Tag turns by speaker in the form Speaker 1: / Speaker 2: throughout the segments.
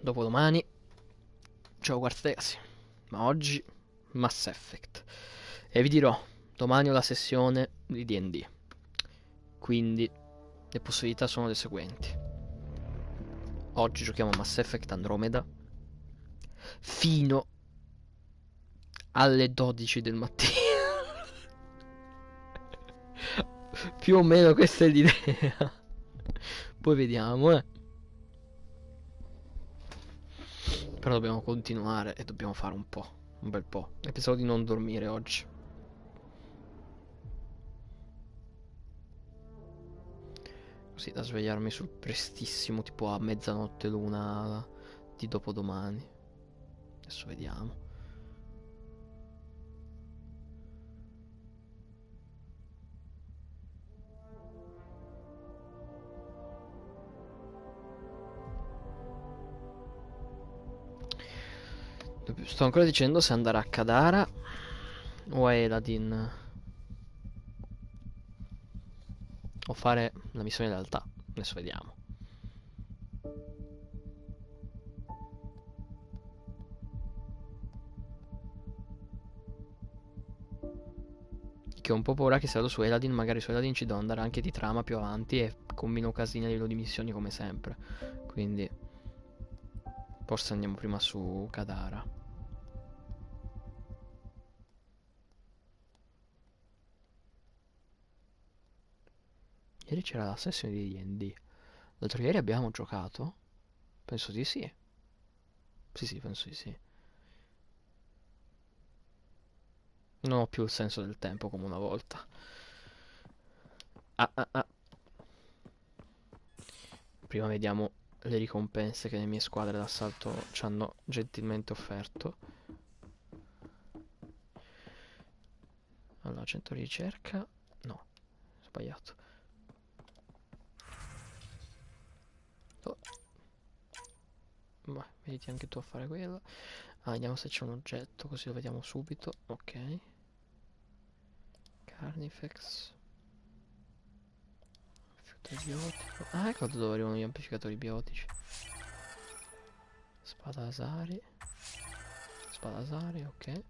Speaker 1: Dopodomani gioco qualsiasi, ma oggi Mass Effect. E vi dirò, domani ho la sessione di D&D, quindi le possibilità sono le seguenti. Oggi giochiamo Mass Effect Andromeda fino alle 12 del mattino. Più o meno questa è l'idea. Poi vediamo, Però dobbiamo continuare e dobbiamo fare un po', un bel po'. E pensavo di non dormire oggi. Così da svegliarmi sul prestissimo, tipo a mezzanotte l'una di dopodomani. Adesso vediamo. Sto ancora dicendo se andare a Kadara o a Eladin o fare la missione in realtà. Adesso vediamo. Che ho un po' paura che se vado su Eladin, magari su Eladin ci devo andare anche di trama più avanti e combino casini a livello di missioni come sempre. Quindi forse andiamo prima su Kadara. Ieri c'era la sessione di D&D. L'altro ieri abbiamo giocato? Penso di sì. Sì, sì, penso di sì. Non ho più il senso del tempo come una volta. Ah, ah, ah. Prima vediamo le ricompense che le mie squadre d'assalto ci hanno gentilmente offerto. Allora, 100 ricerca. No, ho sbagliato. Oh, vai, vediti anche tu a fare quello. Ah, vediamo se c'è un oggetto, così lo vediamo subito. Ok. Carnifex. Rifiuto biotico. Ah, ecco da dove arrivano gli amplificatori biotici. Spada Asari. Spada Asari, ok.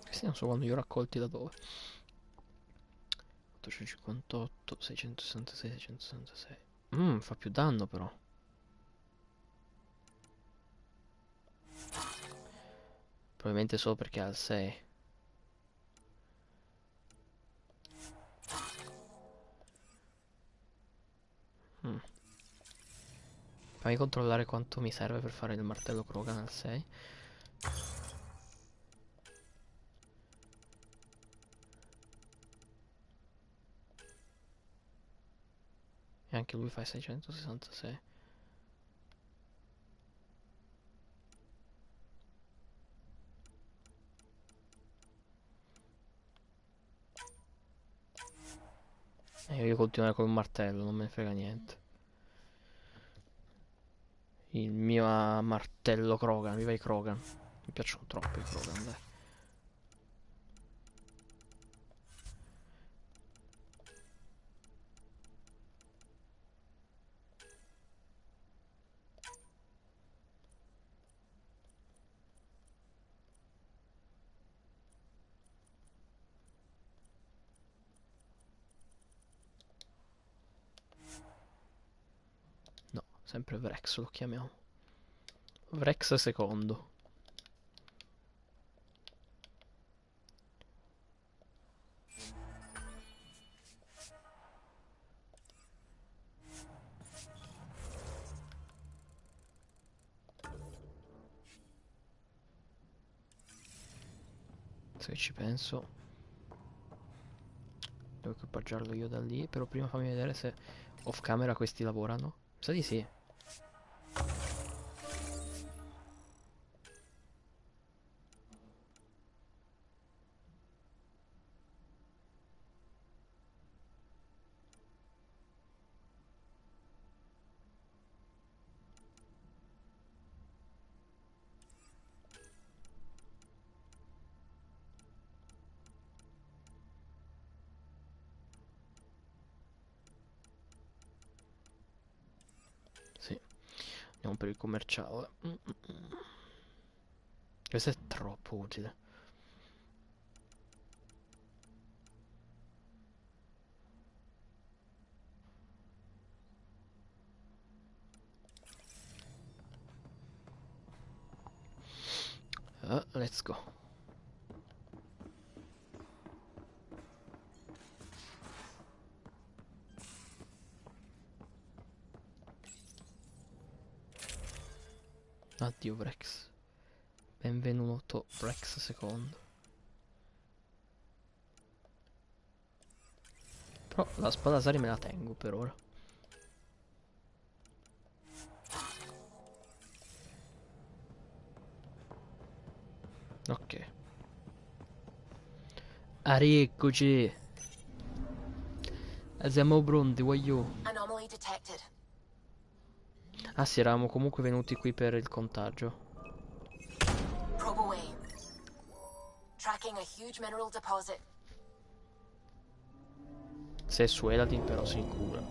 Speaker 1: Questi non so quando li ho raccolti da dove. 858, 666, 666. Fa più danno però. Probabilmente solo perché ha il 6. Mm. Fammi controllare quanto mi serve per fare il martello Krogan al 6. E anche lui fa 666. E io continuare col martello, non me ne frega niente. Il mio martello Krogan, viva i Krogan. Mi piacciono troppo i Krogan, dai. No, sempre Vrex lo chiamiamo. Vrex secondo. Se ci penso, devo equipaggiarlo io da lì. Però prima fammi vedere se off camera questi lavorano. Sa di sì. Andiamo per il commerciale. Questo è troppo utile. Let's go. Addio Brex. Benvenuto Brex secondo. Però la spada Sari me la tengo per ora. Ok. Eccoci. Siamo pronti, voglio.
Speaker 2: Anomaly detected.
Speaker 1: Ah sì, eravamo comunque venuti qui per il contagio.
Speaker 2: Probe away. Tracking a huge mineral deposit.
Speaker 1: Se è su Eladin però sicura.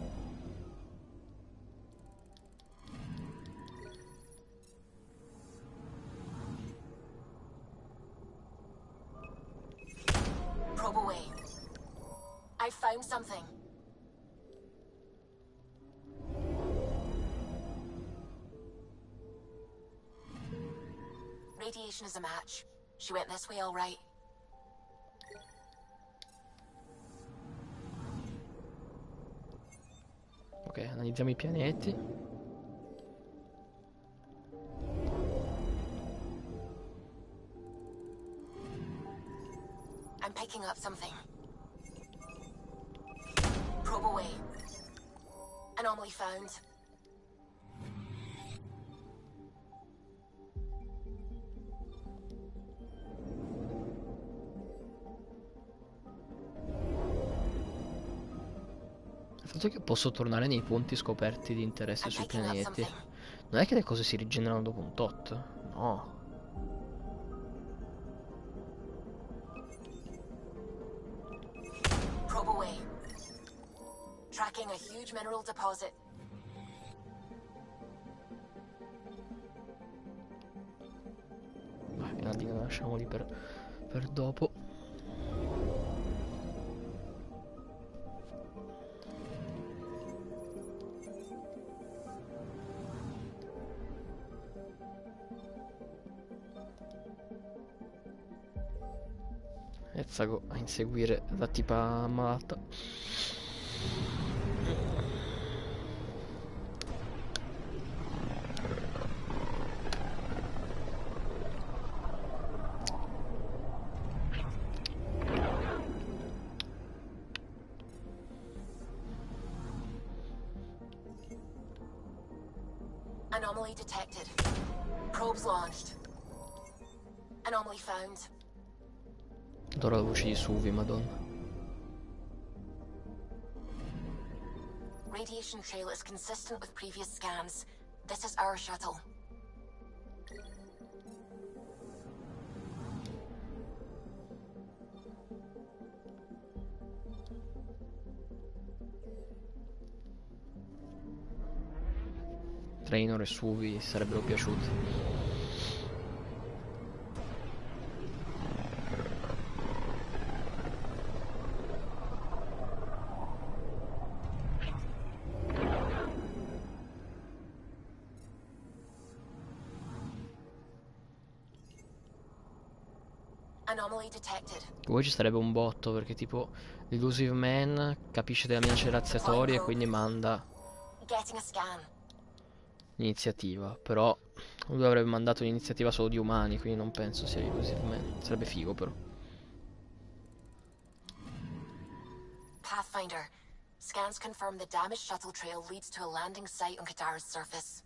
Speaker 2: Probe away. I found something. Radiation is a match. She went this way all right.
Speaker 1: Ok, analizziamo i pianeti.
Speaker 2: I'm picking up something. Probe away. Anomaly found.
Speaker 1: Il fatto è che posso tornare nei punti scoperti di interesse
Speaker 2: I'm
Speaker 1: sui
Speaker 2: picking up
Speaker 1: pianeti.
Speaker 2: something.
Speaker 1: Non è che le cose si rigenerano dopo un tot. No.
Speaker 2: Probe away. Tracking a huge mineral deposit.
Speaker 1: Vai, Eladin la lasciamo lì per dopo. Ezzago a inseguire la tipa malata.
Speaker 2: Anomaly detected. Probes launched. Anomaly found.
Speaker 1: Adoro la voce di Suvi, madonna.
Speaker 2: Radiation trail is consistent with previous scans. This is our shuttle.
Speaker 1: Trainor e Suvi sarebbero piaciuti.
Speaker 2: Anomaly detected.
Speaker 1: Poi ci sarebbe un botto perché tipo l'Illusive Man capisce della minaccia razziatori e quindi manda
Speaker 2: Getting a scan.
Speaker 1: l'iniziativa. Però lui avrebbe mandato l'iniziativa solo di umani, quindi non penso sia l'Illusive Man. Sarebbe figo però.
Speaker 2: Pathfinder. Scans confirm the damaged shuttle trail leads to a landing site on Kadara's surface.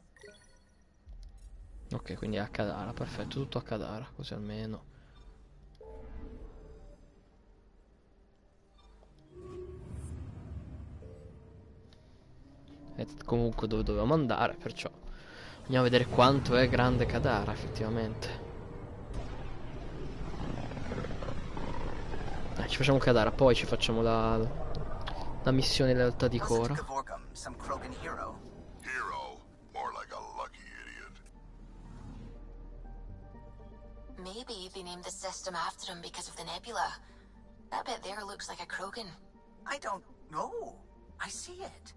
Speaker 1: Ok, quindi è a Kadara, perfetto, tutto a Kadara, così almeno. È comunque dove dovevamo andare, perciò andiamo a vedere quanto è grande Kadara effettivamente. Ci facciamo Kadara, poi ci facciamo la missione in lealtà di
Speaker 3: Listen to
Speaker 1: Cora.
Speaker 3: Kevorkum, some Krogan hero.
Speaker 4: Hero, more like a lucky
Speaker 2: Maybe they named the system after him because of the nebula. That bit there looks like a Krogan.
Speaker 3: I don't know. I see it.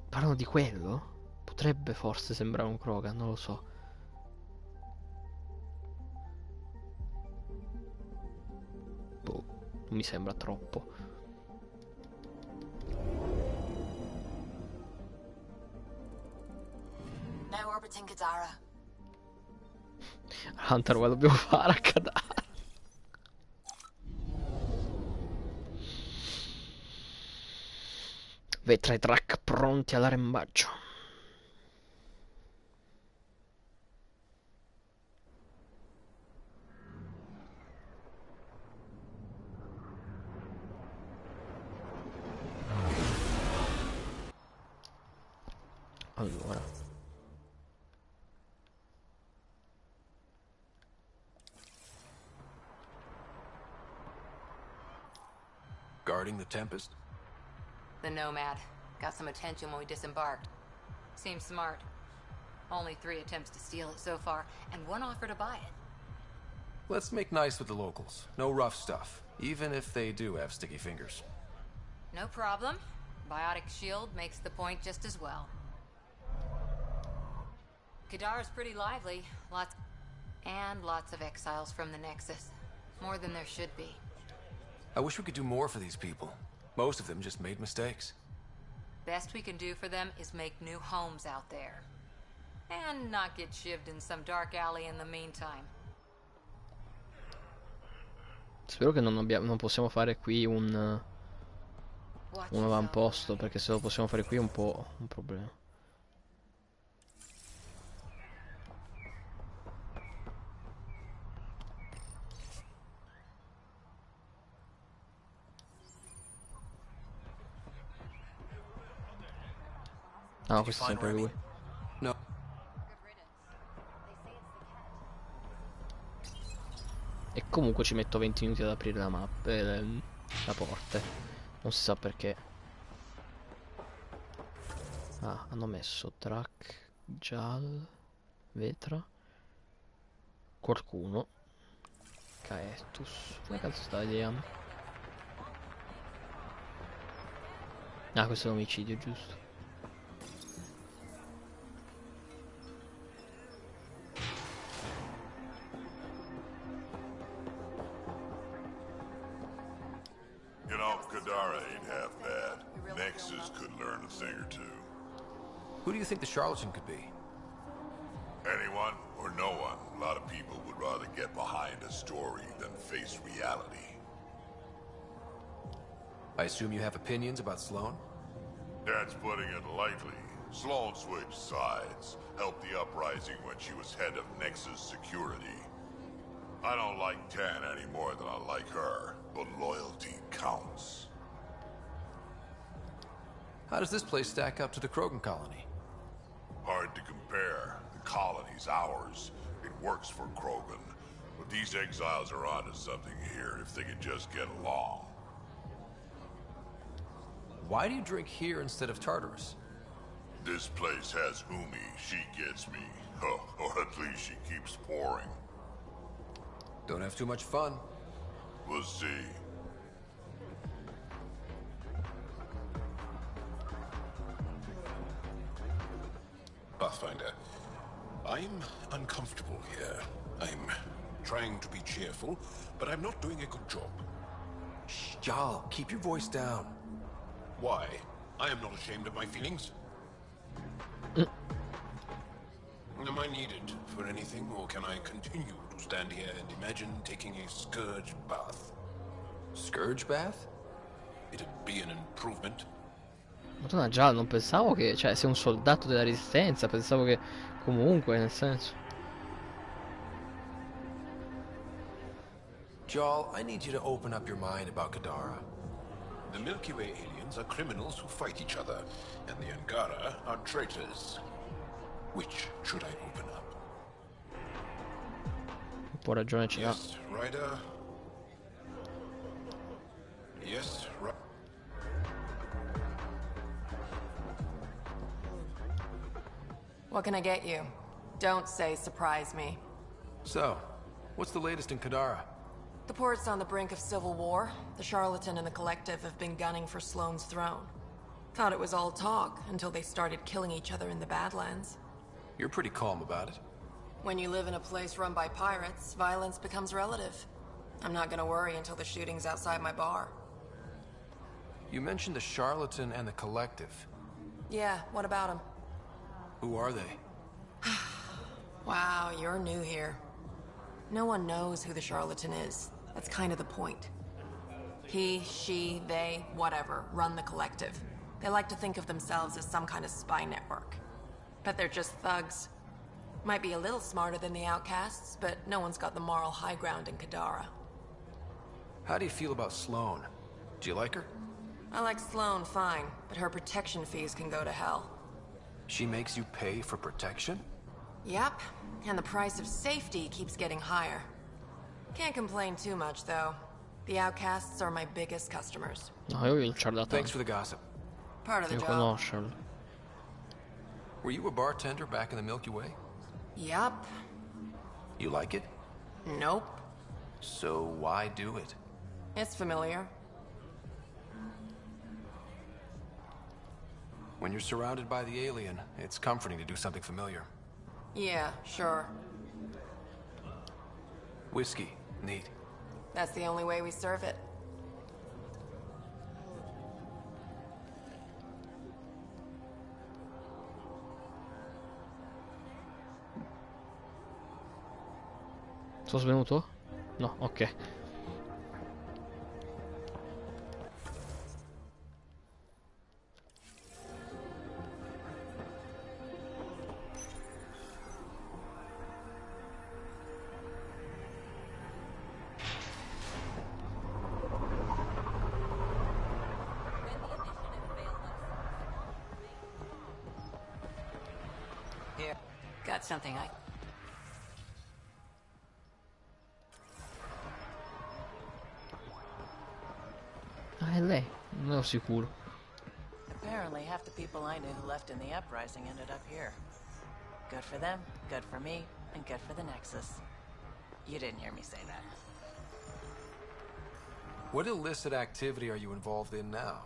Speaker 1: Parlano di quello? Potrebbe forse sembrare un Krogan, non lo so. Boh, non mi sembra troppo.
Speaker 2: Now orbiting Kadara.
Speaker 1: Hunter, cosa dobbiamo fare a Kadar? Vetra e track pronti all'arrembaggio. Allora.
Speaker 4: Guarding the Tempest?
Speaker 5: The Nomad. Got some attention when we disembarked. Seems smart. Only 3 attempts to steal it so far, and 1 offer to buy it.
Speaker 4: Let's make nice with the locals. No rough stuff, even if they do have sticky fingers.
Speaker 5: No problem. Biotic shield makes the point just as well. Kadara's pretty lively. Lots of exiles from the Nexus. More than there should be.
Speaker 4: I wish we could do more for these people. Most of them just made mistakes.
Speaker 5: Best we can do for them is make new homes out there. And not get shivved in some dark alley in the meantime.
Speaker 1: Spero che non possiamo fare qui un avamposto, perché se lo possiamo fare qui è un po' un problema. Ah, questo è sempre lui.
Speaker 4: No.
Speaker 1: E comunque ci metto 20 minuti ad aprire la mappa, la porte. Non si sa perché. Ah, hanno messo track, giallo, vetra. Qualcuno. Caetus. Come cazzo sta vediamo? Ah, questo è l'omicidio, giusto.
Speaker 6: You know, Kadara ain't half bad. Nexus could learn a thing or two.
Speaker 4: Who do you think the charlatan could be?
Speaker 6: Anyone or no one. A lot of people would rather get behind a story than face reality.
Speaker 4: I assume you have opinions about Sloan?
Speaker 6: That's putting it lightly. Sloan switched sides, helped the uprising when she was head of Nexus security. I don't like Tan any more than I like her, but loyalty counts.
Speaker 4: How does this place stack up to the Krogan colony?
Speaker 6: Hard to compare. The colony's ours. It works for Krogan. But these exiles are onto something here if they can just get along.
Speaker 4: Why do you drink here instead of Tartarus?
Speaker 6: This place has Umi. She gets me. Or at least she keeps pouring.
Speaker 4: Don't have too much fun.
Speaker 6: We'll see.
Speaker 7: Pathfinder, I'm uncomfortable here. I'm trying to be cheerful, but I'm not doing a good job.
Speaker 4: Shh, Jal, keep your voice down.
Speaker 7: Why? I am not ashamed of my feelings. Am I needed for anything, or can I continue to stand here and imagine taking a scourge bath?
Speaker 4: Scourge bath?
Speaker 7: It'd be an improvement.
Speaker 1: Madonna, già, non pensavo che... Cioè, sei un soldato della resistenza. Pensavo che... Comunque, nel senso...
Speaker 4: Jal, I need you to open up your mind about Kadara.
Speaker 7: The Milky Way aliens are criminals who fight each other, and the Angara are traitors. Which should I open up?
Speaker 1: Un po' ragione ce l'ha.
Speaker 7: Yes, Ryder. Yes, right.
Speaker 5: What can I get you?
Speaker 8: Don't say surprise me.
Speaker 4: So, what's the latest in Kadara?
Speaker 8: The port's on the brink of civil war. The Charlatan and the Collective have been gunning for Sloane's throne. Thought it was all talk until they started killing each other in the Badlands.
Speaker 4: You're pretty calm about it.
Speaker 8: When you live in a place run by pirates, violence becomes relative. I'm not gonna worry until the shooting's outside my bar.
Speaker 4: You mentioned the Charlatan and the Collective.
Speaker 8: Yeah, what about them?
Speaker 4: Who are they?
Speaker 8: Wow, you're new here. No one knows who the Charlatan is. That's kind of the point. He, she, they, whatever, run the Collective. They like to think of themselves as some kind of spy network. But they're just thugs. Might be a little smarter than the outcasts, but no one's got the moral high ground in Kadara.
Speaker 4: How do you feel about Sloane? Do you like her?
Speaker 8: I like Sloane fine, but her protection fees can go to hell.
Speaker 4: She makes you pay for protection?
Speaker 8: Yep, and the price of safety keeps getting higher. Can't complain too much, though. The outcasts are my biggest customers.
Speaker 1: No, io il ciarlatano.
Speaker 4: Thanks for the gossip.
Speaker 8: Part of the
Speaker 1: Devo
Speaker 8: job.
Speaker 1: conoscerlo.
Speaker 4: Were you a bartender back in the Milky Way?
Speaker 8: Yup.
Speaker 4: You like it?
Speaker 8: Nope.
Speaker 4: So why do it?
Speaker 8: It's familiar.
Speaker 4: When you're surrounded by the alien, it's comforting to do something familiar.
Speaker 8: Yeah, sure.
Speaker 4: Whiskey, neat.
Speaker 8: That's the only way we serve it.
Speaker 1: Sono svenuto? No, ok.
Speaker 5: Here, got something I...
Speaker 1: Ah, è lei, non ero sicuro.
Speaker 9: Apparently, half the people I knew who left in the uprising ended up here. Good for them, good for me, and good for the Nexus. You didn't hear me say that.
Speaker 4: What illicit activity are you involved in now?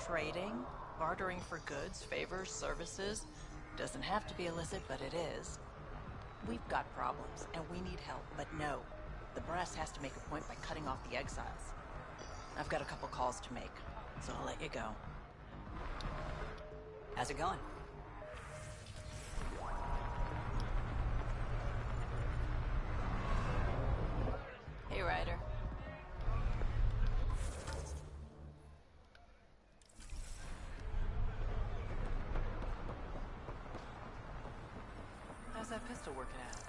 Speaker 9: Trading, bartering for goods, favors, services. Doesn't have to be illicit, but it is. We've got problems, and we need help, but no. The brass has to make a point by cutting off the exiles. I've got a couple calls to make, so I'll let you go.
Speaker 5: How's it going?
Speaker 9: Hey, Ryder. How's that pistol working out?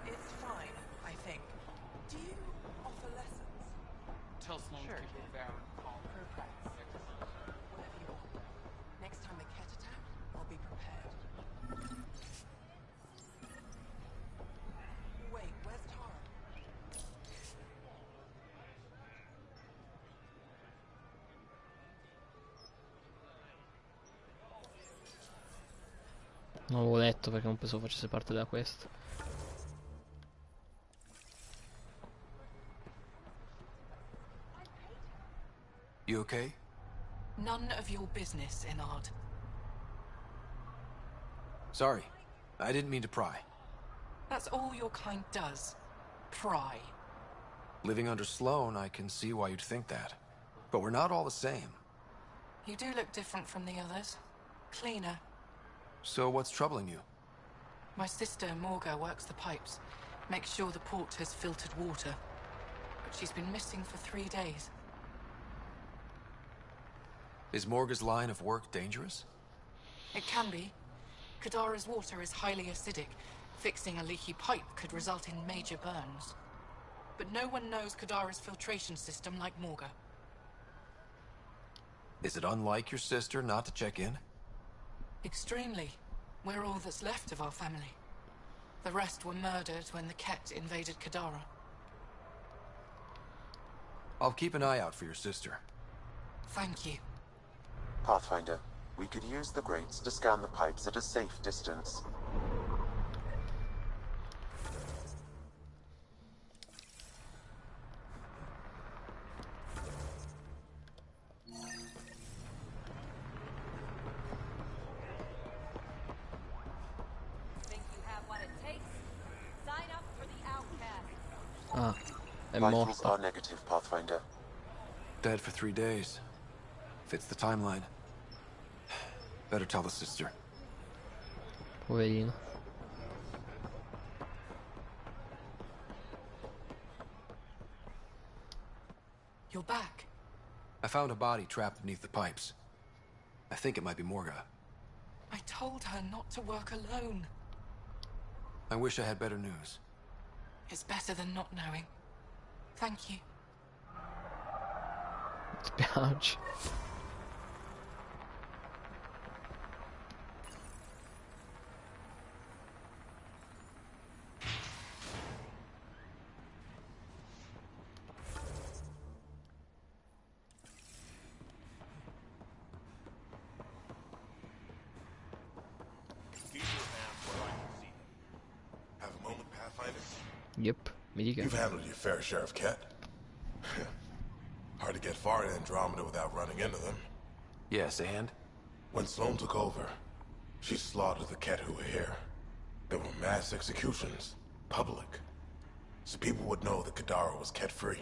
Speaker 3: It's fine, I think. Do you offer lessons?
Speaker 10: Tell Sloan to keep it very calm.
Speaker 3: For practice. Whatever you want. Next time the cat attack, I'll be prepared. Wait, where's Tara?
Speaker 1: Non l'avevo letto perché non pensavo facesse parte della quest.
Speaker 4: You okay?
Speaker 10: None of your business, Enard.
Speaker 4: Sorry, I didn't mean to pry.
Speaker 10: That's all your kind does. Pry.
Speaker 4: Living under Sloane, I can see why you'd think that. But we're not all the same.
Speaker 10: You do look different from the others. Cleaner.
Speaker 4: So what's troubling you?
Speaker 10: My sister, Morga, works the pipes. Makes sure the port has filtered water. But she's been missing for 3 days.
Speaker 4: Is Morga's line of work dangerous?
Speaker 10: It can be. Kadara's water is highly acidic. Fixing a leaky pipe could result in major burns. But no one knows Kadara's filtration system like Morga.
Speaker 4: Is it unlike your sister not to check in?
Speaker 10: Extremely. We're all that's left of our family. The rest were murdered when the Ket invaded Kadara.
Speaker 4: I'll keep an eye out for your sister.
Speaker 10: Thank you.
Speaker 11: Pathfinder, we could use the grates to scan the pipes at a safe distance.
Speaker 1: È
Speaker 11: Vitals
Speaker 1: morta.
Speaker 11: are negative, Pathfinder.
Speaker 4: Dead for 3 days. Fits the timeline. Better tell the sister.
Speaker 1: Poverino.
Speaker 10: You're back.
Speaker 4: I found a body trapped beneath the pipes. I think it might be Morga.
Speaker 10: I told her not to work alone.
Speaker 4: I wish I had better news.
Speaker 10: It's better than not knowing. Thank you.
Speaker 1: Spiace.
Speaker 12: Keep your hands where I can see them.
Speaker 13: Have a moment, Pathfinder?
Speaker 1: Yep, mi dica.
Speaker 13: You've handled your fair share of Ket. Hard to get far in Andromeda without running into them.
Speaker 4: Yes, and?
Speaker 13: When Sloane took over, she slaughtered the Ket who were here. There were mass executions, public. So people would know that Kadara was Ket-free.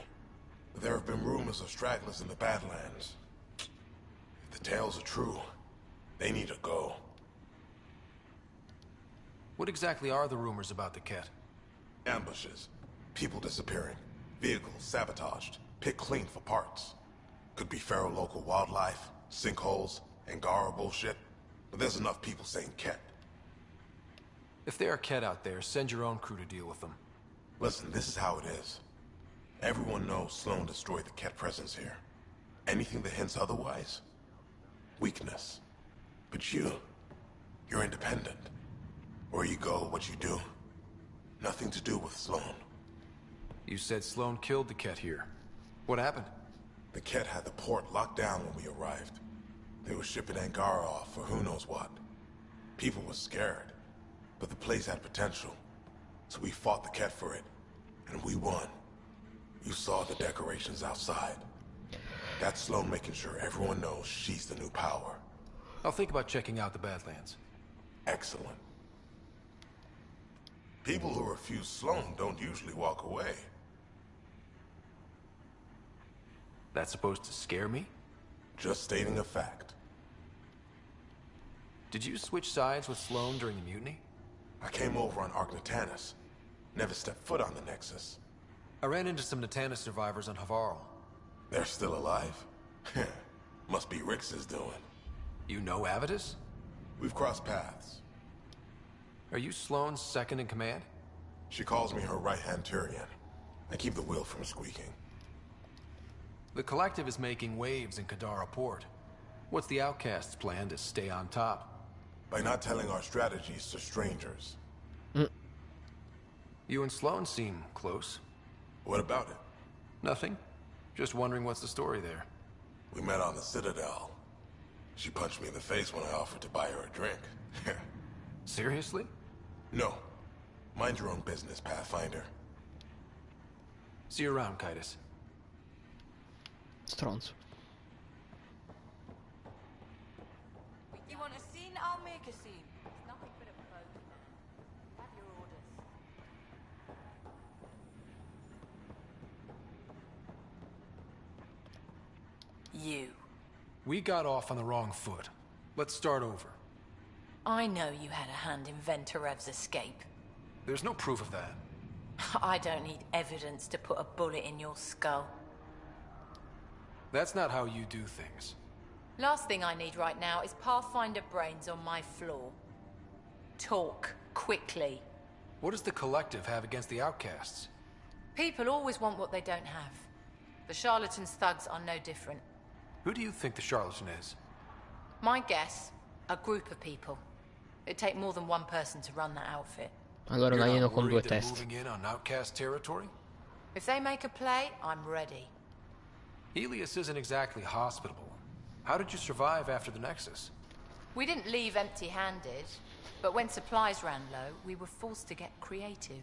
Speaker 13: But there have been rumors of stragglers in the Badlands. If the tales are true, they need to go.
Speaker 4: What exactly are the rumors about the Ket?
Speaker 13: Ambushes, people disappearing, vehicles sabotaged, picked clean for parts. Could be feral local wildlife, sinkholes, Angara bullshit. But there's enough people saying Ket.
Speaker 4: If there are Ket out there, send your own crew to deal with them.
Speaker 13: Listen, this is how it is. Everyone knows Sloane destroyed the Ket presence here. Anything that hints otherwise, weakness. But you're independent. Where you go, what you do. Nothing to do with Sloane.
Speaker 4: You said Sloane killed the Ket here. What happened?
Speaker 13: The Ket had the port locked down when we arrived. They were shipping Angara off for who knows what. People were scared, but the place had potential. So we fought the Ket for it, and we won. You saw the decorations outside. That's Sloane making sure everyone knows she's the new power.
Speaker 4: I'll think about checking out the Badlands.
Speaker 13: Excellent. People who refuse Sloane don't usually walk away.
Speaker 4: That's supposed to scare me?
Speaker 13: Just stating a fact.
Speaker 4: Did you switch sides with Sloane during the mutiny?
Speaker 13: I came over on Arcnatanus. Never stepped foot on the Nexus.
Speaker 4: I ran into some Natanus survivors on Havarl.
Speaker 13: They're still alive. Must be Rix's doing.
Speaker 4: You know Avitus?
Speaker 13: We've crossed paths.
Speaker 4: Are you Sloane's second in command?
Speaker 13: She calls me her right-hand Tyrion. I keep the wheel from squeaking.
Speaker 4: The Collective is making waves in Kadara Port. What's the Outcast's plan to stay on top?
Speaker 13: By not telling our strategies to strangers.
Speaker 4: You and Sloane seem close.
Speaker 13: What about it?
Speaker 4: Nothing. Just wondering what's the story there.
Speaker 13: We met on the Citadel. She punched me in the face when I offered to buy her a drink.
Speaker 4: Seriously?
Speaker 13: No. Mind your own business, Pathfinder.
Speaker 4: See you around, Kaitis.
Speaker 1: Stronzo.
Speaker 9: You want a scene? I'll make a scene. It's nothing but a boat. Have your orders. You.
Speaker 4: We got off on the wrong foot. Let's start over.
Speaker 9: I know you had a hand in Venturev's escape.
Speaker 4: There's no proof of that.
Speaker 9: I don't need evidence to put a bullet in your skull.
Speaker 4: That's not how you do things.
Speaker 9: Last thing I need right now is Pathfinder brains on my floor. Talk, quickly.
Speaker 4: What does the Collective have against the Outcasts?
Speaker 9: People always want what they don't have. The Charlatan's thugs are no different.
Speaker 4: Who do you think the Charlatan is?
Speaker 9: My guess, a group of people. It'd take more than one person to run that outfit.
Speaker 1: Allora un
Speaker 4: You're
Speaker 1: alieno
Speaker 4: not
Speaker 1: con due
Speaker 4: worried they're
Speaker 1: teste.
Speaker 4: moving in on Outcast territory?
Speaker 9: If they make a play, I'm ready.
Speaker 4: Helios isn't exactly hospitable. How did you survive after the Nexus?
Speaker 9: We didn't leave empty-handed, but when supplies ran low, we were forced to get creative.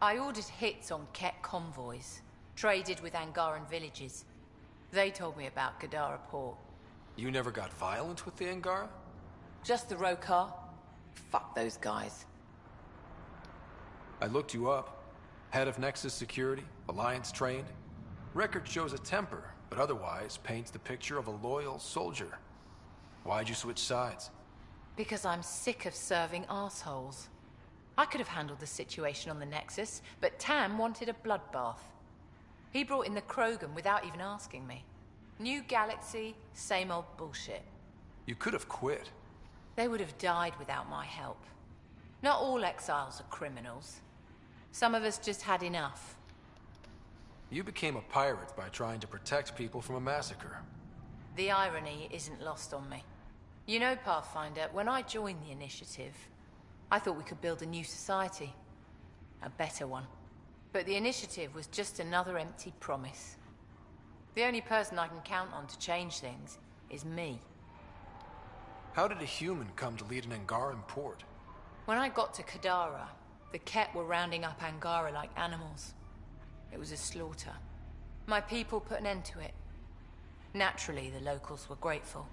Speaker 9: I ordered hits on Ket convoys, traded with Angaran villages. They told me about Kadara Port.
Speaker 4: You never got violent with the Angara?
Speaker 9: Just the Rokar. Fuck those guys.
Speaker 4: I looked you up. Head of Nexus security, Alliance trained. Record shows a temper, but otherwise paints the picture of a loyal soldier. Why'd you switch sides?
Speaker 5: Because I'm sick of serving assholes. I could have handled the situation on the Nexus, but Tam wanted a bloodbath. He brought in the Krogan without even asking me. New galaxy, same old bullshit.
Speaker 4: You could have quit.
Speaker 5: They would have died without my help. Not all exiles are criminals. Some of us just had enough.
Speaker 4: You became a pirate by trying to protect people from a massacre.
Speaker 5: The irony isn't lost on me. You know, Pathfinder, when I joined the Initiative, I thought we could build a new society. A better one. But the Initiative was just another empty promise. The only person I can count on to change things is me.
Speaker 4: How did a human come to lead an Angaran port?
Speaker 5: When I got to Kadara, the Ket were rounding up Angara like animals. It was a slaughter. My people put an end to it. Naturally, the locals were grateful.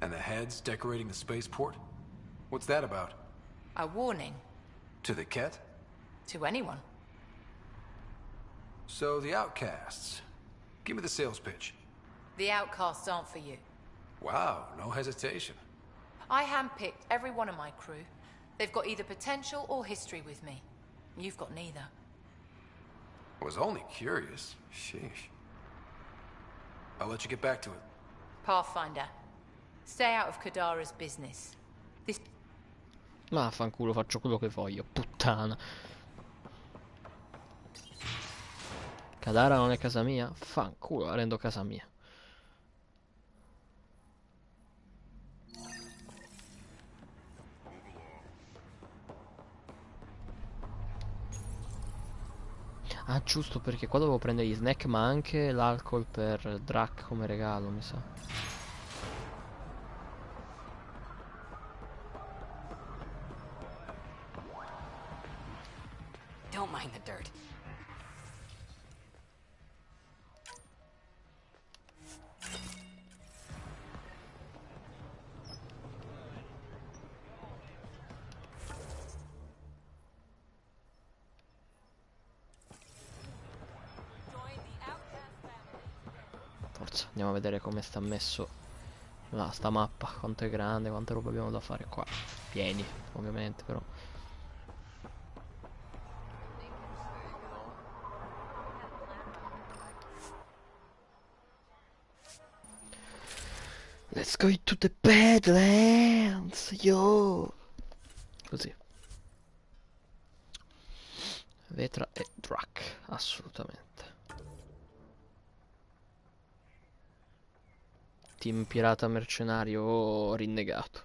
Speaker 4: And the heads decorating the spaceport? What's that about?
Speaker 5: A warning.
Speaker 4: To the Ket?
Speaker 5: To anyone.
Speaker 4: So the outcasts. Give me the sales pitch.
Speaker 5: The outcasts aren't for you.
Speaker 4: Wow, no hesitation.
Speaker 5: I handpicked every one of my crew. They've got either potential or history with me. You've got neither.
Speaker 4: I was only curious. Sheesh. I'll let you get back to it.
Speaker 5: Pathfinder, stay out of Kadara's business. This...
Speaker 1: Ma fanculo, faccio quello che voglio, puttana. Kadara non è casa mia? Fanculo, la rendo casa mia. Ah, giusto, perché qua dovevo prendere gli snack, ma anche l'alcol per Drac come regalo, mi sa.
Speaker 11: Don't mind the dirt.
Speaker 1: Forza, andiamo a vedere come sta messo là, sta mappa, quanto è grande, quante roba abbiamo da fare qua. Pieni, ovviamente, però. Let's go to the badlands, yo! Così. Vetra e Drac, assolutamente. Team pirata mercenario rinnegato.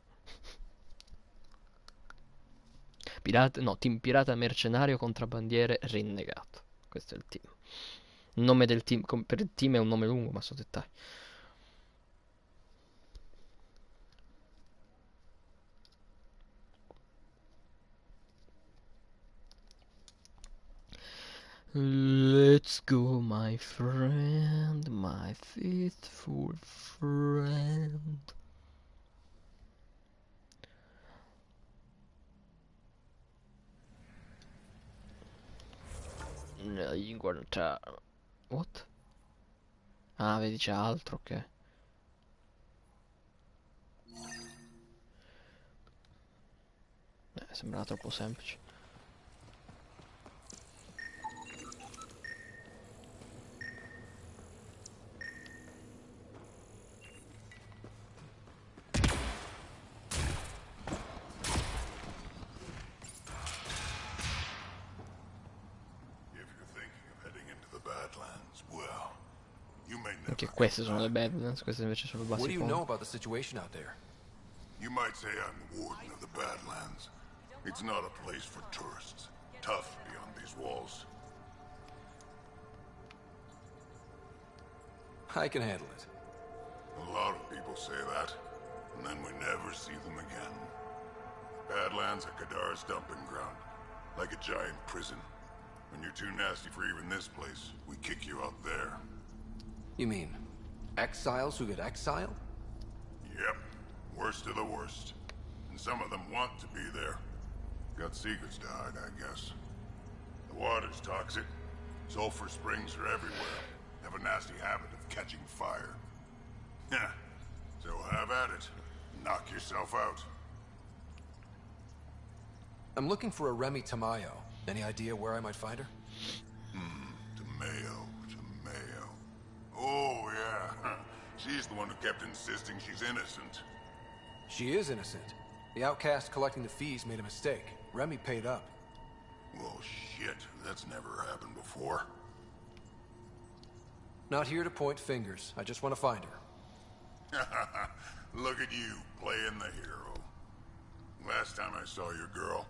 Speaker 1: Team pirata mercenario contrabbandiere rinnegato. Questo è il team. Il nome del team, per il team è un nome lungo, ma so dettagli. Let's go, my friend, my faithful friend. Guarda. What? Ah, vedi c'è altro, ok. Sembrava troppo semplice. Anche queste sono le badlands, queste invece sono le basi.
Speaker 4: What do you know about the situation out there?
Speaker 6: You might say I'm the warden of the Badlands. It's not a place for tourists. Tough beyond these walls.
Speaker 4: I can handle it.
Speaker 6: A lot of people say that, and then we never see them again. Badlands are Kadara's dumping ground, like a giant prison. When you're too nasty for even this place, we kick you out there.
Speaker 4: You mean exiles who get exiled?
Speaker 6: Yep. Worst of the worst. And some of them want to be there. Got secrets to hide, I guess. The water's toxic. Sulfur springs are everywhere. Have a nasty habit of catching fire. Yeah. So have at it. Knock yourself out.
Speaker 4: I'm looking for a Remy Tamayo. Any idea where I might find her?
Speaker 6: Tamayo. Oh, yeah. She's the one who kept insisting she's innocent.
Speaker 4: She is innocent. The outcast collecting the fees made a mistake. Remy paid up.
Speaker 6: Well, shit. That's never happened before.
Speaker 4: Not here to point fingers. I just want to find her.
Speaker 6: Look at you, playing the hero. Last time I saw your girl,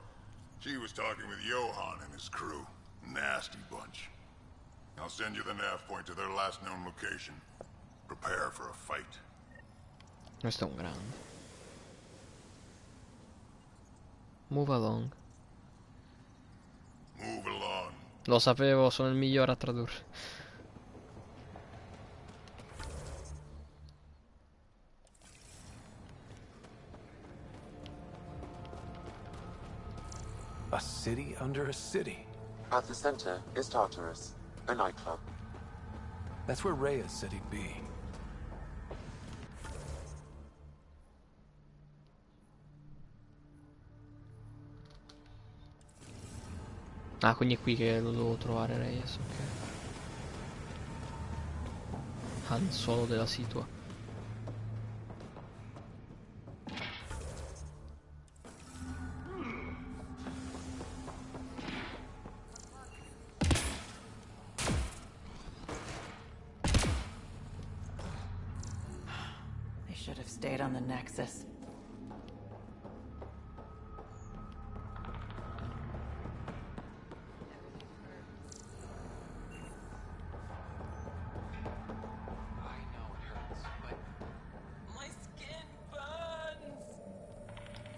Speaker 6: she was talking with Johan and his crew. Nasty bunch. I'll send you the nav point to their last known location. Prepare for a fight.
Speaker 1: Questo è un grande. Move along.
Speaker 6: Move along.
Speaker 1: Lo sapevo, sono il migliore a tradurre.
Speaker 4: A city under a city.
Speaker 11: At the center is Tartarus, a nightclub.
Speaker 4: That's where Reyes said he'd be.
Speaker 1: Ah, quindi è qui che lo devo trovare Reyes, ok. Han Solo della situa.
Speaker 9: They should have stayed on the Nexus.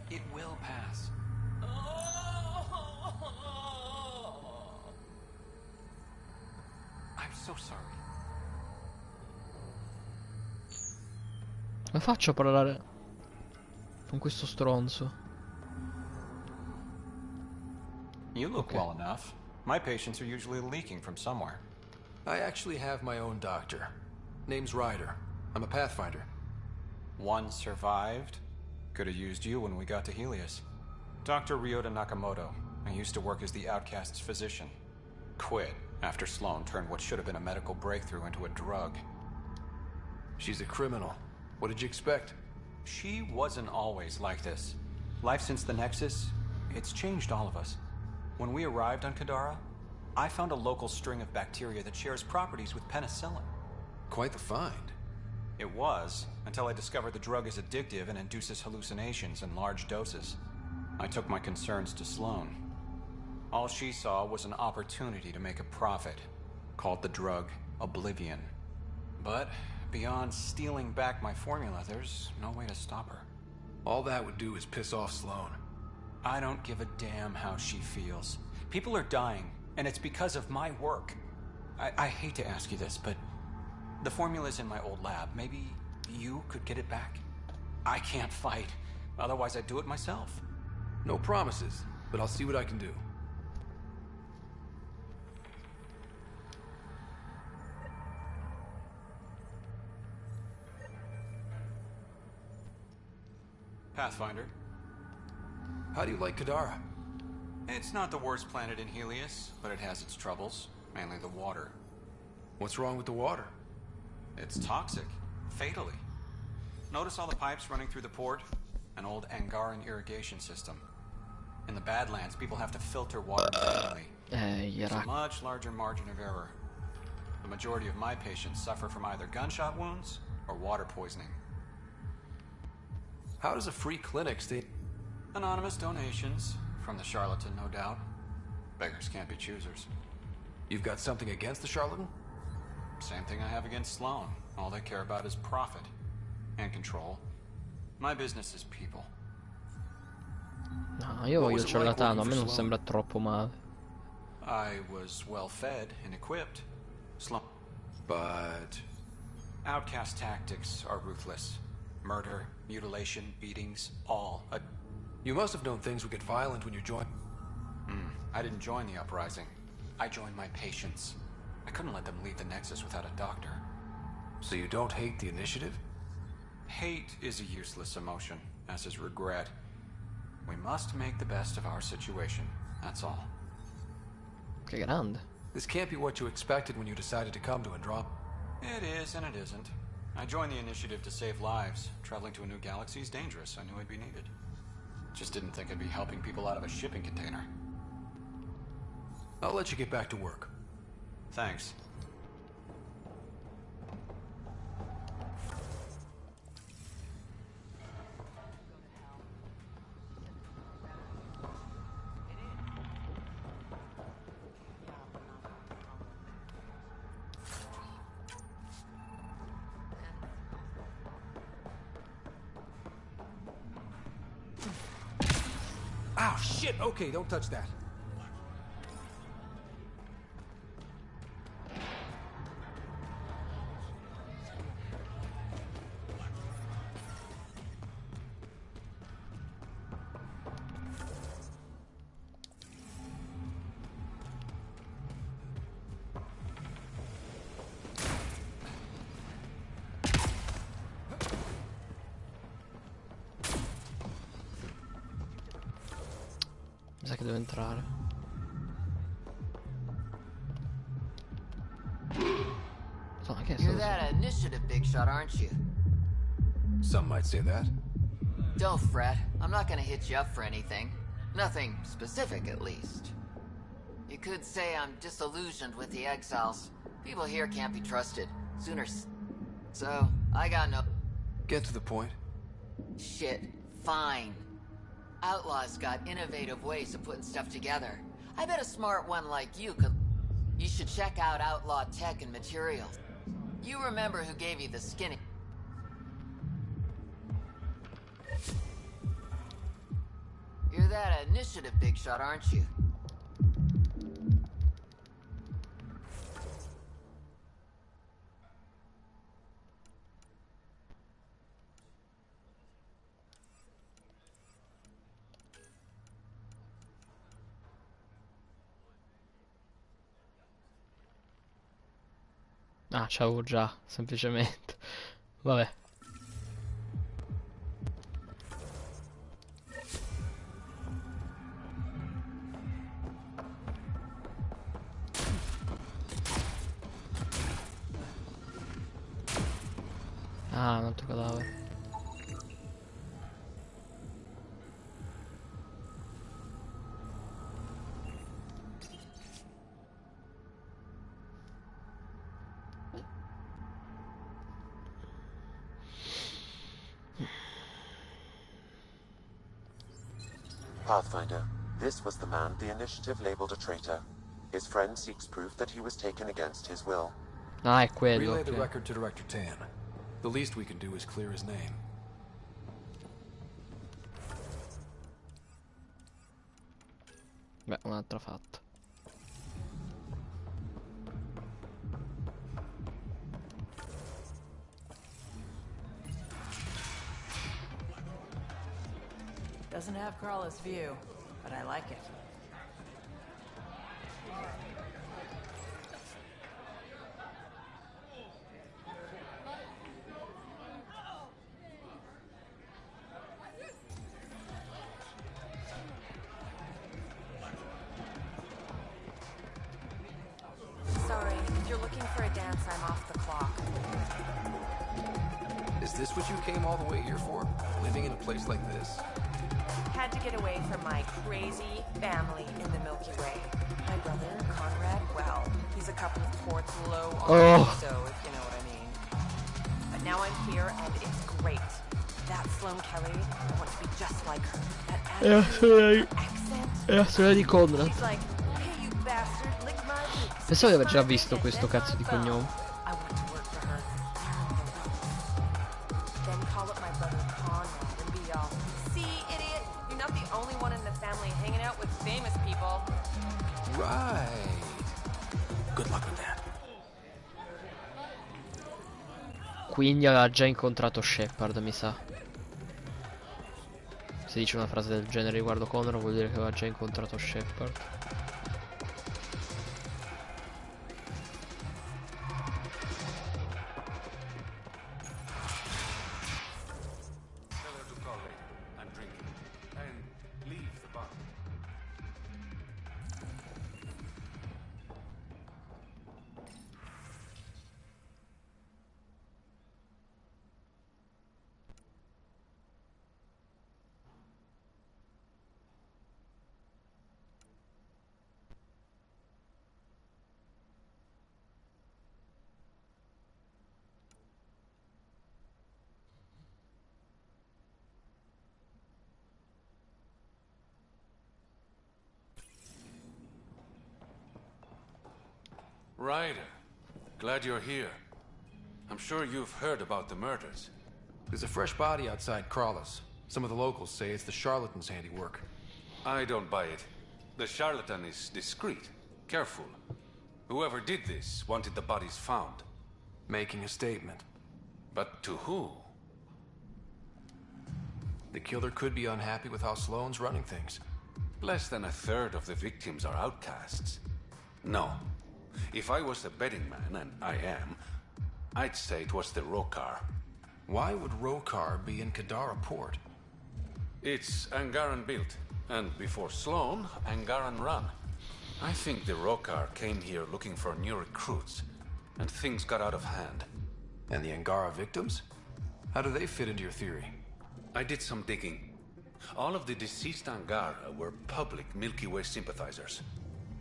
Speaker 4: It will pass. I'm so sorry.
Speaker 1: Come faccio a parlare con questo stronzo?
Speaker 14: You look well enough. My patients are usually leaking from somewhere.
Speaker 4: I actually have my own doctor. Name's Ryder. I'm a Pathfinder.
Speaker 14: One survived. Could have used you when we got to Helios. Dr. Ryota Nakamoto. I used to work as the outcast's physician. Quit after Sloan turned what should have been a medical breakthrough into a drug.
Speaker 4: She's a criminal. What did you expect?
Speaker 14: She wasn't always like this. Life since the Nexus, it's changed all of us. When we arrived on Kadara, I found a local string of bacteria that shares properties with penicillin.
Speaker 4: Quite the find.
Speaker 14: It was, until I discovered the drug is addictive and induces hallucinations in large doses. I took my concerns to Sloan. All she saw was an opportunity to make a profit, called the drug Oblivion. But beyond stealing back my formula, there's no way to stop her.
Speaker 4: All that would do is piss off Sloan.
Speaker 14: I don't give a damn how she feels. People are dying, and it's because of my work. I hate to ask you this, but the formula's in my old lab. Maybe you could get it back? I can't fight. Otherwise, I'd do it myself.
Speaker 4: No promises, but I'll see what I can do.
Speaker 14: Pathfinder.
Speaker 4: How do you like Kadara?
Speaker 14: It's not the worst planet in Helios, but it has its troubles. Mainly the water.
Speaker 4: What's wrong with the water?
Speaker 14: It's toxic. Fatally. Notice all the pipes running through the port? An old Angaran irrigation system. In the Badlands, people have to filter water manually. There's a much larger margin of error. The majority of my patients suffer from either gunshot wounds or water poisoning.
Speaker 4: How does a free clinic stay?
Speaker 14: Anonymous donations. From the charlatan, no doubt. Beggars can't be choosers.
Speaker 4: You've got something against the charlatan?
Speaker 14: Same thing I have against Sloan. All they care about is profit. And control. My business is people.
Speaker 1: No, io voglio il ciarlatano, a me non sembra troppo male.
Speaker 14: I was well fed and equipped. Sloan.
Speaker 4: But
Speaker 14: outcast tactics are ruthless. Murder, mutilation, beatings, all.
Speaker 4: You must have known things would get violent when you joined.
Speaker 14: I didn't join the uprising. I joined my patients. I couldn't let them leave the Nexus without a doctor.
Speaker 4: So you don't hate the initiative?
Speaker 14: Hate is a useless emotion, as is regret. We must make the best of our situation, that's all.
Speaker 1: Che grande.
Speaker 4: This can't be what you expected when you decided to come to Andromeda.
Speaker 14: It is and it isn't. I joined the initiative to save lives. Traveling to a new galaxy is dangerous. I knew I'd be needed. Just didn't think I'd be helping people out of a shipping container.
Speaker 4: I'll let you get back to work.
Speaker 14: Thanks.
Speaker 4: Ow, shit! Okay, don't touch that.
Speaker 1: Mi sa che devo entrare. So, che
Speaker 15: You're that initiative big shot, aren't you?
Speaker 4: Some might say that.
Speaker 15: Don't fret. I'm not gonna hit you up for anything. Nothing specific, at least. You could say I'm disillusioned with the exiles. People here can't be trusted. So, I got no...
Speaker 4: Get to the point.
Speaker 15: Shit. Fine. Outlaws got innovative ways of putting stuff together. I bet a smart one like you could... You should check out Outlaw Tech and Materials. You remember who gave you the skinny... You're that initiative big shot, aren't you?
Speaker 1: Ah, c'avevo già, semplicemente. Vabbè. Ah, un altro cadavere.
Speaker 11: Pathfinder, this was the man the Initiative labeled a traitor. His friend seeks proof that he was taken against his will.
Speaker 1: Ah, è quello.
Speaker 4: Relay the
Speaker 1: Ok.
Speaker 4: record to Director Tan. The least we can do is clear his name.
Speaker 1: Beh, un'altra fatta.
Speaker 9: Doesn't have Carla's view, but I like it.
Speaker 8: Sorry, if you're looking for a dance, I'm off the clock.
Speaker 4: Is this what you came all the way here for? Living in a place like this?
Speaker 8: Had to get away from my crazy family in the Milky Way. My brother, Conrad, well, he's a couple of ports low on
Speaker 1: Oh.
Speaker 8: so if you know what I mean. But now I'm here and it's great. That Sloane Kelly, I want to be just like her. That attitude, her accent.
Speaker 1: È la storia di Conrad.
Speaker 8: She's like, hey you bastard, lick my lips.
Speaker 1: Pensavo di aver già visto questo cazzo di cognome.
Speaker 8: I want to work for her. Then call up my brother Conrad and be all, see, idiot, you're not the only one in the family hanging out with famous people.
Speaker 4: Right. Good luck with that.
Speaker 1: Quindi aveva già incontrato Shepard, mi sa. Se dice una frase del genere riguardo Conrad vuol dire che aveva già incontrato Shepard.
Speaker 16: Ryder, glad you're here. I'm sure you've heard about the murders.
Speaker 4: There's a fresh body outside Crawler's. Some of the locals say it's the charlatan's handiwork.
Speaker 16: I don't buy it. The charlatan is discreet, careful. Whoever did this wanted the bodies found.
Speaker 4: Making a statement.
Speaker 16: But to who?
Speaker 4: The killer could be unhappy with how Sloane's running things.
Speaker 16: Less than a third of the victims are outcasts. No. If I was a betting man, and I am, I'd say it was the Rokar.
Speaker 4: Why would Rokar be in Kadara port?
Speaker 16: It's Angaran built, and before Sloane, Angaran run. I think the Rokar came here looking for new recruits, and things got out of hand.
Speaker 4: And the Angara victims? How do they fit into your theory?
Speaker 16: I did some digging. All of the deceased Angara were public Milky Way sympathizers.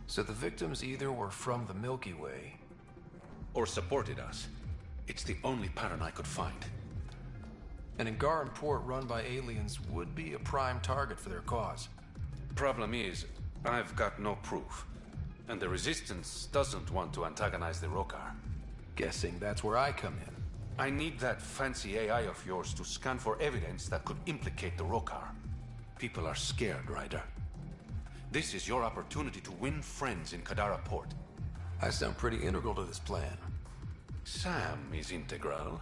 Speaker 4: So the victims either were from the Milky Way...
Speaker 16: or supported us. It's the only pattern I could find.
Speaker 4: An Angaran port run by aliens would be a prime target for their cause.
Speaker 16: Problem is, I've got no proof. And the Resistance doesn't want to antagonize the Rokar.
Speaker 4: Guessing that's where I come in.
Speaker 16: I need that fancy AI of yours to scan for evidence that could implicate the Rokar. People are scared, Ryder. This is your opportunity to win friends in Kadara Port.
Speaker 4: I sound pretty integral to this plan.
Speaker 16: Sam is integral.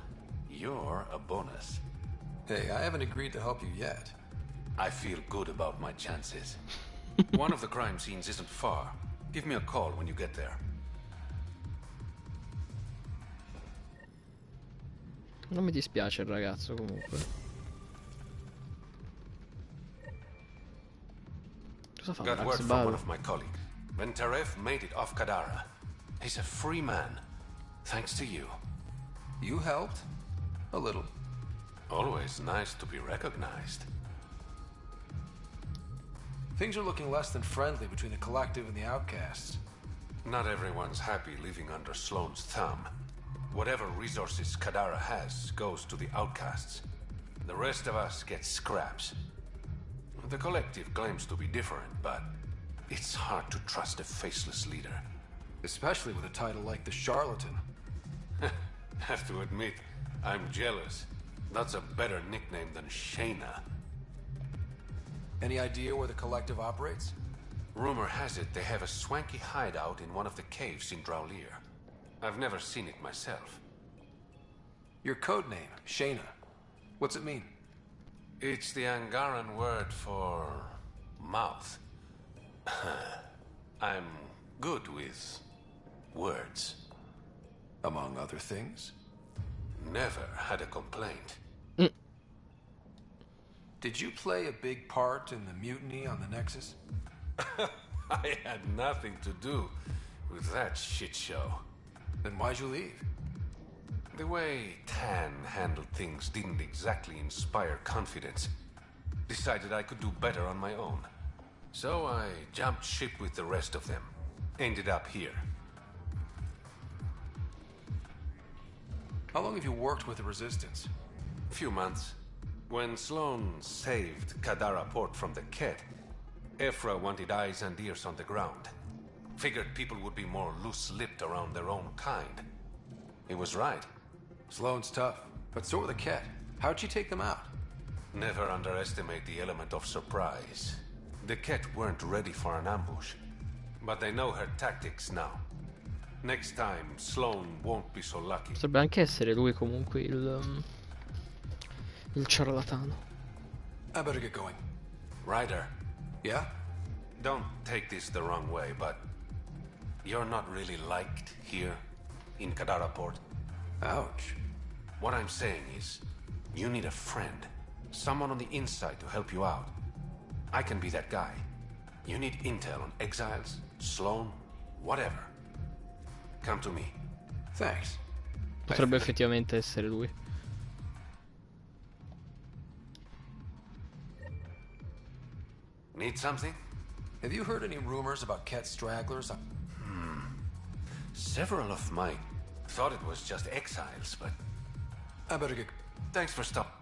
Speaker 16: You're a bonus.
Speaker 4: Hey, I haven't agreed to help you yet.
Speaker 16: I feel good about my chances. One of the crime scenes isn't far. Give me a call when you get there.
Speaker 1: Non mi dispiace il ragazzo comunque. Cosa fa
Speaker 16: Got
Speaker 1: Max
Speaker 16: word from
Speaker 1: Ball?
Speaker 16: one of my colleagues. Ventaref made it off Kadara. He's a free man. Thanks to you.
Speaker 4: You helped? A little.
Speaker 16: Always nice to be recognized.
Speaker 4: Things are looking less than friendly between the Collective and the Outcasts.
Speaker 16: Not everyone's happy living under Sloane's thumb. Whatever resources Kadara has goes to the Outcasts. The rest of us get scraps. The Collective claims to be different, but it's hard to trust a faceless leader.
Speaker 4: Especially with a title like the Charlatan.
Speaker 16: Have to admit, I'm jealous. That's a better nickname than Shayna.
Speaker 4: Any idea where the Collective operates?
Speaker 16: Rumor has it they have a swanky hideout in one of the caves in Draulir. I've never seen it myself.
Speaker 4: Your code name, Shayna. What's it mean?
Speaker 16: It's the Angaran word for mouth. I'm good with words.
Speaker 4: Among other things?
Speaker 16: Never had a complaint.
Speaker 4: Did you play a big part in the mutiny on the Nexus?
Speaker 16: I had nothing to do with that shit show.
Speaker 4: Then why'd you leave?
Speaker 16: The way Tan handled things didn't exactly inspire confidence. Decided I could do better on my own. So I jumped ship with the rest of them. Ended up here.
Speaker 4: How long have you worked with the Resistance?
Speaker 16: Few months. When Sloane saved Kadara Port from the Ket, Ephra wanted eyes and ears on the ground. Figured people would be more loose-lipped around their own kind. He was right.
Speaker 4: Sloane's tough, but so are the Ket. How'd she take them out?
Speaker 16: Never underestimate the element of surprise. The Ket weren't ready for an ambush, but they know her tactics now. Next time, Sloane won't be so lucky.
Speaker 1: Potrebbe anche essere lui comunque il ciarlatano.
Speaker 4: I better get going.
Speaker 16: Ryder.
Speaker 4: Yeah?
Speaker 16: Don't take this the wrong way, but you're not really liked here in Kadara Port.
Speaker 4: Ouch.
Speaker 16: What I'm saying is, you need a friend. Someone on the inside to help you out. I can be that guy. You need intel on exiles, Sloane, whatever. Come to me.
Speaker 4: Thanks.
Speaker 1: Potrebbe effettivamente essere lui.
Speaker 16: Need something?
Speaker 4: Have you heard any rumors about Ket stragglers?
Speaker 16: Several of mine thought it was just exiles, but...
Speaker 4: I better get...
Speaker 16: Thanks for stopping.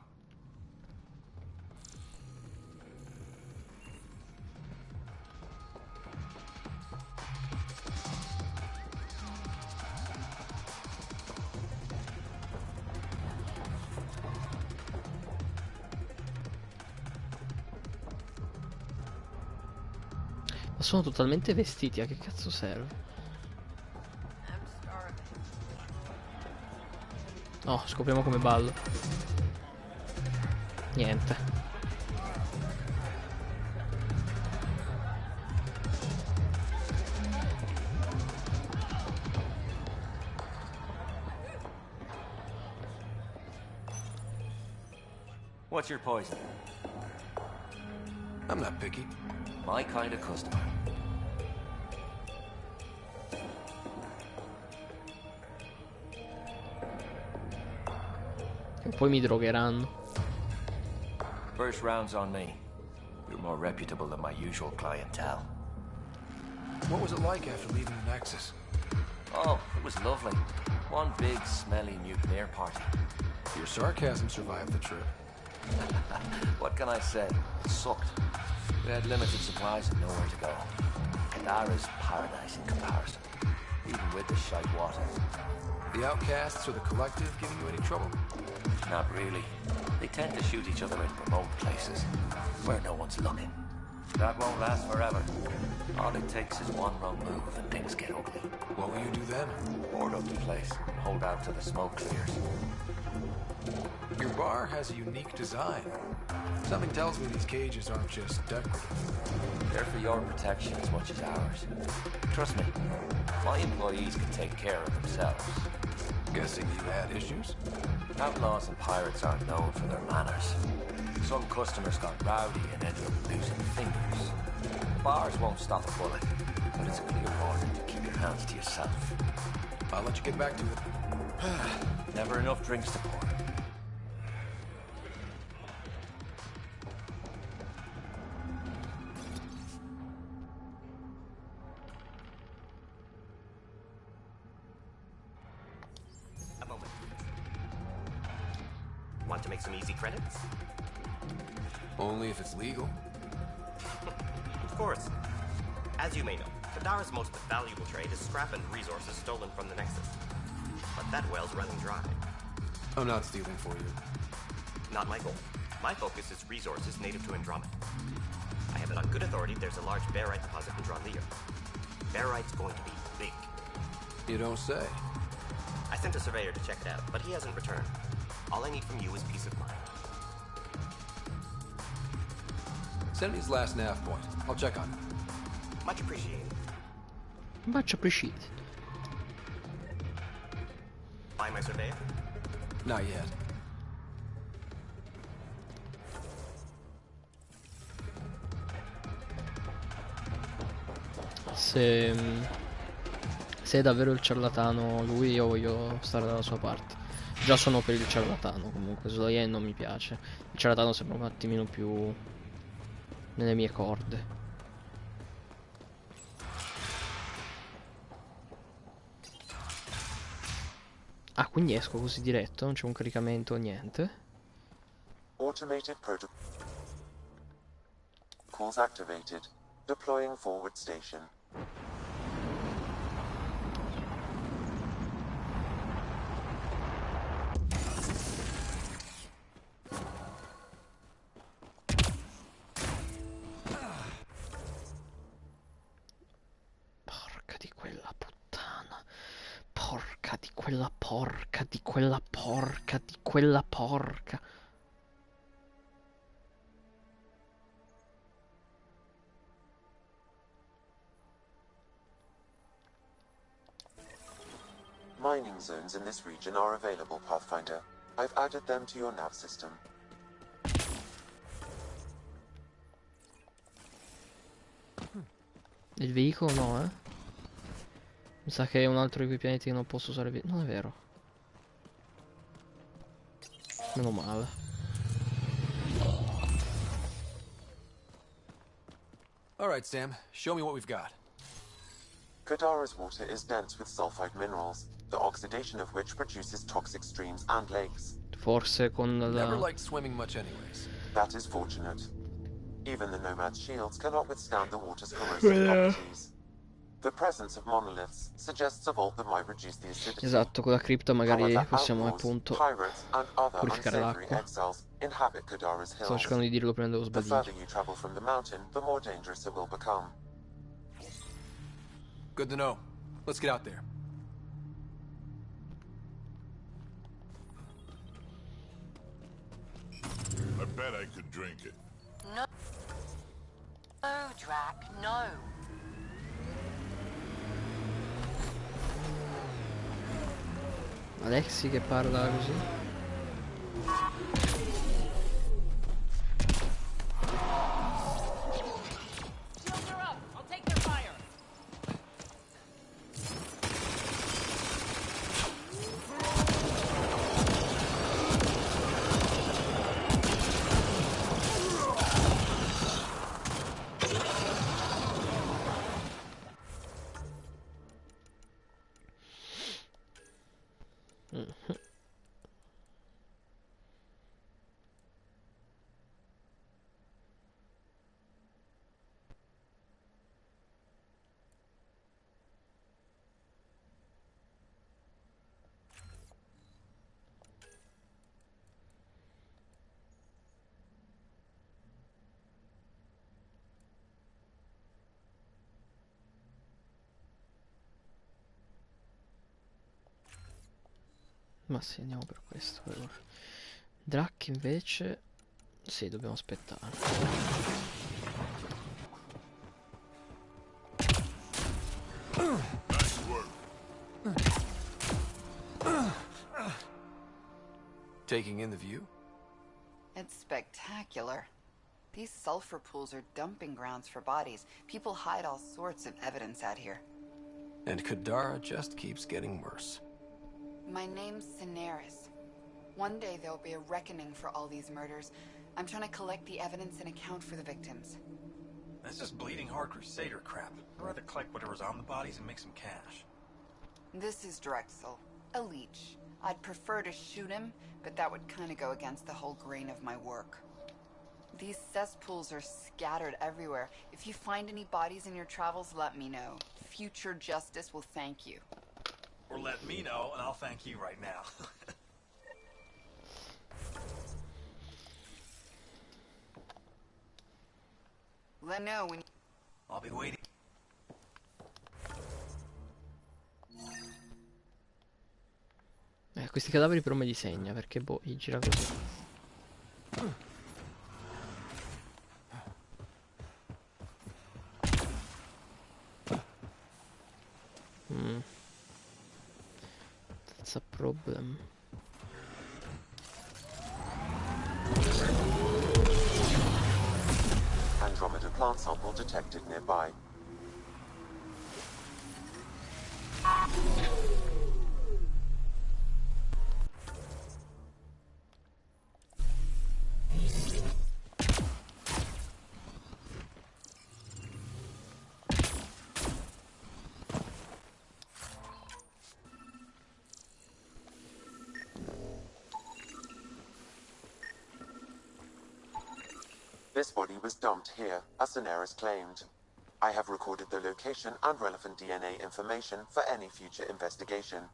Speaker 1: Ma sono totalmente vestiti, a che cazzo serve? Oh, scopriamo come ballo. Niente.
Speaker 17: What's your poison?
Speaker 4: I'm not picky.
Speaker 17: My kind of customer.
Speaker 1: E poi mi drogheranno.
Speaker 17: First round's on me. You're more reputable than my usual clientele.
Speaker 4: What was it like after leaving the Nexus?
Speaker 17: Oh, it was lovely. One big, smelly mutineer party.
Speaker 4: Your sarcasm survived the trip.
Speaker 17: What can I say? It sucked. We had limited supplies and nowhere to go. Kadara's paradise in comparison, even with the shite water.
Speaker 4: The outcasts or the collective giving you any trouble?
Speaker 17: Not really. They tend to shoot each other in remote places, where no one's looking. That won't last forever. All it takes is one wrong move and things get ugly.
Speaker 4: What will you do then?
Speaker 17: Board up the place and hold out till the smoke clears.
Speaker 4: Your bar has a unique design. Something tells me these cages aren't just decorative.
Speaker 17: They're for your protection as much as ours. Trust me, my employees can take care of themselves.
Speaker 4: Guessing you had issues?
Speaker 17: Outlaws and pirates aren't known for their manners. Some customers got rowdy and ended up losing fingers. Bars won't stop a bullet, but it's a clear warning to keep your hands to yourself.
Speaker 4: I'll let you get back to it.
Speaker 17: Never enough drinks to pour.
Speaker 18: Want to make some easy credits?
Speaker 4: Only if it's legal.
Speaker 18: Of course. As you may know, Kadara's most valuable trade is scrap and resources stolen from the Nexus. But that well's running dry.
Speaker 4: I'm not stealing for you.
Speaker 18: Not my goal. My focus is resources native to Andromeda. I have it on good authority there's a large barite deposit in Dralier. Barite's going to be big.
Speaker 4: You don't say.
Speaker 18: I sent a surveyor to check it out, but he hasn't returned. All I need from you is peace of mind.
Speaker 4: Send me his last nav point. I'll check on it.
Speaker 18: Much appreciated.
Speaker 1: Much appreciated.
Speaker 18: Buy my surveyor?
Speaker 4: Not yet.
Speaker 1: Se è davvero il ciarlatano lui, io voglio stare dalla sua parte. Già sono per il ciarlatano, comunque Sloyen non mi piace. Il ciarlatano sembra un attimino più nelle mie corde. Ah, quindi esco così diretto, non c'è un caricamento o niente.
Speaker 11: Automated protocols activated. Deploying forward station.
Speaker 1: Porca di quella puttana. Porca di quella porca di quella porca di quella porca.
Speaker 11: Mining zones in this region are available, Pathfinder. I've added them to your nav system.
Speaker 1: Il veicolo no, eh? Mi sa che è un altro di quei pianeti che non posso usare. Non è vero. Meno male.
Speaker 4: Alright, Sam. Show me what we've got.
Speaker 11: Kadara's water is dense with sulfide minerals, the oxidation of which produces toxic streams and lakes.
Speaker 1: Forse con
Speaker 4: Never
Speaker 1: la...
Speaker 4: liked swimming much anyways.
Speaker 11: That is fortunate. Even the Nomad's shields cannot withstand the water's corrosive properties. The presence of monoliths suggests a vault that might reduce the acidity.
Speaker 1: Esatto, con la cripta magari
Speaker 11: However,
Speaker 1: possiamo
Speaker 11: outlaws,
Speaker 1: appunto
Speaker 11: pirates, and other
Speaker 1: purificare
Speaker 11: unsavory
Speaker 1: l'acqua.
Speaker 11: exiles inhabit Kadara's hills.
Speaker 1: Stavo cercando di dirlo prima devo
Speaker 11: The
Speaker 1: sbagliare.
Speaker 11: further you travel from the mountain, the more dangerous it will become.
Speaker 4: Good to know. Let's get out there.
Speaker 6: I bet I could drink it.
Speaker 2: No. No, Drac, no.
Speaker 1: Alexi che parla così.
Speaker 9: Shields are up. I'll take their fire.
Speaker 1: Ma sì, andiamo per questo per ora. Drac invece... Sì, dobbiamo aspettare.
Speaker 6: Nice work.
Speaker 4: Taking in the view?
Speaker 19: It's spectacular. These sulfur pools are dumping grounds for bodies. People hide all sorts of evidence out here.
Speaker 4: And Kadara just keeps getting worse.
Speaker 19: My name's Cineris. One day there'll be a reckoning for all these murders. I'm trying to collect the evidence and account for the victims.
Speaker 12: That's just bleeding heart crusader crap. I'd rather collect whatever's on the bodies and make some cash.
Speaker 19: This is Drexel, a leech. I'd prefer to shoot him, but that would kind of go against the whole grain of my work. These cesspools are scattered everywhere. If you find any bodies in your travels, let me know. Future justice will thank you.
Speaker 12: Or let me know, and I'll thank you right now.
Speaker 19: Let me know when...
Speaker 12: I'll be waiting.
Speaker 1: Questi cadaveri però me li segna, perché boh, gli gira così. That's a problem.
Speaker 11: Andromeda plant sample detected nearby. This body was dumped here, as Cineris claimed. I have recorded the location and relevant DNA information for any future investigation.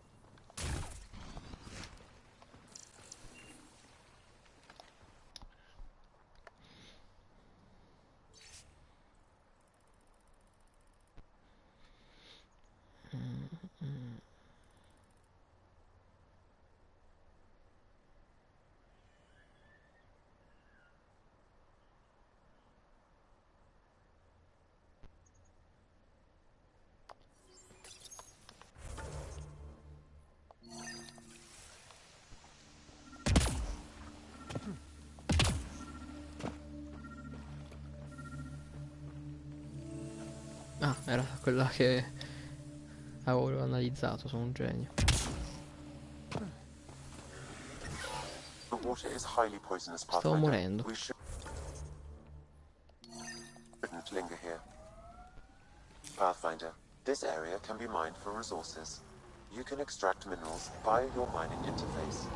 Speaker 1: Ah, era quella che avevo analizzato, sono un genio.
Speaker 11: The water is highly poisonous,
Speaker 1: Stavo
Speaker 11: Pathfinder.
Speaker 1: morendo.
Speaker 11: We shouldn't linger here. Pathfinder, this area can be mined for resources. You can extract minerals via your mining interface.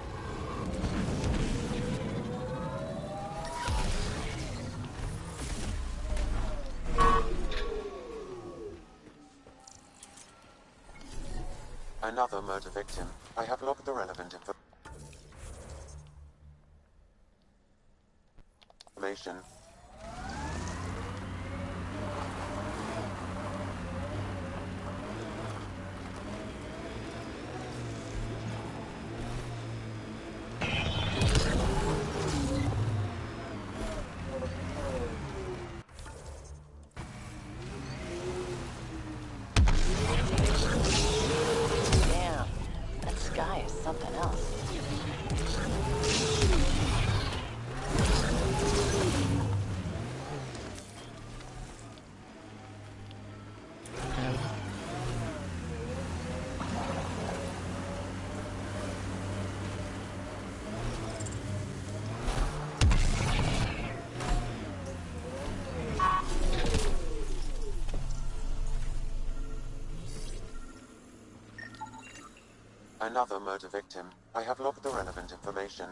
Speaker 11: Another murder victim. I have logged the relevant information. another murder victim. I have logged the relevant information.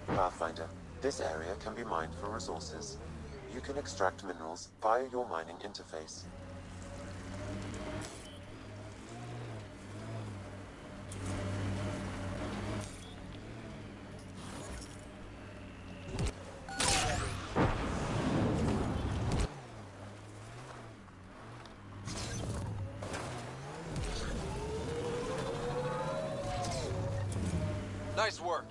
Speaker 11: Pathfinder, this area can be mined for resources. You can extract minerals via your mining interface.
Speaker 4: Nice work.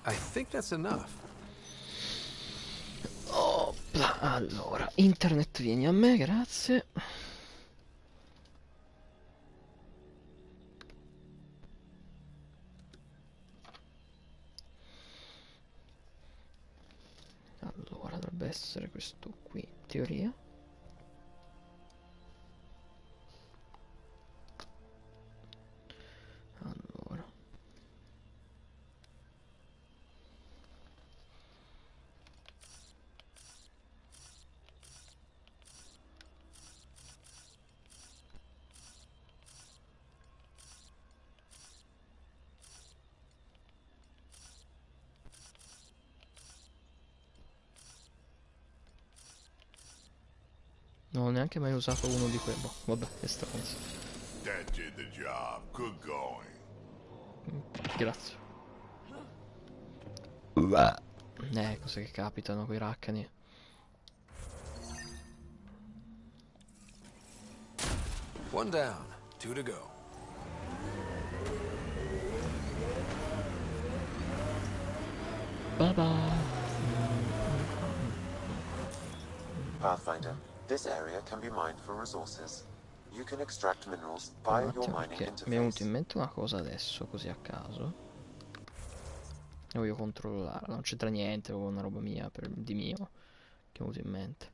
Speaker 4: I think that's enough.
Speaker 1: Opla, allora, internet vieni a me, grazie. Allora, dovrebbe essere questo qui, in teoria. Allora. Non ho neanche mai usato uno di quelli. Boh, vabbè, che stronzo.
Speaker 6: That did the job. Good going.
Speaker 1: Grazie. Cose che capitano coi raccani.
Speaker 4: One down, 2 to go.
Speaker 1: Bye bye.
Speaker 11: Pathfinder, this area can be mined for resources. You can extract minerals via your mining
Speaker 1: Perché mi è venuta
Speaker 11: interface.
Speaker 1: in mente una cosa adesso, così a caso. E voglio controllare, non c'entra niente con una roba mia, di mio, che mi è venuto in mente.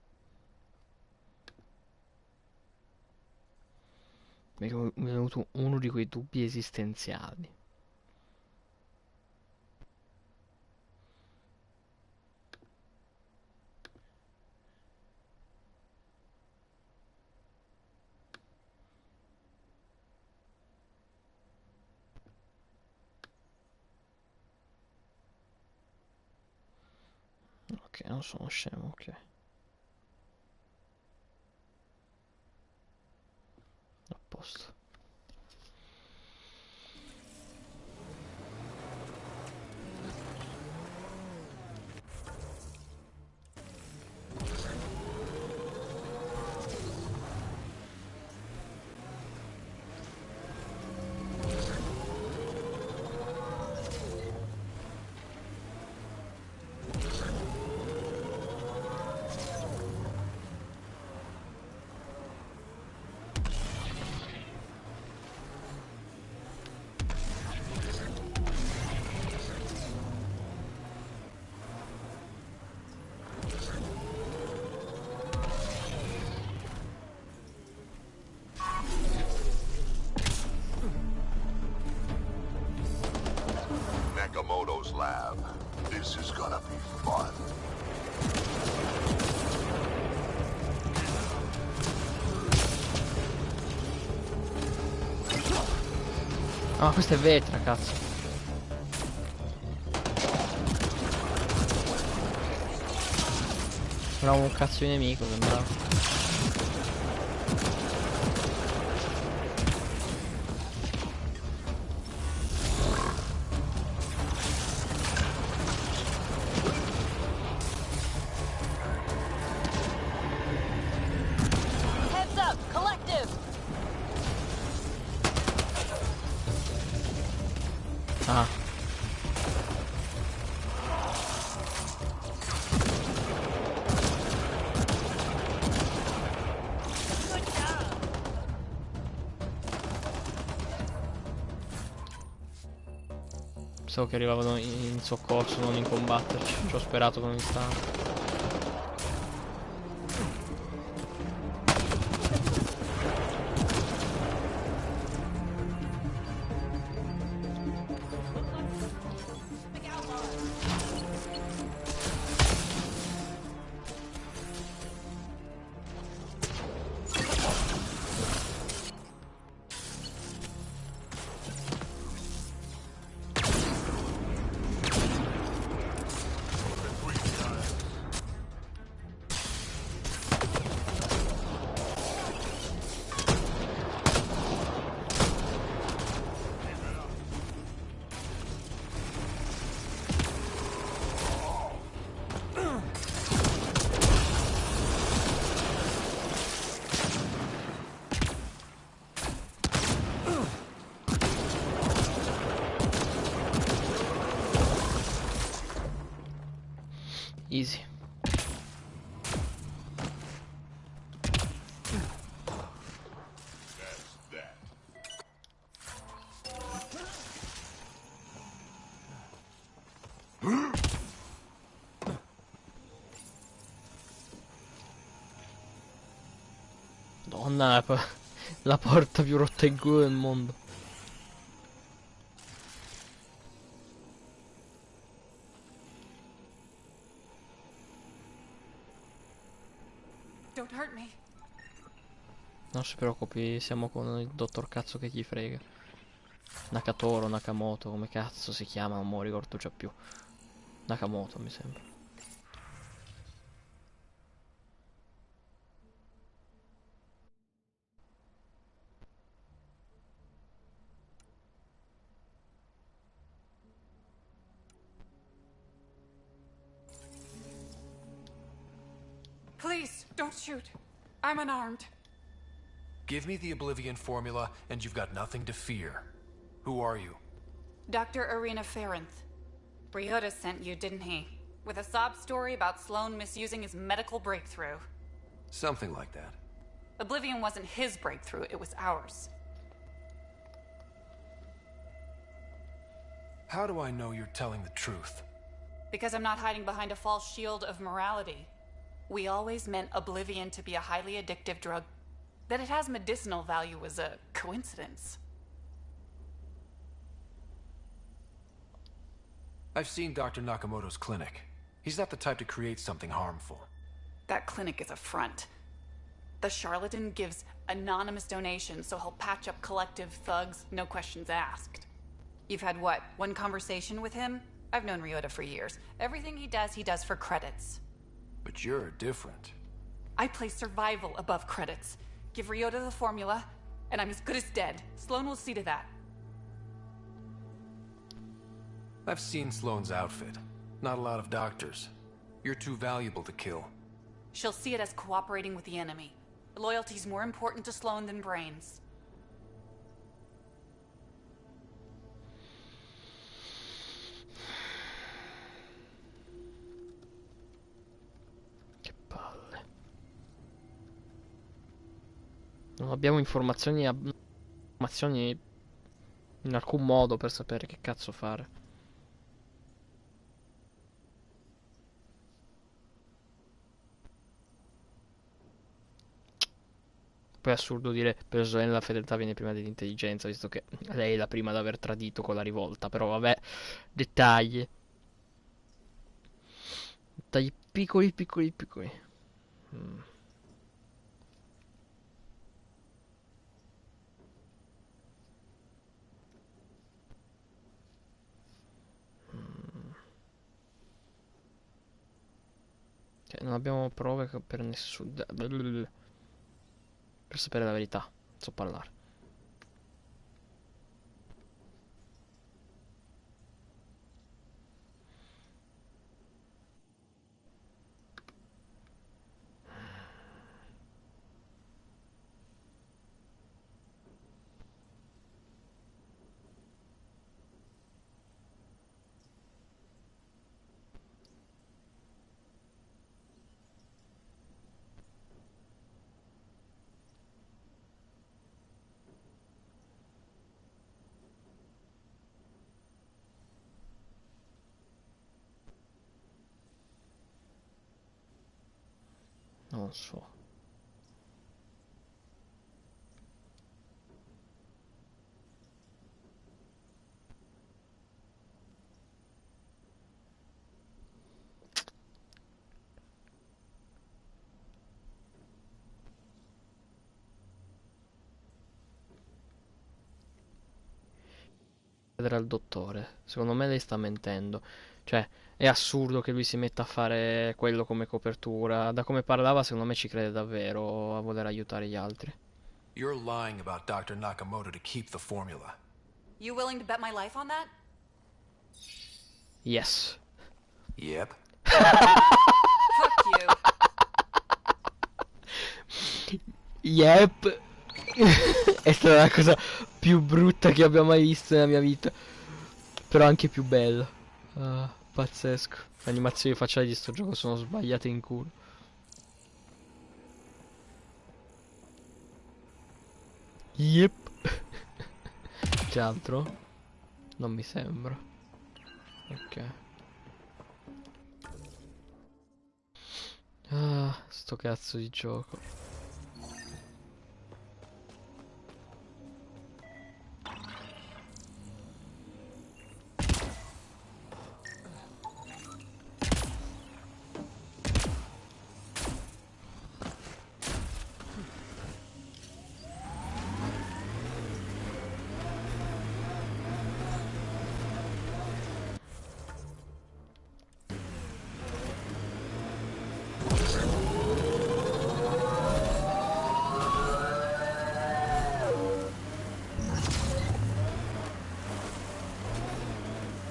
Speaker 1: Mi è venuto uno di quei dubbi esistenziali. Ok, non sono scemo, ok. A posto.
Speaker 6: This is gonna be fun.
Speaker 1: Ah, questa è vetra, cazzo. Sembrava un cazzo di nemico, sembrava.
Speaker 5: Heads up, collective!
Speaker 1: Ah. So che arrivavano in soccorso, non in combatterci. Ci ho sperato con un istante. Easy. Donna, la porta più rotta in culo del mondo.
Speaker 19: Don't hurt me.
Speaker 1: Non si preoccupi, siamo con il dottor cazzo che gli frega. Nakatoro, Nakamoto, come cazzo si chiama, non me lo ricordo già più. Nakamoto mi sembra.
Speaker 19: Please, don't shoot. I'm unarmed.
Speaker 4: Give me the Oblivion formula, and you've got nothing to fear. Who are you?
Speaker 19: Dr. Arena Ferenth. Ryota sent you, didn't he? With a sob story about Sloan misusing his medical breakthrough.
Speaker 4: Something like that.
Speaker 19: Oblivion wasn't his breakthrough, it was ours.
Speaker 4: How do I know you're telling the truth?
Speaker 19: Because I'm not hiding behind a false shield of morality. We always meant Oblivion to be a highly addictive drug. That it has medicinal value was a coincidence.
Speaker 4: I've seen Dr. Nakamoto's clinic. He's not the type to create something harmful.
Speaker 19: That clinic is a front. The charlatan gives anonymous donations so he'll patch up collective thugs, no questions asked. You've had what, one conversation with him? I've known Ryota for years. Everything he does for credits.
Speaker 4: But you're different.
Speaker 19: I place survival above credits. Give Ryota the formula, and I'm as good as dead. Sloan will see to that.
Speaker 4: I've seen Sloane's outfit. Not a lot of doctors. You're too valuable to kill.
Speaker 19: She'll see it as cooperating with the enemy. Loyalty's more important to Sloan than brains.
Speaker 1: Che palle. Non abbiamo informazioni in alcun modo per sapere che cazzo fare. Poi è assurdo dire per Joanne la fedeltà viene prima dell'intelligenza, visto che lei è la prima ad aver tradito con la rivolta, però vabbè, dettagli. Dettagli piccoli, piccoli, piccoli. Cioè, non abbiamo prove per nessuno. Per sapere la verità. Non so parlare. Non so. Chiedere al dottore. Secondo me lei sta mentendo. Cioè, è assurdo che lui si metta a fare quello come copertura. Da come parlava, secondo me ci crede davvero a voler aiutare gli altri.
Speaker 4: You're lying about Dr. Nakamoto to keep the formula.
Speaker 20: You willing to bet my life on that?
Speaker 1: Yes.
Speaker 4: Yep.
Speaker 20: Fuck you.
Speaker 1: Yep. È stata la cosa più brutta che abbia mai visto nella mia vita. Però anche più bella. Pazzesco. Le animazioni facciali di sto gioco sono sbagliate in culo. Yep. C'è altro? Non mi sembra. Ok. Sto cazzo di gioco.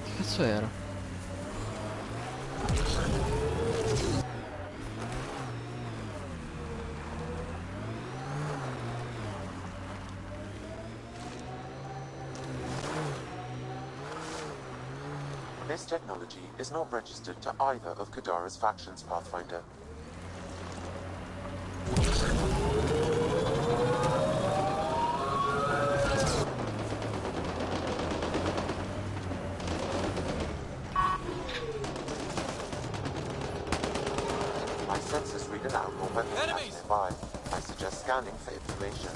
Speaker 1: Che cazzo era?
Speaker 11: This technology is not registered to either of Kadara's factions, Pathfinder. My sensors read an outlaw weapon cache nearby. I suggest scanning for information.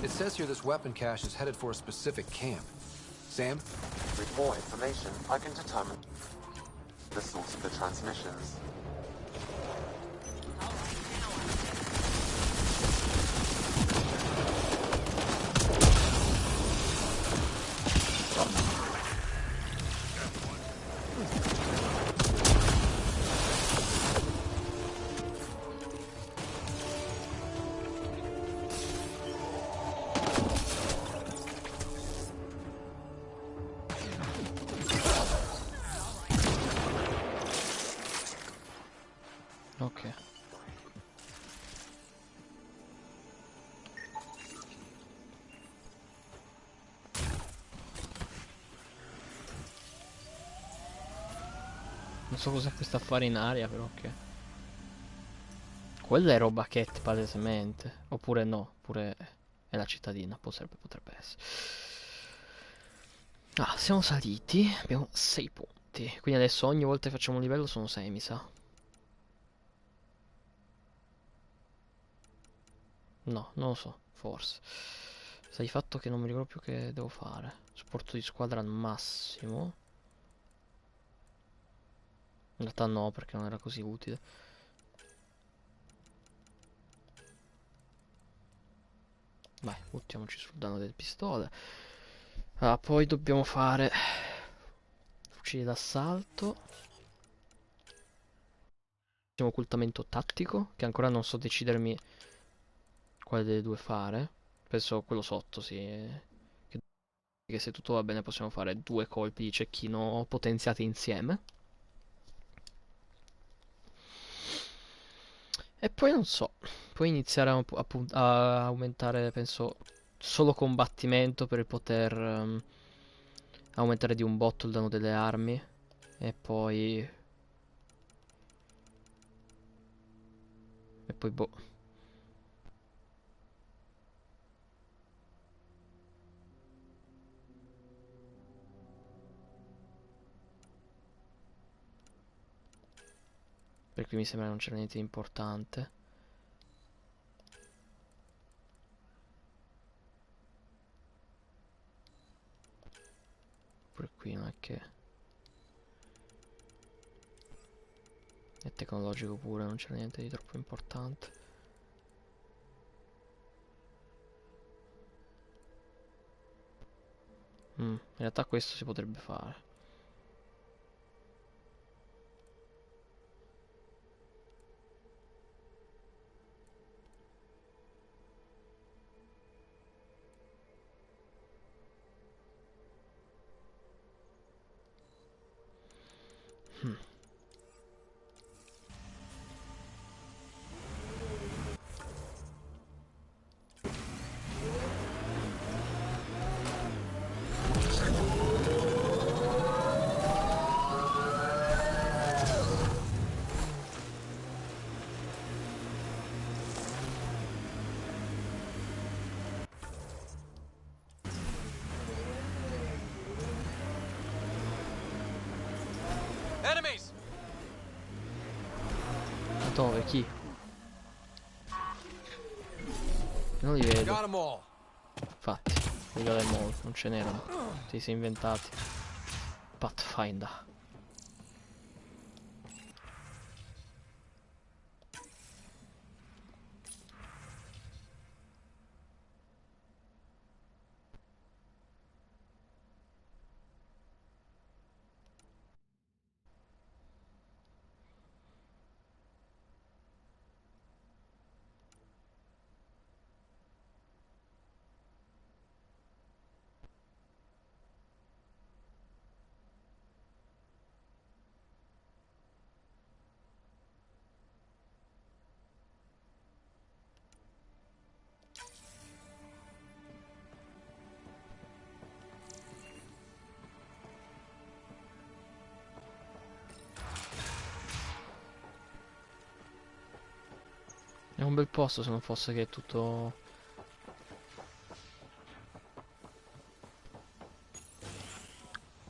Speaker 4: It says here this weapon cache is headed for a specific camp. Sam?
Speaker 11: With more information, I can determine the source of the transmissions.
Speaker 1: Ok. Non so cos'è questo affare in aria, però ok. Quella è roba Cat palesemente. Oppure no, oppure è la cittadina, potrebbe essere. Ah, siamo saliti, abbiamo 6 punti. Quindi adesso ogni volta che facciamo un livello sono 6, mi sa. No, non lo so, forse. Sai il fatto che non mi ricordo più che devo fare. Supporto di squadra al massimo. In realtà no, perché non era così utile. Vai, buttiamoci sul danno delle pistole. Ah, poi dobbiamo fare fucili d'assalto. Occultamento tattico, che ancora non so decidermi quale delle due fare. Penso quello sotto, sì. Che se tutto va bene possiamo fare 2 colpi di cecchino potenziati insieme. E poi non so, puoi iniziare a aumentare, penso, solo combattimento per poter aumentare di un botto il danno delle armi. E poi... E poi boh. Per qui mi sembra non c'era niente di importante. Pure qui non è che... È tecnologico pure, non c'era niente di troppo importante. In realtà questo si potrebbe fare.
Speaker 12: Enemies!
Speaker 1: Dove? Chi? Non li vedo.
Speaker 12: Got 'em all.
Speaker 1: Infatti, quelli del mall, non ce n'erano. Ti sei inventati. Pathfinder. È un bel posto se non fosse che è tutto...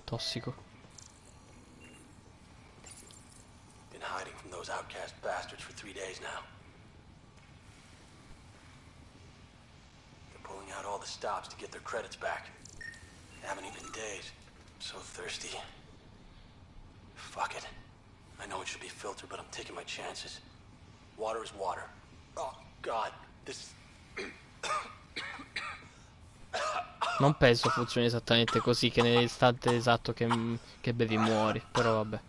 Speaker 1: tossico.
Speaker 12: Been hiding from those outcast bastards for 3 days now. They're pulling out all the stops to get their credits back. Haven't even days. So thirsty. Fuck it. I know it should be filtered, but I'm taking my chances. Water is water. Oh, God. This...
Speaker 1: Non penso funzioni esattamente così, che nell'istante esatto che bevi muori, però vabbè.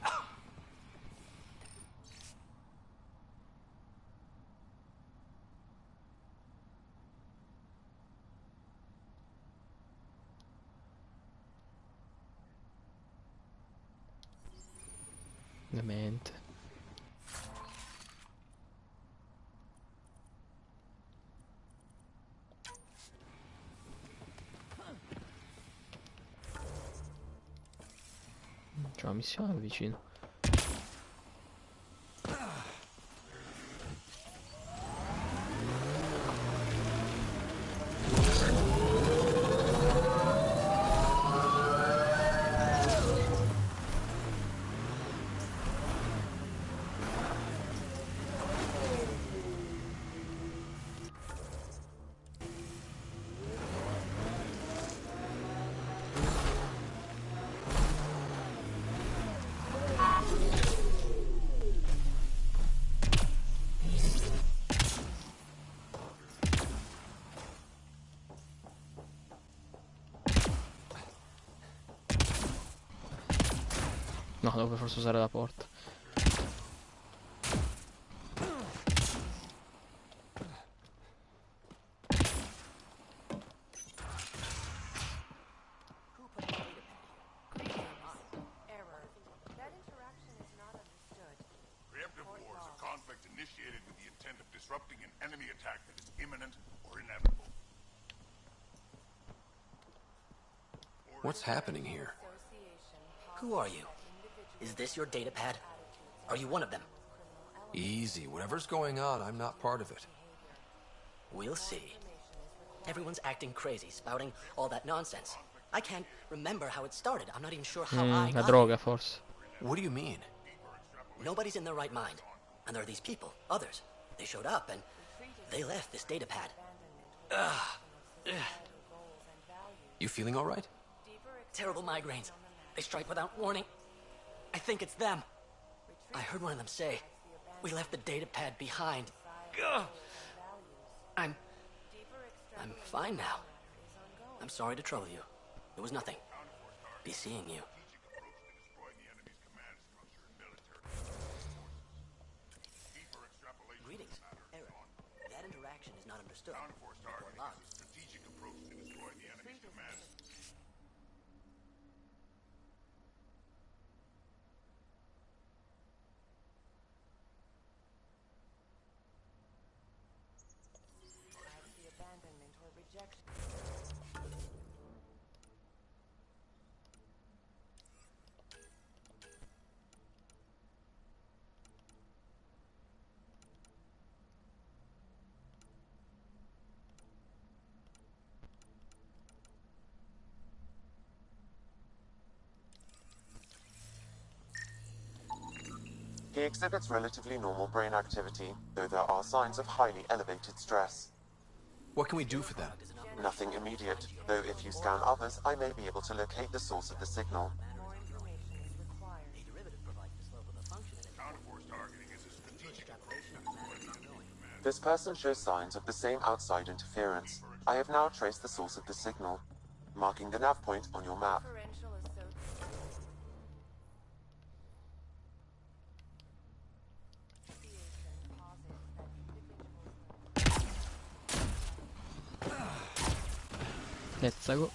Speaker 1: Ovviamente. C'è una missione vicino. No, devo per forza usare la porta.
Speaker 6: Preemptive war is a conflict initiated with the intent of disrupting an enemy attack that is imminent or inevitable.
Speaker 12: What's happening here?
Speaker 21: Who are you? Is this your data pad? Are you one of them?
Speaker 4: Easy. Whatever's going on, I'm not part of it.
Speaker 21: We'll see. Everyone's acting crazy, spouting all that nonsense. I can't remember how it started. I'm not even sure how I
Speaker 1: La
Speaker 21: got
Speaker 1: droga, forse.
Speaker 4: What do you mean?
Speaker 21: Nobody's in their right mind. And there are these people, others. They showed up and they left this data pad.
Speaker 4: You feeling all right?
Speaker 21: Terrible migraines. They strike without warning. I think it's them. I heard one of them say, "We left the data pad behind." Ugh. I'm fine now. I'm sorry to trouble you. It was nothing. Be seeing you. Greetings, Eric. That interaction is not understood. Report logged.
Speaker 6: Strategic approach to destroying the enemy's command.
Speaker 11: He exhibits relatively normal brain activity, though there are signs of highly elevated stress.
Speaker 4: What can we do for them?
Speaker 11: Nothing immediate, though if you scan others, I may be able to locate the source of the signal. This person shows signs of the same outside interference. I have now traced the source of the signal, marking the nav point on your map.
Speaker 1: Let's go.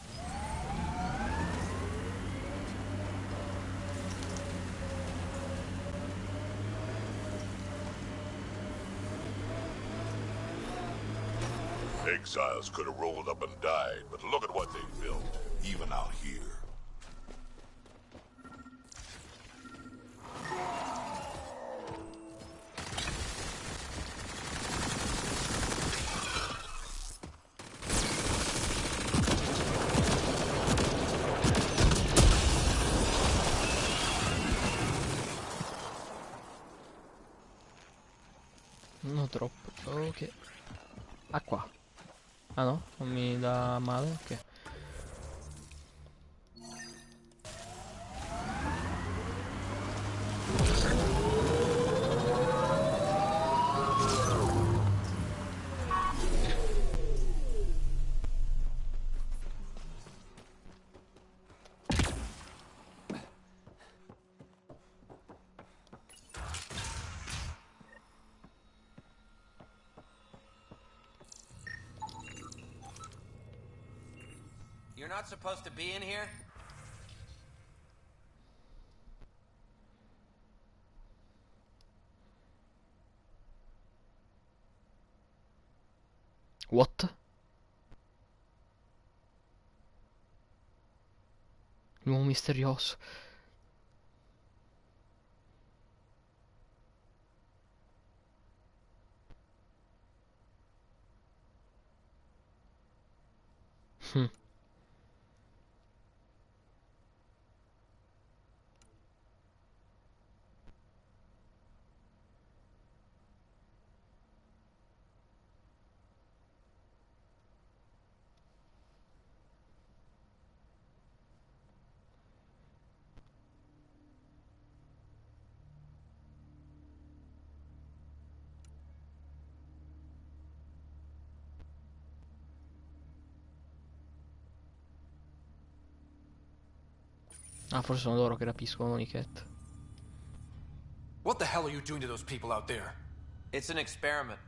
Speaker 6: Exiles could have rolled up and died, but look at what they built, even out here.
Speaker 1: No troppo. Ok. Ah qua. Ah no? Non mi dà male? Ok.
Speaker 18: You're not supposed to be in here?
Speaker 1: What? L'uomo misterioso. Hm. Ah, forse sono loro che rapiscono i cat.
Speaker 4: What the hell are you doing to those people out there?
Speaker 12: It's an experiment.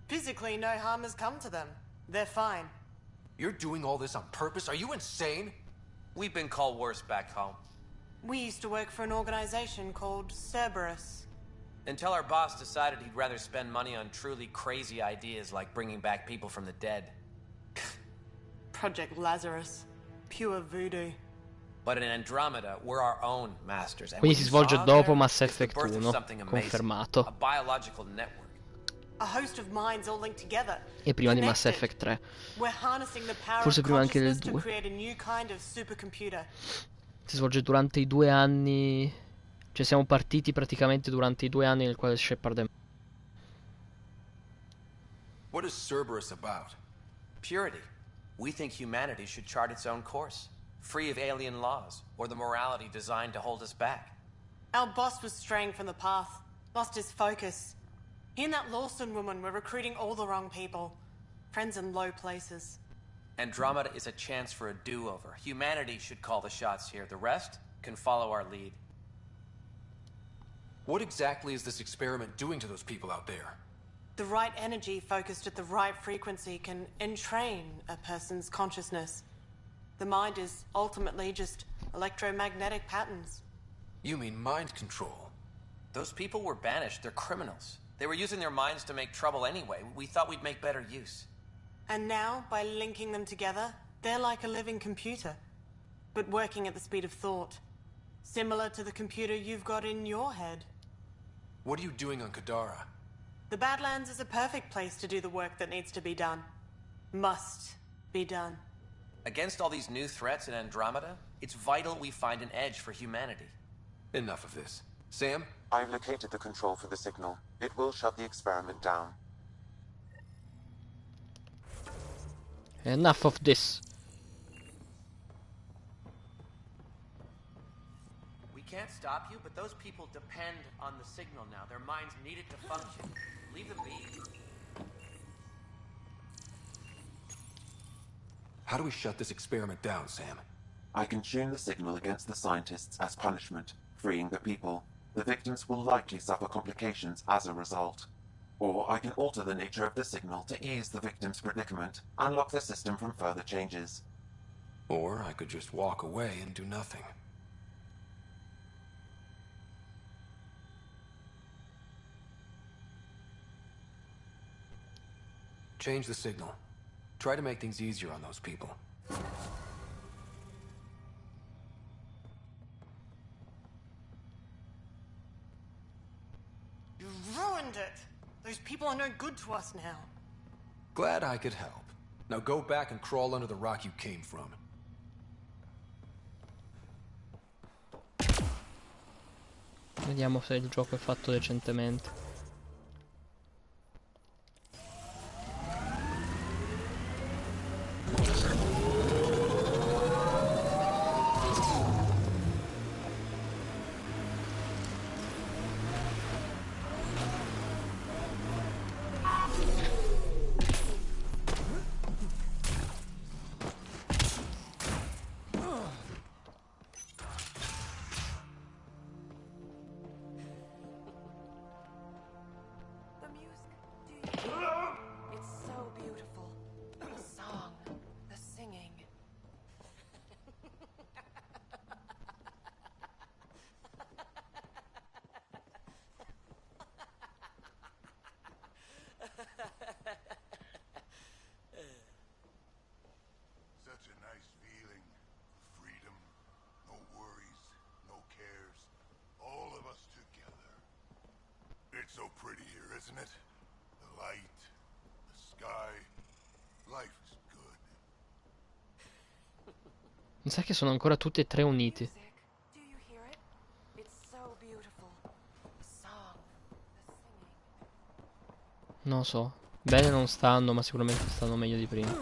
Speaker 8: Physically, no harm has come to them. They're fine.
Speaker 4: You're doing all this on purpose? Are you insane?
Speaker 12: We've been called worse back home.
Speaker 8: We used to work for an organization called Cerberus.
Speaker 12: Until our boss decided he'd rather spend money on truly crazy ideas like bringing back people from the dead.
Speaker 8: Project Lazarus. Pure voodoo.
Speaker 12: But in Andromeda, we're our own masters. And
Speaker 1: Quindi
Speaker 12: what
Speaker 1: si
Speaker 12: you
Speaker 1: svolge
Speaker 12: saw
Speaker 1: dopo
Speaker 12: there
Speaker 1: Mass
Speaker 12: is the
Speaker 1: Effect
Speaker 12: birth of
Speaker 1: 1,
Speaker 12: something amazing.
Speaker 1: confermato.
Speaker 12: A biological network.
Speaker 8: A host of minds all linked together.
Speaker 1: E prima di Mass Effect 3.
Speaker 8: We're harnessing the power
Speaker 1: Forse
Speaker 8: of
Speaker 1: prima anche del
Speaker 8: consciousness to
Speaker 1: 2.
Speaker 8: create a new kind of supercomputer.
Speaker 1: Si svolge durante i 2 anni. Cioè siamo partiti praticamente durante i 2 anni nel quale Shepard è...
Speaker 4: What is Cerberus about?
Speaker 12: Purity. We think humanity should chart its own course, free of alien laws or the morality designed to hold us back.
Speaker 8: Our boss was straying from the path, lost his focus. He and that Lawson woman were recruiting all the wrong people. Friends in low places.
Speaker 12: Andromeda is a chance for a do-over. Humanity should call the shots here. The rest can follow our lead.
Speaker 4: What exactly is this experiment doing to those people out there?
Speaker 8: The right energy focused at the right frequency can entrain a person's consciousness. The mind is ultimately just electromagnetic patterns.
Speaker 4: You mean mind control?
Speaker 12: Those people were banished. They're criminals. They were using their minds to make trouble anyway. We thought we'd make better use.
Speaker 8: And now, by linking them together, they're like a living computer, but working at the speed of thought. Similar to the computer you've got in your head.
Speaker 4: What are you doing on Kadara?
Speaker 8: The Badlands is a perfect place to do the work that needs to be done. Must be done.
Speaker 12: Against all these new threats in Andromeda, it's vital we find an edge for humanity.
Speaker 4: Enough of this. Sam?
Speaker 11: I've located the control for the signal. It will shut the experiment down.
Speaker 1: Enough of this.
Speaker 12: We can't stop you, but those people depend on the signal now. Their minds need it to function. Leave them be.
Speaker 4: How do we shut this experiment down, Sam?
Speaker 11: I can tune the signal against the scientists as punishment, freeing the people. The victims will likely suffer complications as a result. Or I can alter the nature of the signal to ease the victim's predicament, unlock the system from further changes.
Speaker 4: Or I could just walk away and do nothing. Change the signal. Try to make things easier on those people.
Speaker 8: You ruined it! Those people are no good to us now.
Speaker 4: Glad I could help. Now go back and crawl under the rock you came from.
Speaker 1: Vediamo se il gioco è fatto decentemente.
Speaker 6: Such a nice feeling. Freedom. No worries, no cares. All of us together. It's so pretty here, isn't it? The light, the sky. Life is good.
Speaker 1: Mi sa che sono ancora tutti e tre uniti. Non lo so. Bene non stanno, ma sicuramente stanno meglio di prima.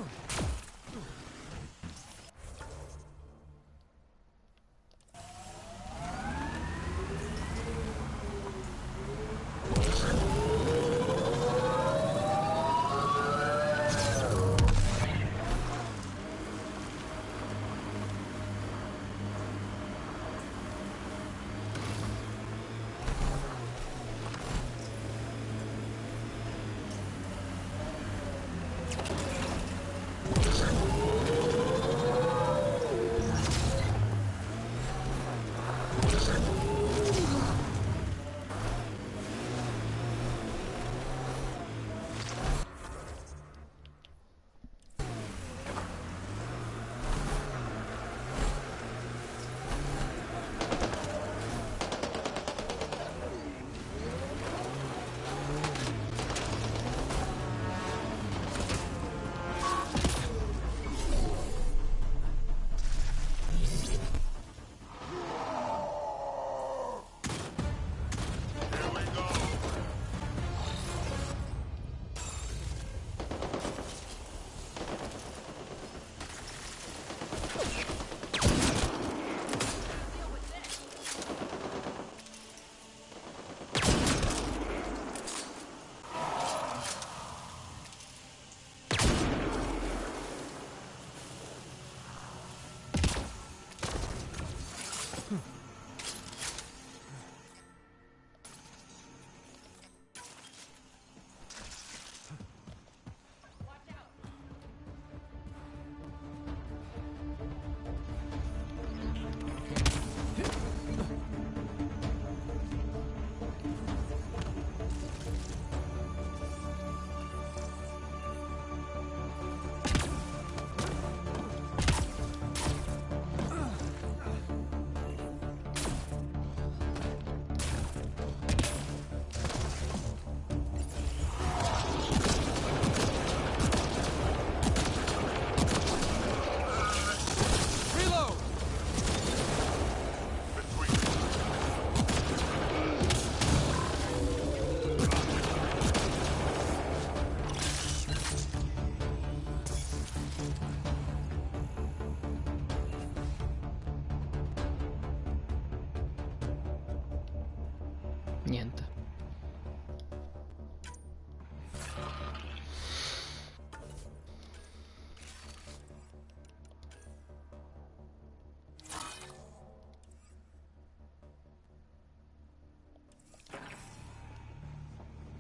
Speaker 1: Niente.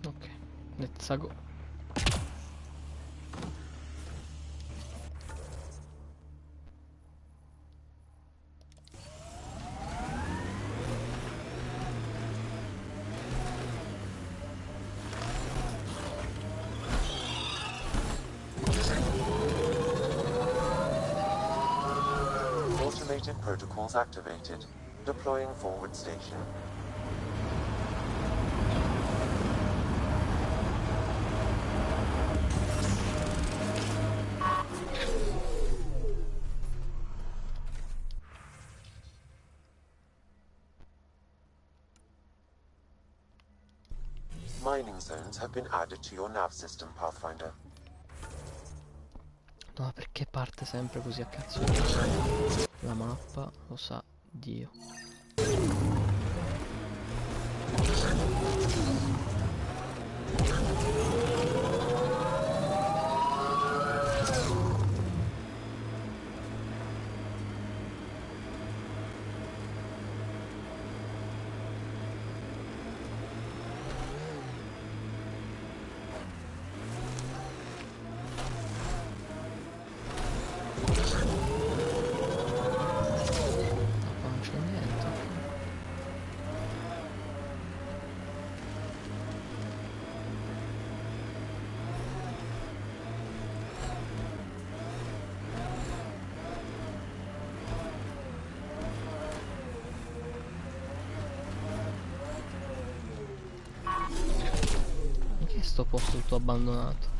Speaker 1: Ok, let's go.
Speaker 11: Automated protocols activated. Deploying forward station. Mining zones have been added to your nav system, Pathfinder.
Speaker 1: No, ma perché parte sempre così a cazzo? La mappa lo sa Dio. Non c'è niente. Che è sto posto tutto abbandonato?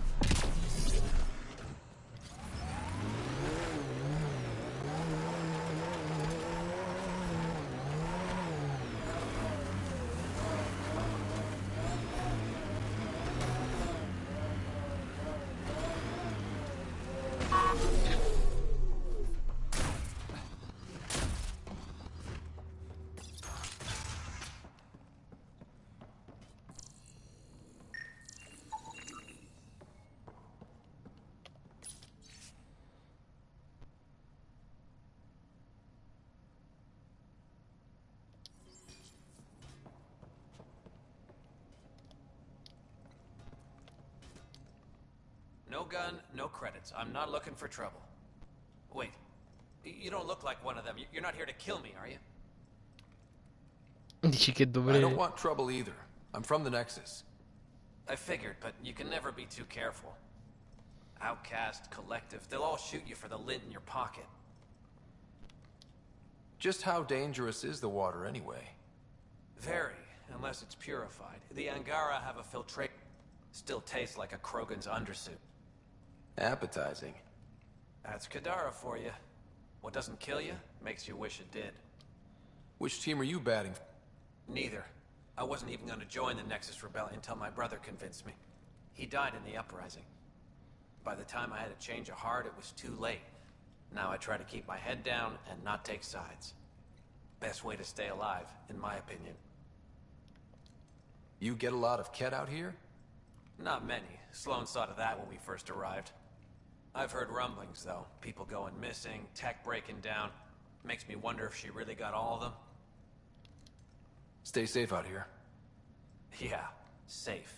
Speaker 12: No gun, no credits. I'm not looking for trouble. Wait, you don't look like one of them. You're not here to kill me, are you?
Speaker 1: Dici che
Speaker 4: I don't
Speaker 1: dovrei...
Speaker 4: want trouble either. I'm from the Nexus.
Speaker 12: I figured, but you can never be too careful. Outcast, collective, they'll all shoot you for the lint in your pocket.
Speaker 4: Just how dangerous is the water anyway?
Speaker 12: Very, unless it's purified. The Angara have a filtrate. Still tastes like a Krogan's undersuit.
Speaker 4: Appetizing.
Speaker 12: That's Kadara for you. What doesn't kill you, makes you wish it did.
Speaker 4: Which team are you batting?
Speaker 12: Neither. I wasn't even going to join the Nexus Rebellion until my brother convinced me. He died in the uprising. By the time I had a change of heart, it was too late. Now I try to keep my head down and not take sides. Best way to stay alive, in my opinion.
Speaker 4: You get a lot of Ket out here?
Speaker 12: Not many. Sloan saw to that when we first arrived. I've heard rumblings, though. People going missing, tech breaking down. Makes me wonder if she really got all of them.
Speaker 4: Stay safe out here.
Speaker 12: Yeah, safe.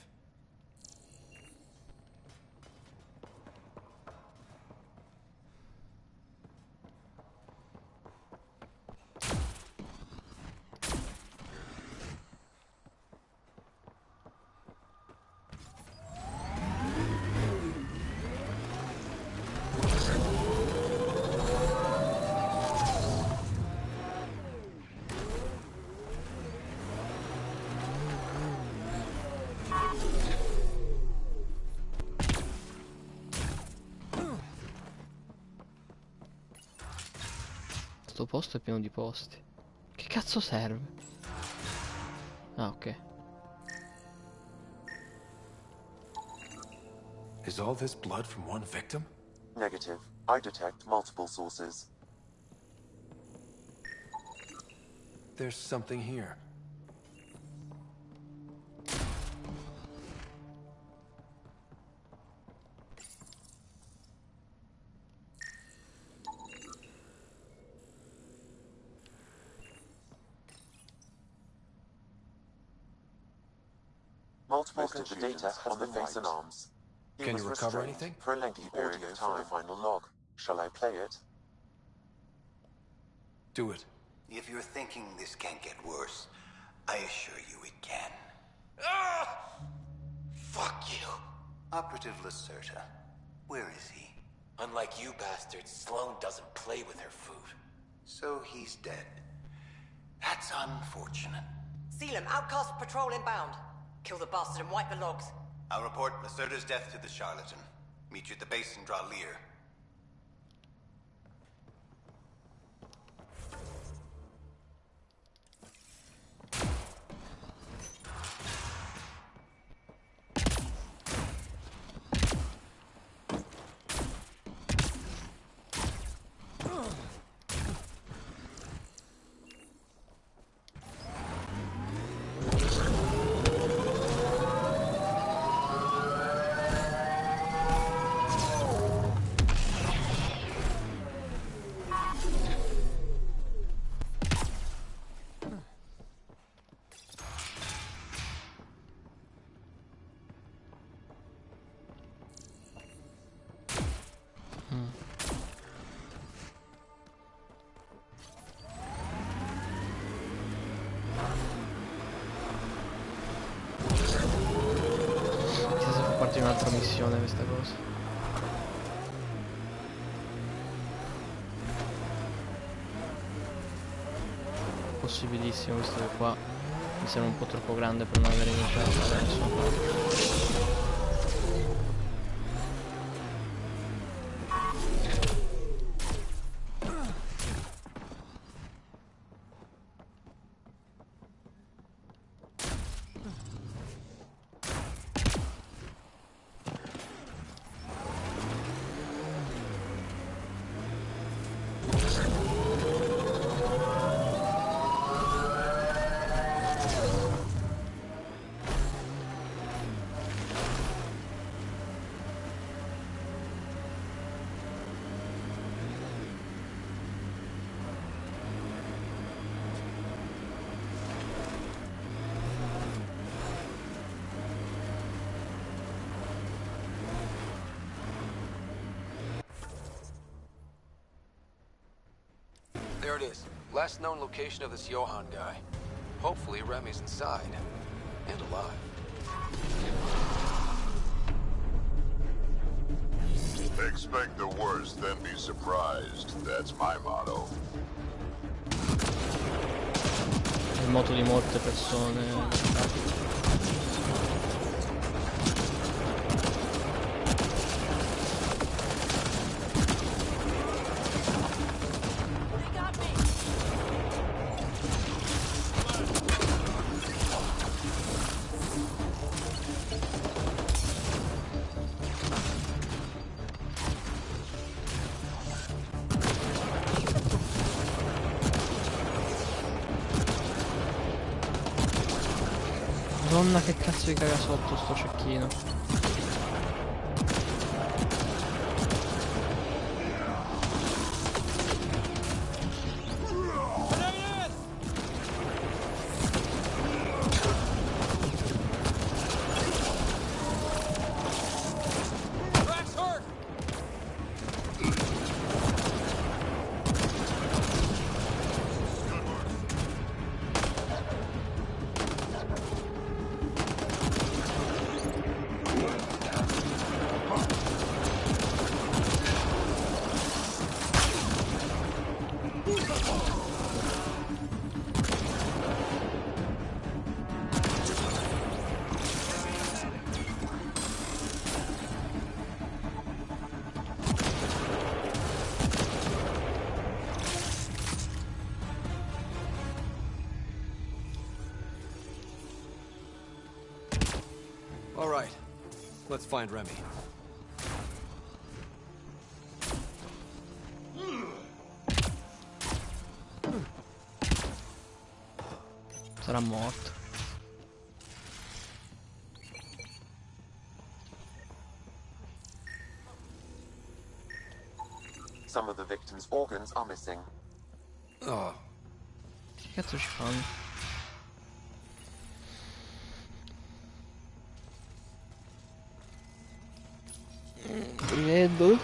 Speaker 1: Sto posto è pieno di posti. Che cazzo serve? Ah, ok.
Speaker 4: Is all this blood from one victim?
Speaker 11: Negative. I detect multiple sources.
Speaker 4: There's something here.
Speaker 11: most of the data has been face and arms. He
Speaker 4: Can
Speaker 11: was
Speaker 4: you recover
Speaker 11: restrained
Speaker 4: anything?
Speaker 11: for a lengthy period of time. The final log. Shall I play it?
Speaker 4: Do it.
Speaker 7: If you're thinking this can't get worse, I assure you it can.
Speaker 18: Fuck you.
Speaker 7: Operative Lacerta, where is he?
Speaker 18: Unlike you bastards, Sloane doesn't play with her food.
Speaker 7: So he's dead. That's unfortunate.
Speaker 22: Seal him. Outcast patrol inbound. Kill the bastard and wipe the logs.
Speaker 7: I'll report Lacerta's death to the charlatan. Meet you at the base and draw Lear.
Speaker 1: Di un'altra missione questa cosa. Possibilissimo, visto che qua mi sembra un po' troppo grande per non avere niente da fare da nessuna parte.
Speaker 4: There it is. Last known location of this Johann guy. Hopefully Remy's inside. And alive.
Speaker 6: Expect the worst, then be surprised. That's my motto.
Speaker 1: Il moto di molte persone. Madonna, che cazzo di caga sotto sto cecchino.
Speaker 4: All right. Let's find Remy.
Speaker 1: Sarà morto.
Speaker 11: Some of the victims' organs are missing.
Speaker 4: Oh.
Speaker 1: Che cazzo ci fanno? Rivedo.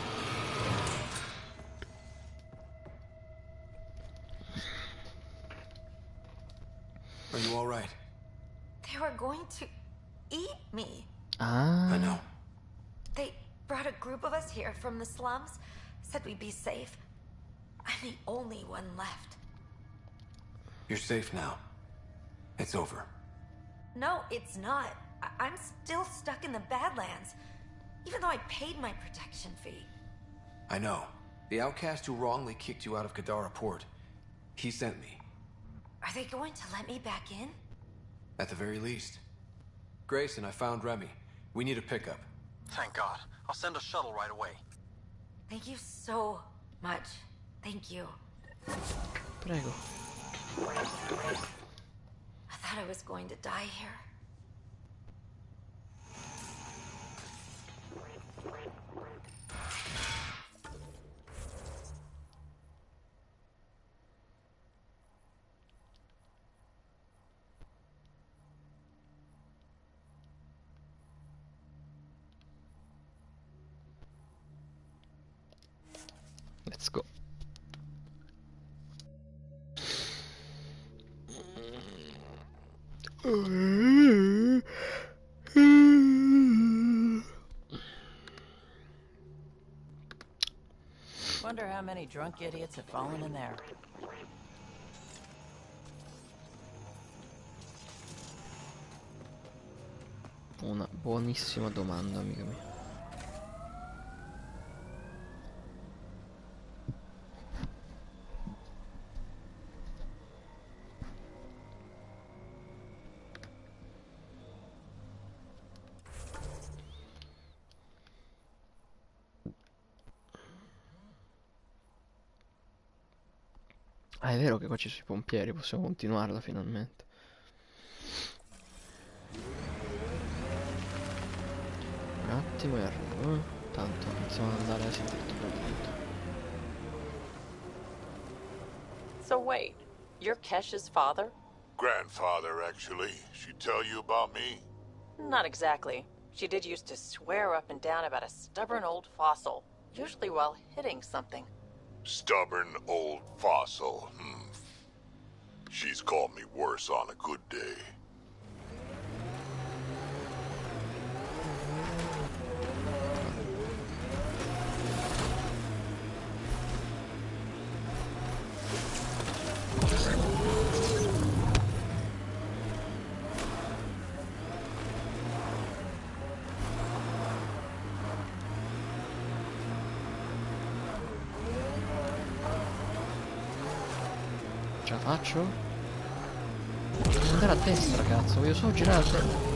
Speaker 4: Are you all right?
Speaker 3: They were going to eat me.
Speaker 1: Ah.
Speaker 4: I know.
Speaker 3: They brought a group of us here from the slums, said we'd be safe. I'm the only one left.
Speaker 4: You're safe now. It's over.
Speaker 3: No, it's not. I'm still stuck in the Badlands, even though I paid my protection fee.
Speaker 4: I know. The outcast who wrongly kicked you out of Kadara Port. He sent me.
Speaker 3: Are they going to let me back in?
Speaker 4: At the very least. Grayson, I found Remy. We need a pickup.
Speaker 12: Thank God. I'll send a shuttle right away.
Speaker 3: Thank you so much. Thank you.
Speaker 1: Prego.
Speaker 3: I thought I was going to die here.
Speaker 1: Let's go.
Speaker 9: Wonder how many drunk idiots have fallen in there.
Speaker 1: Una buonissima domanda, amica mia. Ah, è vero che qua ci sono i pompieri, possiamo continuarla finalmente. Un attimo e arrivo. Tanto iniziamo ad andare a sentire tutto pronto.
Speaker 9: So wait, you're Kesh's father?
Speaker 6: Grandfather, actually. She tell you about me?
Speaker 9: Not exactly. She did used to swear up and down about a stubborn old fossil, usually while hitting something.
Speaker 6: Stubborn old fossil. She's called me worse on a good day.
Speaker 1: Ce la faccio? Devo andare a destra, cazzo, voglio solo girare a destra.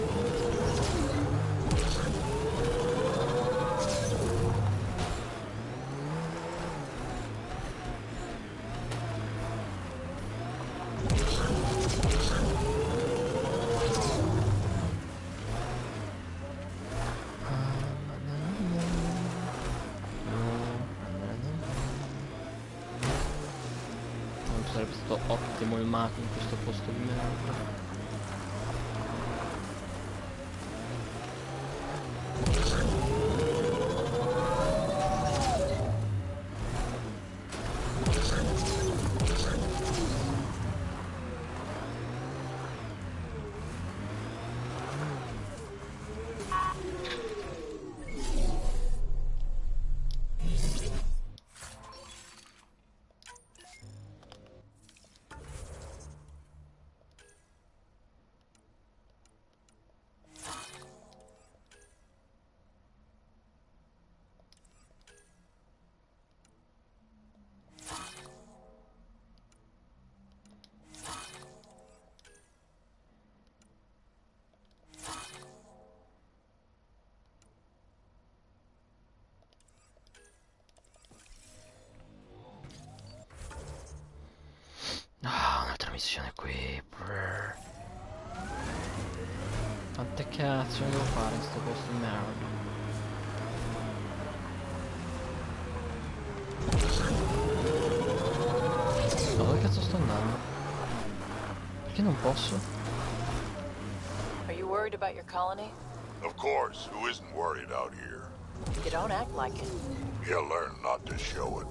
Speaker 1: Sarebbe stato ottimo il Mako in questo posto di merda. Ah, un'altra missione qui. Brr. Quante cazzo devo fare in sto posto di merda? Ma dove cazzo sto andando? Perché non posso?
Speaker 9: Are you worried about your colony?
Speaker 6: Of course, who isn't worried out here?
Speaker 9: You don't act like it.
Speaker 6: He'll learn not to show it.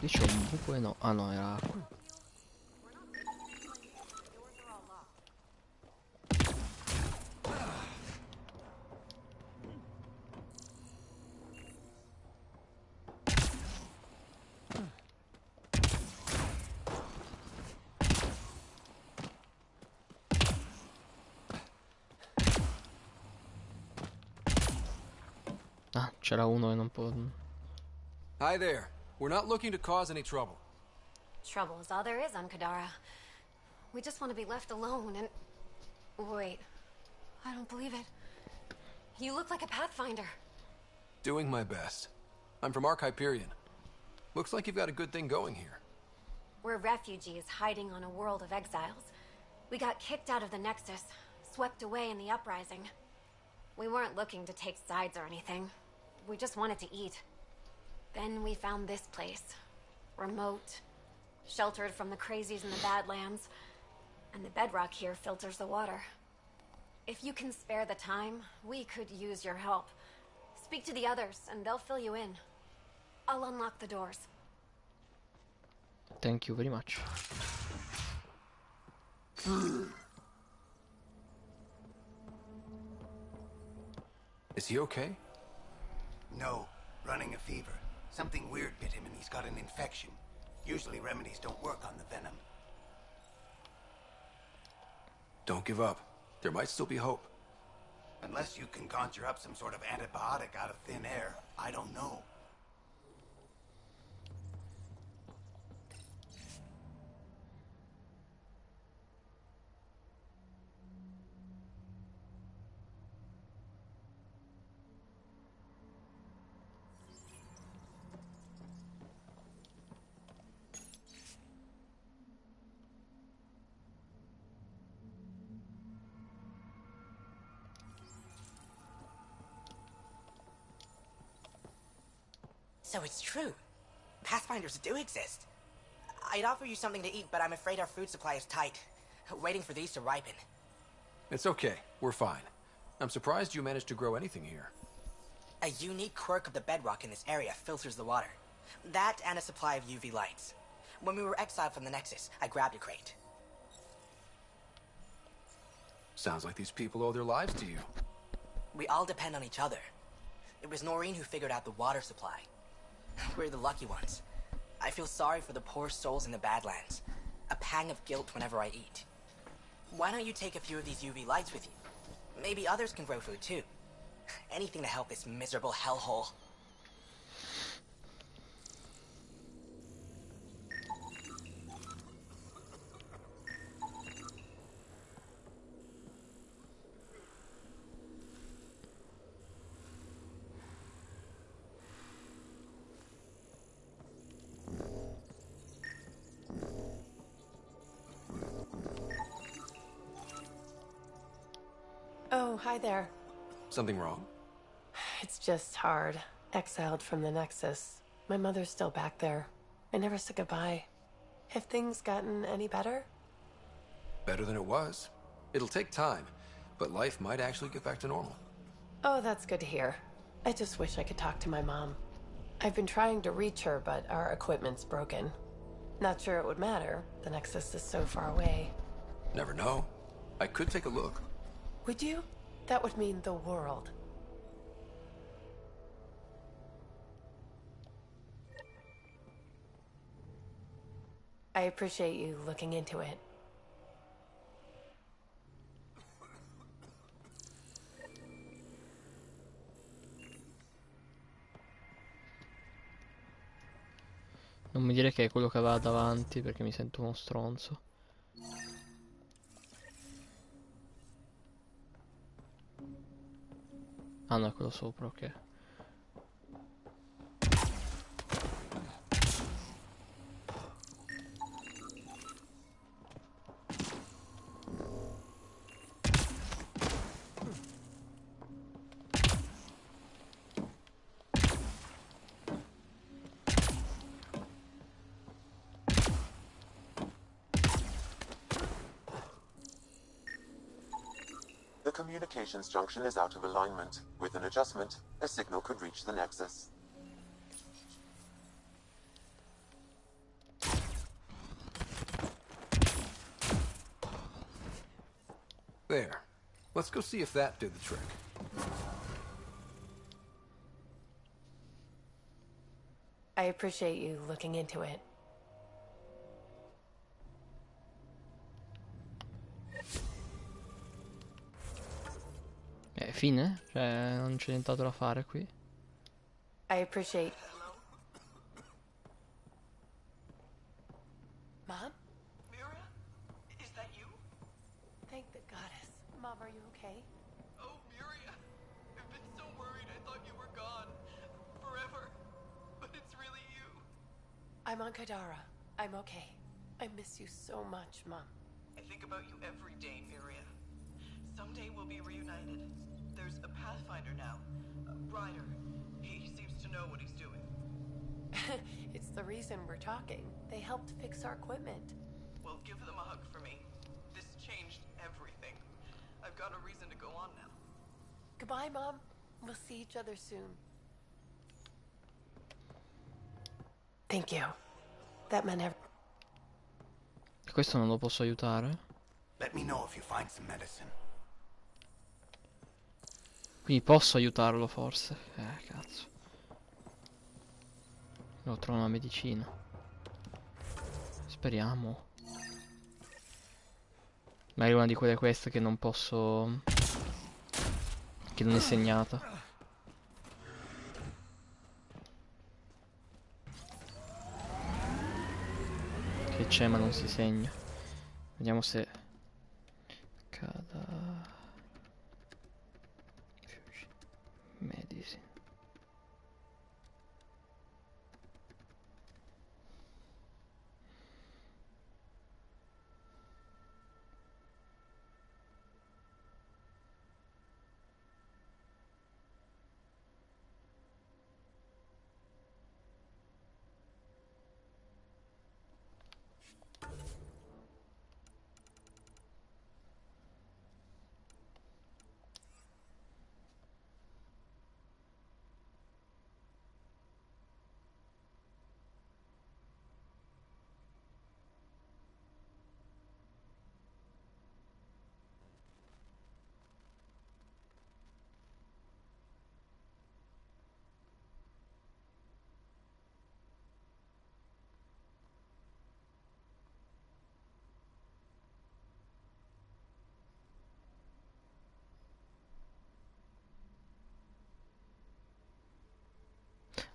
Speaker 1: Lì c'è un buco e no. Ah no, era acqua. Ah, c'era uno che non può...
Speaker 4: Hi there. We're not looking to cause any trouble.
Speaker 10: Trouble is all there is on Kadara. We just want to be left alone and... Wait. I don't believe it. You look like a Pathfinder.
Speaker 4: Doing my best. I'm from Ark Hyperion. Looks like you've got a good thing going here.
Speaker 10: We're refugees hiding on a world of exiles. We got kicked out of the Nexus, swept away in the uprising. We weren't looking to take sides or anything. We just wanted to eat. Then we found this place. Remote, sheltered from the crazies in the badlands, and the bedrock here filters the water. If you can spare the time, we could use your help. Speak to the others, and they'll fill you in. I'll unlock the doors.
Speaker 1: Thank you very much.
Speaker 4: Is he okay?
Speaker 7: No, running a fever. Something weird bit him and he's got an infection. Usually remedies don't work on the venom.
Speaker 4: Don't give up. There might still be hope.
Speaker 7: Unless you can conjure up some sort of antibiotic out of thin air, I don't know.
Speaker 13: So it's true. Pathfinders do exist. I'd offer you something to eat, but I'm afraid our food supply is tight. Waiting for these to ripen.
Speaker 4: It's okay. We're fine. I'm surprised you managed to grow anything here.
Speaker 13: A unique quirk of the bedrock in this area filters the water. That and a supply of UV lights. When we were exiled from the Nexus, I grabbed a crate.
Speaker 4: Sounds like these people owe their lives to you.
Speaker 13: We all depend on each other. It was Noreen who figured out the water supply. We're the lucky ones. I feel sorry for the poor souls in the Badlands. A pang of guilt whenever I eat. Why don't you take a few of these UV lights with you? Maybe others can grow food too. Anything to help this miserable hellhole.
Speaker 23: Oh, hi there.
Speaker 4: Something wrong?
Speaker 23: It's just hard. Exiled from the Nexus. My mother's still back there. I never said goodbye. Have things gotten any better?
Speaker 4: Better than it was. It'll take time, but life might actually get back to normal.
Speaker 23: Oh, that's good to hear. I just wish I could talk to my mom. I've been trying to reach her, but our equipment's broken. Not sure it would matter. The Nexus is so far away.
Speaker 4: Never know. I could take a look.
Speaker 23: Would you? That would mean the world. I appreciate you looking into it.
Speaker 1: Non mi dire che è quello che aveva davanti perché mi sento uno stronzo. Ah no, è quello sopra, ok.
Speaker 11: communications junction is out of alignment. With an adjustment, a signal could reach the Nexus.
Speaker 4: There. Let's go see if that did the trick.
Speaker 23: I appreciate you looking into it.
Speaker 1: Fine? Cioè, non c'è nient'altro da fare qui.
Speaker 23: I appreciate... Mom?
Speaker 9: Miriam? Is that you?
Speaker 23: Thank the goddess. Mom, are you okay?
Speaker 9: Oh, Miriam. I've been so worried. I thought you were gone. Forever. But it's really you.
Speaker 23: I'm on Kadara. I'm okay. I miss you so much, Mom.
Speaker 9: I think about you every day, Miriam. Someday we'll be reunited. There's a Pathfinder now. Ryder. He seems to know what he's doing.
Speaker 23: It's the reason we're talking. They helped fix our equipment.
Speaker 9: Well, give them a hug for me. This changed everything. I've got a reason to go on now.
Speaker 23: Goodbye, Mom. We'll see each other soon. Thank you. That meant everything.
Speaker 1: Questo non lo posso aiutare?
Speaker 7: Let me know if you find some medicine.
Speaker 1: Quindi posso aiutarlo forse. Cazzo. Devo trovare una medicina. Speriamo. Magari una di quelle queste che non posso... che non è segnata. Che c'è ma non si segna. Vediamo se... Cada... Medicine.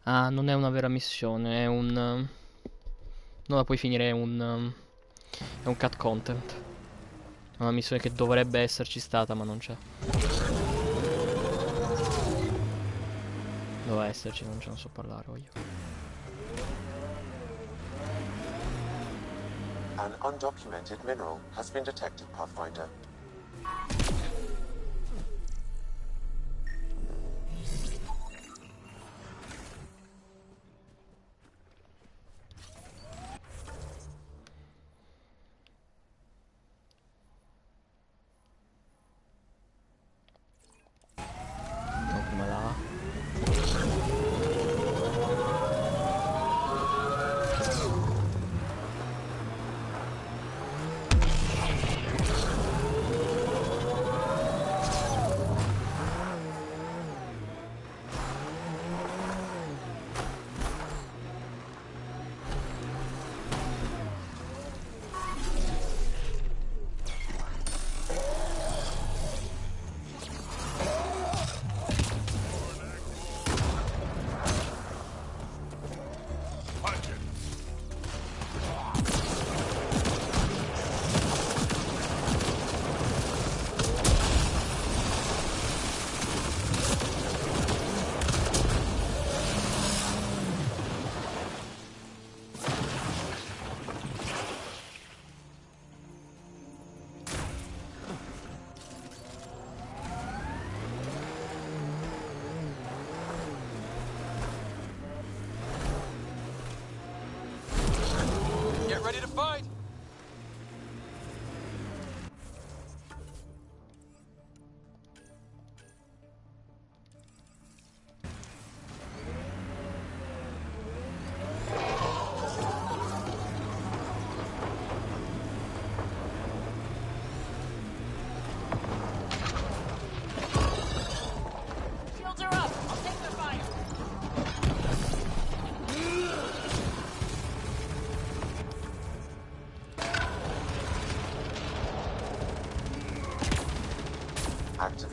Speaker 1: Ah, non è una vera missione, è un... non la puoi finire, è un cut content. È una missione che dovrebbe esserci stata, ma non c'è. Doveva esserci, non ce ne so parlare, voglio.
Speaker 11: An undocumented mineral has been detected, Pathfinder.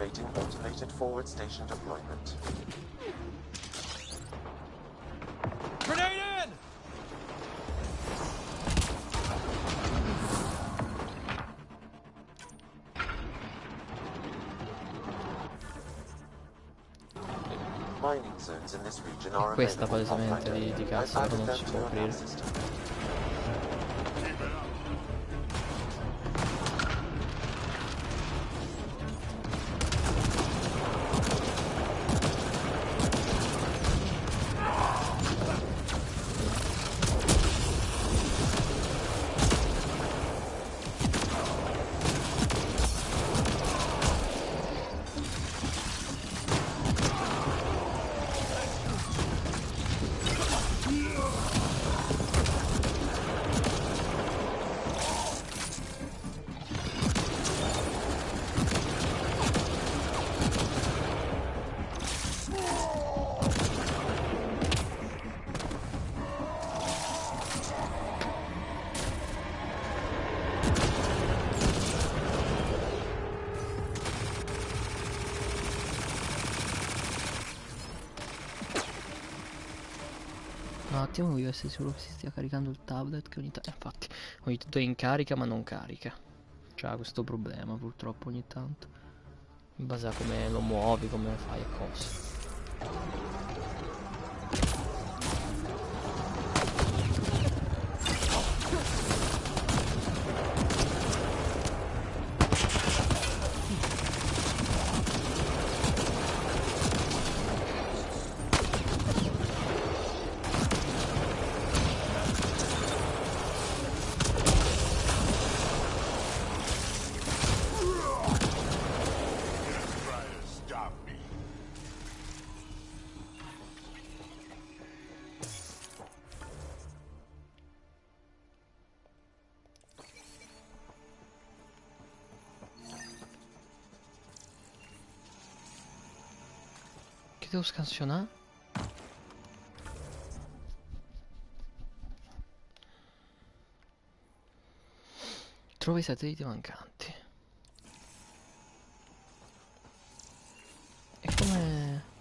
Speaker 11: Activating automated forward station deployment.
Speaker 4: Grenade in!
Speaker 11: Mining zones in this region are
Speaker 1: Questa
Speaker 11: available,
Speaker 1: palesemente
Speaker 11: Pathfinder.
Speaker 1: di
Speaker 11: I've
Speaker 1: cazzo
Speaker 11: added
Speaker 1: non
Speaker 11: them
Speaker 1: si
Speaker 11: to
Speaker 1: può
Speaker 11: your nav
Speaker 1: aprire.
Speaker 11: system.
Speaker 1: Un attimo, voglio essere sicuro che si stia caricando il tablet, che ogni tanto, infatti, ogni tanto è in carica ma non carica. C'ha questo problema purtroppo ogni tanto, in base a come lo muovi, come fai e cose. Che devo scansionare? Trova i satelliti mancanti. E come...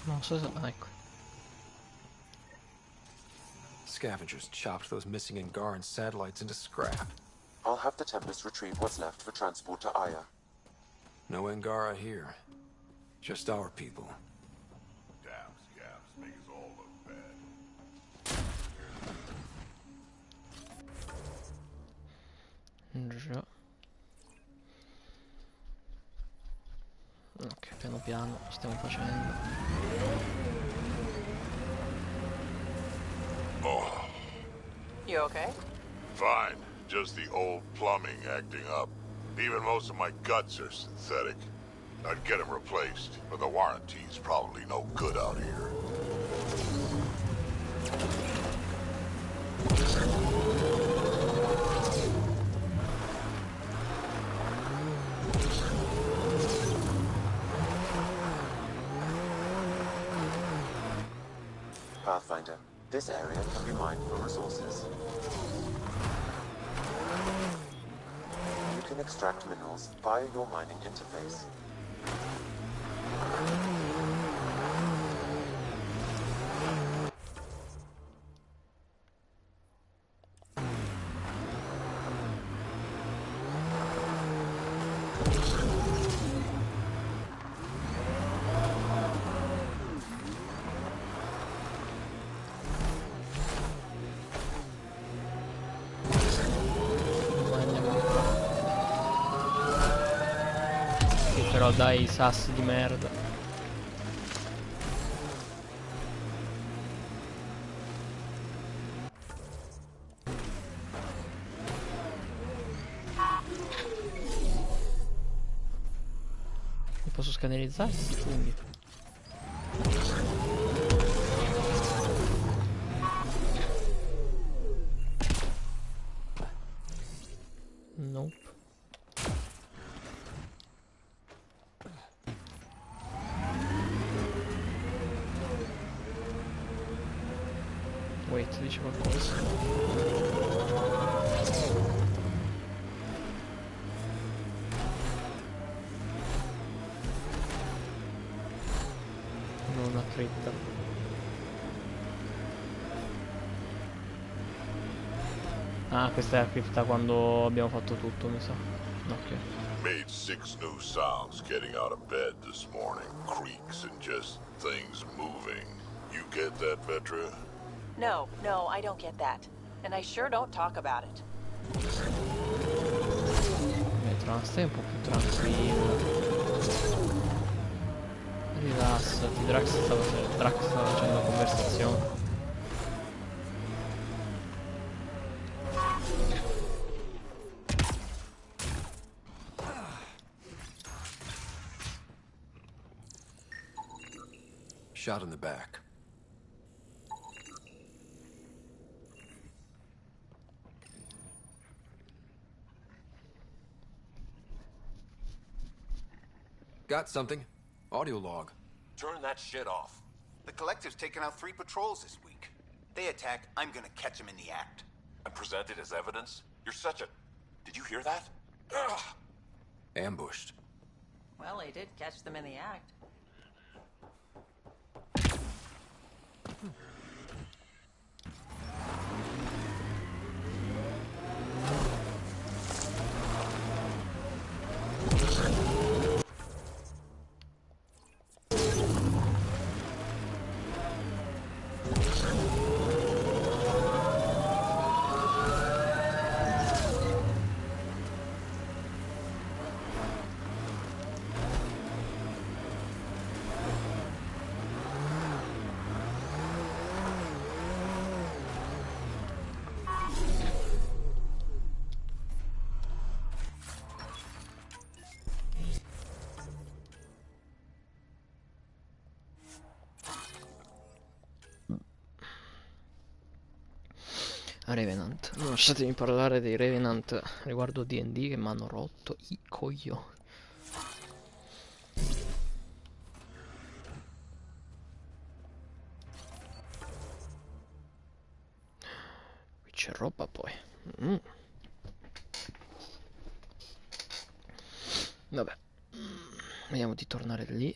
Speaker 1: Non so se... Ah, ecco.
Speaker 4: Scavengers chopped those missing Angaran satellites into scrap.
Speaker 11: I'll have the Tempest retrieve what's left for transport to Aya.
Speaker 4: No Angara here. Just our people.
Speaker 6: Damn scavs make us all look bad.
Speaker 1: Già. Ok, piano piano stiamo facendo.
Speaker 6: Oh,
Speaker 9: You okay?
Speaker 6: fine. Just the old plumbing acting up. Even most of my guts are synthetic. I'd get them replaced, but the warranty's probably no good out here.
Speaker 11: Pathfinder, this area can be mined for resources. You can extract minerals via your mining interface.
Speaker 1: Però dai, sassi di merda. Mi posso scannerizzare i funghi? Nope. Wait, dice qualcosa. Non una cripta. Ah, questa è la cripta quando abbiamo fatto tutto, mi sa. Ok.
Speaker 6: Made 6 new sounds getting out of bed this morning. Creaks and just things moving. You get that, Vetra?
Speaker 9: No, I don't get that. And I sure don't talk about it.
Speaker 1: Stai un po' più tranquilla. Rilassati, Drax stava facendo una conversazione.
Speaker 4: Shot in the back. Got something. Audio log.
Speaker 7: Turn that shit off. The Collective's taken out 3 patrols this week. They attack, I'm gonna catch them in the act.
Speaker 6: And present it as evidence? You're such a... Did you hear that?
Speaker 4: Ambushed.
Speaker 9: Well, he did catch them in the act.
Speaker 1: Revenant. Non lasciatemi parlare dei Revenant riguardo D&D che mi hanno rotto i coglioni. Qui c'è roba poi. Vabbè. Vediamo di tornare lì.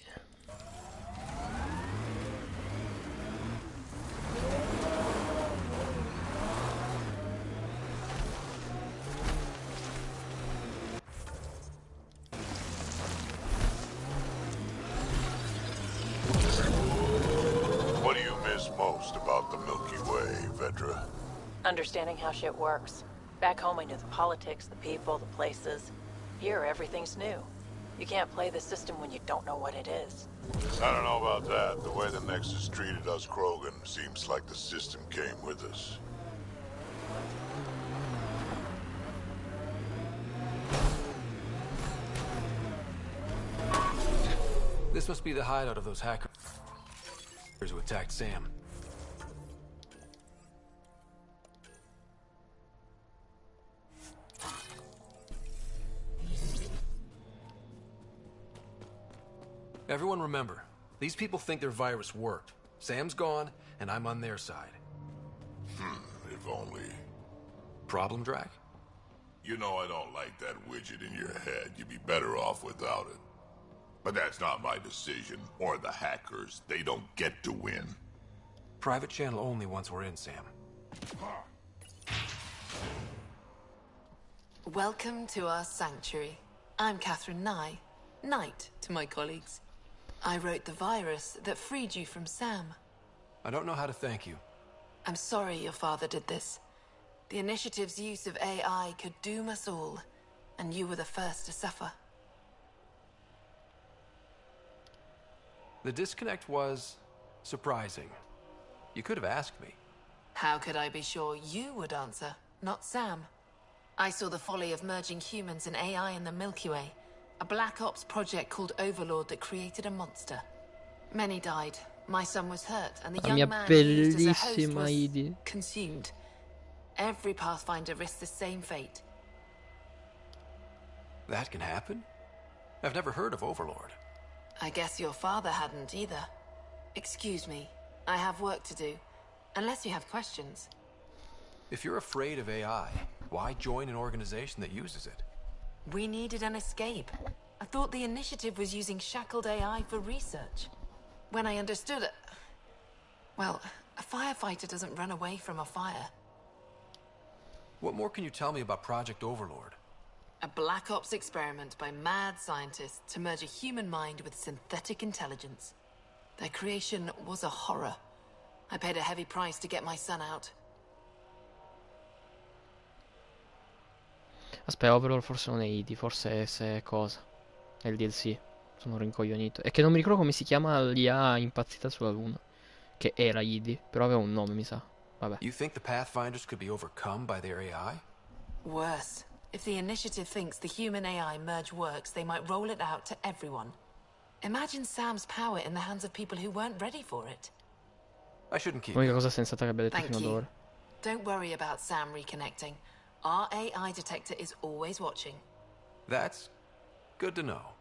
Speaker 6: What do you miss most about the Milky Way, Vetra?
Speaker 9: Understanding how shit works. Back home I knew the politics, the people, the places. Here, everything's new. You can't play the system when you don't know what it is.
Speaker 6: I don't know about that. The way the Nexus treated us Krogan seems like the system came with us.
Speaker 4: This must be the hideout of those hackers who attacked Sam. Everyone remember, these people think their virus worked. Sam's gone, and I'm on their side.
Speaker 6: If only.
Speaker 4: Problem, Drac?
Speaker 6: You know I don't like that widget in your head. You'd be better off without it. But that's not my decision, or the hackers. They don't get to win.
Speaker 4: Private channel only once we're in, Sam.
Speaker 8: Welcome to our sanctuary. I'm Catherine Nye, Knight to my colleagues. I wrote the virus that freed you from Sam.
Speaker 4: I don't know how to thank you.
Speaker 8: I'm sorry your father did this. The Initiative's use of AI could doom us all, and you were the first to suffer.
Speaker 4: The disconnect was surprising. You could have asked me.
Speaker 8: How could I be sure you would answer, not Sam? I saw the folly of merging humans and AI in the Milky Way, a Black Ops project called Overlord that created a monster. Many died. My son was hurt, and the young man used as a host was consumed. Every Pathfinder risks the same fate.
Speaker 4: That can happen? I've never heard of Overlord.
Speaker 8: I guess your father hadn't either. Excuse me, I have work to do. Unless you have questions.
Speaker 4: If you're afraid of AI, why join an organization that uses it?
Speaker 8: We needed an escape. I thought the Initiative was using shackled AI for research. When I understood it... Well, a firefighter doesn't run away from a fire.
Speaker 4: What more can you tell me about Project Overlord?
Speaker 8: A Black Ops experiment by mad scientists to merge a human mind with synthetic intelligence. Their creation was a horror. I paid a heavy price to get my son out.
Speaker 1: Aspetta, Overlord forse non è ID, forse è cosa? È il DLC. Sono rincoglionito. È che non mi ricordo come si chiama l'IA impazzita sulla Luna. Che era ID, però aveva un nome, mi sa. Vabbè.
Speaker 4: You think the Pathfinders could be overcome by their AI?
Speaker 8: Worse. If the Initiative thinks the human AI merge works, they might roll it out to everyone. Imagine Sam's power in the hands of people who weren't ready for it.
Speaker 4: I shouldn't keep.
Speaker 1: L'unica cosa sensata che abbia detto
Speaker 8: Thank
Speaker 1: fino ad
Speaker 8: you.
Speaker 1: ora.
Speaker 8: Don't worry about Sam reconnecting. Our AI detector is always watching.
Speaker 4: That's good to know.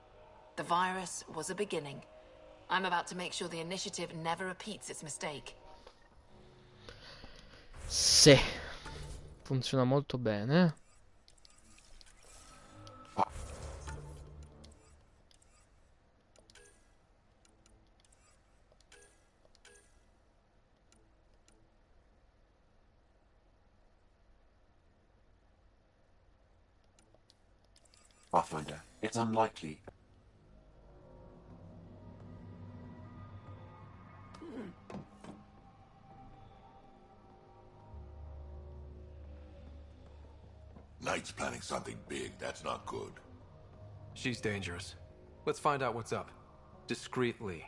Speaker 8: The virus was a beginning. I'm about to make sure the Initiative never repeats its mistake.
Speaker 1: Sì. Funziona molto bene.
Speaker 11: Pathfinder, it's unlikely.
Speaker 6: Knight's planning something big. That's not good.
Speaker 4: She's dangerous. Let's find out what's up. Discreetly.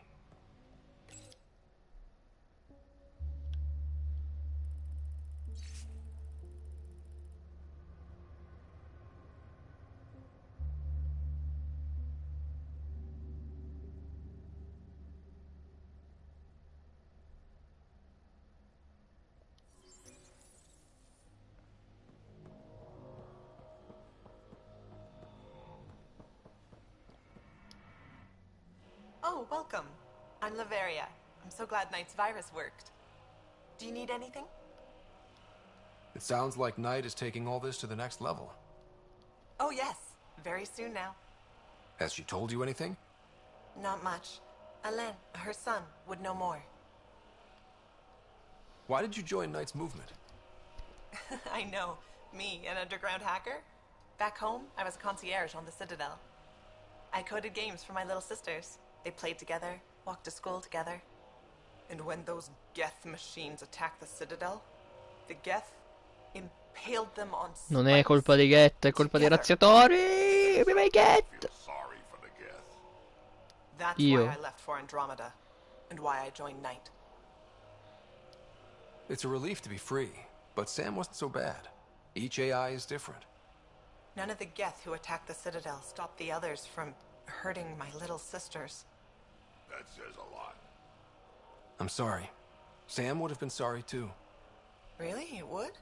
Speaker 14: Oh, welcome. I'm Laveria. I'm so glad Knight's virus worked. Do you need anything?
Speaker 4: It sounds like Knight is taking all this to the next level.
Speaker 14: Oh, yes. Very soon now.
Speaker 4: Has she told you anything?
Speaker 14: Not much. Alain, her son, would know more.
Speaker 4: Why did you join Knight's movement?
Speaker 14: I know. Me, an underground hacker? Back home, I was a concierge on the Citadel. I coded games for my little sisters. They played together, walked to school together. And when those Geth machines attacked the Citadel, the Geth impaled them on spikes.
Speaker 1: Non è colpa di Geth, è colpa dei razziatori! Viva i Geth!
Speaker 6: Sorry for the Geth.
Speaker 14: That's
Speaker 1: Io.
Speaker 14: why I left for Andromeda, and why I joined Knight.
Speaker 4: It's a relief to be free, but Sam wasn't so bad. Each AI is different.
Speaker 14: None of the Geth who attacked the Citadel stopped the others from hurting my little sisters.
Speaker 6: That says a lot.
Speaker 4: I'm sorry. Sam would have been sorry too.
Speaker 14: Really? It would?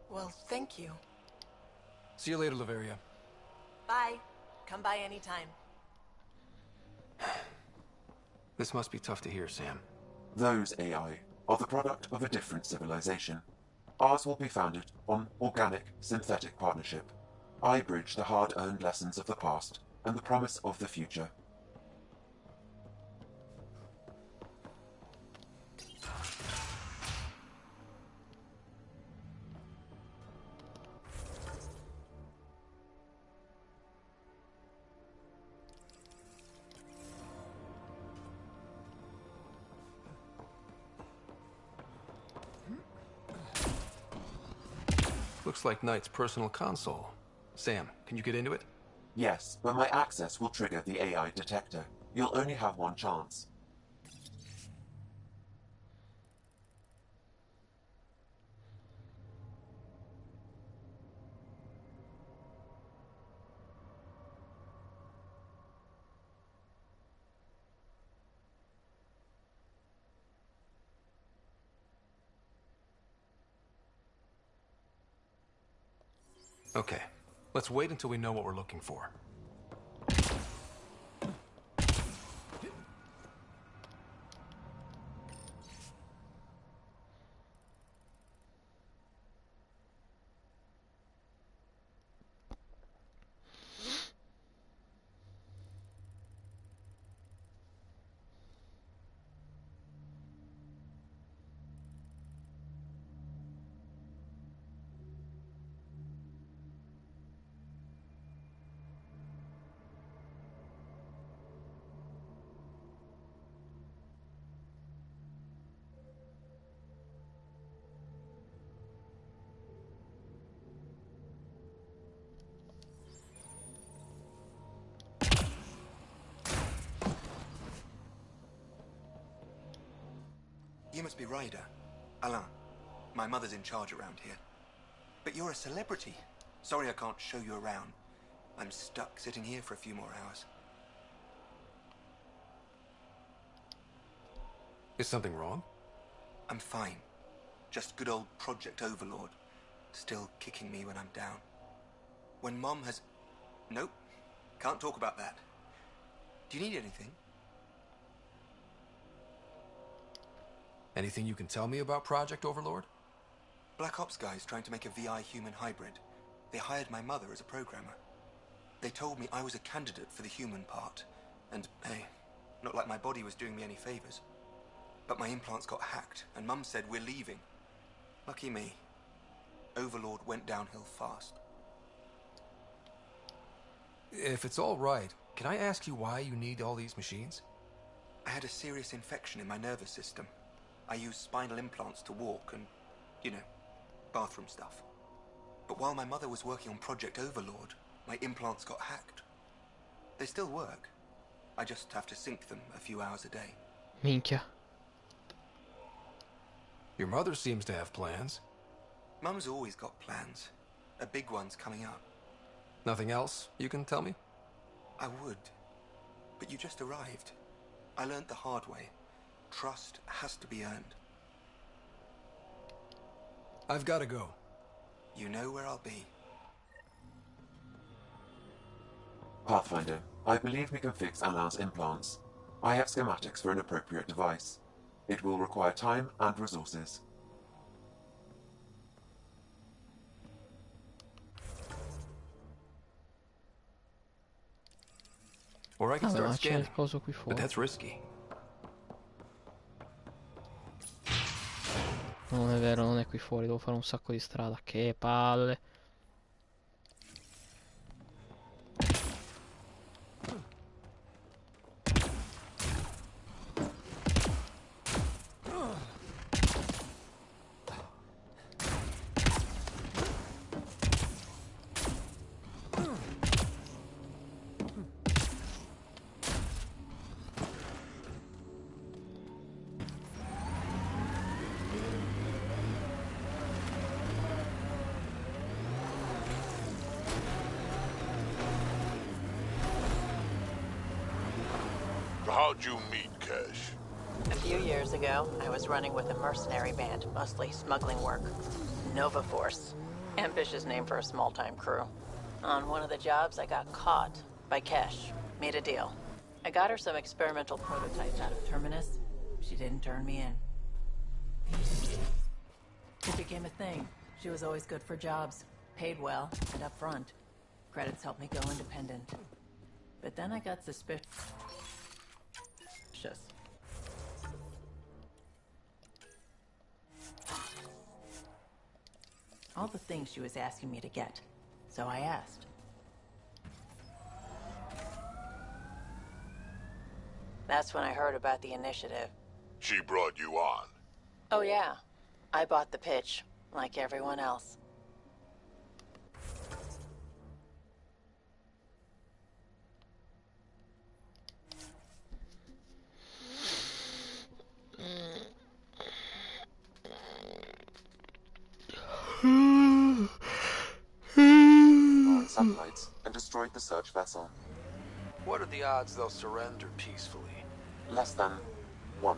Speaker 14: Well, thank you.
Speaker 4: See you later, Laveria.
Speaker 14: Bye. Come by anytime.
Speaker 4: This must be tough to hear, Sam.
Speaker 11: Those AI are the product of a different civilization. Ours will be founded on organic, synthetic partnership. I bridge the hard-earned lessons of the past and the promise of the future.
Speaker 4: Looks like Knight's personal console. Sam, can you get into it?
Speaker 11: Yes, but my access will trigger the AI detector. You'll only have one chance.
Speaker 4: Okay, let's wait until we know what we're looking for.
Speaker 15: You must be Ryder. Alain. My mother's in charge around here. But you're a celebrity. Sorry I can't show you around. I'm stuck sitting here for a few more hours.
Speaker 4: Is something wrong?
Speaker 15: I'm fine. Just good old Project Overlord. Still kicking me when I'm down. When Mom has... Nope. Can't talk about that. Do you need anything?
Speaker 4: Anything you can tell me about Project Overlord?
Speaker 15: Black Ops guys trying to make a VI human hybrid. They hired my mother as a programmer. They told me I was a candidate for the human part. And, hey, not like my body was doing me any favors. But my implants got hacked, and Mum said we're leaving. Lucky me. Overlord went downhill fast.
Speaker 4: If it's all right, can I ask you why you need all these machines?
Speaker 15: I had a serious infection in my nervous system. I used spinal implants to walk and, you know, bathroom stuff. But while my mother was working on Project Overlord, my implants got hacked. They still work. I just have to sync them a few hours a day.
Speaker 1: Minchia.
Speaker 4: Your mother seems to have plans.
Speaker 15: Mum's always got plans. A big one's coming up.
Speaker 4: Nothing else you can tell me?
Speaker 15: I would. But you just arrived. I learned the hard way. Trust has to be earned.
Speaker 4: I've got to go.
Speaker 15: You know where I'll be.
Speaker 11: Pathfinder, I believe we can fix Alain's implants. I have schematics for an appropriate device. It will require time and resources.
Speaker 4: Or I can
Speaker 1: Vabbè,
Speaker 4: start
Speaker 1: ma c'è
Speaker 4: scanning,
Speaker 1: il coso qui
Speaker 4: but
Speaker 1: fuori.
Speaker 4: that's risky.
Speaker 1: Non è vero, non è qui fuori, devo fare un sacco di strada. Che palle.
Speaker 6: How'd you meet Kesh?
Speaker 9: A few years ago, I was running with a mercenary band, mostly smuggling work. Nova Force. Ambitious name for a small-time crew. On one of the jobs, I got caught by Kesh. Made a deal. I got her some experimental prototypes out of Terminus. She didn't turn me in. It became a thing. She was always good for jobs. Paid well, and up front. Credits helped me go independent. But then I got suspicious. All the things she was asking me to get. So I asked. That's when I heard about the initiative.
Speaker 6: She brought you on.
Speaker 9: Oh yeah. I bought the pitch, like everyone else.
Speaker 11: satellites and destroyed the search vessel.
Speaker 4: What are the odds they'll surrender peacefully?
Speaker 11: Less than 1%.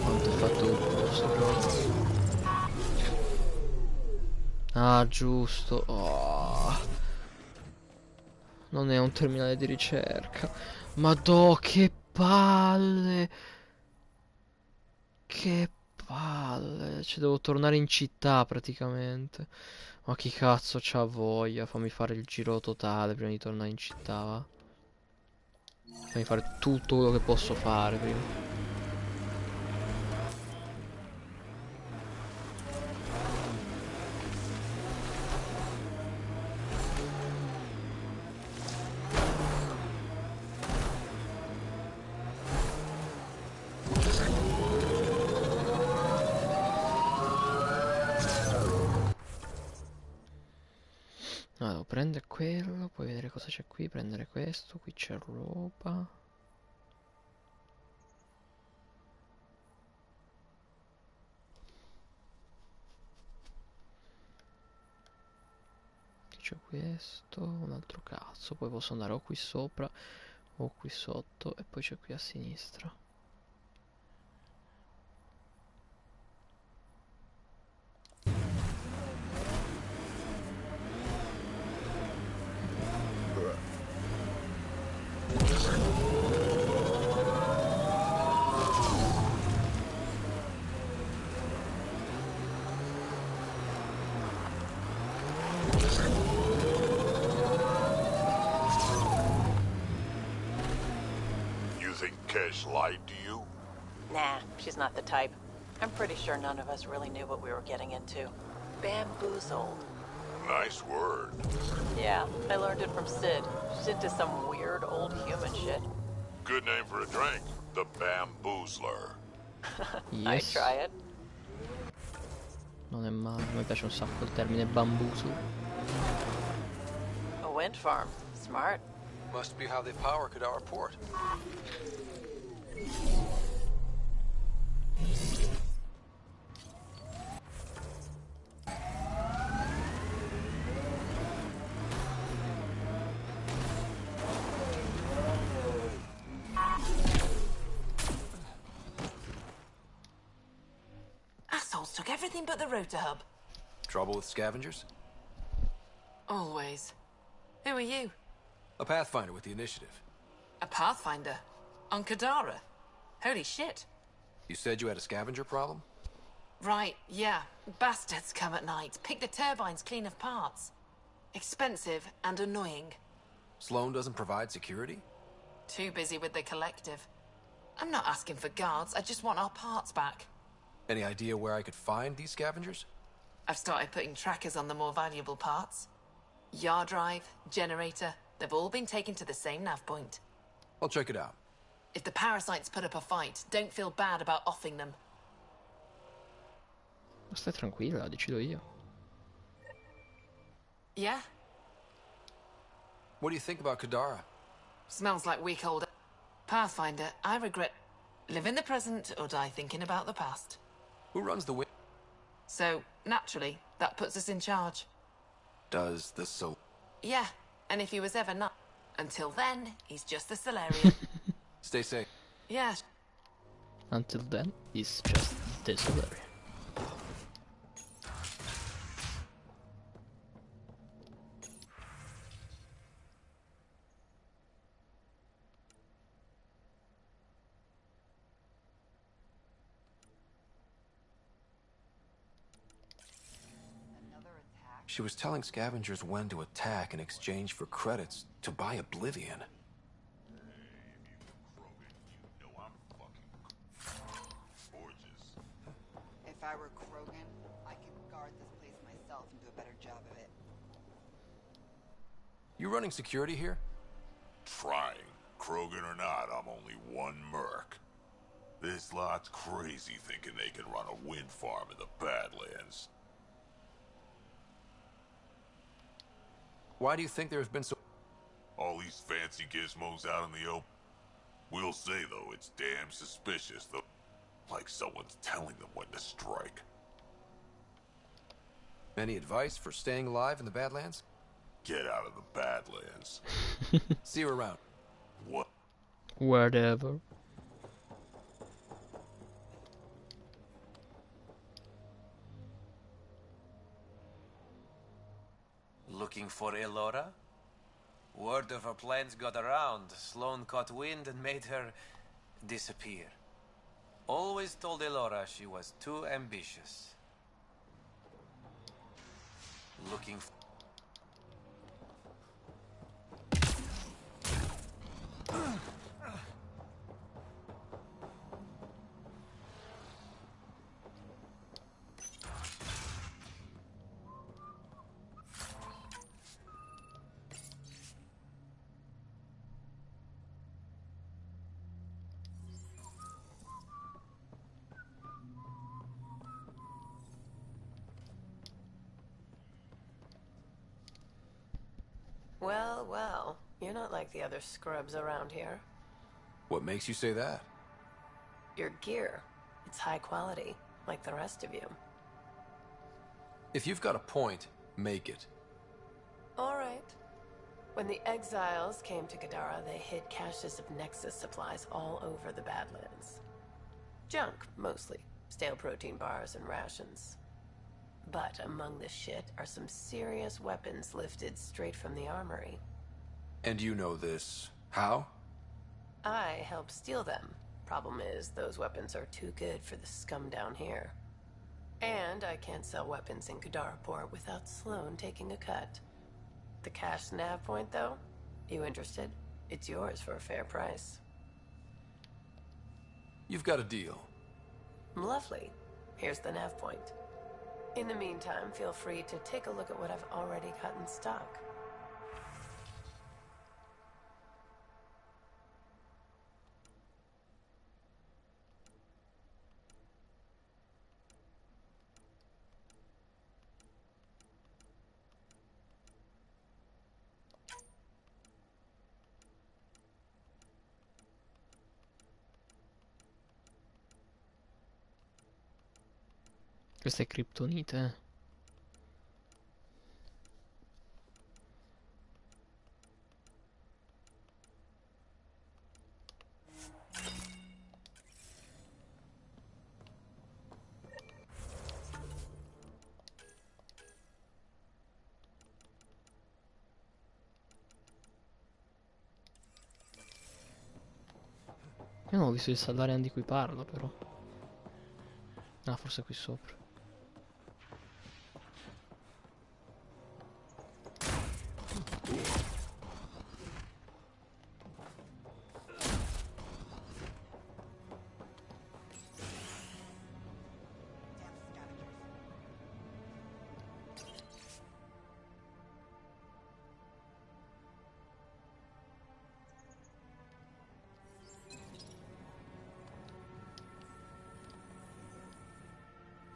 Speaker 1: Quanto è fatto questo gioco? Ah, giusto. Oh. Non è un terminale di ricerca. Madò, che palle! Che palle. Cioè, devo tornare in città praticamente. Ma chi cazzo c'ha voglia? Fammi fare il giro totale prima di tornare in città, va? Fammi fare tutto quello che posso fare prima. No, devo prendere quello, poi vedere cosa c'è qui, prendere questo, qui c'è roba. Qui c'è questo, un altro cazzo, poi posso andare o qui sopra o qui sotto e poi c'è qui a sinistra.
Speaker 6: Lied to you?
Speaker 9: Nah, she's not the type. I'm pretty sure none of us really knew what we were getting into. Bamboozled.
Speaker 6: Nice word.
Speaker 9: Yeah, I learned it from Sid. She's into some weird old human shit.
Speaker 6: Good name for a drink. The Bamboozler.
Speaker 9: I try it.
Speaker 1: Non è male, mi piace un sacco il termine bambuso.
Speaker 9: A wind farm. Smart.
Speaker 4: Must be how they power Kadara Port.
Speaker 9: Assholes took everything but the rotor hub.
Speaker 4: Trouble with scavengers?
Speaker 8: Always. Who are you?
Speaker 4: A Pathfinder with the initiative.
Speaker 8: A Pathfinder? On Kadara? Holy shit.
Speaker 4: You said you had a scavenger problem?
Speaker 8: Right, yeah. Bastards come at night, pick the turbines clean of parts. Expensive and annoying.
Speaker 4: Sloan doesn't provide security?
Speaker 8: Too busy with the collective. I'm not asking for guards, I just want our parts back.
Speaker 4: Any idea where I could find these scavengers?
Speaker 8: I've started putting trackers on the more valuable parts. Yard drive, generator, they've all been taken to the same nav point.
Speaker 4: I'll check it out.
Speaker 8: If the parasites put up a fight, don't feel bad about offing them.
Speaker 1: Stai tranquilla, decido io.
Speaker 8: Yeah?
Speaker 4: What do you think about Kadara?
Speaker 8: Smells like week old. Pathfinder, I regret. Live in the present or die thinking about the past.
Speaker 4: Who runs the wing?
Speaker 8: So, naturally, that puts us in charge.
Speaker 4: Does the Sol...
Speaker 8: Yeah, and if he was ever not... Until then, he's just the Solarian.
Speaker 4: Stay safe.
Speaker 8: Yeah.
Speaker 1: Until then, he's just the Solarian.
Speaker 4: She was telling scavengers when to attack in exchange for credits to buy Oblivion.
Speaker 19: If I were Krogan, I could guard this place myself and do a better job of it.
Speaker 4: You running security here?
Speaker 6: Trying. Krogan or not, I'm only one merc. This lot's crazy thinking they can run a wind farm in the Badlands.
Speaker 4: Why do you think there have been so...
Speaker 6: All these fancy gizmos out in the open? We'll say, though, it's damn suspicious, though. Like someone's telling them when to strike.
Speaker 4: Any advice for staying alive in the Badlands?
Speaker 6: Get out of the Badlands.
Speaker 4: See you around.
Speaker 6: What?
Speaker 1: Whatever.
Speaker 2: Looking for Elora? Word of her plans got around. Sloane caught wind and made her disappear. Always told Elora she was too ambitious. Looking for...
Speaker 23: Well, well, you're not like the other scrubs around here.
Speaker 4: What makes you say that?
Speaker 23: Your gear, it's high quality, like the rest of you.
Speaker 4: If you've got a point, make it.
Speaker 23: All right. When the exiles came to Gadara, they hid caches of Nexus supplies all over the Badlands. Junk, mostly. Stale protein bars and rations. But among the shit are some serious weapons lifted straight from the armory.
Speaker 4: And you know this. How?
Speaker 23: I helped steal them. Problem is, those weapons are too good for the scum down here. And I can't sell weapons in Gadara Port without Sloane taking a cut. The cash nav point, though? You interested? It's yours for a fair price.
Speaker 4: You've got a deal.
Speaker 23: Lovely. Here's the nav point. In the meantime, feel free to take a look at what I've already got in stock.
Speaker 1: Questa è Kryptonite, eh. Io non ho visto il salarian di cui parlo, però. Ah, forse qui sopra.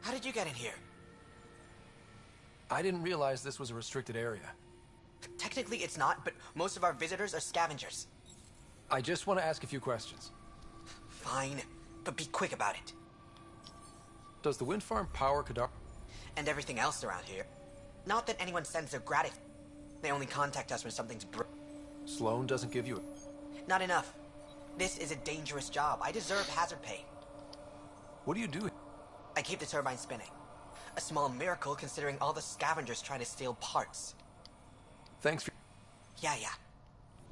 Speaker 13: How did you get in here?
Speaker 4: I didn't realize this was a restricted area.
Speaker 13: Technically it's not, but most of our visitors are scavengers.
Speaker 4: I just want to ask a few questions.
Speaker 13: Fine, but be quick about it.
Speaker 4: Does the wind farm power Kadar?
Speaker 13: And everything else around here. Not that anyone sends their gratitude. They only contact us when something's
Speaker 4: Sloane doesn't give you
Speaker 13: Not enough. This is a dangerous job. I deserve hazard pay.
Speaker 4: What do you do?
Speaker 13: I keep the turbine spinning. A small miracle considering all the scavengers trying to steal parts.
Speaker 4: Thanks for...
Speaker 13: Yeah, yeah.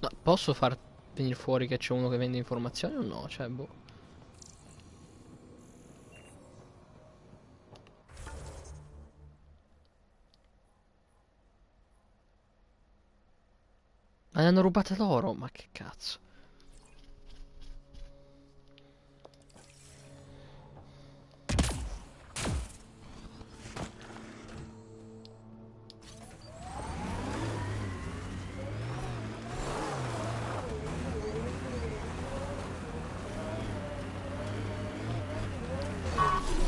Speaker 1: No, posso far venire fuori che c'è uno che vende informazioni o no? Cioè, boh. Ma ne hanno rubate loro? Ma che cazzo?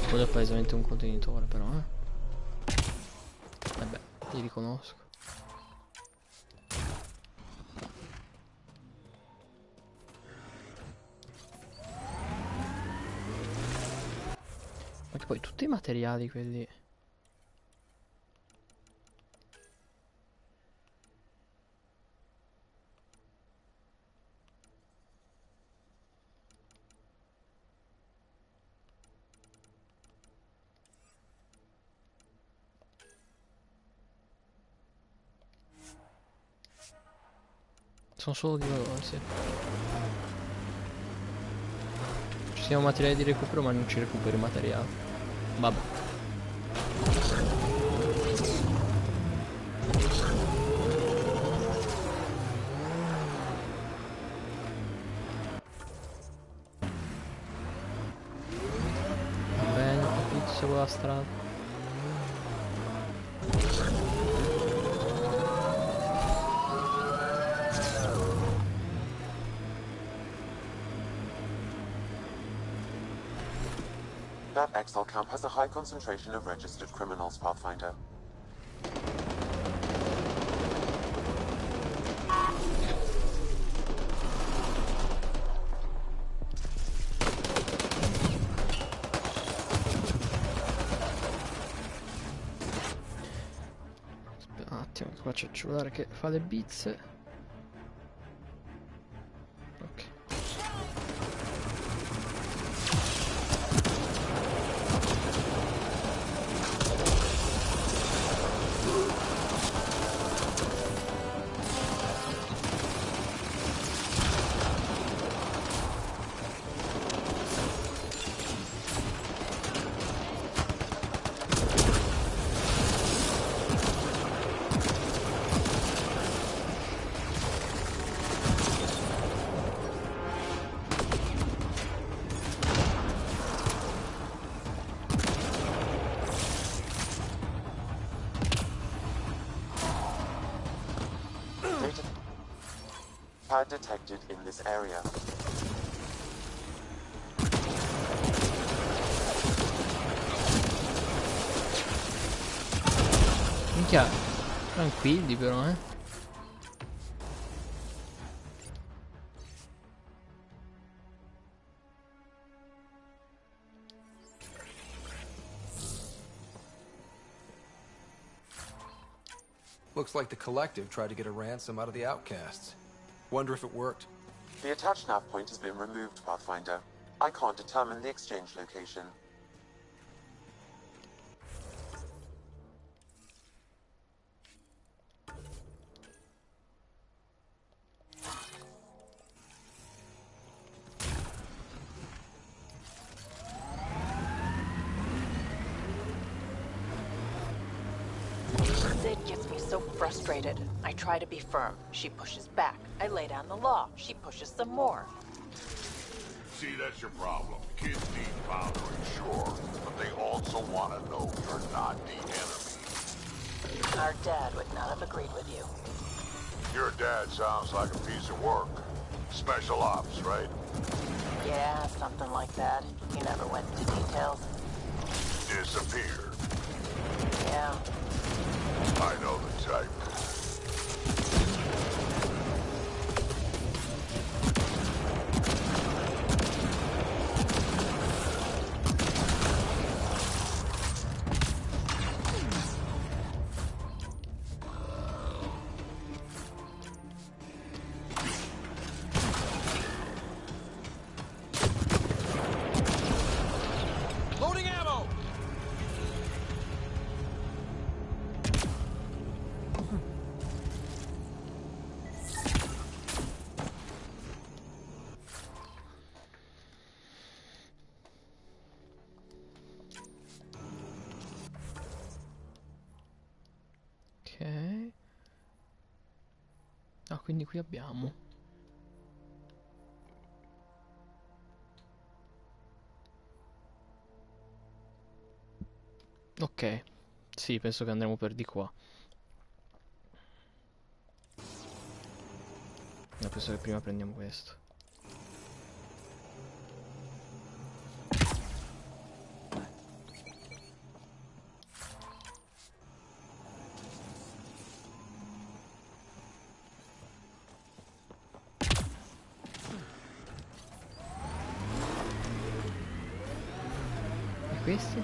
Speaker 1: Quello è palesemente un contenitore, però, eh. Vabbè, li riconosco. Ma che poi tutti i materiali quelli... Sono solo di valore, sì. Ci siamo materiali di recupero ma non ci recuperi materiale. Vabbè. Va bene, ho capito, seguo la strada.
Speaker 11: That exile camp has a high concentration of registered criminals, Pathfinder.
Speaker 1: Aspetta un attimo, che qua c'è il cellulare che fa le bizze. Ok.
Speaker 11: Pad detected in this area.
Speaker 1: Minchia, tranquilli però,
Speaker 4: Looks like the Collective tried to get a ransom out of the outcasts. Wonder if it worked.
Speaker 11: The attached nav point has been removed, Pathfinder. I can't determine the exchange location.
Speaker 9: Sid gets me so frustrated. I try to be firm. She pushes back. I lay down the law. She pushes some more.
Speaker 6: See, that's your problem. Kids need boundaries, sure, but they also want to know you're not the enemy.
Speaker 9: Our dad would not have agreed with you.
Speaker 6: Your dad sounds like a piece of work. Special ops, right?
Speaker 9: Yeah, something like that. He never went into details.
Speaker 6: Disappeared.
Speaker 9: Yeah.
Speaker 6: I know the type.
Speaker 4: Loading ammo!
Speaker 1: Ok. Ah, quindi qui abbiamo. Ok. Sì, penso che andremo per di qua. No, penso che prima prendiamo questo. E questi?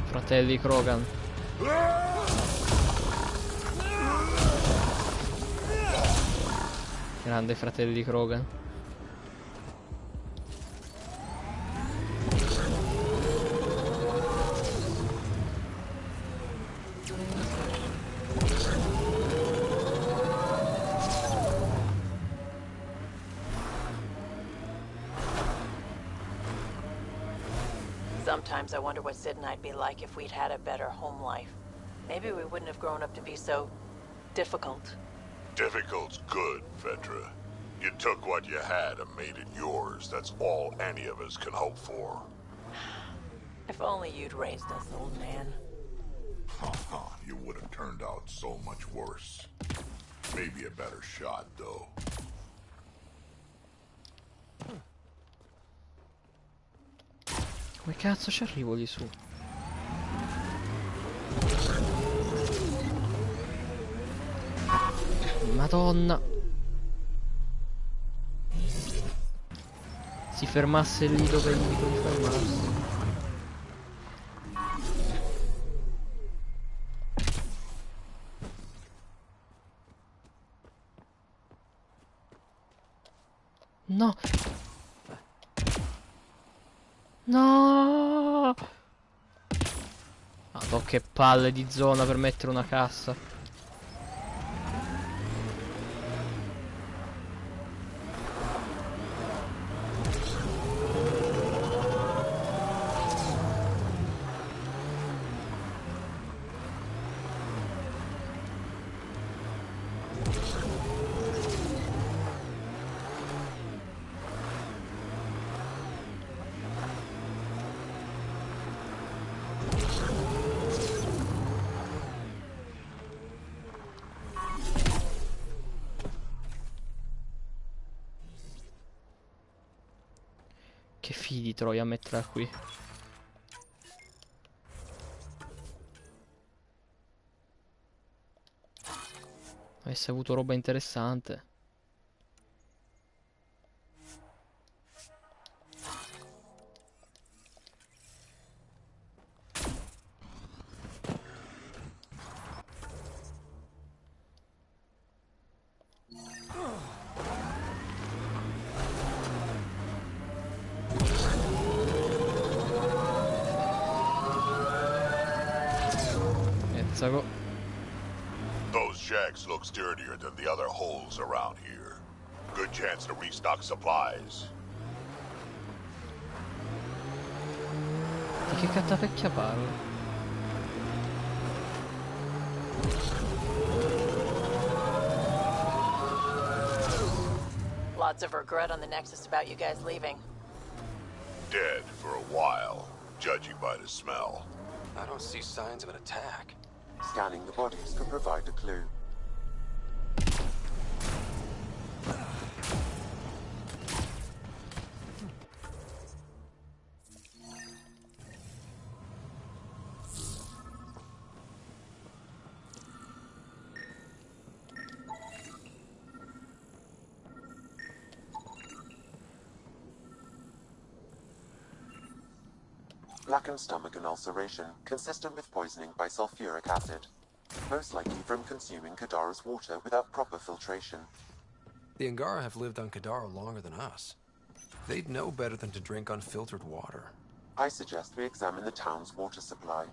Speaker 1: Fratelli Krogan. Grande fratelli Krogan.
Speaker 9: Sometimes I wonder what Sid and I'd be like if we'd had a better home life. Maybe we wouldn't have grown up to be so difficult.
Speaker 6: Difficult's good, Vetra. You took what you had and made it yours. That's all any of us can hope for.
Speaker 9: If only you'd raised us, old man.
Speaker 6: You would have turned out so much worse. Maybe a better shot, though.
Speaker 1: Come cazzo ci arrivo lì su? Madonna. Si fermasse lì dove gli dico di fermarsi. No. No. Madò, che palle di zona per mettere una cassa. Che figli di troia metterla qui. Avesse avuto roba interessante.
Speaker 6: Those shacks looks dirtier than the other holes around here. Good chance to restock supplies.
Speaker 1: Di che catapecchia parlo?
Speaker 9: Lots of regret on the Nexus about you guys leaving.
Speaker 6: Dead for a while, judging by the smell.
Speaker 15: I don't see signs of an attack.
Speaker 11: Scanning the bodies could provide a clue. Blackened stomach and ulceration, consistent with poisoning by sulfuric acid. Most likely from consuming Kadara's water without proper filtration.
Speaker 4: The Angara have lived on Kadara longer than us. They'd know better than to drink unfiltered water.
Speaker 11: I suggest we examine the town's water supply.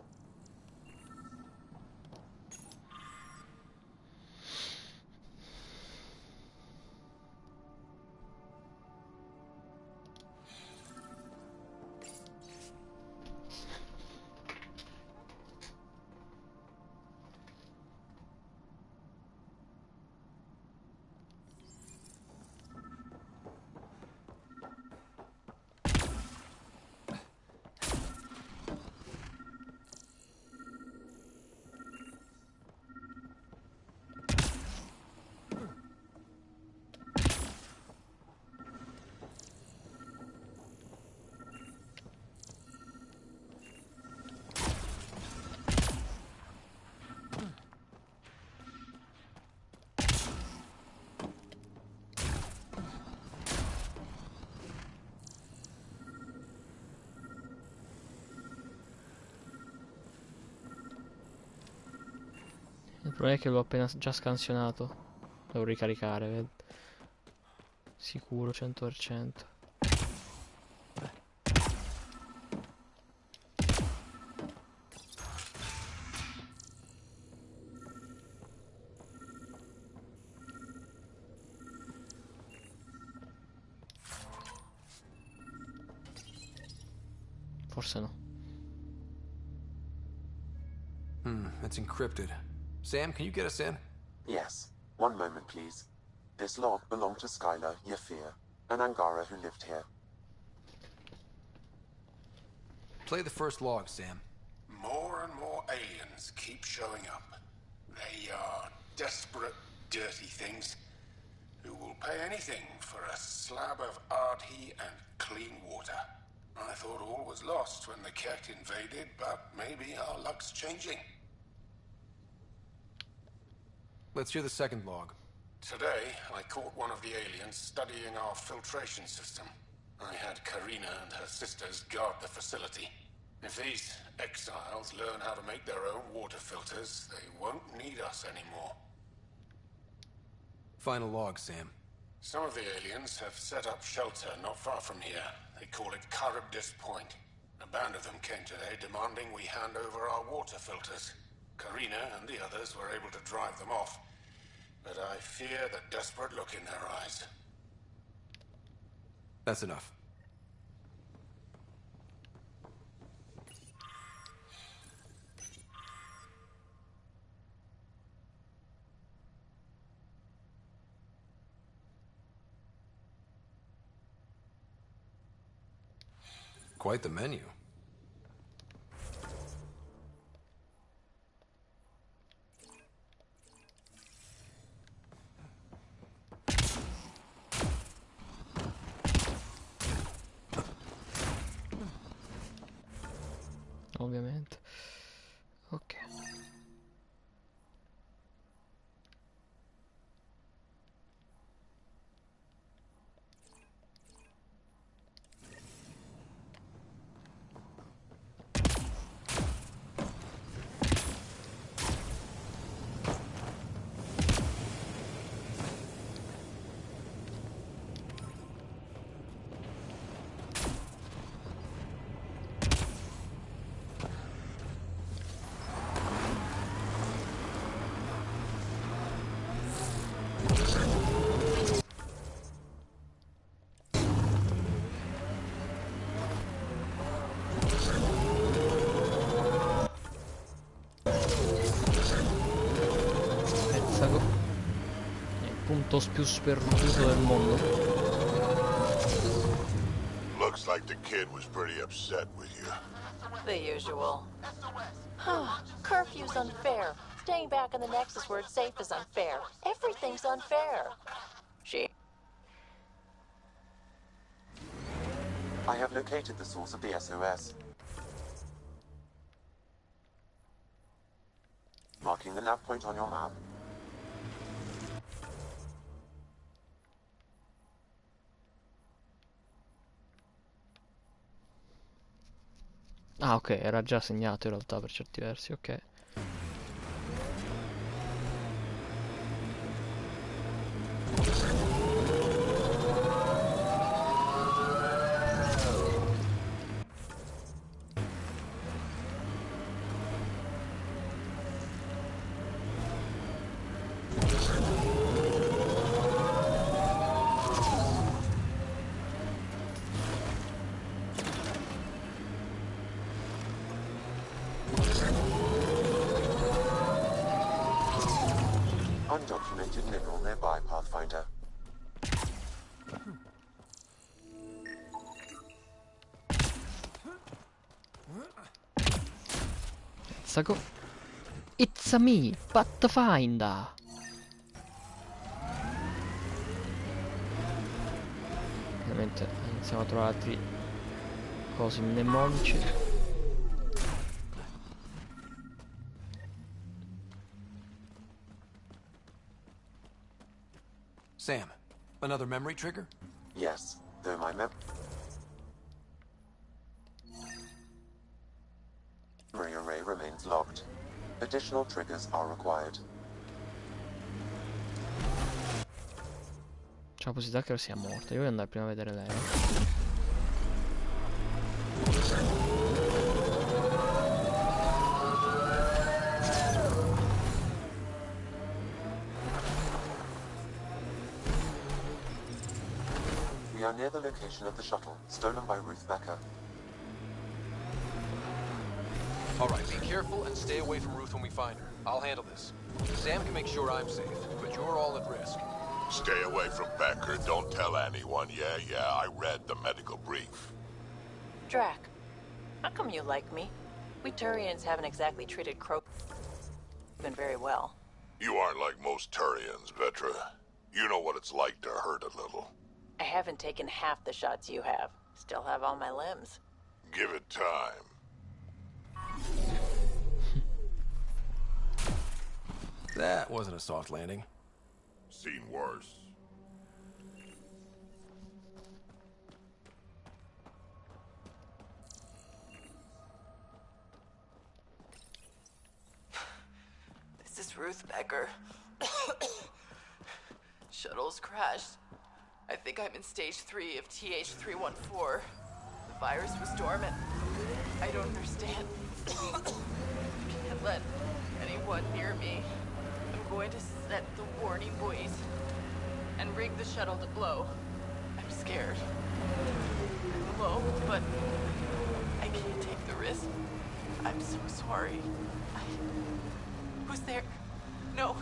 Speaker 1: Il problema è che l'ho appena già scansionato. Devo ricaricare, vedi? Sicuro 100%. forse no.
Speaker 4: It's encrypted. Sam, can you get us in?
Speaker 11: Yes. One moment, please. This log belonged to Skylar Yafir, an Angara who lived here.
Speaker 4: Play the first log, Sam.
Speaker 5: More and more aliens keep showing up. They are desperate, dirty things who will pay anything for a slab of Ardhi and clean water. I thought all was lost when the Kett invaded, but maybe our luck's changing.
Speaker 4: Let's hear the second log.
Speaker 5: Today, I caught one of the aliens studying our filtration system. I had Karina and her sisters guard the facility. If these exiles learn how to make their own water filters, they won't need us anymore.
Speaker 4: Final log, Sam.
Speaker 5: Some of the aliens have set up shelter not far from here. They call it Charybdis Point. A band of them came today demanding we hand over our water filters. Karina and the others were able to drive them off, but I fear the desperate look in their eyes.
Speaker 4: That's enough. Quite the menu.
Speaker 1: Ovviamente. Ok. Più sperduto del mondo.
Speaker 6: Looks like the kid was pretty upset with you.
Speaker 9: The usual.
Speaker 16: Curfew's unfair. Staying back in the Nexus where it's safe is unfair. Everything's unfair.
Speaker 11: I have located the source of the SOS. Marking the nav point on your map.
Speaker 1: Ah, ok, era già segnato in realtà per certi versi, ok.
Speaker 11: Undocumented mineral nearby, Pathfinder.
Speaker 1: It's a me, Pathfinder. Ovviamente iniziamo a trovare altri cosi mnemonici.
Speaker 4: Sam, another memory trigger?
Speaker 11: Yes, though my memory array remains locked. Additional triggers are required.
Speaker 1: C'è la possibilità che sia morta. Io voglio andare prima a vedere lei.
Speaker 11: We are near the location of the shuttle, stolen by Ruth Becker.
Speaker 4: All right, be careful and stay away from Ruth when we find her. I'll handle this. Sam can make sure I'm safe, but you're all at risk.
Speaker 6: Stay away from Becker. Don't tell anyone. Yeah, I read the medical brief.
Speaker 9: Drac, how come you like me? We Turians haven't exactly treated Croak very well.
Speaker 6: You aren't like most Turians, Vetra. You know what it's like to hurt a little.
Speaker 9: I haven't taken half the shots you have. Still have all my limbs.
Speaker 6: Give it time.
Speaker 4: That wasn't a soft landing.
Speaker 6: Seen worse.
Speaker 17: This is Ruth Becker. Shuttle's crashed. I think I'm in stage 3 of TH314. The virus was dormant. I don't understand. Can't let anyone near me. I'm going to set the warning buoys and rig the shuttle to blow. I'm scared. I'm alone, but I can't take the risk. I'm so sorry. Who's there? No.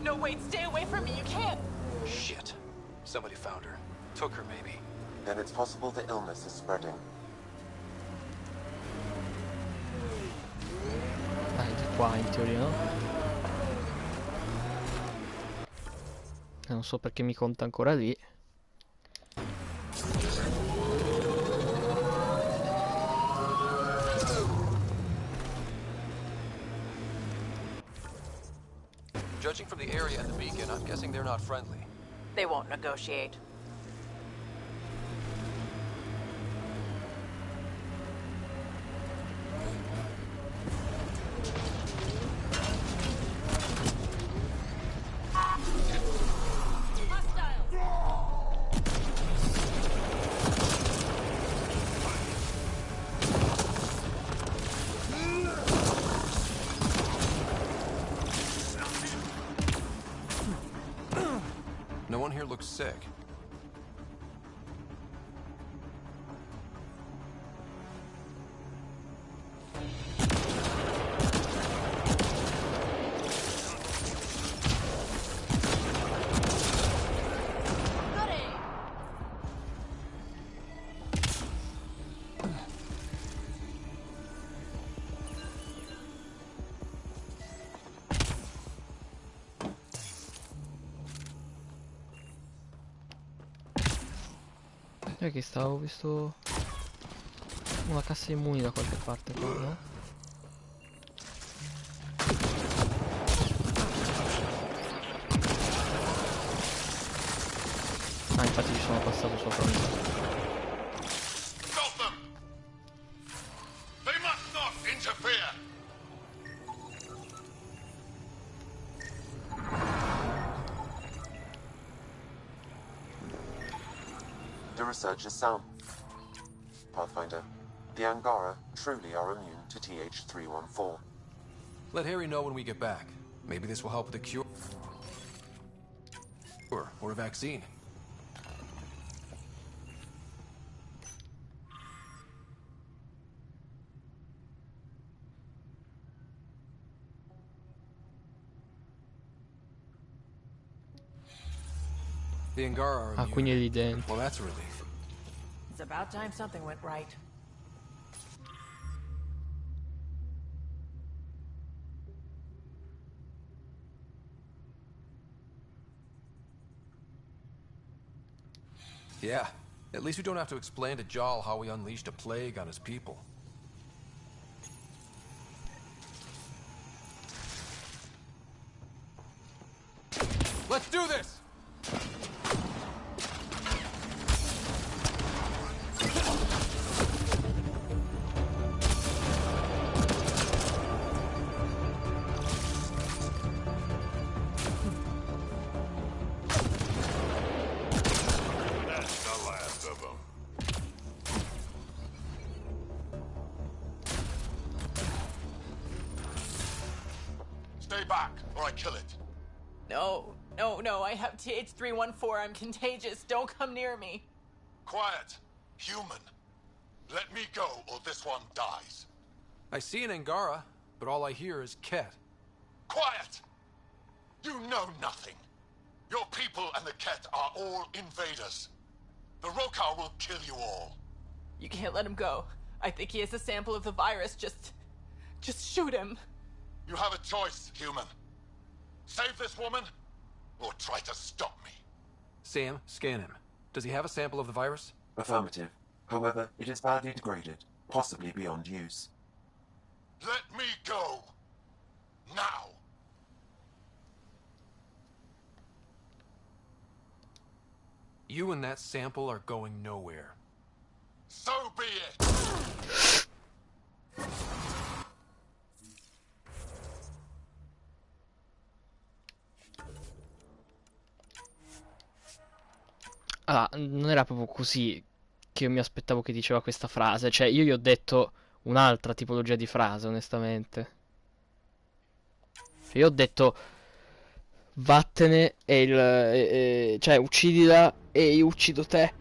Speaker 17: No, wait, stay away from me. You can't.
Speaker 4: Shit. Somebody found her. Took her, maybe.
Speaker 11: Then it's possible the illness is spreading.
Speaker 1: Di qua in teoria, no? Non so perché mi conta ancora lì.
Speaker 4: Judging from the area and the beacon, I'm guessing they're not friendly.
Speaker 9: They won't negotiate.
Speaker 4: No one here looks sick.
Speaker 1: Che stavo visto una cassa immuni da qualche parte qua, no? Ah, infatti ci sono passato sopra.
Speaker 6: Stop them! They must not interfere!
Speaker 11: The research is sound. Pathfinder, the Angara truly are immune to TH314.
Speaker 4: Let Harry know when we get back. Maybe this will help with a cure. Or a vaccine. The Angara are immune.
Speaker 1: Quindi è lì dentro.
Speaker 4: Well, that's a relief.
Speaker 9: It's about time something went right.
Speaker 4: Yeah, at least we don't have to explain to Jarl how we unleashed a plague on his people. Let's do this!
Speaker 6: That's the last of them. Stay back, or I kill it.
Speaker 17: No, no, I have TH314. I'm contagious. Don't come near me.
Speaker 6: Quiet. Human. Let me go, or this one dies.
Speaker 4: I see an Angara, but all I hear is Ket.
Speaker 6: Quiet! You know nothing. Your people and the Ket are all invaders. The Rokar will kill you all.
Speaker 17: You can't let him go. I think he has a sample of the virus. Just shoot him.
Speaker 6: You have a choice, human. Save this woman, or try to stop me.
Speaker 4: Sam, scan him. Does he have a sample of the virus?
Speaker 11: Affirmative. However, it is badly degraded, possibly beyond use.
Speaker 6: Let me go. Now.
Speaker 4: You and that sample are going nowhere.
Speaker 6: So be it.
Speaker 1: Allora, non era proprio così che io mi aspettavo che diceva questa frase. Cioè, io gli ho detto un'altra tipologia di frase, onestamente. Cioè, io ho detto vattene cioè, uccidila e io uccido te.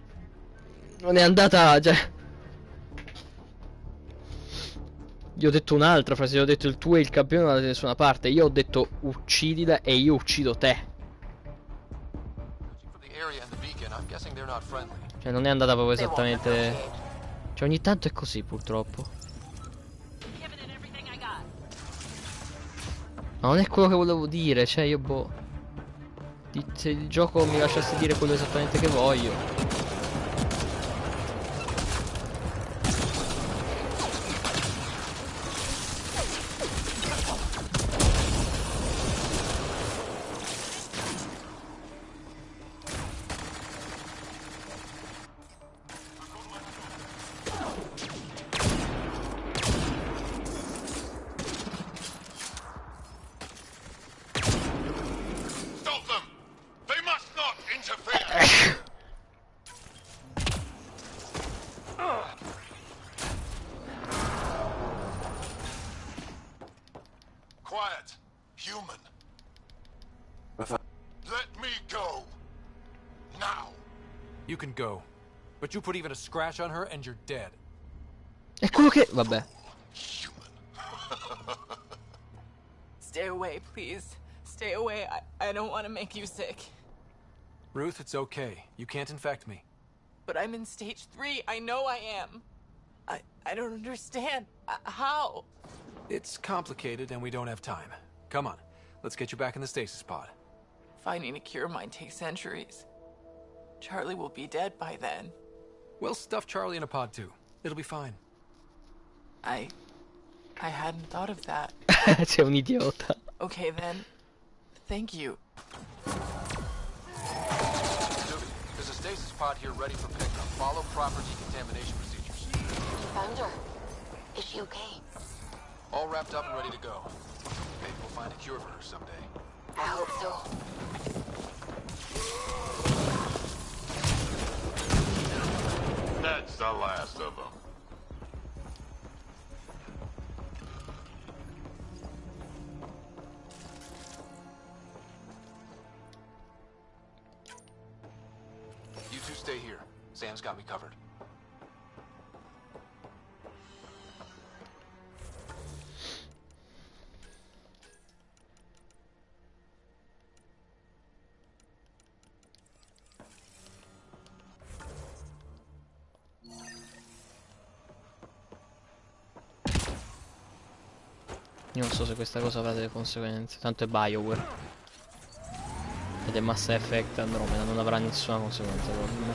Speaker 1: Non è andata, cioè... Gli ho detto un'altra frase, gli ho detto il tuo e il campione non andate da nessuna parte. Io ho detto uccidila e io uccido te. Cioè non è andata proprio esattamente. Cioè ogni tanto è così purtroppo. Ma non è quello che volevo dire. Cioè io boh, se il gioco mi lasciasse dire quello esattamente che voglio.
Speaker 6: Quiet, human. Let me go. Now.
Speaker 4: You can go. But you put even a scratch on her and you're dead.
Speaker 1: È quello che... Vabbè.
Speaker 17: Stay away, please. Stay away. I don't want to make you sick.
Speaker 4: Ruth, it's okay. You can't infect me.
Speaker 17: But I'm in stage 3. I know I am. I don't understand. How?
Speaker 4: It's complicated and we don't have time. Come on, let's get you back in the stasis pod.
Speaker 17: Finding a cure might take centuries. Charlie will be dead by then.
Speaker 4: We'll stuff Charlie in a pod too. It'll be fine.
Speaker 17: I hadn't thought of that.
Speaker 1: Sei un idiota.
Speaker 17: Okay then. Thank you.
Speaker 4: There's a stasis pod here ready for pickup. Follow proper decontamination procedures.
Speaker 16: You found her. Is she okay?
Speaker 4: All wrapped up and ready to go. Maybe we'll find a cure for her someday.
Speaker 16: I hope so.
Speaker 6: That's the last of them.
Speaker 4: You two stay here. Sam's got me covered.
Speaker 1: Io non so se questa cosa avrà delle conseguenze. Tanto è BioWare. Ed è Mass Effect Andromeda. Non avrà nessuna conseguenza per me.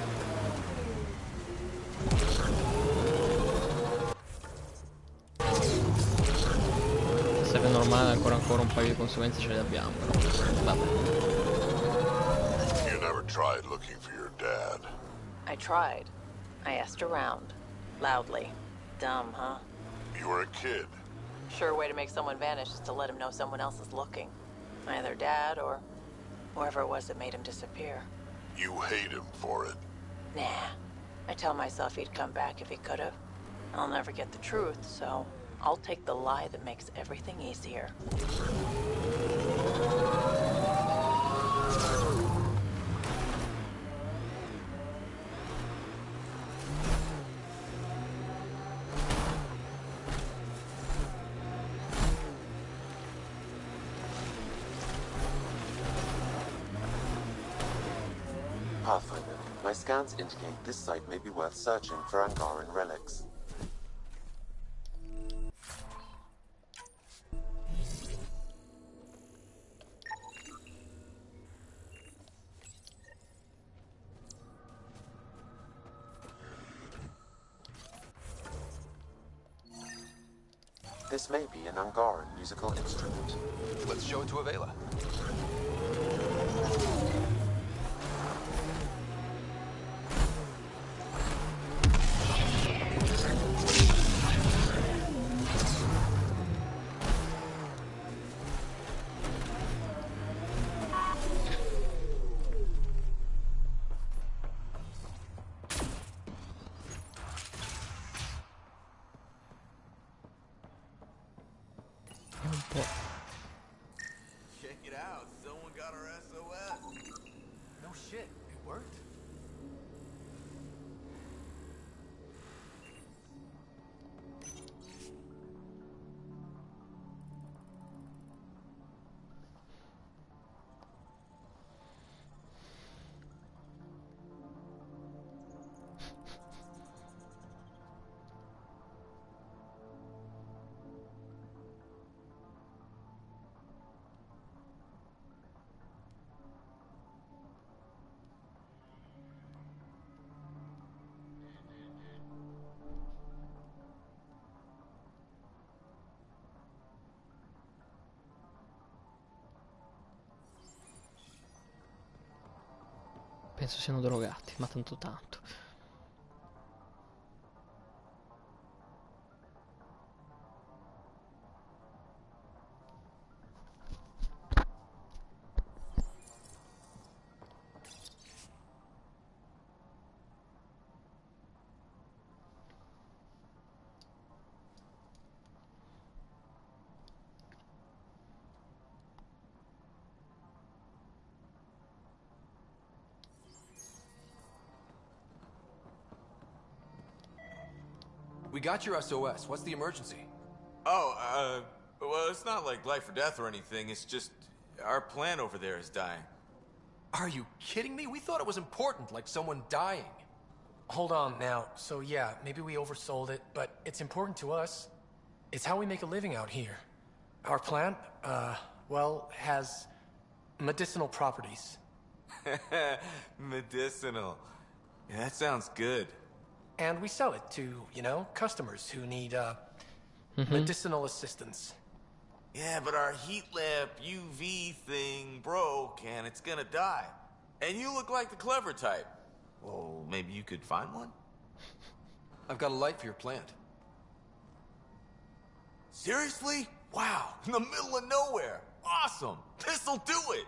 Speaker 1: Se è normale ancora un paio di conseguenze ce le abbiamo. Però. Vabbè.
Speaker 6: You never tried looking for your dad.
Speaker 9: I tried. I asked around. Loudly. Dumb, huh?
Speaker 6: You were a kid.
Speaker 9: Sure way to make someone vanish is to let him know someone else is looking. Either dad or whoever it was that made him disappear.
Speaker 6: You hate him for it.
Speaker 9: Nah. I tell myself he'd come back if he could have. I'll never get the truth, so I'll take the lie that makes everything easier.
Speaker 11: Pathfinder, my scans indicate this site may be worth searching for Angaran relics. This may be an Angaran musical instrument.
Speaker 4: Let's show it to Avela.
Speaker 12: Check it out. Someone got our SOS.
Speaker 4: No shit, it worked.
Speaker 1: Penso siano drogati, ma tanto tanto.
Speaker 4: We got your SOS. What's the emergency?
Speaker 12: Oh, well, it's not like life or death or anything. It's just our plant over there is dying.
Speaker 4: Are you kidding me? We thought it was important, like someone dying.
Speaker 18: Hold on now. So yeah, maybe we oversold it, but it's important to us. It's how we make a living out here. Our plant, well, has medicinal properties.
Speaker 12: Medicinal. Yeah, that sounds good.
Speaker 18: And we sell it to, you know, customers who need, medicinal assistance.
Speaker 12: Yeah, but our heat lamp UV thing broke and it's gonna die. And you look like the clever type. Well, maybe you could find one?
Speaker 4: I've got a light for your plant.
Speaker 12: Seriously? Wow, in the middle of nowhere. Awesome. This'll do it.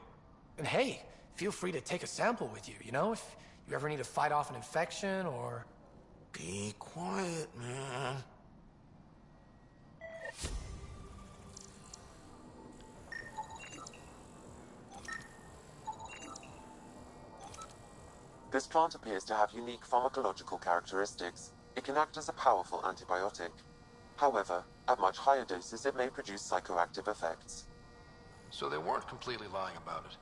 Speaker 18: And hey, feel free to take a sample with you, you know, if you ever need to fight off an infection or...
Speaker 12: Be quiet, man.
Speaker 11: This plant appears to have unique pharmacological characteristics. It can act as a powerful antibiotic. However, at much higher doses it may produce psychoactive effects.
Speaker 15: So they weren't completely lying about it.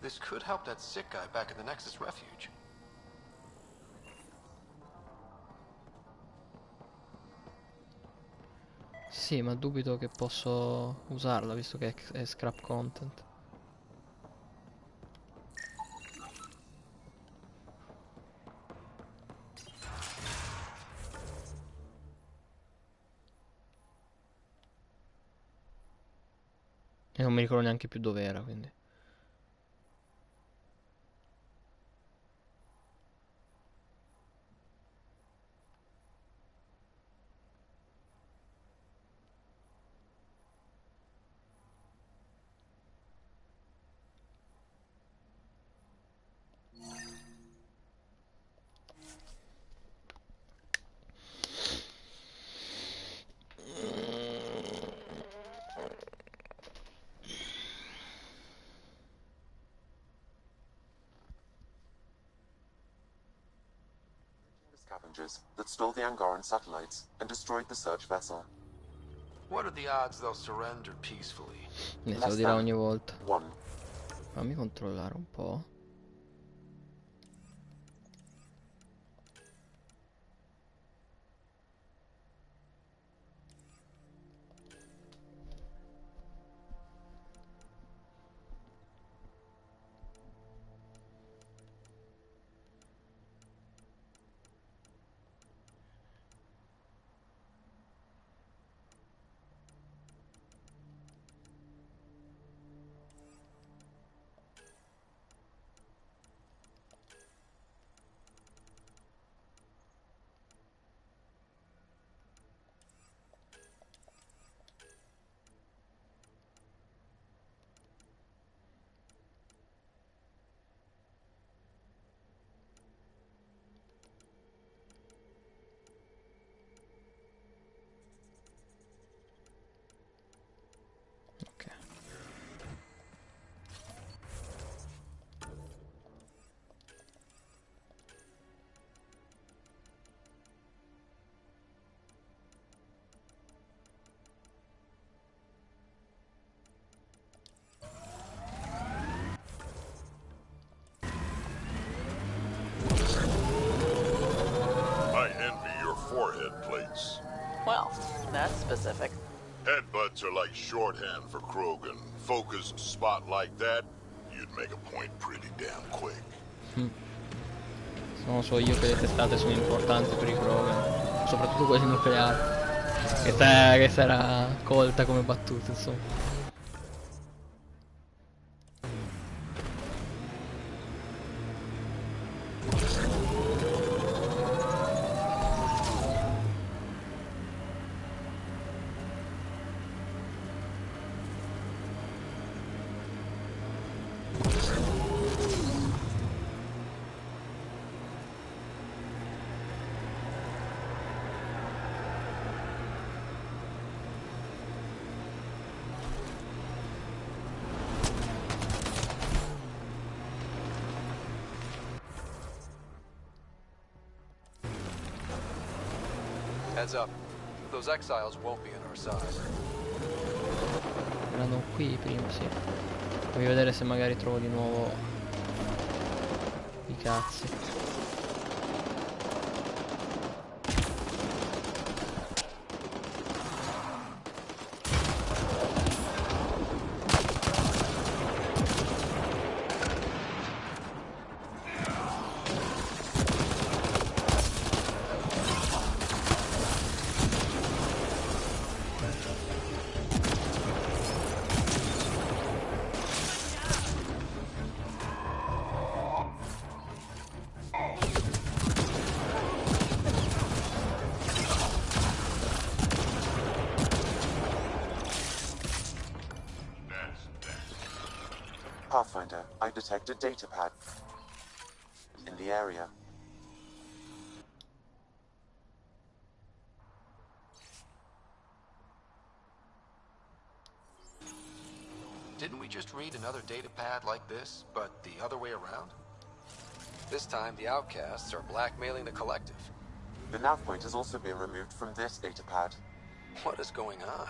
Speaker 15: This could help that sick guy back in the Nexus refuge.
Speaker 1: Sì, ma dubito che posso usarla visto che è scrap content. E non mi ricordo neanche più dove era, quindi.
Speaker 11: Scavengers that stole the Angaran satellites and destroyed the search vessel.
Speaker 15: What are the odds they'll surrender peacefully?
Speaker 1: Se lo dirà ogni volta. Fammi controllare un po'.
Speaker 9: specific.
Speaker 6: Headbutts are like shorthand for Krogan. Focused spot like that, you'd make a point pretty damn quick.
Speaker 1: Non so io che le testate sono importanti per i Krogan, soprattutto quelli nucleari. Questa era colta come battuta, insomma.
Speaker 15: Heads up. Those exiles won't be on our side.
Speaker 1: Erano qui prima, sì. Voglio vedere se magari trovo di nuovo i cazzi.
Speaker 11: Pathfinder, I detect a data pad in the area.
Speaker 4: Didn't we just read another data pad like this, but the other way around? This time, the outcasts are blackmailing the collective.
Speaker 11: The nav point has also been removed from this data pad.
Speaker 4: What is going on?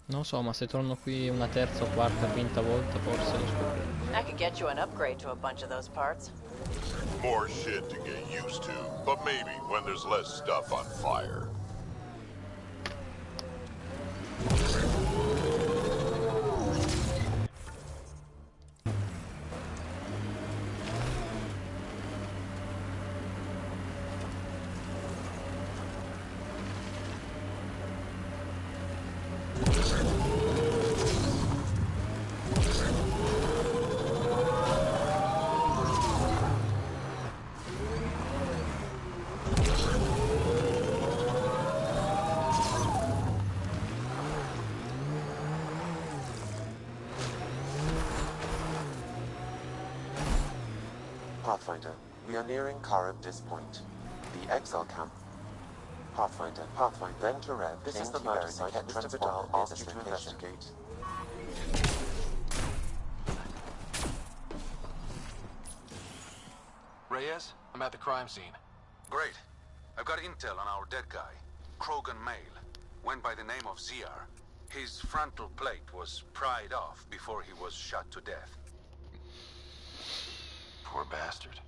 Speaker 1: Non so, ma se torno qui una terza o quarta, quinta volta forse lo scopro.
Speaker 9: I could get you an upgrade to a bunch of those parts.
Speaker 6: More shit to get used to, but maybe when there's less stuff on fire.
Speaker 11: Pathfinder, we are nearing Karabdis Point. The exile camp. Pathfinder, then to Rev. This is the murder site Mr. Vidal asked you to investigate.
Speaker 4: Reyes, I'm at the crime scene.
Speaker 20: Great. I've got intel on our dead guy. Krogan male. Went by the name of ZR. His frontal plate was pried off before he was shot to death.
Speaker 4: Poor bastard.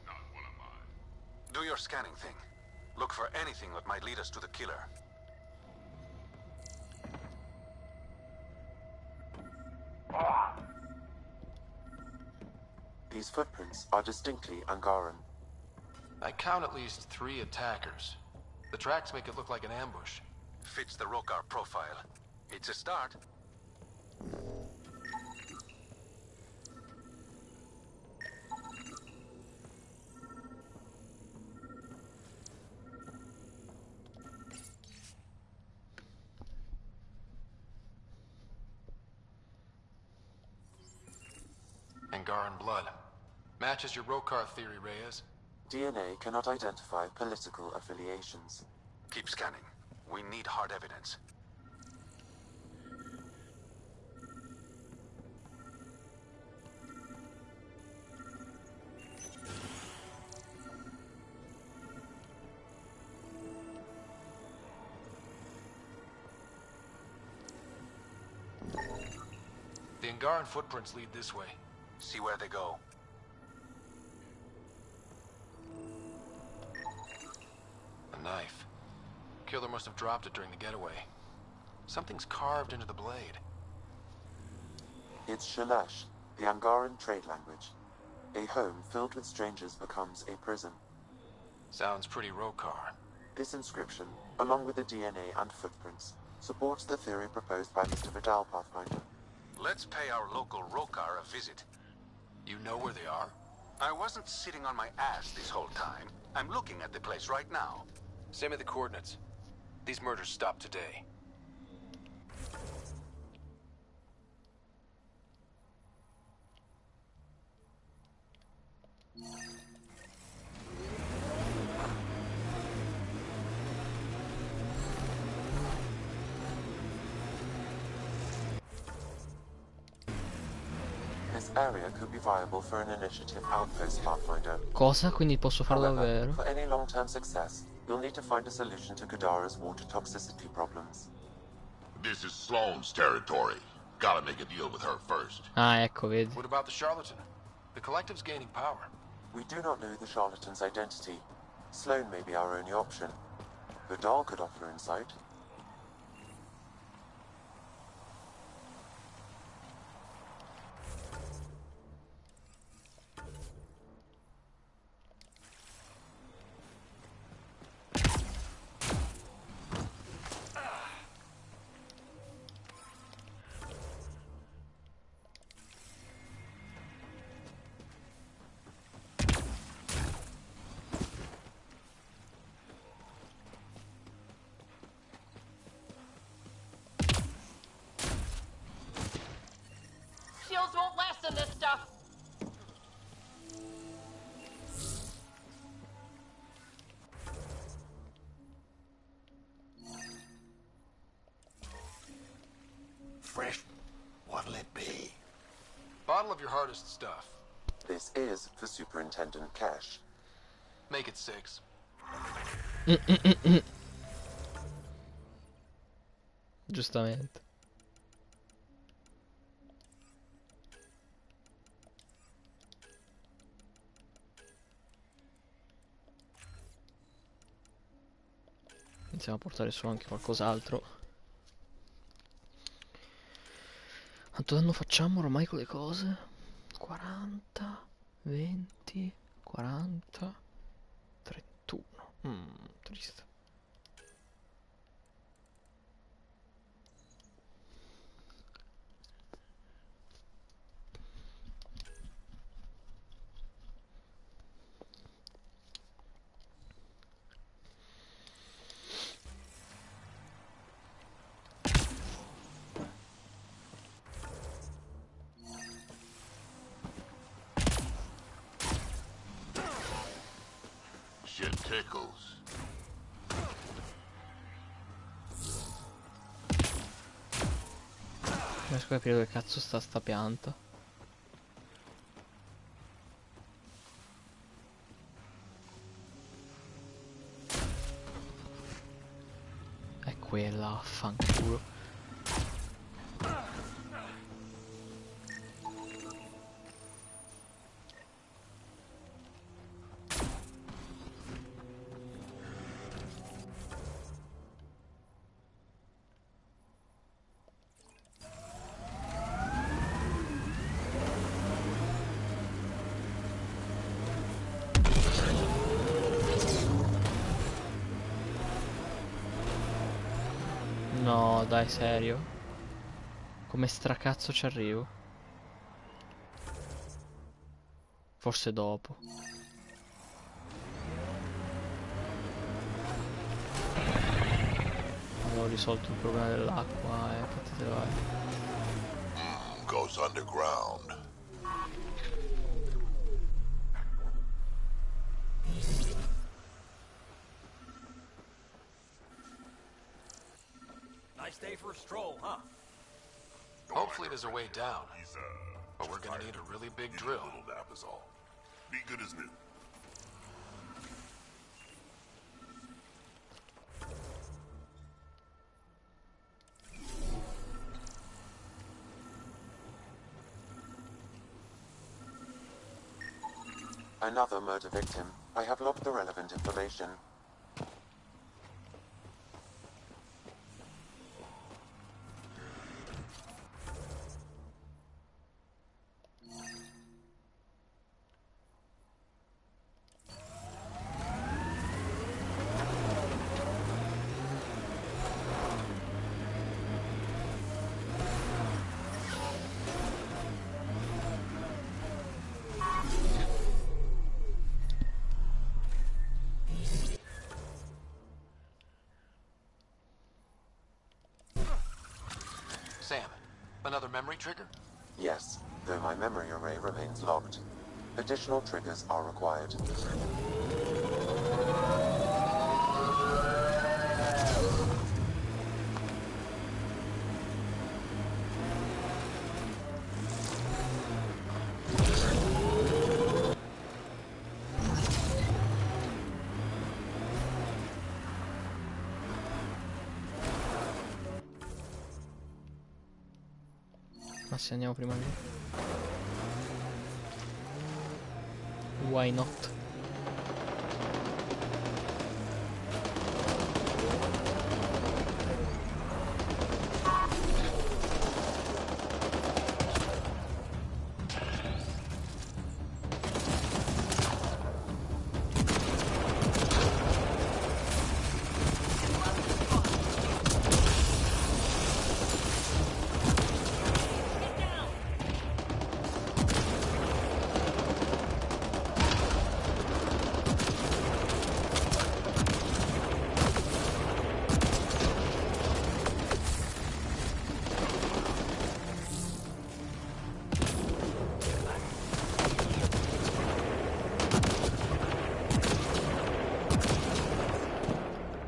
Speaker 6: Not one of mine.
Speaker 20: Do your scanning thing. Look for anything that might lead us to the killer.
Speaker 11: These footprints are distinctly Angaran.
Speaker 4: I count at least 3 attackers. The tracks make it look like an ambush.
Speaker 20: Fits the Rokar profile. It's a start.
Speaker 4: Angaran blood. Matches your Rokar theory, Reyes.
Speaker 11: DNA cannot identify political affiliations.
Speaker 20: Keep scanning. We need hard evidence.
Speaker 4: The Angaran footprints lead this way.
Speaker 20: See where they go.
Speaker 4: A knife. Killer must have dropped it during the getaway. Something's carved into the blade.
Speaker 11: It's Shalash, the Angaran trade language. A home filled with strangers becomes a prison.
Speaker 4: Sounds pretty Rokar.
Speaker 11: This inscription, along with the DNA and footprints, supports the theory proposed by Mr. Vidal, Pathfinder.
Speaker 20: Let's pay our local Rokar a visit.
Speaker 4: You know where they are?
Speaker 20: I wasn't sitting on my ass this whole time. I'm looking at the place right now.
Speaker 4: Send me the coordinates. These murders stopped today.
Speaker 11: This area could be viable for an initiative outpost, Pathfinder.
Speaker 1: Cosa? Quindi posso farlo
Speaker 11: However,
Speaker 1: davvero?
Speaker 11: for any long-term success, you'll need to find a solution to Kadara's water toxicity problems.
Speaker 6: This is Sloane's territory. Gotta make a deal with her first.
Speaker 1: Ah, ecco, vedi.
Speaker 4: What about the charlatan? The collective's gaining power.
Speaker 11: We do not know the charlatan's identity. Sloane may be our only option. Vidal could offer insight.
Speaker 16: Shields won't last in this stuff.
Speaker 5: Fresh. What'll it be?
Speaker 4: Bottle of your hardest stuff.
Speaker 11: This is for Superintendent Cash.
Speaker 4: Make it 6.
Speaker 1: Giustamente. Iniziamo a portare su anche qualcos'altro. Quanto danno facciamo ormai con le cose? 40, 20, 40, 31. Triste.
Speaker 6: Shit tickles.
Speaker 1: Non riesco a capire dove cazzo sta pianta. È quella, fanculo. No, dai, serio? Come stracazzo ci arrivo? Forse dopo. Avevo risolto il problema dell'acqua e potete vai.
Speaker 6: Goes underground.
Speaker 12: Nice day for a stroll, huh?
Speaker 4: Hopefully there's a way down. But we're gonna need a really big drill.
Speaker 6: A little nap is all. Be good as new.
Speaker 11: Another murder victim. I have logged the relevant information.
Speaker 4: another memory trigger?
Speaker 11: Yes, though my memory array remains locked. Additional triggers are required.
Speaker 1: Ma se andiamo prima lì. Why not?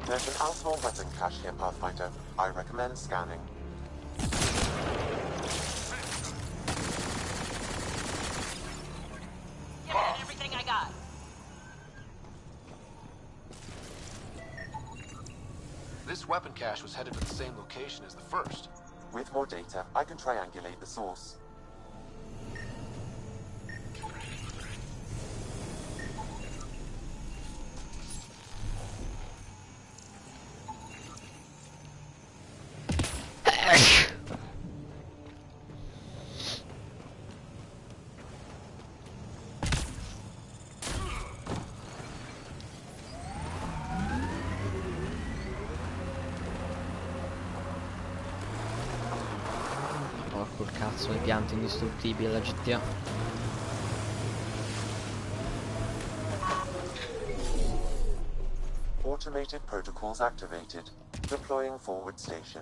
Speaker 11: There's an outlaw weapon cache here, Pathfinder. I recommend scanning.
Speaker 9: Give me everything I got.
Speaker 4: This weapon cache was headed for the same location as the first.
Speaker 11: With more data, I can triangulate the source.
Speaker 1: Porco il cazzo, le piante indistruttibili la GTA.
Speaker 11: Automated protocols activated. Deploying forward station.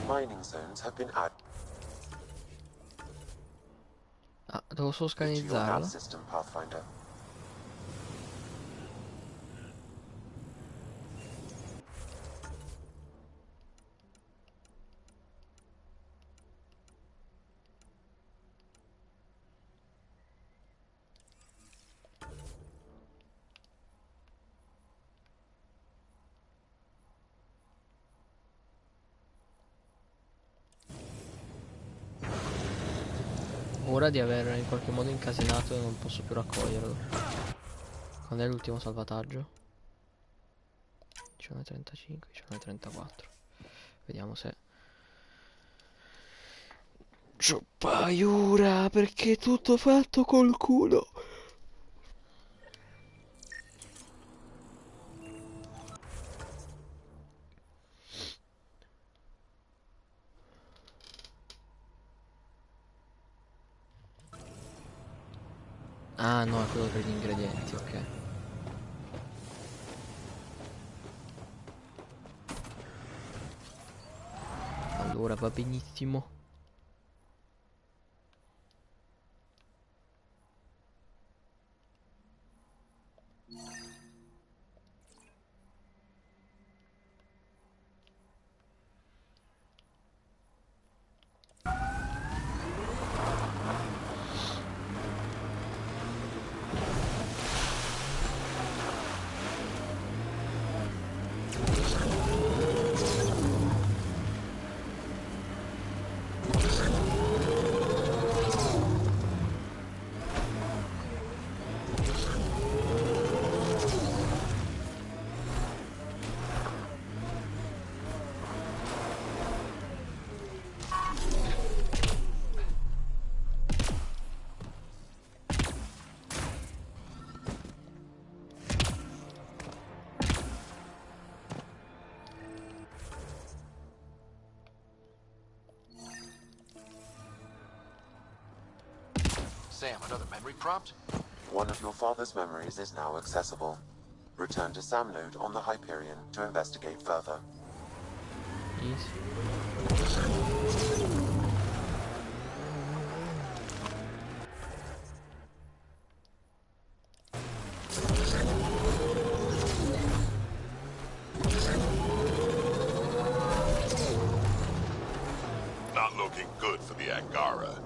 Speaker 11: Mining zones have been added.
Speaker 1: Ah, devo solo
Speaker 11: Into your nav
Speaker 1: scannerizzarla.
Speaker 11: system, Pathfinder.
Speaker 1: Ora di aver in qualche modo incasinato e non posso più raccoglierlo. Quando è l'ultimo salvataggio? 19.35, 19.34. Vediamo se... C'ho paura perché è tutto fatto col culo. Ah no, è quello per gli ingredienti, ok. Allora va benissimo.
Speaker 4: Sam, another memory prompt?
Speaker 11: One of your father's memories is now accessible. Return to Sam node on the Hyperion to investigate further.
Speaker 6: Not looking good for the Angara.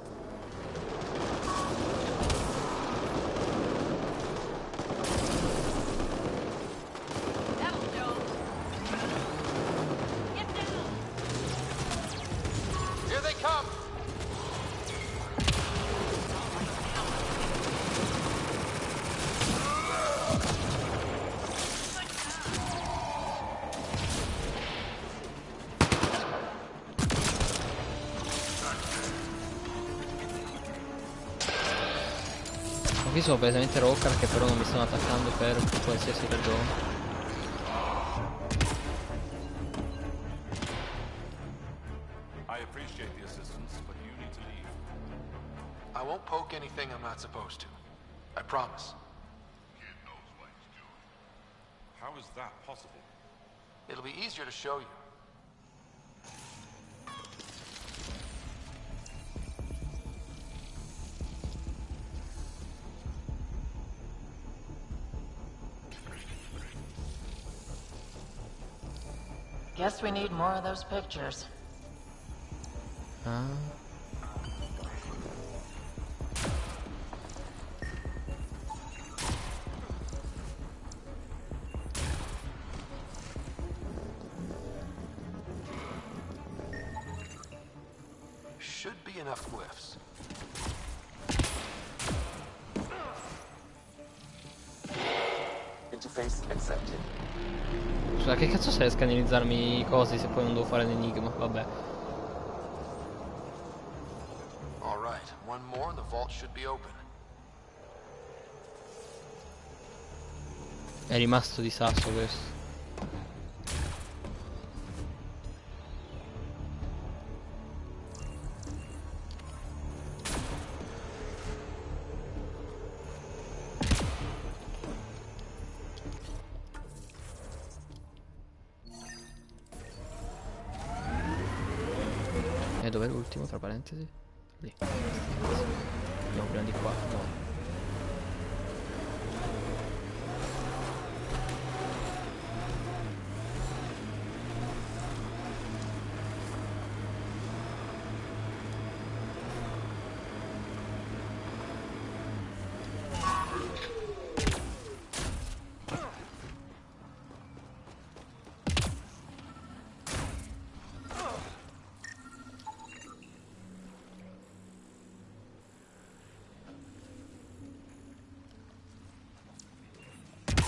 Speaker 4: Here they come!
Speaker 1: Qui sono palesemente rocker che però non mi stanno attaccando per qualsiasi ragione.
Speaker 4: I appreciate the assistance, but you need to leave. I won't poke anything I'm not supposed to. I promise.
Speaker 6: Kid knows what he's doing. How is that possible?
Speaker 4: It'll be easier to show you.
Speaker 16: Guess we need more of those pictures.
Speaker 1: Ah.
Speaker 4: Should be enough glyphs.
Speaker 11: Interface accepted.
Speaker 1: Scusa, che cazzo serve scannerizzarmi i cosi se poi non devo fare l'enigma? Vabbè.
Speaker 4: All right, one more and the vault should be open.
Speaker 1: È rimasto di sasso questo. E dov'è l'ultimo, tra parentesi? Lì. No, prima di qua, no.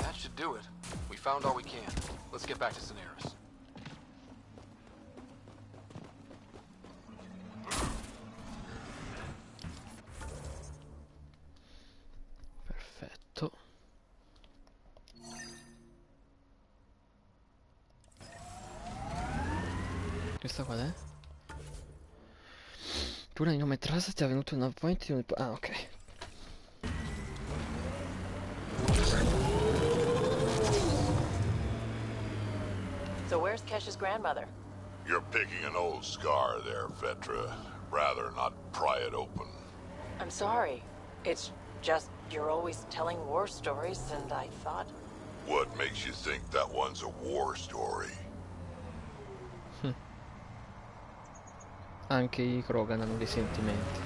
Speaker 4: That should do it. We found all we can. Let's get back to Cineris.
Speaker 1: Perfetto. Questa qual è? Pure di nome Trasa ti è venuto un appointment. Ah, ok.
Speaker 16: So where's Kesh's grandmother?
Speaker 6: You're picking an old scar there, Vetra. Rather not pry it open.
Speaker 16: I'm sorry. It's just you're always telling war stories, and I thought...
Speaker 6: What makes you think that one's a war story?
Speaker 1: Anche i Krogan hanno dei sentimenti.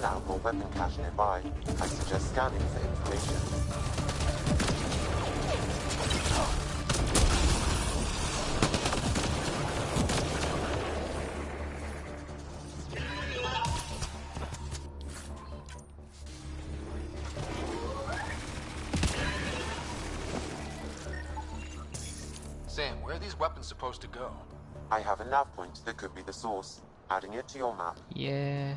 Speaker 11: an out or weapon cache nearby. I suggest scanning for information.
Speaker 4: Sam, where are these weapons supposed to go?
Speaker 11: I have a nav point that could be the source. Adding it to your map.
Speaker 1: Yeah.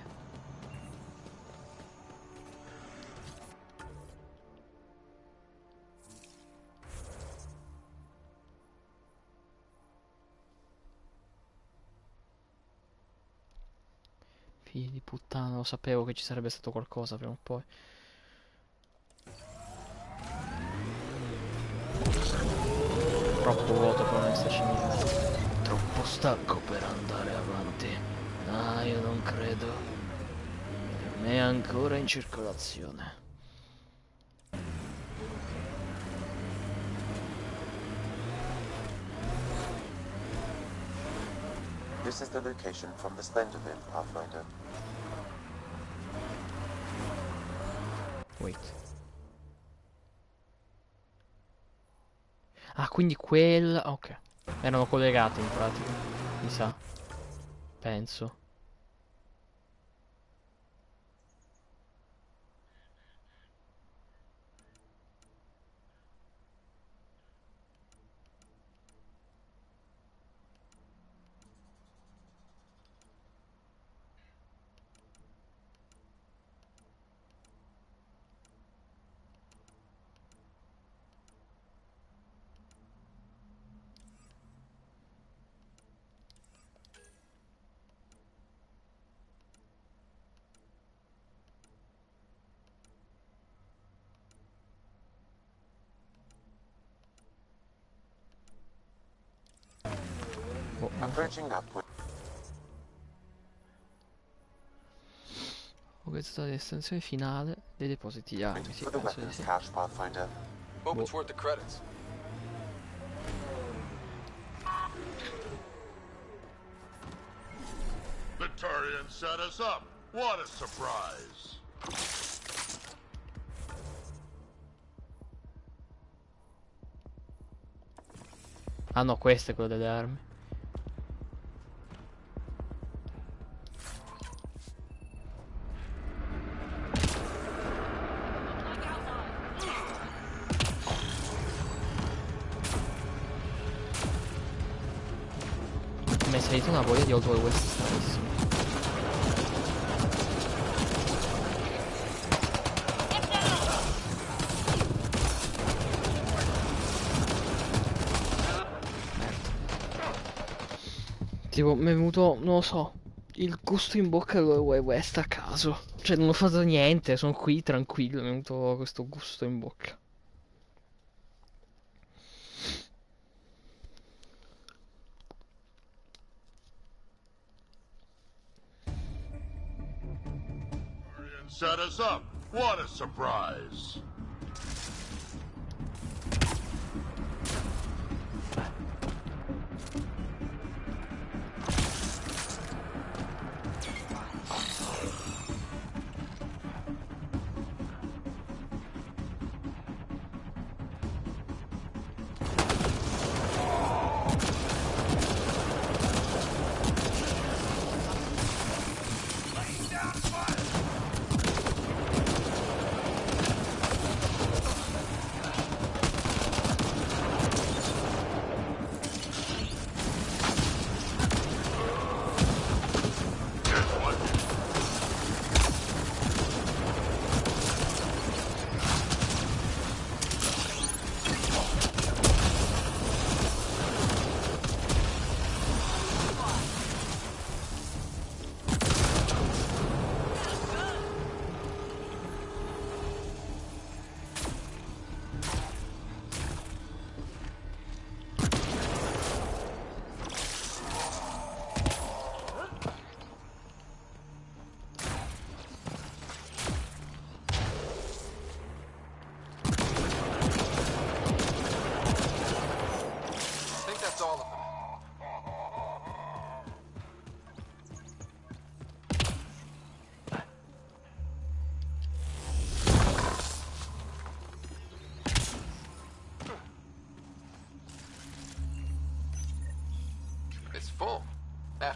Speaker 1: Figli di puttana, lo sapevo che ci sarebbe stato qualcosa prima o poi. Troppo vuoto per non esserci niente. Troppo stanco per andare avanti. Ah, io non credo. Per me è ancora in circolazione.
Speaker 11: This is the location from the Slenderville, Pathfinder.
Speaker 1: Wait. Ah, quindi quella... ok. Erano collegati in pratica. Mi sa. Penso.
Speaker 11: Approaching that point.
Speaker 1: Questa è l'estensione finale dei depositi di armi. Sì,
Speaker 11: For the
Speaker 1: penso di
Speaker 11: weapons
Speaker 1: sì.
Speaker 11: cache, Pathfinder.
Speaker 4: Hope it's worth the credits.
Speaker 6: The Turians set us up. What a surprise.
Speaker 1: Ah no, questo è quello delle armi. Mi è salita una voglia di Old West stranissima. Tipo, mi è venuto, non lo so, il gusto in bocca dello Wild West a caso. Cioè, non ho fatto niente, sono qui tranquillo, mi è venuto questo gusto in bocca.
Speaker 6: Set us up. What a surprise.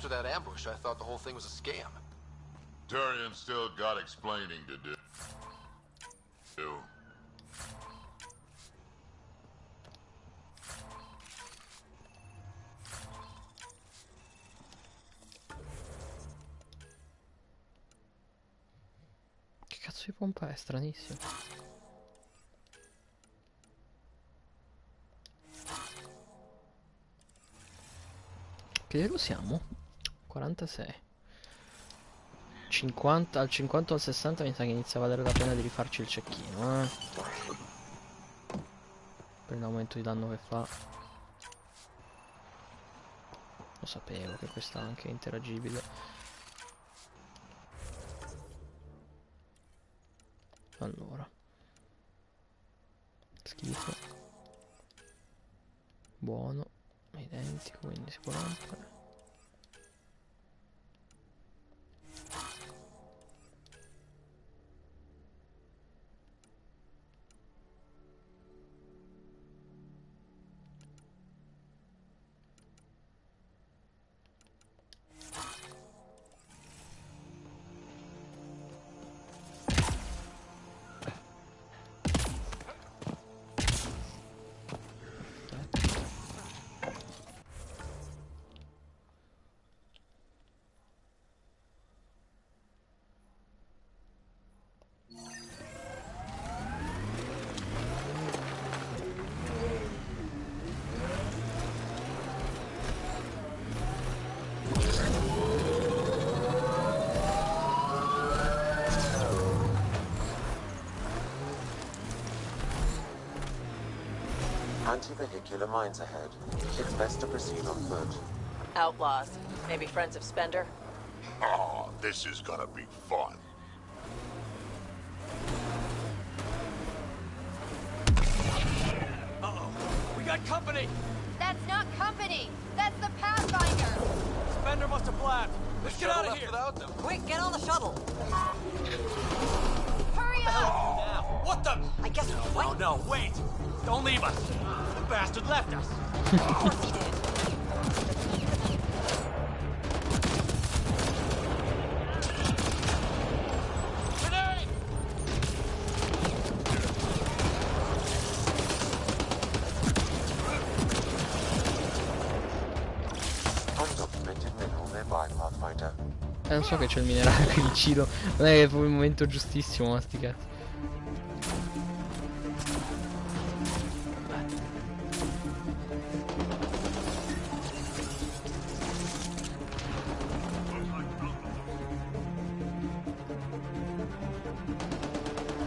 Speaker 4: After that ambush, I thought the whole thing was a scam.
Speaker 6: Turian still got explaining to do.
Speaker 1: Che cazzo di pompa è? Stranissimo. Che livello siamo? 46. 50, al 50 o al 60 mi sa che inizia a valere la pena di rifarci il cecchino, per l'aumento di danno che fa. Lo sapevo che questa è anche interagibile. Allora. Schifo. Buono. Identico, quindi si può rompere.
Speaker 11: Anti-vehicular mines ahead. It's best to proceed on foot.
Speaker 16: Outlaws. Maybe friends of Spender?
Speaker 6: Oh, this is gonna be fun.
Speaker 3: Uh-oh. We got company!
Speaker 21: That's not company! That's the Pathfinder!
Speaker 3: Spender must have blabbed. Let's get out of here!
Speaker 12: Without them.
Speaker 13: Quick, get on the shuttle!
Speaker 21: Hurry up!
Speaker 3: Now, what the?
Speaker 13: I guess we
Speaker 3: No,
Speaker 13: wait.
Speaker 3: no, wait! Don't leave us! The bastard left us!
Speaker 13: Of course he did.
Speaker 3: Grenade!
Speaker 11: Undocumented mineral nearby, Pathfinder.
Speaker 1: Non so che c'è il minerale qui vicino. Non è che è proprio il momento giustissimo, ma sti cazzi.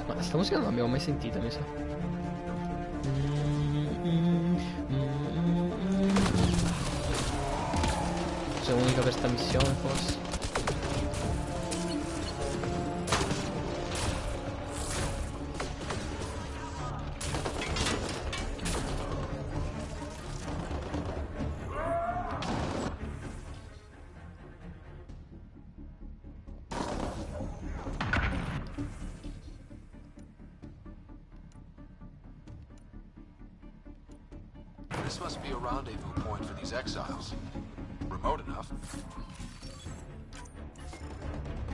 Speaker 1: Ma sta musica non l'abbiamo mai sentita, mi sa. Forse è unica per sta missione, forse.
Speaker 4: This must be a rendezvous point for these exiles. Remote enough.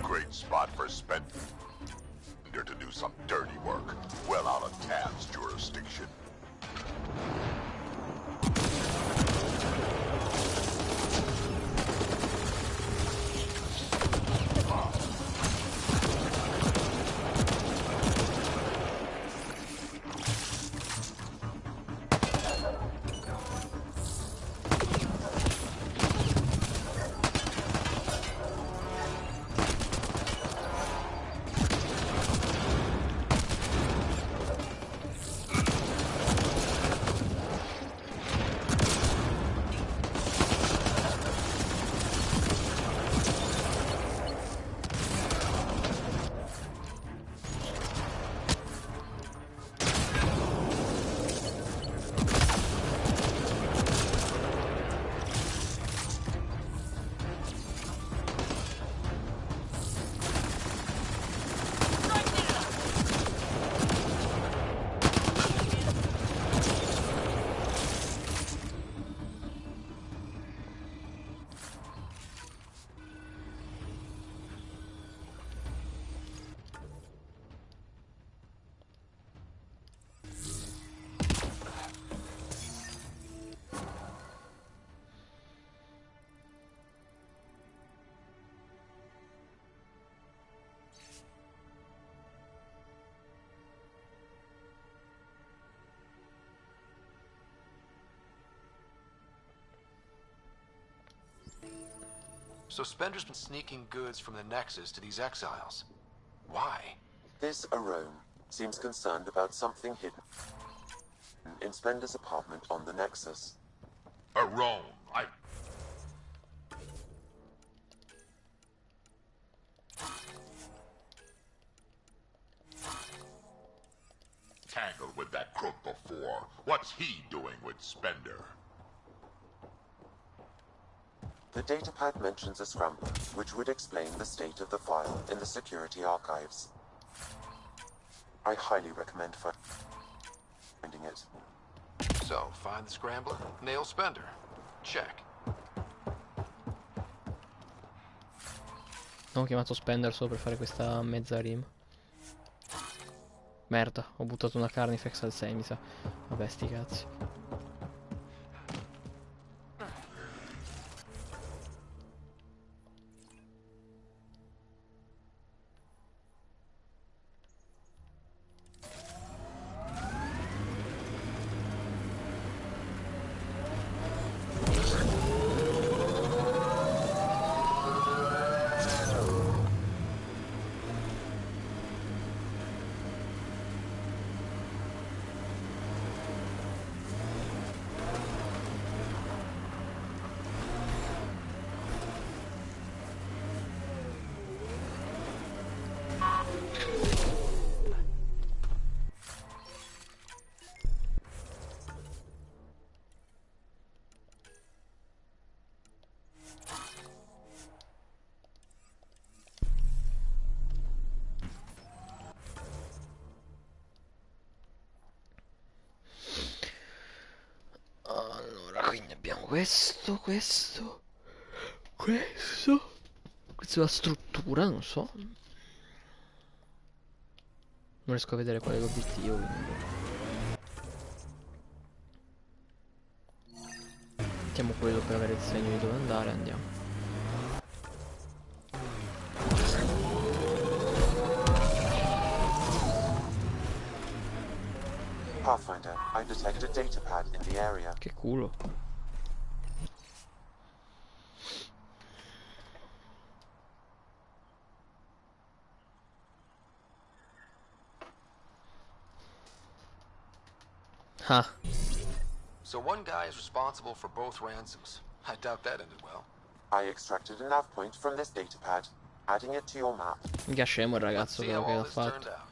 Speaker 6: Great spot for Spender to do some dirty work, well out of Tan's jurisdiction.
Speaker 4: So Spender's been sneaking goods from the Nexus to these exiles. Why?
Speaker 11: This Arome seems concerned about something hidden in Spender's apartment on the Nexus.
Speaker 6: Arome, tangled with that crook before. What's he doing with Spender?
Speaker 11: The datapad mentions a scrambler, which would explain the state of the file in the security archives. I highly recommend finding it.
Speaker 4: So, find the scrambler, nail Spender. Check.
Speaker 1: Non ho chiamato Spender solo per fare questa mezza rima. Merda, ho buttato una Carnifex al 6, mi sa. Vabbè, sti cazzi. Allora, quindi abbiamo questo. Questa è la struttura, non so. Non riesco a vedere qual è l'obiettivo, quindi. Mettiamo quello per avere il segno di dove andare, andiamo.
Speaker 11: Pathfinder, I detect a datapad in the area.
Speaker 1: Che culo. Ah.
Speaker 4: So one guy is responsible for both ransoms. I doubt that ended well.
Speaker 11: I extracted a nav point from this datapad, adding it to your map.
Speaker 1: Mica scemo il ragazzo quello che l'ha fatto.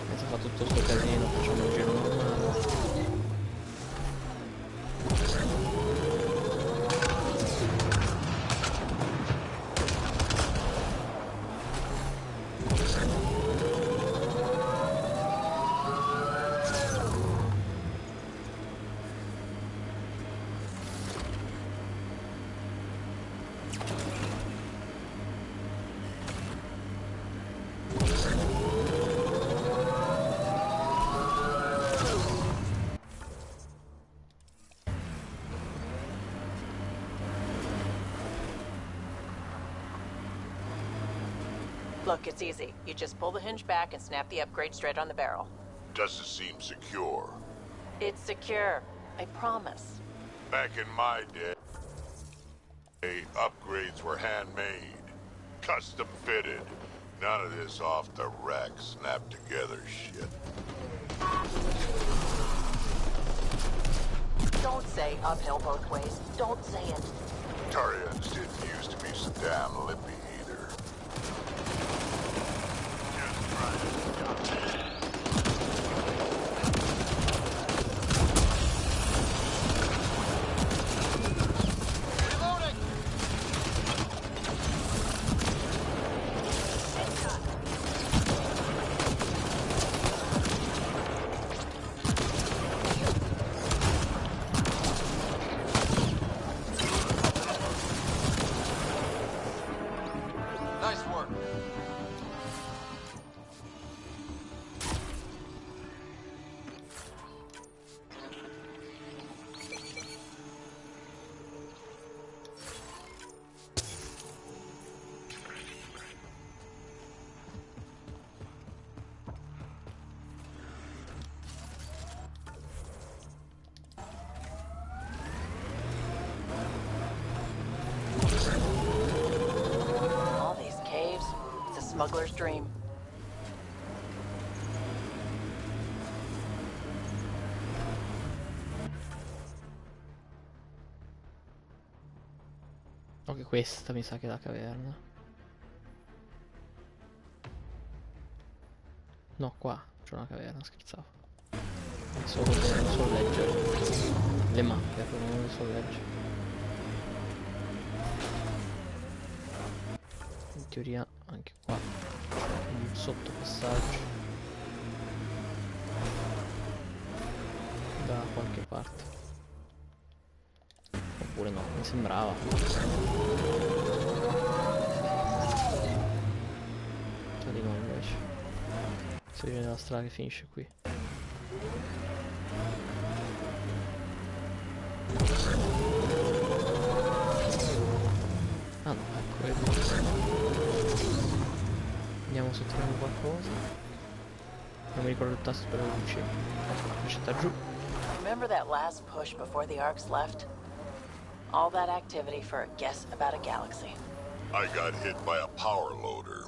Speaker 1: Senza fa tutto sto casino, facciamo il giro normale.
Speaker 16: Look, it's easy. You just pull the hinge back and snap the upgrade straight on the barrel.
Speaker 6: Doesn't seem secure.
Speaker 16: It's secure. I promise.
Speaker 6: Back in my day, upgrades were handmade, custom fitted. None of this off the rack, snap together shit.
Speaker 16: Don't say uphill both ways. Don't say it.
Speaker 6: Turians didn't used to be so damn lippy either.
Speaker 16: All these caves, it's a smuggler's dream.
Speaker 1: Ok, questa mi sa che è la caverna. No, qua c'è una caverna, scherzavo. Non so leggere le mappe, però non le so leggere. In teoria anche qua c'è un sottopassaggio da qualche parte. Oppure no, mi sembrava. Cioè di no invece. Si viene dalla strada che finisce qui. Ah no, ecco, vedi. Vediamo se troviamo qualcosa. Non mi ricordo il tasto per la luce. Lasciata giù.
Speaker 16: Remember that last push before the arcs left? All that activity for a guess about a galaxy.
Speaker 6: I got hit by a power loader.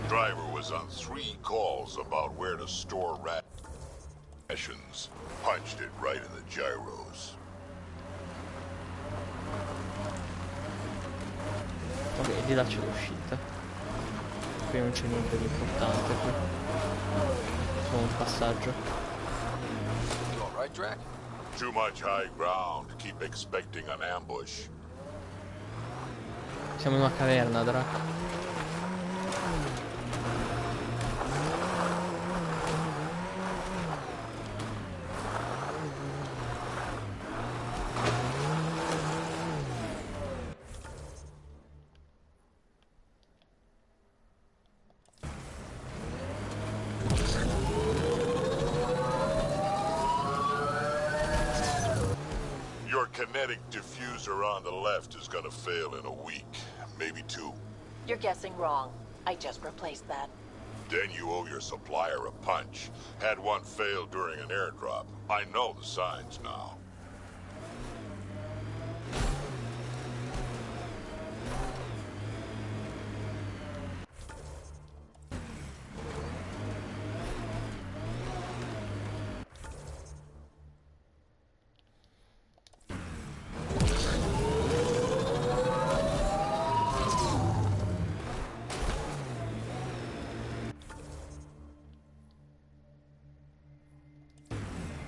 Speaker 6: Driver was on 3 calls about where to store rations. Punched it right in the gyros.
Speaker 1: Ok, di là c'è l'uscita. Qui non c'è niente di importante qui. Solo un passaggio.
Speaker 4: You alright, Drac?
Speaker 6: Too much high ground. Keep expecting an ambush.
Speaker 1: Siamo in una caverna, Drac.
Speaker 6: Your kinetic diffuser on the left is gonna fail in a week, maybe 2.
Speaker 16: You're guessing wrong. I just replaced that.
Speaker 6: Then you owe your supplier a punch. Had one fail during an airdrop. I know the signs now.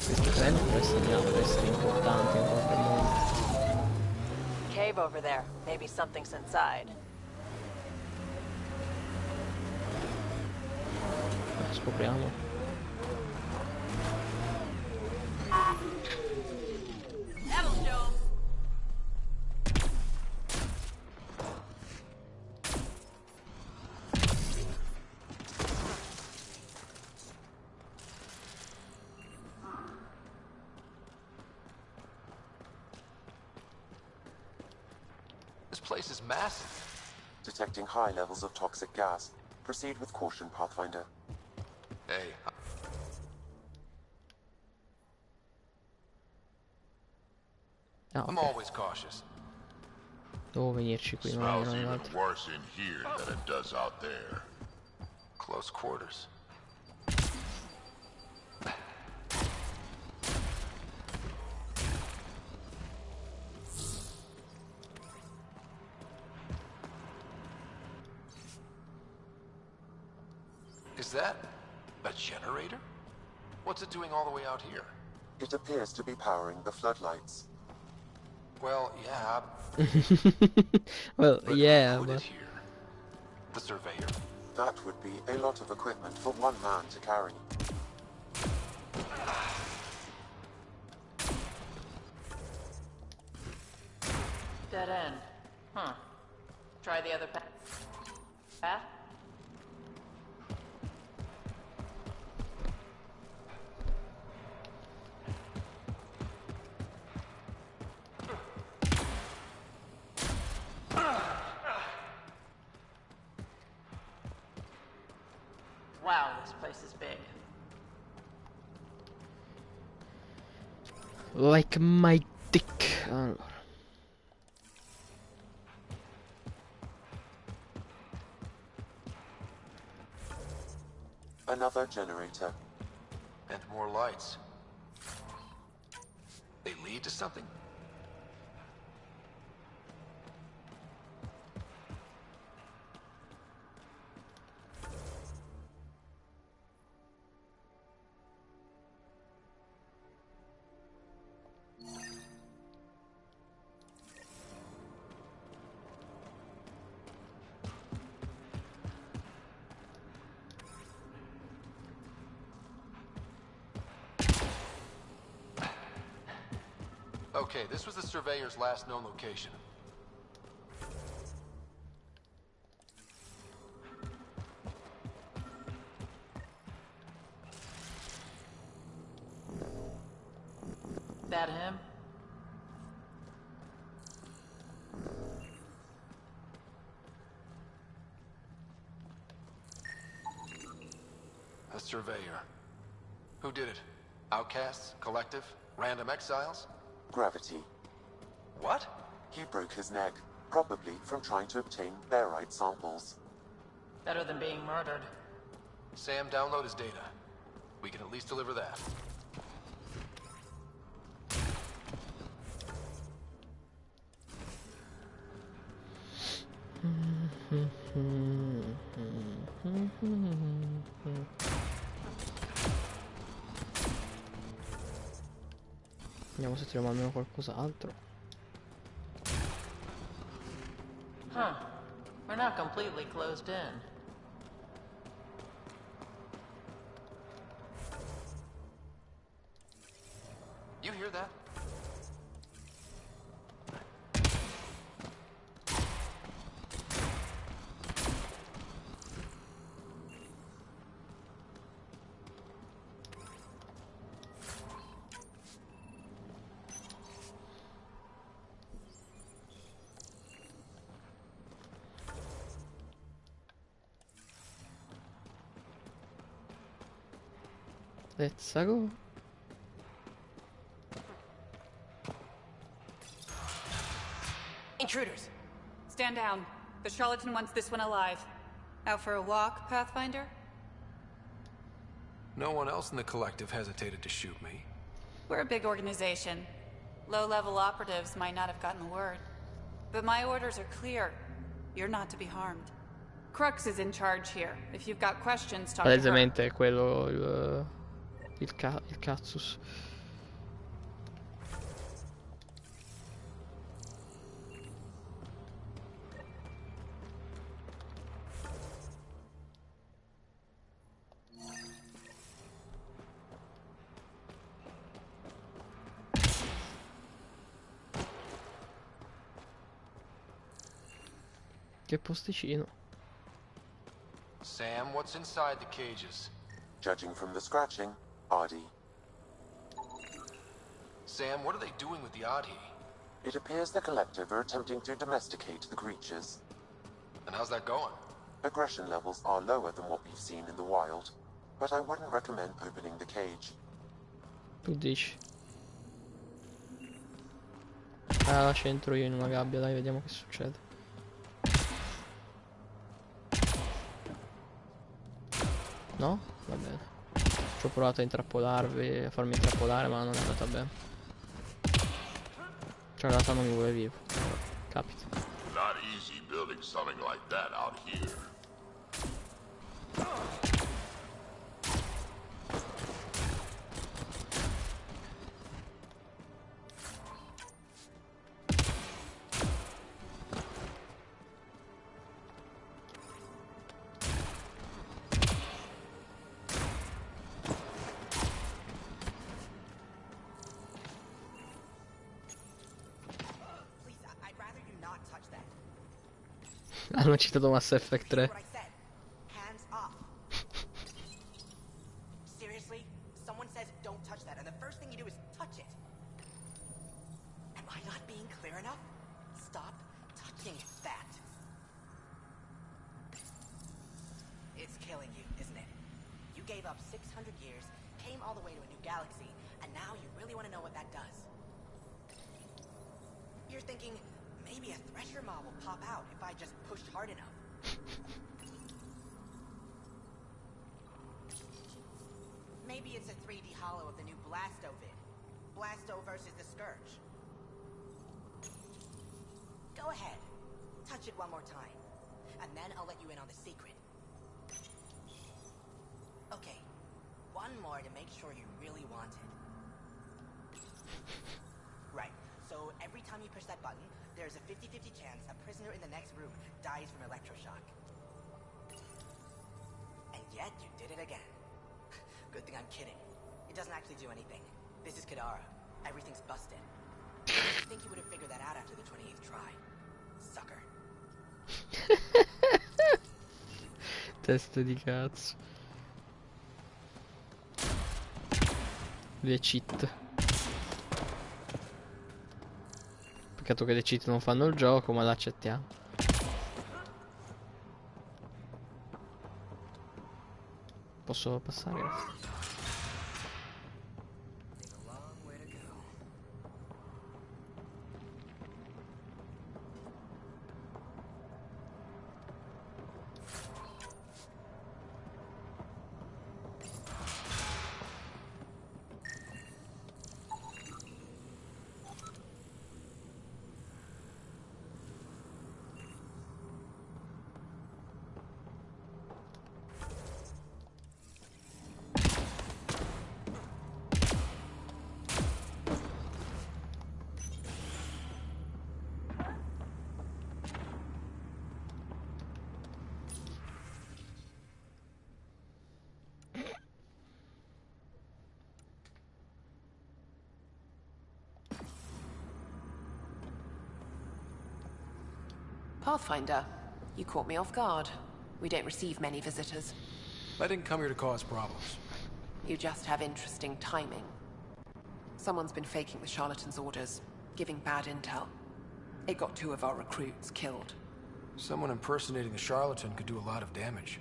Speaker 1: Questi treni però segnano ad essere importanti in qualche modo.
Speaker 16: Cave over there. Maybe something's inside.
Speaker 1: Scopriamo.
Speaker 4: This place is massive.
Speaker 11: Detecting high levels of toxic gas. Proceed with caution, Pathfinder.
Speaker 4: Hey.
Speaker 1: Ah,
Speaker 4: I'm
Speaker 1: ok.
Speaker 4: always cautious.
Speaker 1: Devo venirci qui, non
Speaker 6: Smells
Speaker 1: è
Speaker 6: even
Speaker 1: altro.
Speaker 6: worse in here than it does out there.
Speaker 4: Close quarters. Is that a generator? What's it doing all the way out here?
Speaker 11: It appears to be powering the floodlights.
Speaker 4: Well, yeah.
Speaker 1: Well,
Speaker 4: But
Speaker 1: yeah,
Speaker 4: who put
Speaker 1: but...
Speaker 4: it here? The surveyor?
Speaker 11: That would be a lot of equipment for one man to carry.
Speaker 16: Dead end. Huh. Try the other path. Path? Wow, this place is big.
Speaker 1: Like my dick. Allora.
Speaker 11: Another generator.
Speaker 4: And more lights. They lead to something? Okay, this was the Surveyor's last known location.
Speaker 16: That him?
Speaker 4: A Surveyor. Who did it? Outcasts? Collective? Random exiles?
Speaker 11: Gravity.
Speaker 4: What?
Speaker 11: He broke his neck, probably from trying to obtain barite samples.
Speaker 16: Better than being murdered.
Speaker 4: Sam, download his data. We can at least deliver that.
Speaker 1: Vediamo se troviamo almeno qualcos'altro.
Speaker 16: Huh. We're not completely closed in.
Speaker 4: You hear that?
Speaker 1: Let's go.
Speaker 7: Intruders! Stand down. The charlatan wants this one alive. Out for a walk, Pathfinder?
Speaker 4: No one else in the collective hesitated to shoot me.
Speaker 7: We're a big organization. Low-level operatives might not have gotten the word. But my orders are clear. You're not to be harmed. Crux is in charge here. If you've got questions, talk to her.
Speaker 1: Palesemente è quello il Cazzus. Che posticino.
Speaker 4: Sam, what's inside the cages?
Speaker 11: Judging from the scratching, Ardi.
Speaker 4: Sam, what are they doing with the Adhi?
Speaker 11: It appears the collective are attempting to domesticate the creatures.
Speaker 4: And how's that going?
Speaker 11: Aggression levels are lower than what we've seen in the wild, but I wouldn't recommend opening the cage.
Speaker 1: Tu dici? Ah, c'entro io in una gabbia, dai, vediamo che succede. No? Va bene. Ci ho provato a intrappolarvi, a farmi intrappolare, ma non è andata bene. Cioè in realtà non mi vuole vivo. Capita.
Speaker 6: Not easy building something like that out here.
Speaker 1: Hanno citato Mass Effect 3.
Speaker 13: Hands off. Seriously? Someone says don't touch that, and the first thing you do is touch it. Am I not being clear enough? Stop touching that. It's killing you, isn't it? You gave up 600 years, came all the way to a new galaxy, and now you really want to know what that does. You're thinking, maybe a Thresher mob will pop out if I just pushed hard enough. Maybe it's a 3D hollow of the new Blasto vid. Blasto versus the Scourge. Go ahead. Touch it one more time. And then I'll let you in on the secret. Okay. One more to make sure you really want it. Right. So every time you push that button, there's a 50-50 chance a prisoner in the next room dies from electroshock. And yet you did it again. Good thing I'm kidding. It doesn't actually do anything. This is Kadara. Everything's busted. I think you would have figured that out after the 28th try. Sucker.
Speaker 1: Testa di cazzo. Le cheat. Peccato che le cheat non fanno il gioco, ma l'accettiamo. Posso passare? Grazie.
Speaker 8: Pathfinder, you caught me off guard. We don't receive many visitors.
Speaker 4: I didn't come here to cause problems.
Speaker 8: You just have interesting timing. Someone's been faking the charlatan's orders, giving bad intel. It got 2 of our recruits killed.
Speaker 4: Someone impersonating the charlatan could do a lot of damage.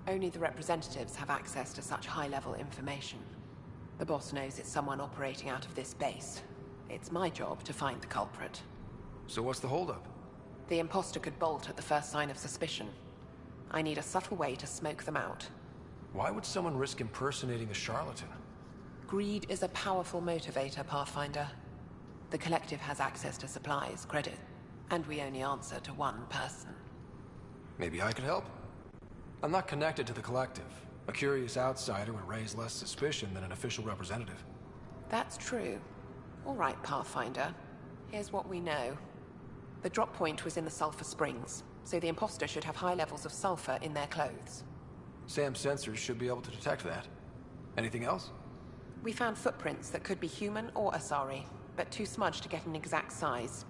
Speaker 8: Only the representatives have access to such high-level information. The boss knows it's someone operating out of this base. It's my job to find the culprit.
Speaker 4: So what's the holdup?
Speaker 8: The imposter could bolt at the first sign of suspicion. I need a subtle way to smoke them out.
Speaker 4: Why would someone risk impersonating the charlatan?
Speaker 8: Greed is a powerful motivator, Pathfinder. The Collective has access to supplies, credit, and we only answer to one person.
Speaker 4: Maybe I could help? I'm not connected to the Collective. A curious outsider would raise less suspicion than an official representative.
Speaker 8: That's true. All right, Pathfinder. Here's what we know. The drop point was in the sulfur springs, so the imposter should have high levels of sulfur in their clothes.
Speaker 4: Sam's sensors should be able to detect that. Anything else?
Speaker 8: We found footprints that could be human or Asari, but too smudged to get an exact size.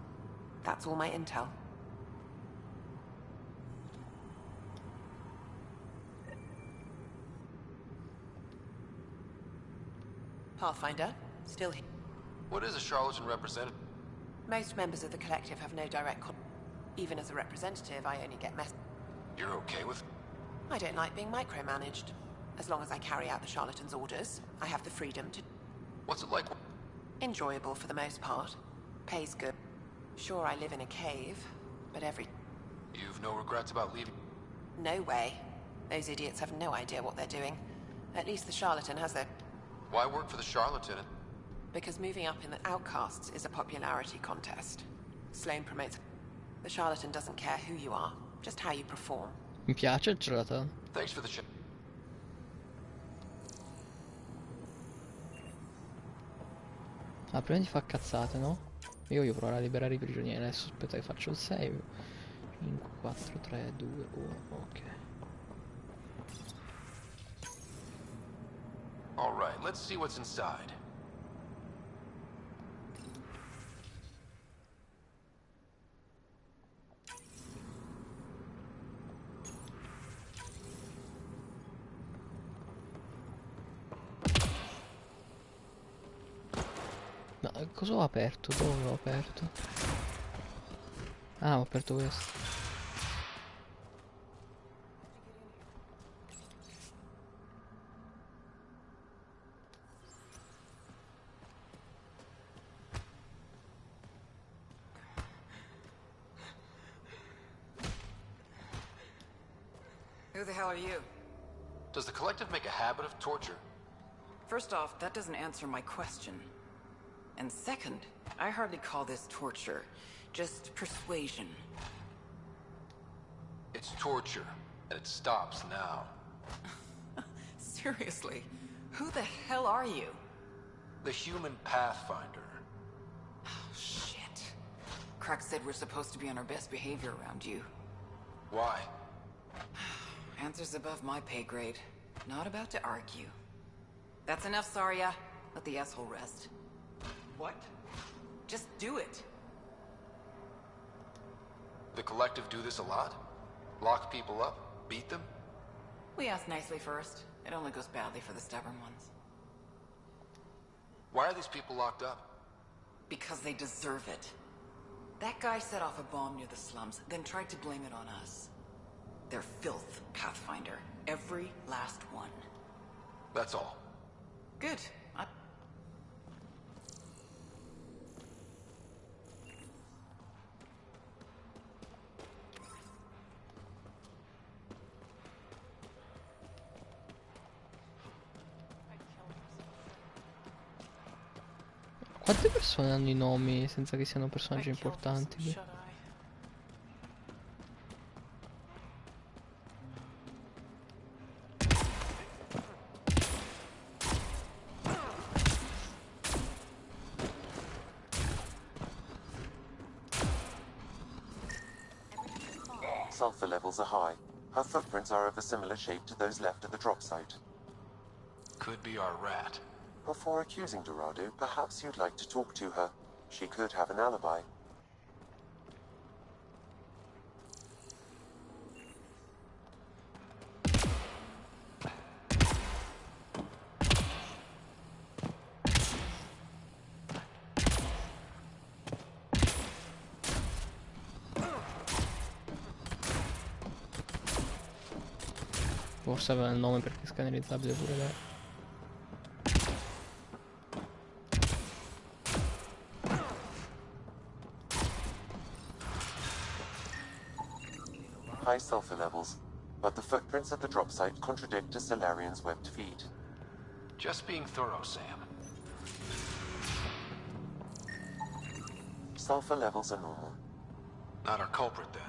Speaker 8: That's all my intel. Pathfinder, still here.
Speaker 4: What is a charlatan representative?
Speaker 8: Most members of the Collective have no direct Even as a representative, I only get
Speaker 4: You're okay with?
Speaker 8: I don't like being micromanaged. As long as I carry out the charlatan's orders, I have the freedom to...
Speaker 4: What's it like?
Speaker 8: Enjoyable for the most part. Pays good. Sure, I live in a cave, but
Speaker 4: You've no regrets about leaving?
Speaker 8: No way. Those idiots have no idea what they're doing. At least the charlatan has their...
Speaker 4: Why work for the charlatan?
Speaker 8: Because moving up in the outcasts is a popularity contest. Sloan promotes... The charlatan doesn't care who you are, just how you perform.
Speaker 1: Mi piace il charlatan.
Speaker 4: Thanks for the ship.
Speaker 1: Ah, prima di far cazzate, no? Io voglio provare a liberare i prigionieri. Adesso aspetta che faccio il save. 5, 4, 3, 2, 1, ok.
Speaker 4: Alright, let's see what's inside.
Speaker 1: Ma cosa ho aperto? Dove l'ho aperto? Ah, ho aperto questo.
Speaker 8: Who the hell are you?
Speaker 4: Does the Collective make a habit of torture?
Speaker 10: First off, that doesn't answer my question. And second, I hardly call this torture, just persuasion.
Speaker 4: It's torture, and it stops now.
Speaker 10: Seriously, who the hell are you?
Speaker 4: The human Pathfinder.
Speaker 10: Oh, shit. Crux said we're supposed to be on our best behavior around you.
Speaker 4: Why?
Speaker 10: Answers above my pay grade. Not about to argue. That's enough, Saria. Let the asshole rest.
Speaker 4: What?
Speaker 10: Just do it.
Speaker 4: The Collective do this a lot? Lock people up? Beat them?
Speaker 10: We ask nicely first. It only goes badly for the stubborn ones.
Speaker 4: Why are these people locked up?
Speaker 10: Because they deserve it. That guy set off a bomb near the slums, then tried to blame it on us. They're filth, Pathfinder. Every last one.
Speaker 4: That's all.
Speaker 10: Good.
Speaker 1: Quante persone hanno i nomi senza che siano personaggi importanti?
Speaker 11: Sulfur levels are high. Her footprints are of a similar shape to those left at the drop site.
Speaker 4: Could be our rat.
Speaker 11: Before accusing Dorado, perhaps you'd like to talk to her. She could have an alibi.
Speaker 1: Forse aveva il nome perché è scannerizzabile pure lei.
Speaker 11: High sulfur levels, but the footprints at the drop site contradict a Solarian's webbed feet.
Speaker 4: Just being thorough, Sam.
Speaker 11: Sulfur levels are normal.
Speaker 4: Not our culprit, then.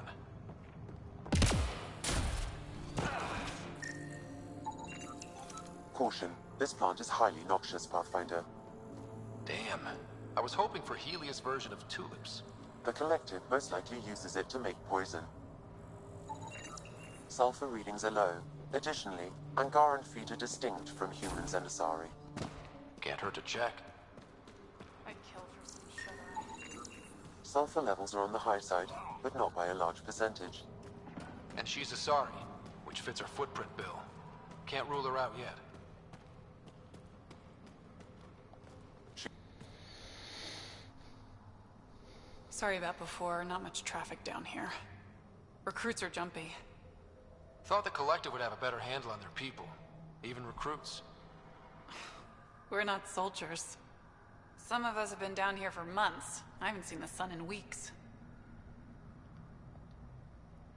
Speaker 11: Caution, this plant is highly noxious, Pathfinder.
Speaker 4: Damn. I was hoping for Helios' version of tulips.
Speaker 11: The Collective most likely uses it to make poison. Sulfur readings are low. Additionally, Angaran feet are distinct from humans and Asari.
Speaker 4: Can't hurt to check.
Speaker 7: I'd kill for some shut-eye.
Speaker 11: Sulfur levels are on the high side, but not by a large percentage.
Speaker 4: And she's Asari, which fits her footprint bill. Can't rule her out yet.
Speaker 7: Sorry about before, not much traffic down here. Recruits are jumpy.
Speaker 4: Thought the Collective would have a better handle on their people. Even recruits.
Speaker 7: We're not soldiers. Some of us have been down here for months. I haven't seen the sun in weeks.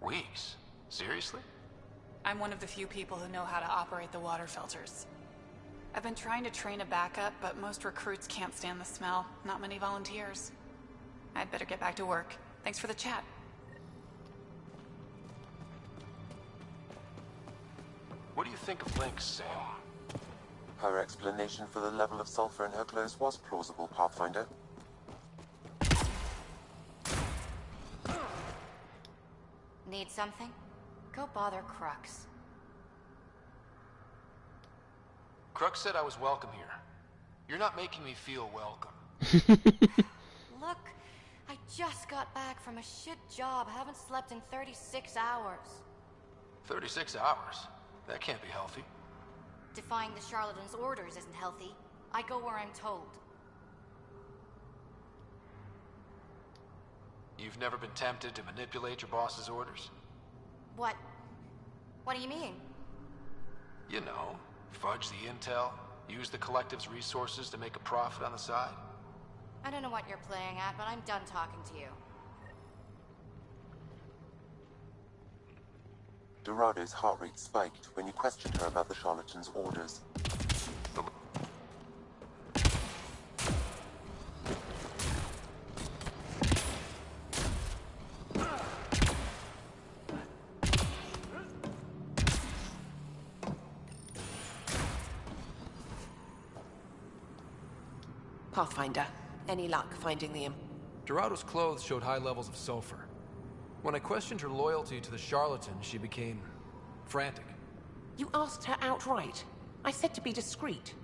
Speaker 4: Weeks? Seriously?
Speaker 7: I'm one of the few people who know how to operate the water filters. I've been trying to train a backup, but most recruits can't stand the smell. Not many volunteers. I'd better get back to work. Thanks for the chat.
Speaker 4: What do you think of Lynx, Sam?
Speaker 11: Her explanation for the level of sulfur in her clothes was plausible, Pathfinder.
Speaker 21: Need something? Go bother Crux.
Speaker 4: Crux said I was welcome here. You're not making me feel welcome.
Speaker 21: Look, I just got back from a shit job. Haven't slept in 36 hours.
Speaker 4: 36 hours? That can't be healthy.
Speaker 21: Defying the charlatan's orders isn't healthy. I go where I'm told.
Speaker 4: You've never been tempted to manipulate your boss's orders?
Speaker 21: What? What do you mean?
Speaker 4: You know, fudge the intel, use the Collective's resources to make a profit on the side.
Speaker 21: I don't know what you're playing at, but I'm done talking to you.
Speaker 11: Dorado's heart rate spiked when you questioned her about the charlatan's orders.
Speaker 23: Pathfinder, any luck finding the
Speaker 4: Dorado's clothes showed high levels of sulfur. When I questioned her loyalty to the charlatan, she became frantic.
Speaker 23: You asked her outright. I said to be discreet.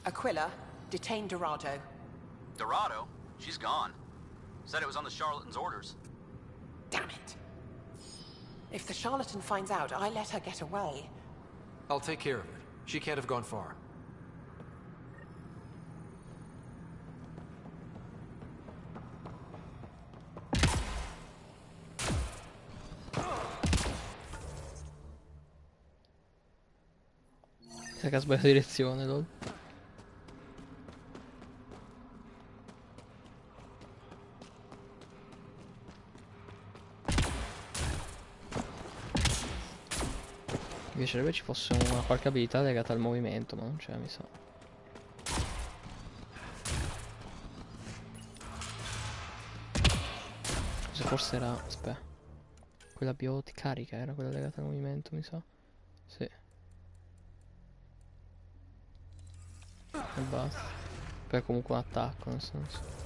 Speaker 23: Aquila, detain Dorado.
Speaker 14: Dorado? She's gone. Said it was on the charlatan's orders.
Speaker 23: Damn it. If the charlatan finds out I let her get away...
Speaker 4: I'll take care of it. She can't have gone far.
Speaker 1: Sa che ha sbagliato direzione, lol. Mi piacerebbe ci fosse una qualche abilità legata al movimento, ma non c'è, mi sa. Se forse era... aspetta. Quella biocarica era quella legata al movimento, mi sa. Sì. E basta. Poi è comunque un attacco, nel senso.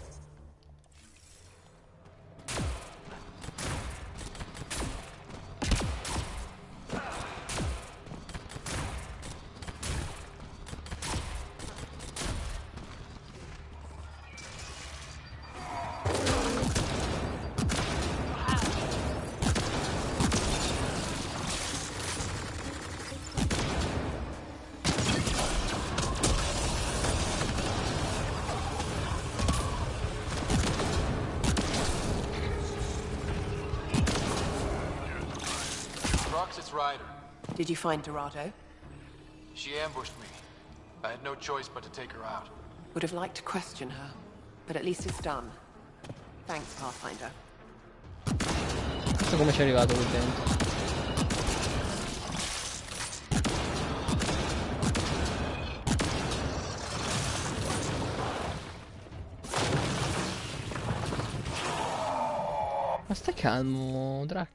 Speaker 23: Did you find Dorado?
Speaker 4: She ambushed me. I had no choice but to take her out.
Speaker 23: Would have liked to question her, but at least it's done. Thanks, Pathfinder.
Speaker 1: Non so come ci è arrivato qui dentro. Ma stai calmo, Drac.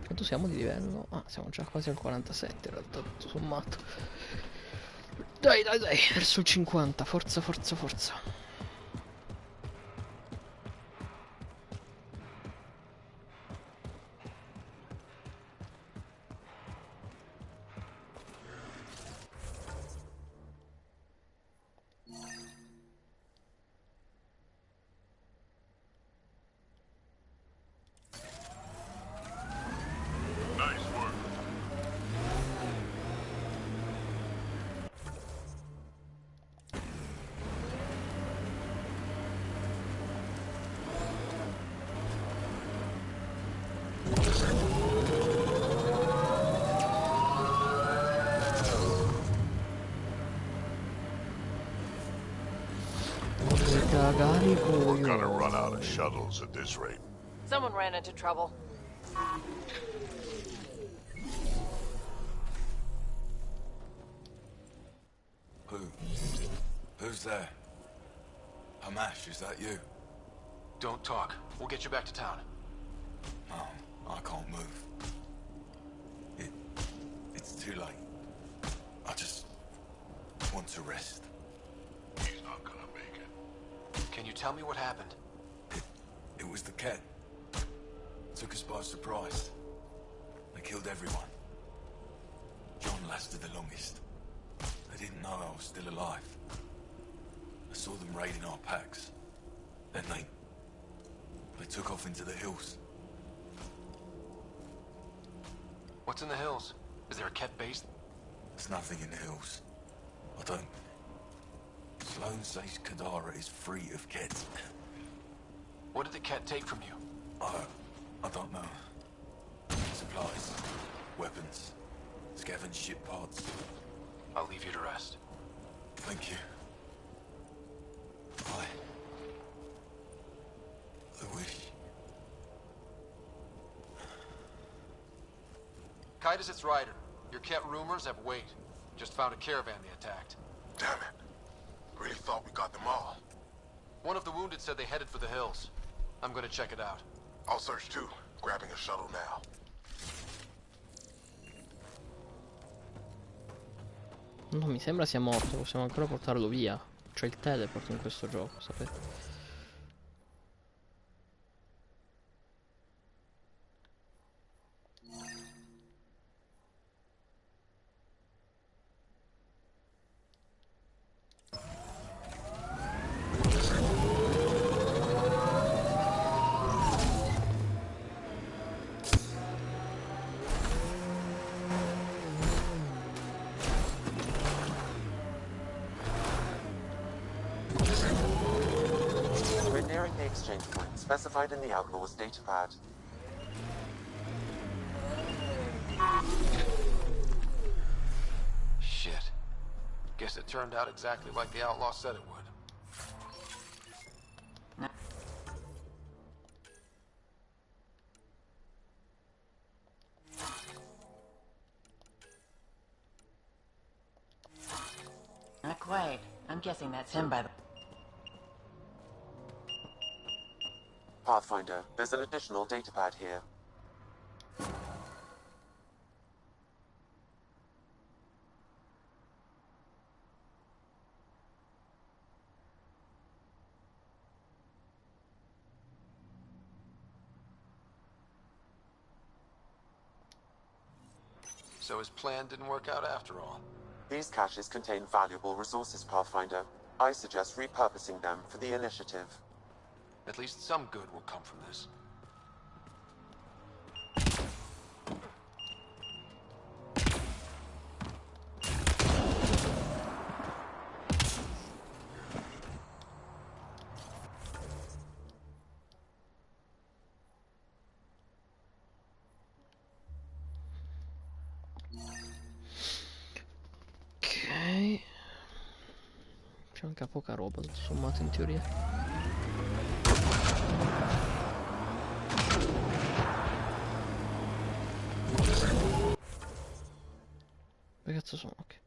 Speaker 1: Quanto siamo di livello? Ah, siamo già quasi al 47 in realtà, tutto sommato. Dai, dai, dai, verso il 50, forza, forza, forza.
Speaker 6: We're gonna run out of shuttles at this rate.
Speaker 9: Someone ran into trouble.
Speaker 15: Who's there? Hamash, is that you?
Speaker 4: Don't talk. We'll get you back to town.
Speaker 15: No, I can't move. It's too late. I just want to rest.
Speaker 6: He's not gonna make it.
Speaker 4: Can you tell me what happened?
Speaker 15: It was the Ket. Took us by surprise. They killed everyone. John lasted the longest. They didn't know I was still alive. I saw them raiding our packs. Then they took off into the hills.
Speaker 4: What's in the hills? Is there a Ket base?
Speaker 15: There's nothing in the hills. I don't... Sloane says Kadara is free of Ket.
Speaker 4: What did the Ket take from you?
Speaker 15: I don't know. Supplies, weapons, scavenged ship parts.
Speaker 4: I'll leave you to rest.
Speaker 15: Thank you.
Speaker 4: Kite is its rider. Your Kett rumors have weight. Just found a caravan they attacked.
Speaker 5: Damn it. Really thought we got them all.
Speaker 4: One of the wounded said they headed for the hills. I'm gonna check it out.
Speaker 5: I'll search too. Grabbing a shuttle now.
Speaker 1: No, mi sembra sia morto, possiamo ancora portarlo via. C'è il teleport in questo gioco, sapete?
Speaker 11: We're nearing the exchange point specified in the Outlaw's datapad.
Speaker 4: Shit. Guess it turned out exactly like the outlaw said it would.
Speaker 16: Not quite. I'm guessing that's him by the...
Speaker 11: Pathfinder, there's an additional datapad here.
Speaker 4: So his plan didn't work out after all.
Speaker 11: These caches contain valuable resources, Pathfinder. I suggest repurposing them for the initiative.
Speaker 4: At least some good will come from this.
Speaker 1: Ok. C'è anche poca roba, tutto sommato, in teoria. Che cazzo sono? Ok.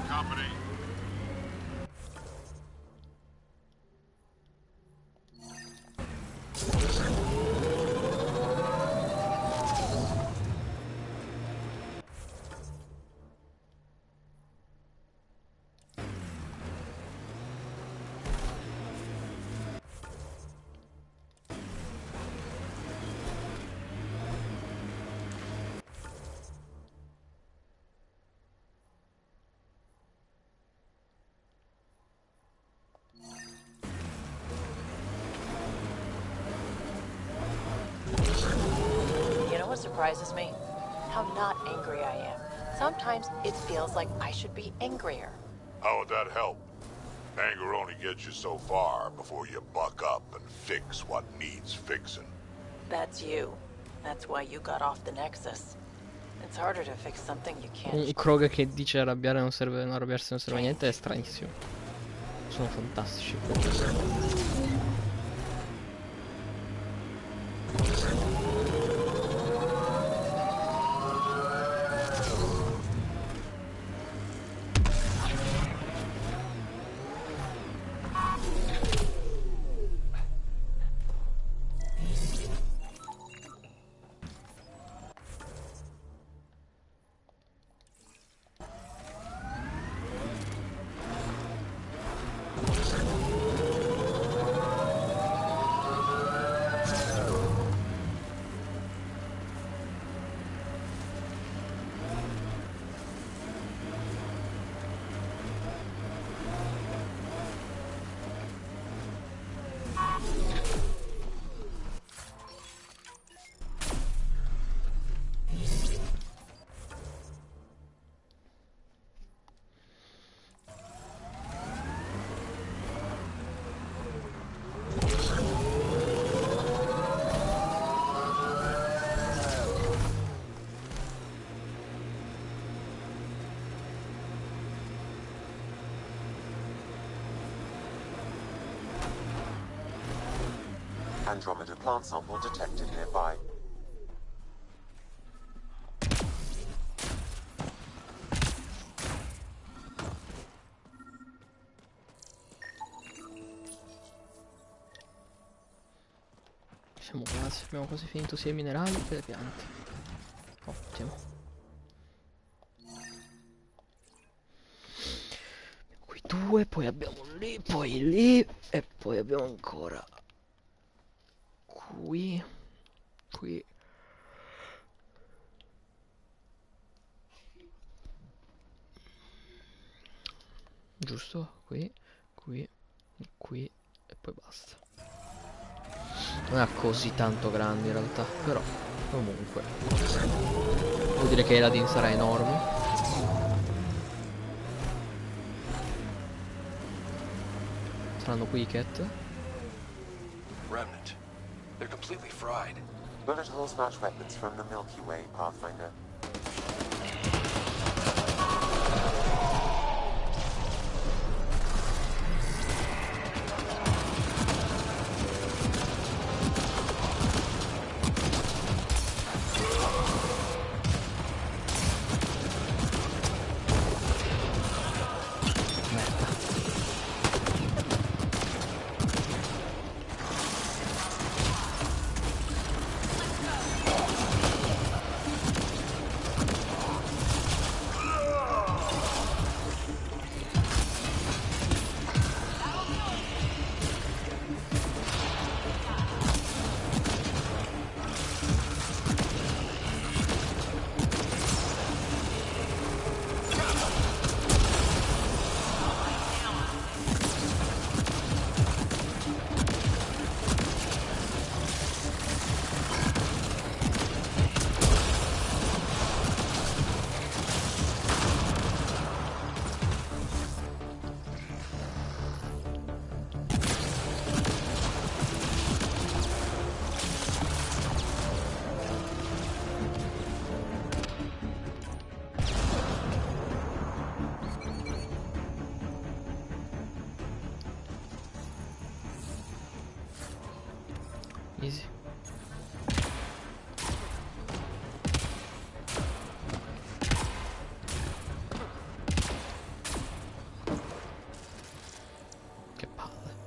Speaker 6: Company.
Speaker 16: What surprises me? How not angry I am. Sometimes it feels like I should be angrier.
Speaker 6: How would that help? Anger only gets you so far before you buck up and fix what needs fixing.
Speaker 16: That's you. That's why you got off the Nexus. It's harder to fix something you can't.
Speaker 1: Un Krog che dice arrabbiare non serve, non arrabbiarsi non serve a niente è stranissimo. Sono fantastici proprio.
Speaker 11: Andromeda plant sample detected nearby.
Speaker 1: Siamo quasi, abbiamo quasi finito sia i minerali che le piante. Ottimo. Qui due, poi abbiamo lì, poi lì e poi abbiamo ancora qui, qui. Giusto? Qui, qui, qui e poi basta. Non è così tanto grande in realtà, però comunque vuol dire che Eladin sarà enorme. Saranno qui i cat.
Speaker 4: Remnant. They're completely fried.
Speaker 11: Bullet holes match weapons from the Milky Way, Pathfinder.
Speaker 1: Easy. Che palle.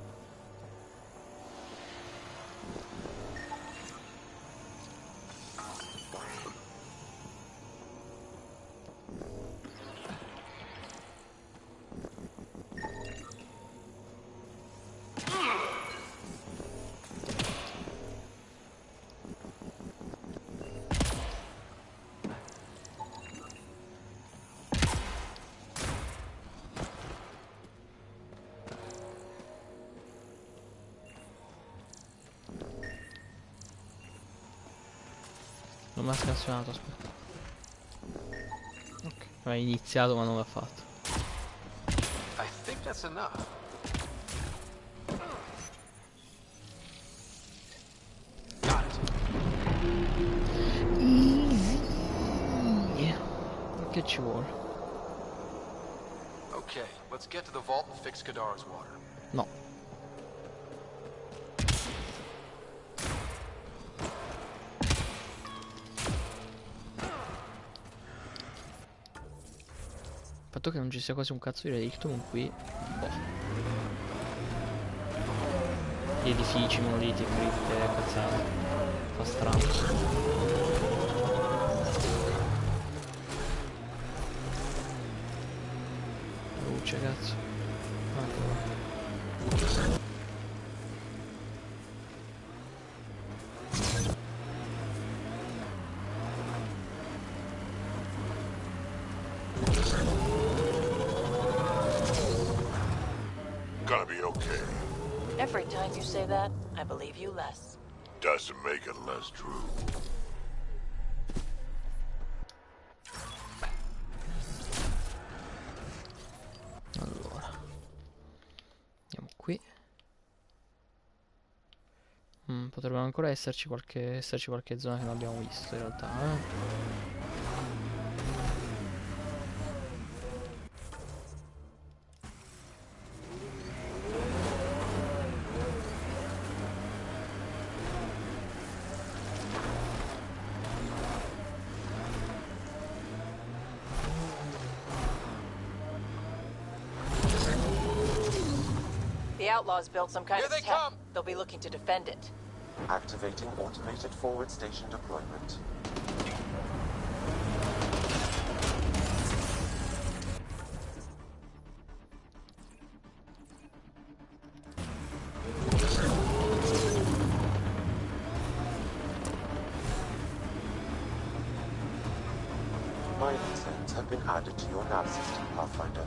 Speaker 1: Non mi ha scansionato, aspetta. Ok, aveva iniziato ma non l'ha fatto.
Speaker 4: I think that's enough. Got it.
Speaker 1: Easy. Che ci vuole?
Speaker 4: Okay, let's get to the vault and fix Kadara's water.
Speaker 1: No. Il fatto che non ci sia quasi un cazzo di relictum qui. Boh. Gli edifici, monoliti, cripte, cazzate. Fa strano. Luce, cazzo. Ecco.
Speaker 6: Gonna be okay.
Speaker 16: Every time you say that, I believe you less.
Speaker 6: Doesn't make it less true.
Speaker 1: Allora. Andiamo qui. Potrebbe ancora esserci qualche zona che non abbiamo visto in realtà,
Speaker 9: outlaws built some kind
Speaker 4: Here
Speaker 9: of
Speaker 4: they
Speaker 9: tech.
Speaker 4: come.
Speaker 9: They'll be looking to defend it.
Speaker 11: Activating automated forward station deployment. Violence ends have been added to your nav system, Pathfinder.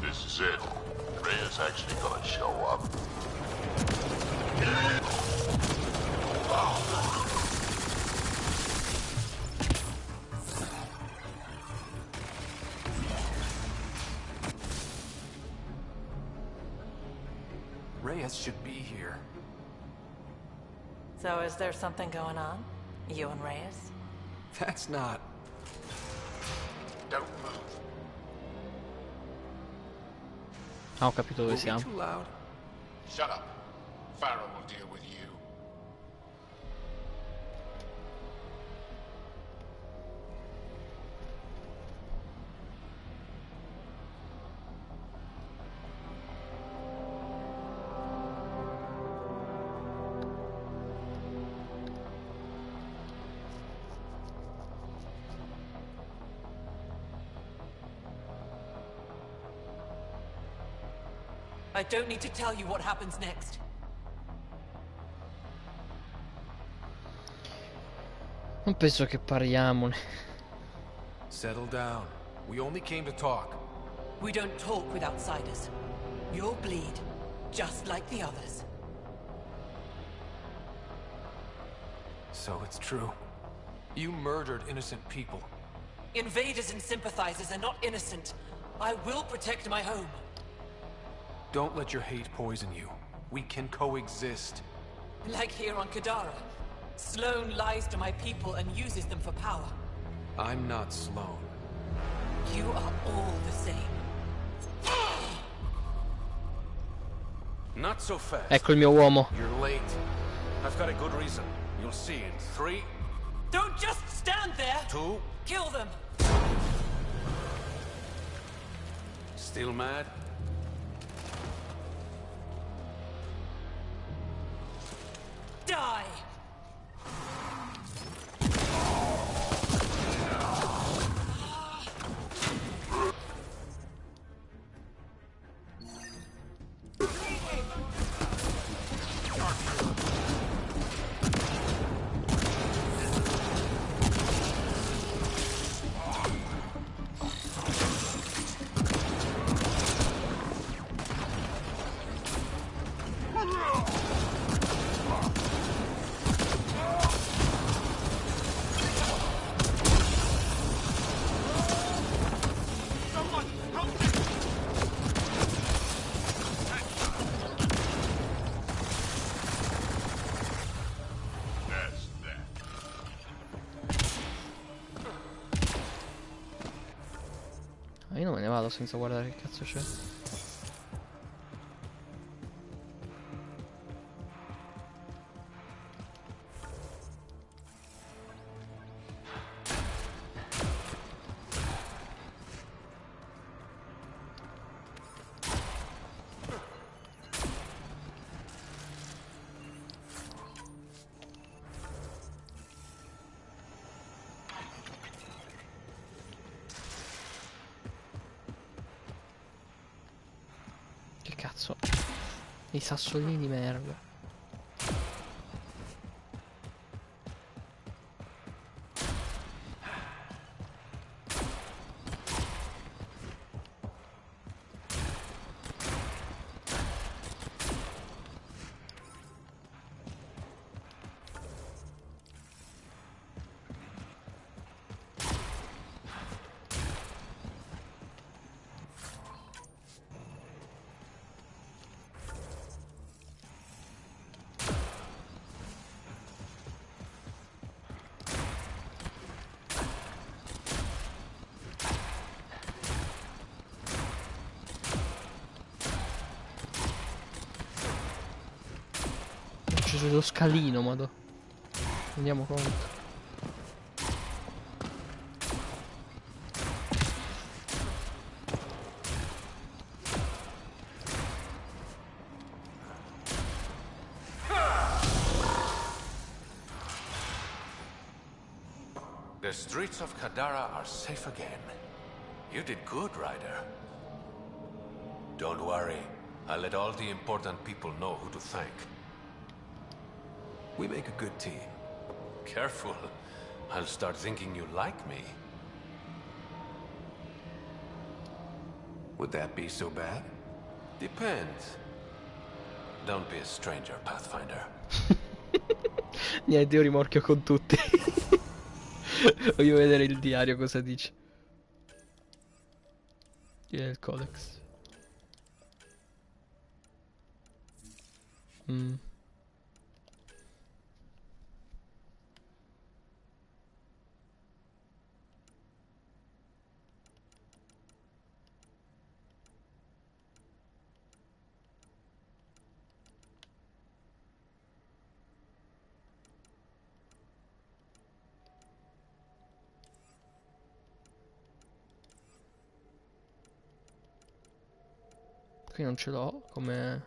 Speaker 6: This is it. Rhea's actually gonna show up.
Speaker 4: Reyes should be here.
Speaker 9: So is there something going on? You and Reyes?
Speaker 4: That's not...
Speaker 5: Don't move.
Speaker 1: Ah, ho capito dove
Speaker 4: Were we
Speaker 1: siamo.
Speaker 4: too loud?
Speaker 5: Shut up. Farrell will deal with you.
Speaker 2: I don't need to tell you what happens next.
Speaker 1: Non penso che parliamone.
Speaker 4: Settle down. We only came to talk.
Speaker 2: We don't talk with outsiders. You'll bleed, just like the others.
Speaker 4: So it's true. You murdered innocent people.
Speaker 2: Invaders and sympathizers are not innocent. I will protect my home.
Speaker 4: Don't let your hate poison you. We can coexist.
Speaker 2: Like here on Kadara. Sloane lies to my people and uses them for power.
Speaker 4: I'm not Sloane.
Speaker 2: You are all the same.
Speaker 3: Not so fast.
Speaker 1: Ecco il mio uomo.
Speaker 3: You're late. I've got a good reason. You'll see in 3...
Speaker 2: Don't just stand there!
Speaker 3: 2...
Speaker 2: Kill them!
Speaker 3: Still mad?
Speaker 2: Die!
Speaker 1: Io non me ne vado senza guardare che cazzo c'è. Che cazzo? I sassolini di merda. C'è lo scalino, madò. Rendiamo conto.
Speaker 4: The streets of Kadara are safe again. You did good, Ryder. Don't worry. I'll let all the important people know who to thank. We make a good team. Careful. I'll start thinking you like me. Would that be so bad? Depends. Don't be a stranger, Pathfinder.
Speaker 1: Niente, io rimorchio con tutti. Voglio vedere il diario cosa dice. Il codex. Qui non ce l'ho come...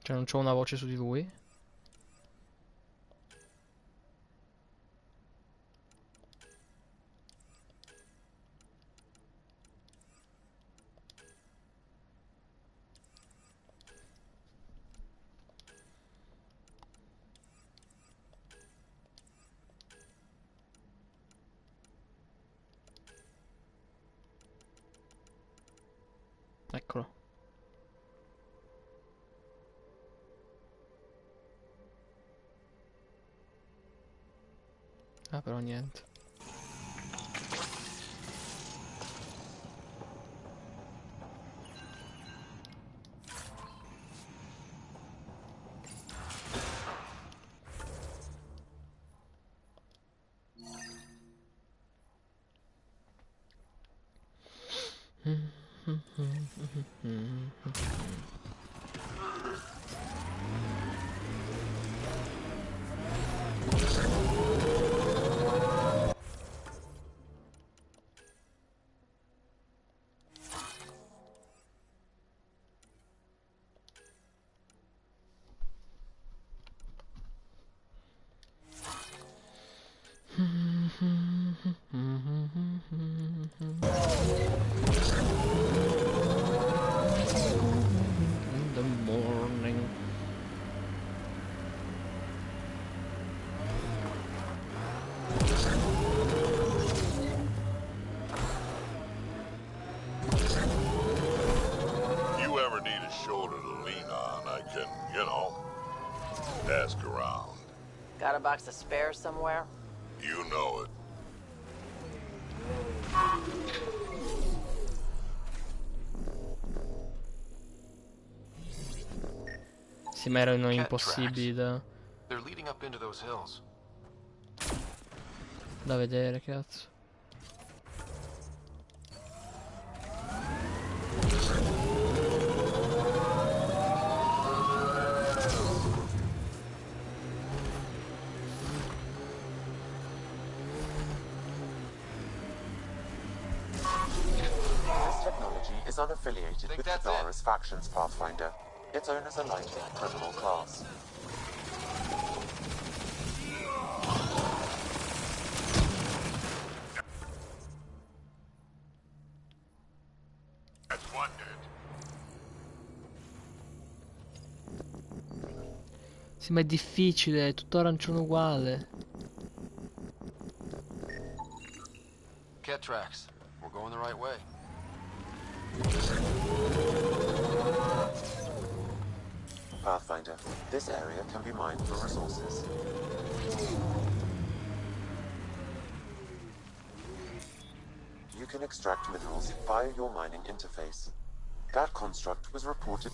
Speaker 1: Cioè non c'ho una voce su di lui. Eccolo. Ah, però niente. In the morning.
Speaker 6: You ever need a shoulder to lean on, I can, you know, ask around.
Speaker 16: Got a box of spares somewhere?
Speaker 6: You know it.
Speaker 1: Sì, ma erano impossibili da
Speaker 4: They're leading up into those hills.
Speaker 1: vedere, cazzo.
Speaker 11: This technology is unaffiliated with Kadara's factions, Pathfinder. Its owners are likely criminal class.
Speaker 6: That's one dead.
Speaker 1: Sì, ma è difficile, è tutto arancione uguale.
Speaker 4: Cat tracks. We're going the right way.
Speaker 11: Pathfinder, this area can be mined for resources. You can extract minerals via your mining interface. That construct was reported...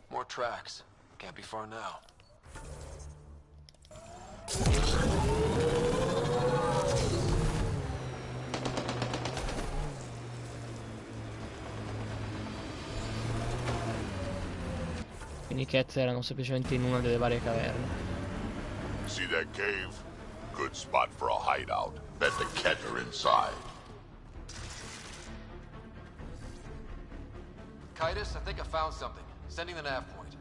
Speaker 4: More tracks. Can't be far now.
Speaker 1: Quindi i Cats erano semplicemente in una delle varie caverne.
Speaker 6: See that cave? Good spot for a hideout. Bet the Ket are inside.
Speaker 4: Titus, I think I found something.
Speaker 17: Sending the nav point.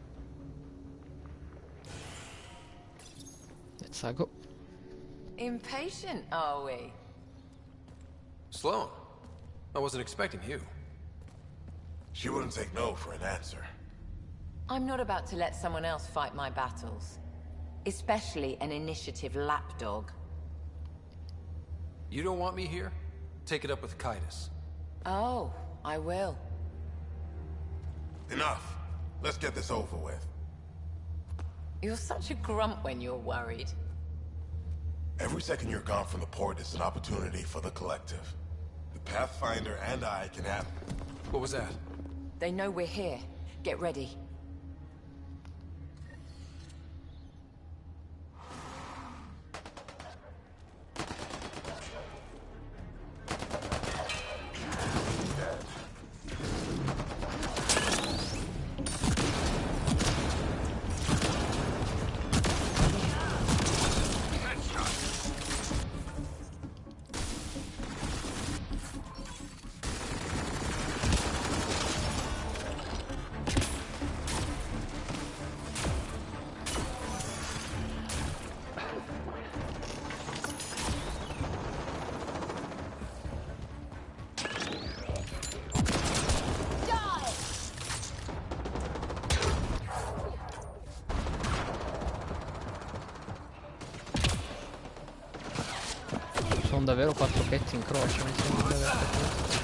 Speaker 1: Let's go.
Speaker 19: Impatient, are we?
Speaker 17: Sloan, I wasn't expecting you.
Speaker 6: She wouldn't take no for an answer.
Speaker 19: I'm not about to let someone else fight my battles. Especially an initiative lapdog.
Speaker 17: You don't want me here? Take it up with Kaitis.
Speaker 19: Oh, I will.
Speaker 6: Enough. Let's get this over with.
Speaker 19: You're such a grump when you're worried.
Speaker 6: Every second you're gone from the port is an opportunity for the collective. The Pathfinder and I can have...
Speaker 17: What was that?
Speaker 19: They know we're here. Get ready.
Speaker 1: Sono davvero 4 pezzi in croce, mi sembra di aver capito.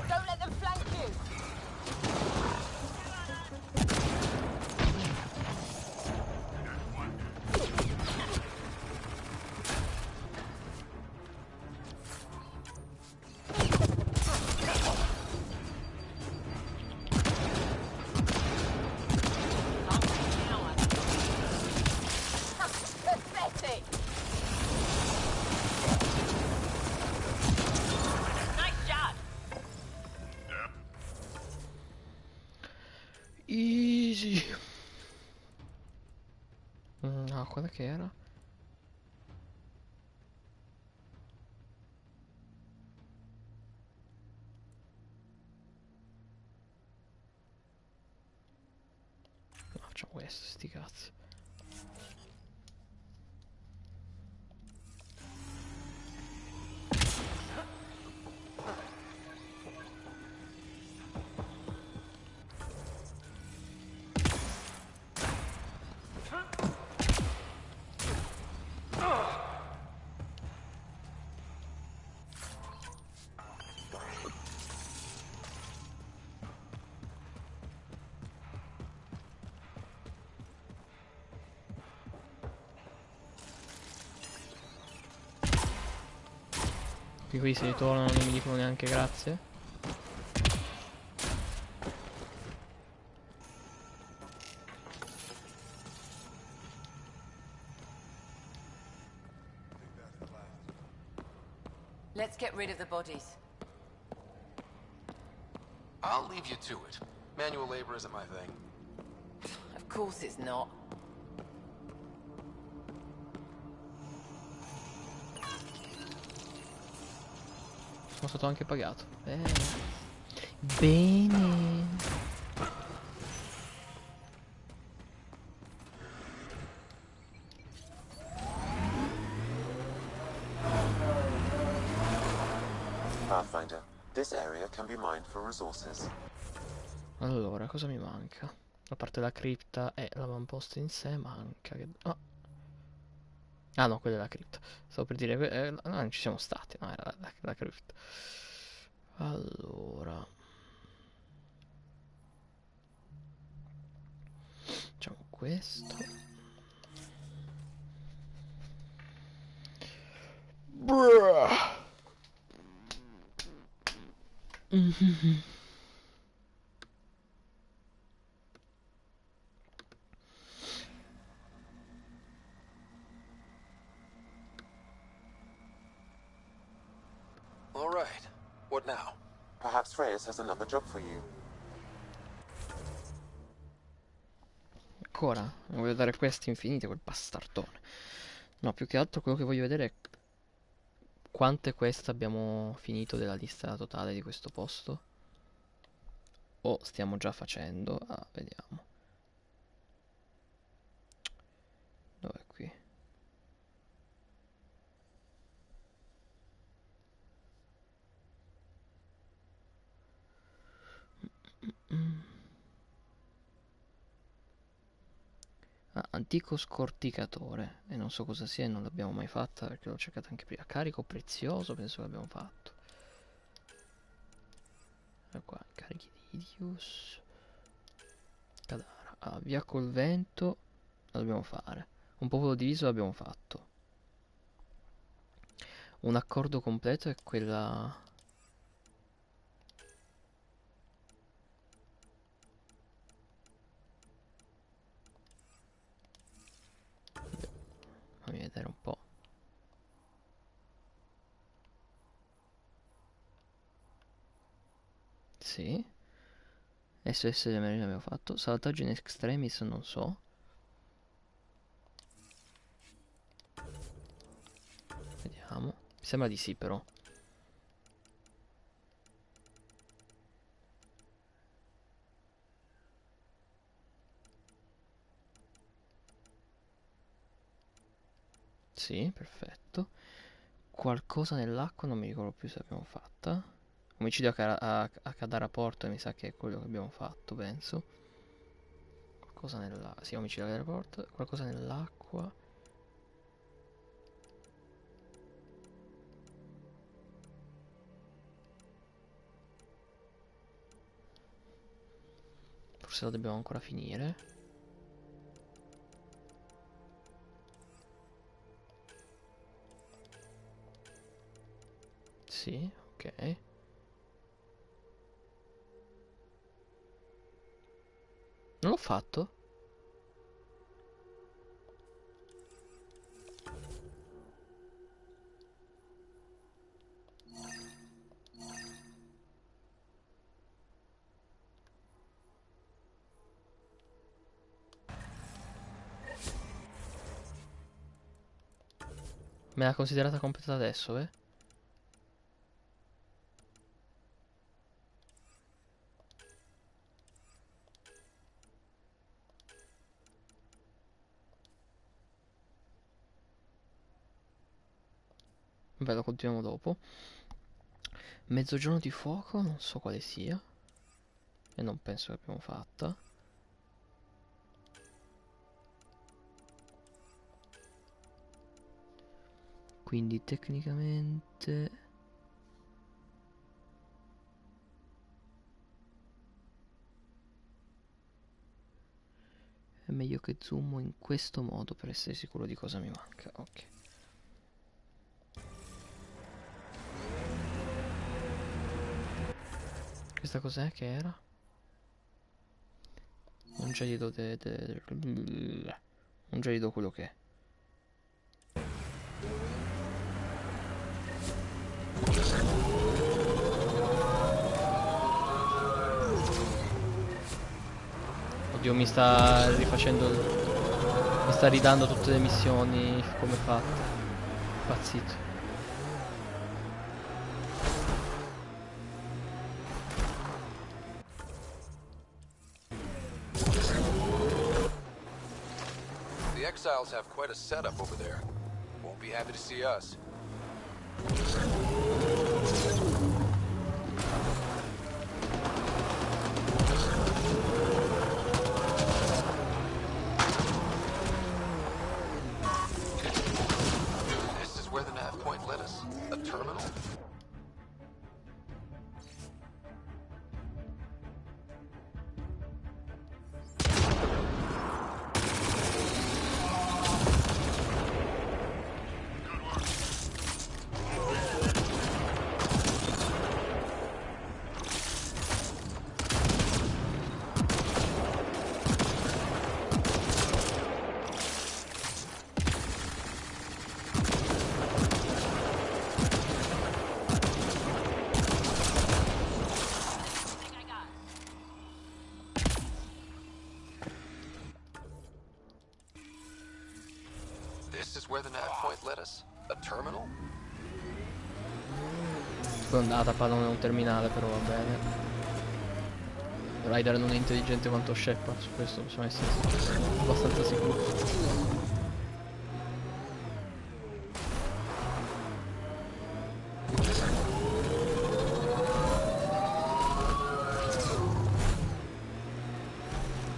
Speaker 19: Don't let them flank you! Pathetic! Nice job!
Speaker 1: Easy. No, quella che era? No, facciamo questo, sti cazzi. Qui se ritornano non mi dicono neanche grazie.
Speaker 19: Let's get rid of the bodies.
Speaker 17: I'll leave you to it. Manual labor isn't my thing.
Speaker 19: Of course it's not.
Speaker 1: Sono stato anche pagato. Bene. Bene.
Speaker 11: Pathfinder, this area can be mined for resources.
Speaker 1: Allora, cosa mi manca? A parte la cripta e l'avamposto in sé, manca... Oh. Ah no, quella è la cripta. Stavo per dire... no, non ci siamo stati, no, era la cripta. Allora... facciamo questo.
Speaker 17: All right. What now?
Speaker 11: Perhaps Reyes has another job for you.
Speaker 1: ancora? Mi voglio dare queste infinite, quel bastardone. No, più che altro quello che voglio vedere è quante queste abbiamo finito della lista totale di questo posto. O stiamo già facendo. Ah, vediamo. Dov'è qui? Ah, antico scorticatore. E non so cosa sia e non l'abbiamo mai fatta perché l'ho cercata anche prima. Carico prezioso, penso che l'abbiamo fatto. Ecco qua, carichi di Idius. Cadara. Ah, via col vento. Lo dobbiamo fare. Un popolo diviso l'abbiamo fatto. Un accordo completo è quella... Fammi vedere un po'. Sì. SOS delle marine abbiamo fatto. Salvataggio in extremis non so. Vediamo. Mi sembra di sì però. Sì, perfetto. Qualcosa nell'acqua non mi ricordo più se l'abbiamo fatta. Omicidio a Cadara Porto mi sa che è quello che abbiamo fatto, penso. Qualcosa nell'acqua. Sì, omicidio a Cadara Porto. Qualcosa nell'acqua. Forse lo dobbiamo ancora finire. Sì, ok. Non l'ho fatto? Me l'ha considerata completa adesso, eh? Vabbè, lo continuiamo dopo. Mezzogiorno di fuoco, non so quale sia. E non penso che l'abbiamo fatta. Quindi tecnicamente... è meglio che zoomo in questo modo per essere sicuro di cosa mi manca. Ok. Questa cos'è che era? Un gelido un gelido quello che è. Oddio, mi sta rifacendo... mi sta ridando tutte le missioni come fatte. Impazzito.
Speaker 17: The exiles have quite a setup over there. Won't be happy to see us. This is where the nav point led us. A terminal? This is where the nav point led us? A terminal?
Speaker 1: Poi è andata, non è un terminale, però va bene. Ryder non è intelligente quanto Shepard, su questo possiamo essere abbastanza sicuri.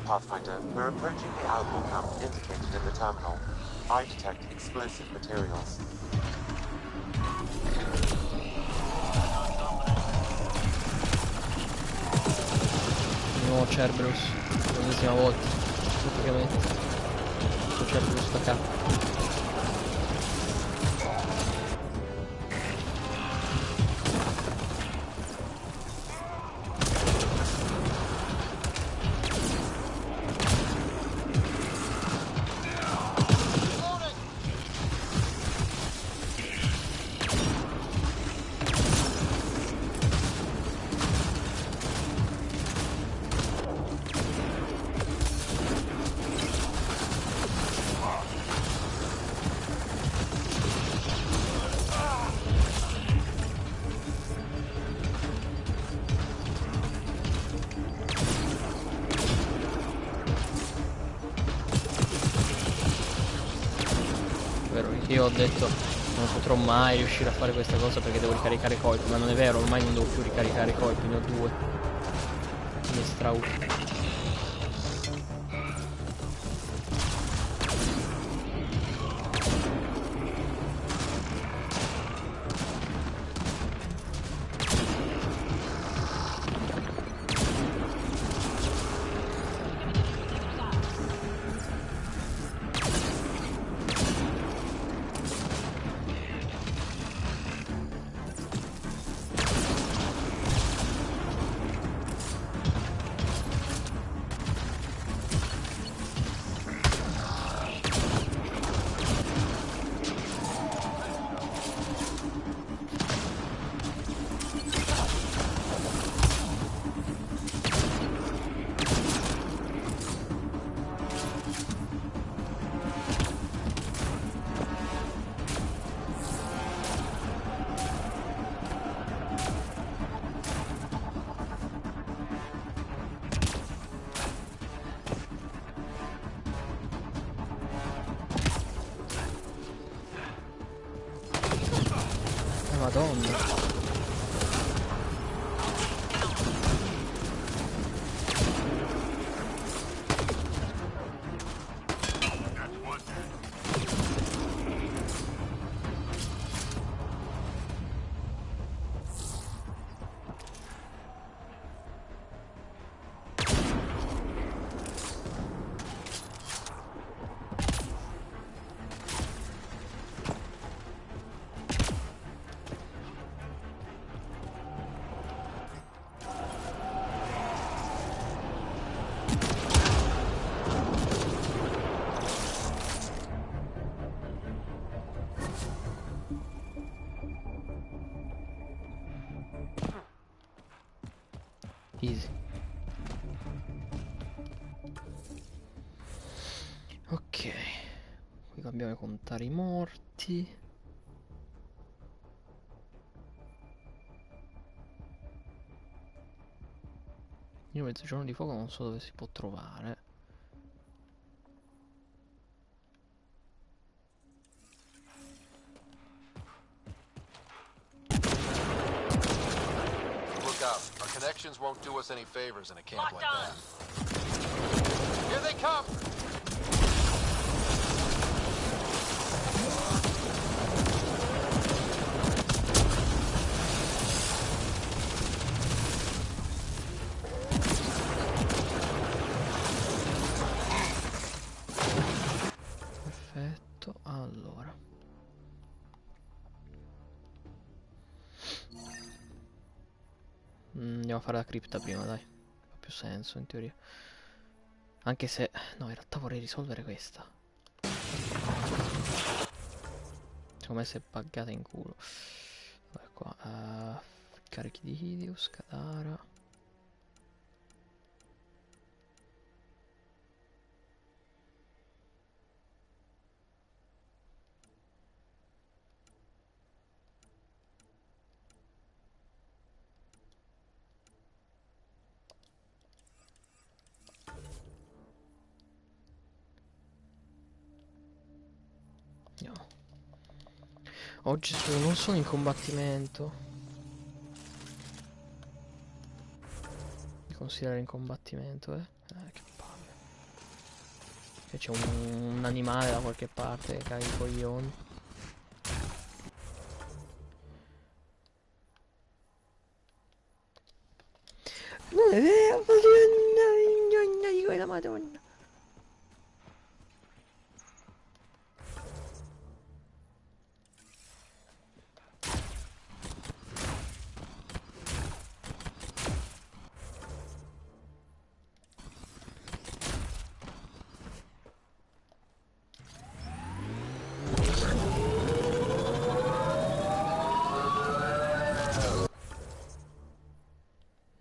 Speaker 11: Pathfinder, we're approaching the algal camp indicated in the terminal. I detect explosive materials.
Speaker 1: Di nuovo Cerberus, l'ennesima volta, praticamente. Questo Cerberus da capo. Io ho detto non potrò mai riuscire a fare questa cosa perché devo ricaricare i colpi, ma non è vero, ormai non devo più ricaricare i colpi, ne ho due. Mi strautto. Madonna. Easy. Ok, qui dobbiamo contare i morti. Io mezzogiorno di fuoco non so dove si può trovare.
Speaker 17: Look out. Our connections won't do us any favors in a camp like that. Here they come!
Speaker 1: Perfetto, allora. Andiamo a fare la cripta prima, dai. Ha più senso in teoria. Anche se... no, in realtà vorrei risolvere questa. Secondo me si è buggata in culo. Vabbè qua. Carichi di Hideous, Kadara. Oh Gesù, non sono in combattimento. Mi considerare in combattimento, che palle. Che c'è un animale da qualche parte che caga i coglioni. Non è vero, di quella madonna.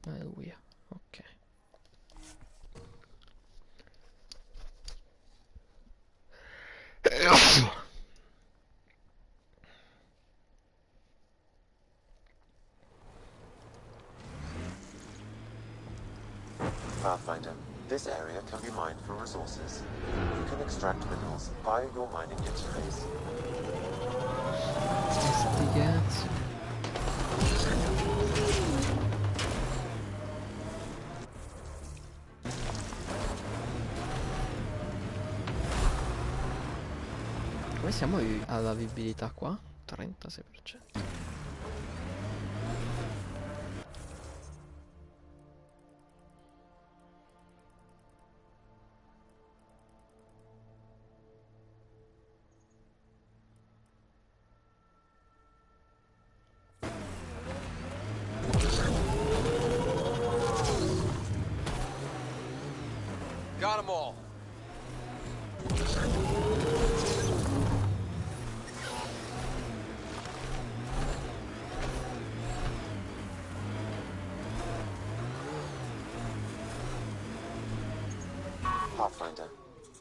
Speaker 1: Alleluia, ok.
Speaker 11: Pathfinder, this area can be mined for resources. You can extract minerals via your mining interface.
Speaker 1: Sti cazzi. Come siamo alla vivibilità qua? 36%.
Speaker 17: Got them all.
Speaker 11: Pathfinder,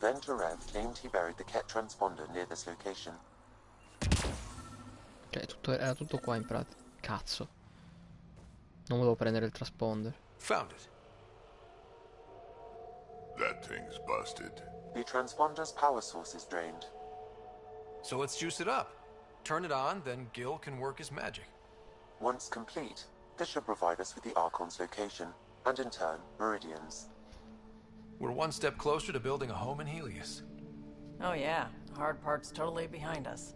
Speaker 11: Ben Terev claimed he buried the Ket transponder near this location.
Speaker 1: Era tutto qua in pratica. Cazzo. Non volevo prendere il transponder.
Speaker 17: Found it.
Speaker 6: That thing's busted.
Speaker 11: The transponder's power source is drained.
Speaker 17: So let's juice it up. Turn it on, then Gil can work his magic.
Speaker 11: Once complete, this should provide us with the Archon's location, and in turn, Meridian's.
Speaker 17: We're one step closer to building a home in Helios.
Speaker 9: Oh yeah, hard part's totally behind us.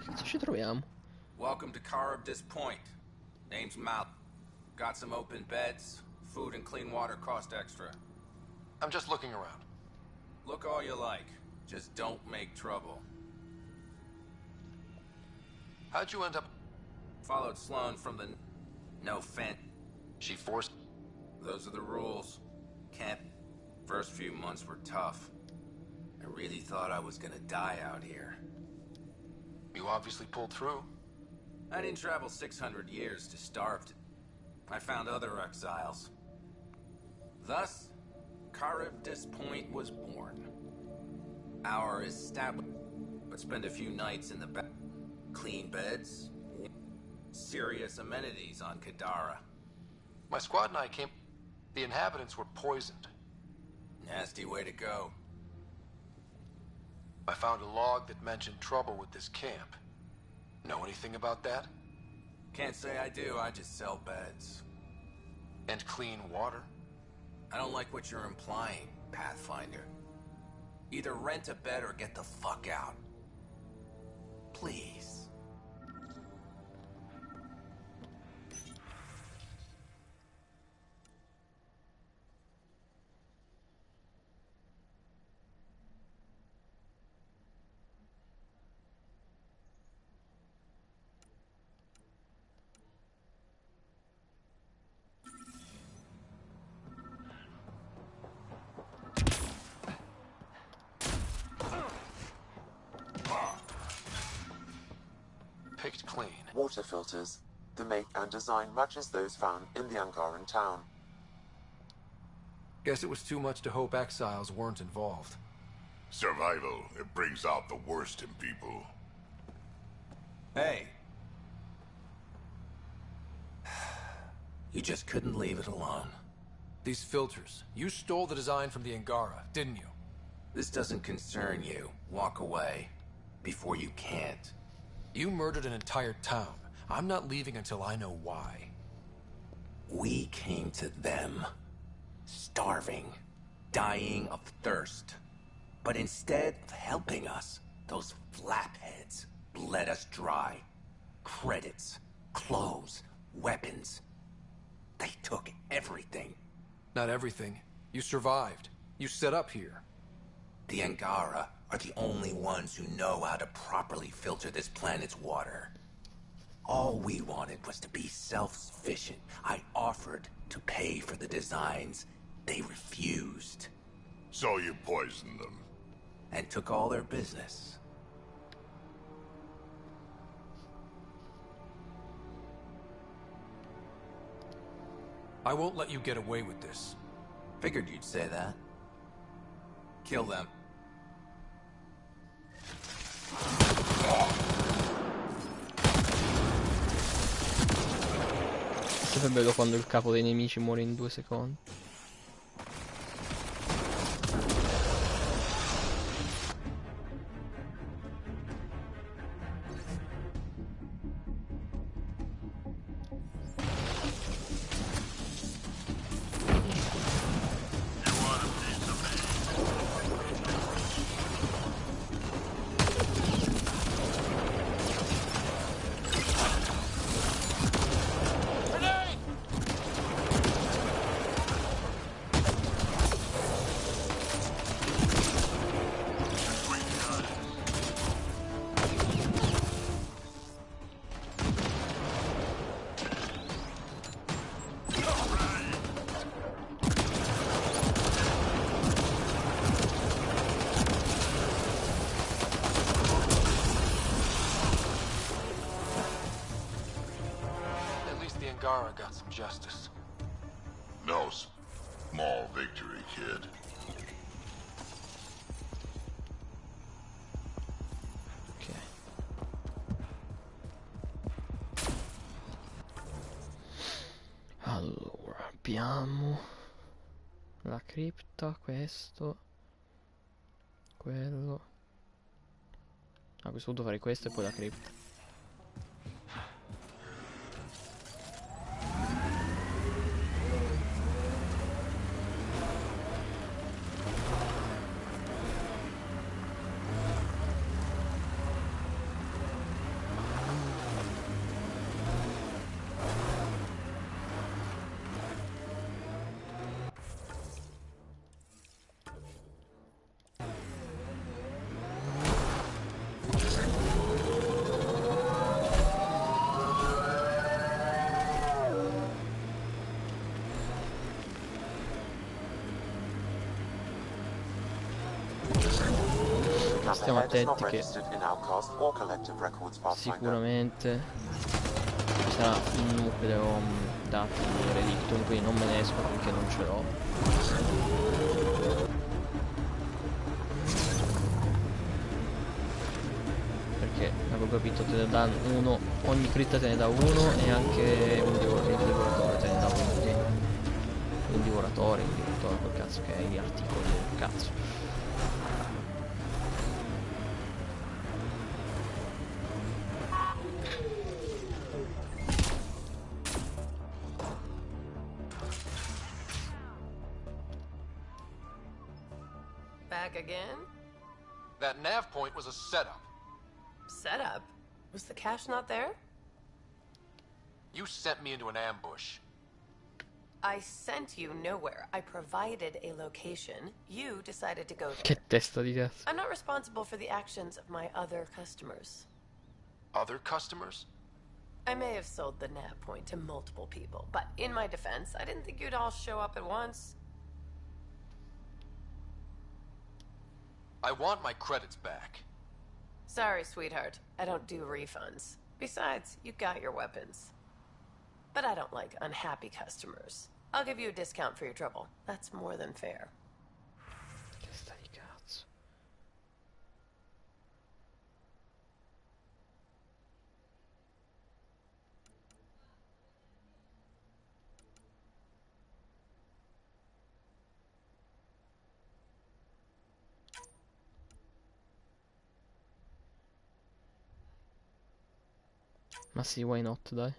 Speaker 1: Cazzo ci troviamo?
Speaker 18: Welcome to Charybdis Point. Name's Mal. Got some open beds. Food and clean water cost extra.
Speaker 17: I'm just looking around.
Speaker 18: Look all you like. Just don't make trouble.
Speaker 17: How'd you end up?
Speaker 18: Followed Sloane from the... No fence.
Speaker 17: She forced...
Speaker 18: Those are the rules. Can't... First few months were tough. I really thought I was gonna die out here.
Speaker 17: You obviously pulled through.
Speaker 18: I didn't travel 600 years to starve to... I found other exiles. Thus, Charybdis Point was born. Our established... But spend a few nights in the back. Clean beds. Serious amenities on Kadara.
Speaker 17: My squad and I came... The inhabitants were poisoned.
Speaker 18: Nasty way to go.
Speaker 17: I found a log that mentioned trouble with this camp. Know anything about that?
Speaker 18: Can't say I do, I just sell beds.
Speaker 17: And clean water?
Speaker 18: I don't like what you're implying, Pathfinder. Either rent a bed or get the fuck out. Please.
Speaker 17: Picked clean.
Speaker 11: Water filters. The make and design matches those found in the Angaran town.
Speaker 12: Guess it was too much to hope exiles weren't involved.
Speaker 6: Survival, it brings out the worst in people.
Speaker 18: Hey. You just couldn't leave it alone.
Speaker 12: These filters, you stole the design from the Angara, didn't you?
Speaker 18: This doesn't concern you. Walk away. Before you can't.
Speaker 12: You murdered an entire town. I'm not leaving until I know why.
Speaker 18: We came to them. Starving. Dying of thirst. But instead of helping us, those flapheads bled us dry. Credits, clothes, weapons. They took everything.
Speaker 12: Not everything. You survived. You set up here.
Speaker 18: The Angara are the only ones who know how to properly filter this planet's water. All we wanted was to be self-sufficient. I offered to pay for the designs. They refused.
Speaker 6: So you poisoned them.
Speaker 18: And took all their business.
Speaker 12: I won't let you get away with this.
Speaker 18: Figured you'd say that. Kill them.
Speaker 1: Sempre bello quando il capo dei nemici muore in 2 secondi.
Speaker 12: Angara got some justice.
Speaker 6: No small victory, kid.
Speaker 1: Ok. Allora, abbiamo la cripta, questo, quello. A questo punto farei questo e poi la cripta. Stiamo attenti che sicuramente ci sarà un nucleo dati relictum, quindi non me ne esco finché non ce l'ho. Perché avevo capito te ne dà uno, ogni critta te ne dà uno e anche un divoratore te ne dà uno, quindi un divoratore, quel cazzo che è gli articoli del cazzo.
Speaker 23: Back again?
Speaker 12: That nav point was a setup.
Speaker 23: Setup? Was the cache not there?
Speaker 12: You sent me into an ambush.
Speaker 23: I sent you nowhere. I provided a location. You decided to go there.
Speaker 1: Che testa di cazzo.
Speaker 23: I'm not responsible for the actions of my other customers.
Speaker 12: Other customers?
Speaker 23: I may have sold the nav point to multiple people, but in my defense, I didn't think you'd all show up at once.
Speaker 12: I want my credits back.
Speaker 23: Sorry, sweetheart. I don't do refunds. Besides, you got your weapons. But I don't like unhappy customers. I'll give you a discount for your trouble. That's more than fair.
Speaker 1: Che sta di cazzo. Ma sì, why not, dai.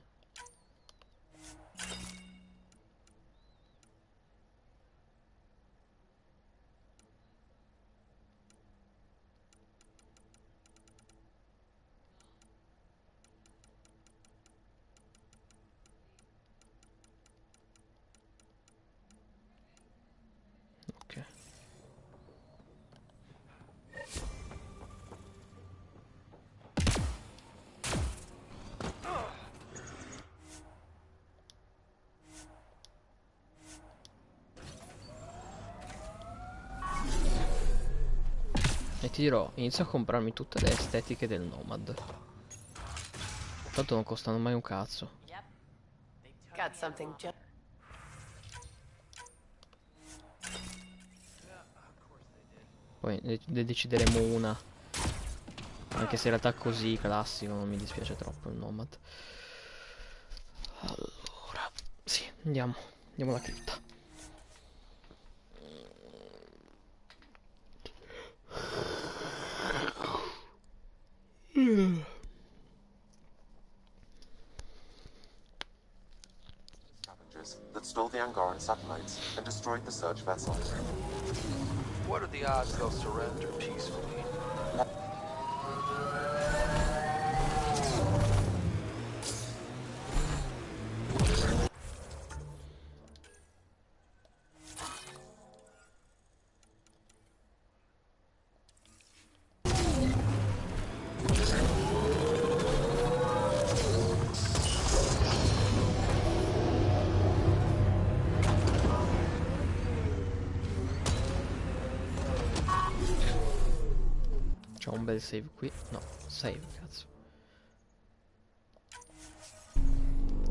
Speaker 1: Ok. E ti dirò, inizio a comprarmi tutte le estetiche del Nomad. Tanto non costano mai un cazzo.
Speaker 23: Got something just...
Speaker 1: Poi ne decideremo una. Anche se in realtà così classico non mi dispiace troppo il Nomad. Allora, sì, andiamo alla cripta.
Speaker 11: Scavengers that stole the Angaran satellites and destroyed the search vessels.
Speaker 17: What are the odds they'll surrender peacefully?
Speaker 1: C'ho un bel save qui. No, save, cazzo.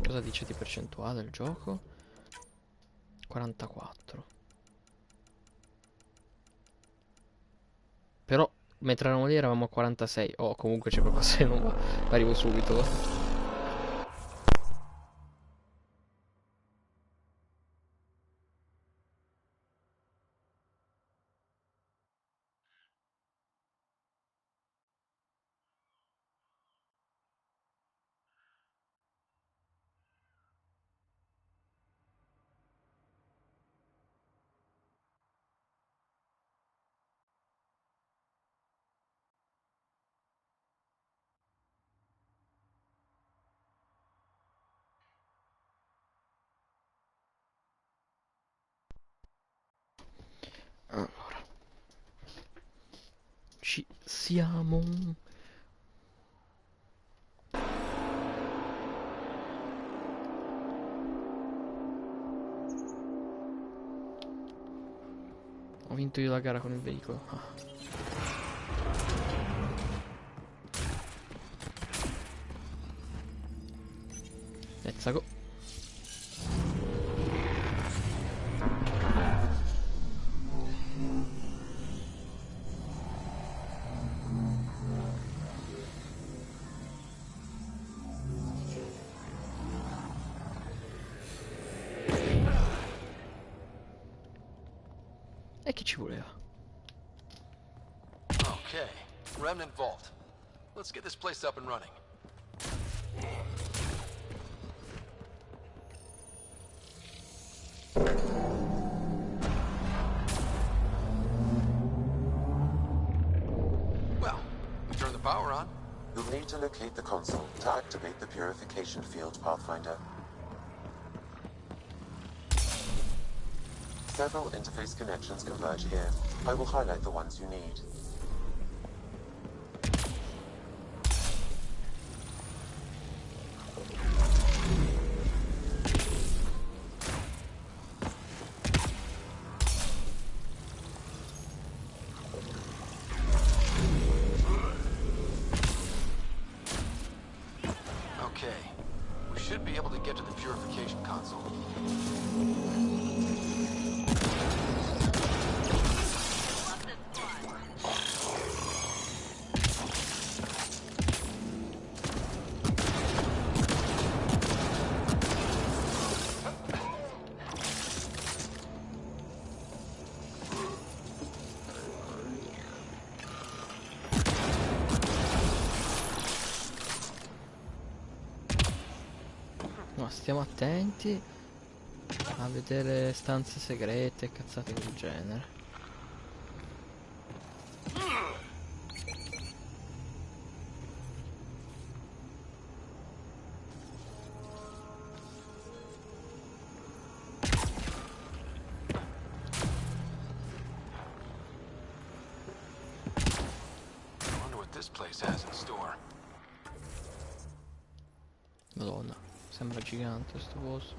Speaker 1: Cosa dice di percentuale il gioco? 44. Però mentre eravamo lì eravamo a 46. Oh, comunque c'è qualcosa che non va. Arrivo subito. Allora, ci siamo. Ho vinto io la gara con il veicolo. Ah. Let's go. E chi ci voleva?
Speaker 17: Okay, Remnant Vault. Let's get this place up and running. Well, we turn the power on.
Speaker 11: You'll need to locate the console to activate the purification field, Pathfinder. Several interface connections converge here. I will highlight the ones you need.
Speaker 17: Okay, we should be able to get to the purification
Speaker 1: stiamo attenti a vedere stanze segrete e cazzate del genere. Madonna, sembra gigante sto posto.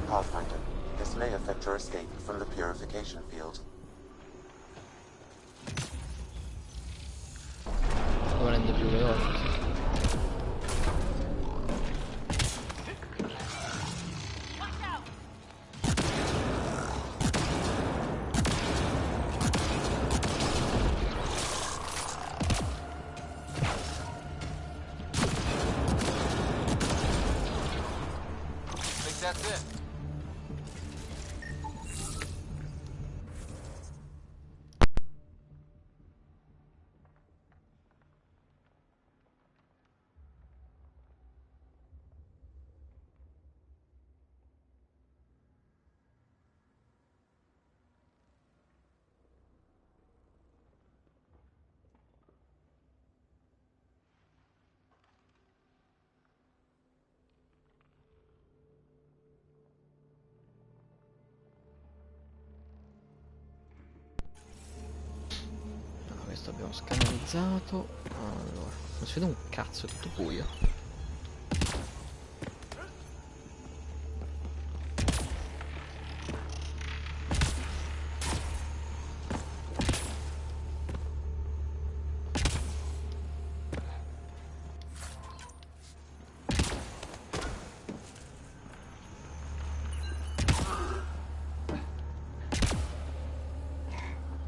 Speaker 11: Pathfinder, this may affect your escape from the purification field.
Speaker 1: Lo rende più veloce.
Speaker 17: That's it.
Speaker 1: Questo abbiamo scannalizzato. Allora, non si vede un cazzo, è tutto buio.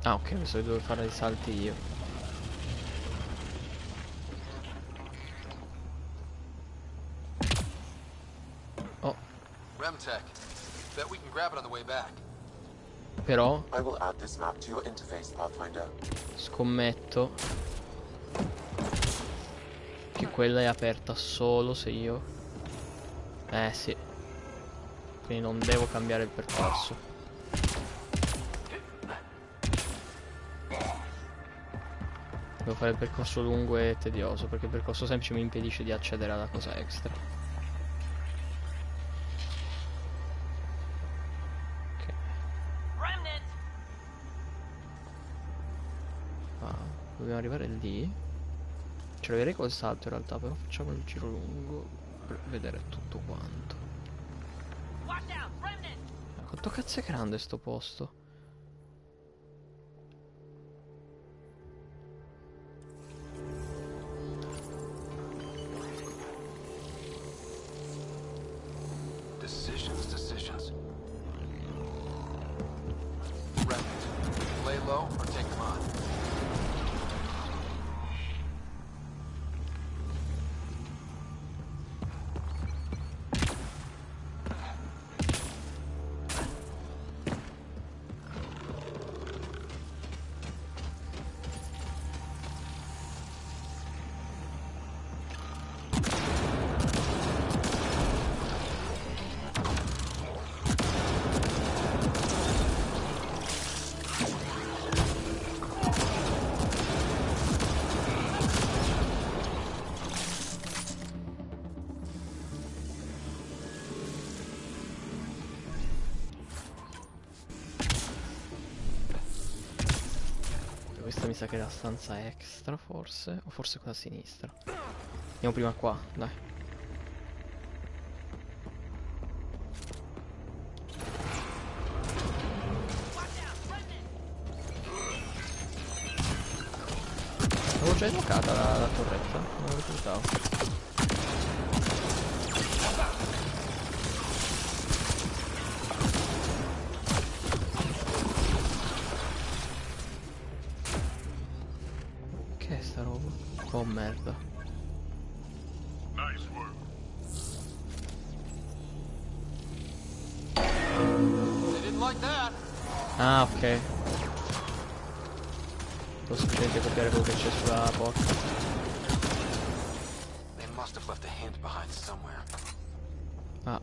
Speaker 1: Ah, ok, mi so dove fare i salti io. Oh.
Speaker 17: Remtech. Bet we can grab it on the way back.
Speaker 1: Però
Speaker 11: I will add this map to your interface, Pathfinder.
Speaker 1: Scommetto che quella è aperta solo se io... sì. Quindi non devo cambiare il percorso. Devo fare il percorso lungo e tedioso, perché il percorso semplice mi impedisce di accedere alla cosa extra. Ok. Ah, dobbiamo arrivare lì. Ce l'avrei col salto in realtà, però facciamo il giro lungo per vedere tutto quanto. Quanto cazzo è grande sto posto?
Speaker 17: Decisions. Remnant. Lay low or take them on.
Speaker 1: Questa mi sa che è la stanza extra forse, o forse quella a sinistra. Andiamo prima qua, dai. Avevo già invocata la torretta, non lo ricordavo. Che è sta roba? Oh merda.
Speaker 6: Nice work.
Speaker 17: They didn't like that.
Speaker 1: Ah, ok. Devo semplicemente copiare quello che c'è sulla porta.
Speaker 12: They must have left a hint behind somewhere.
Speaker 1: Ah.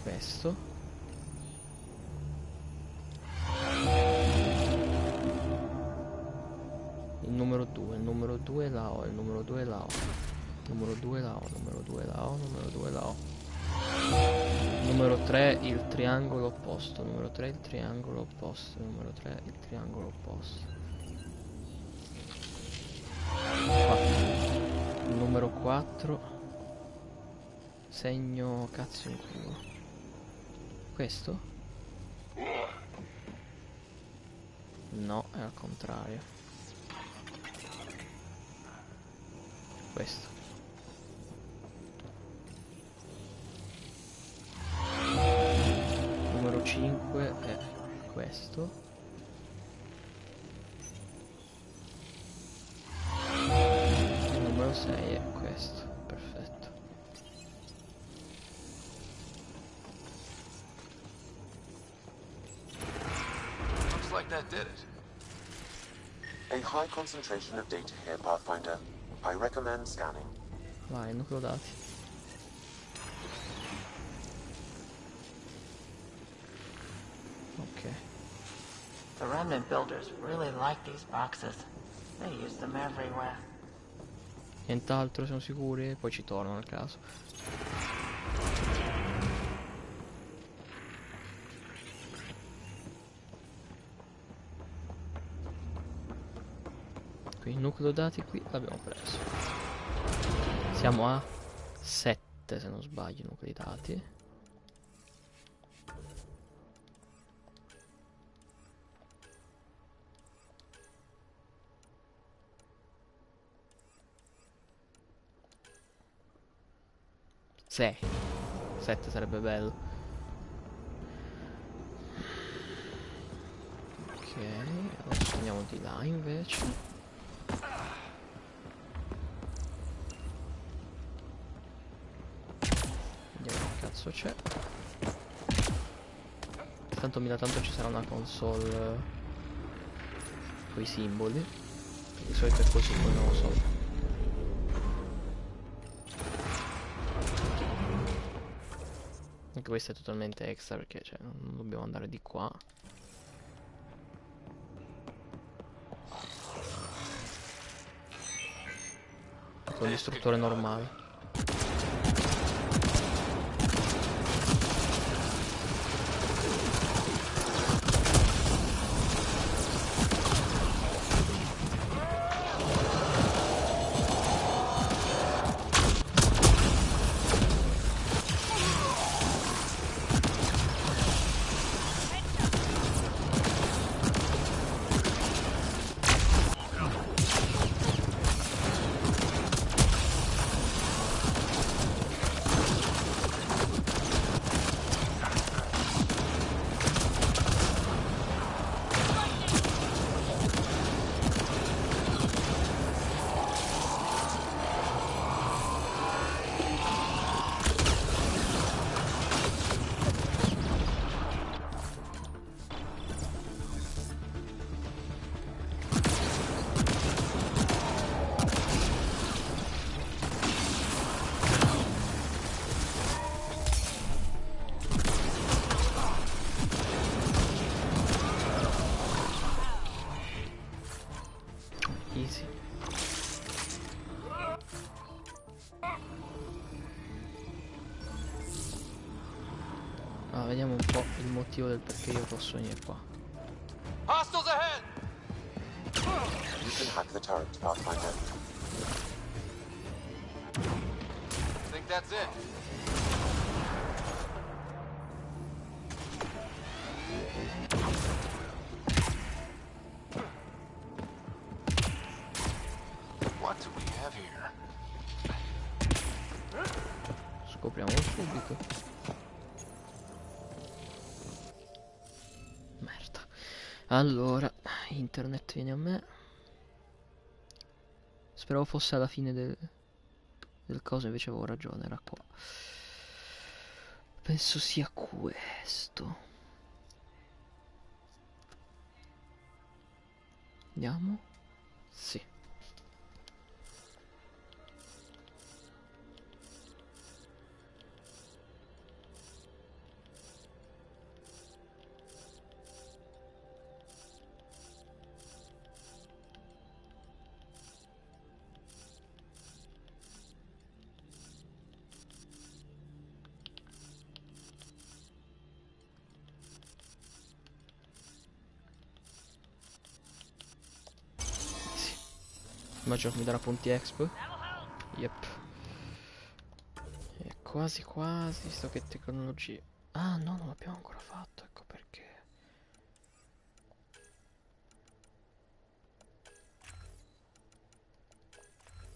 Speaker 1: Questo. Il numero 2, il numero 2 la ho, il numero 2 la ho. Il numero 2 la ho, il numero 2 la ho, il numero 2 la ho. Numero 3 il triangolo opposto, numero 3 il triangolo opposto, numero 3 il triangolo opposto. 4. Il numero 4 segno cazzo in culo. Questo? No, è al contrario. Questo. Numero 5 è questo. Il numero 6 è questo. Perfetto.
Speaker 12: Looks like that did it.
Speaker 11: A high concentration of data here, Pathfinder. I recommend scanning.
Speaker 1: Vai, nucleo dati. Ok.
Speaker 16: The remnant builders really like these boxes. They use them everywhere.
Speaker 1: Nient'altro, siamo sicuri? E poi ci torno nel caso. Qui il nucleo dati qui l'abbiamo preso. Siamo a 7 se non sbaglio nuclei dati. Sì, 7 sarebbe bello. Ok, adesso andiamo di là invece. Vediamo che cazzo c'è. Tanto mi da tanto ci sarà una console con i simboli. Di solito è così, poi non lo so. Anche questo è totalmente extra perché cioè, non dobbiamo andare di qua. Con l'istruttore normale. Easy. Ah, vediamo un po' il motivo del perché io posso venire qua.
Speaker 17: Hostiles ahead!
Speaker 11: You can hack the turret, Pathfinder.
Speaker 17: Think that's it?
Speaker 12: What do we have here?
Speaker 1: Scopriamolo subito. Merda. Allora, internet viene a me. Speravo fosse alla fine del coso, invece avevo ragione, era qua. Penso sia questo. Andiamo? Sì. Immagino che mi darà punti exp. Yep. E quasi quasi, visto che tecnologia. Ah no, non l'abbiamo ancora fatto, ecco perché.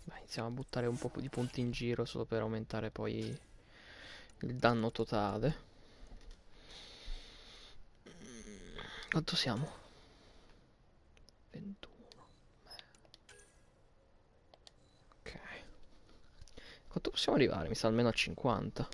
Speaker 1: Beh, iniziamo a buttare un po' di punti in giro solo per aumentare poi il danno totale. Quanto siamo? 21. Ok. Quanto possiamo arrivare? Mi sa almeno a 50.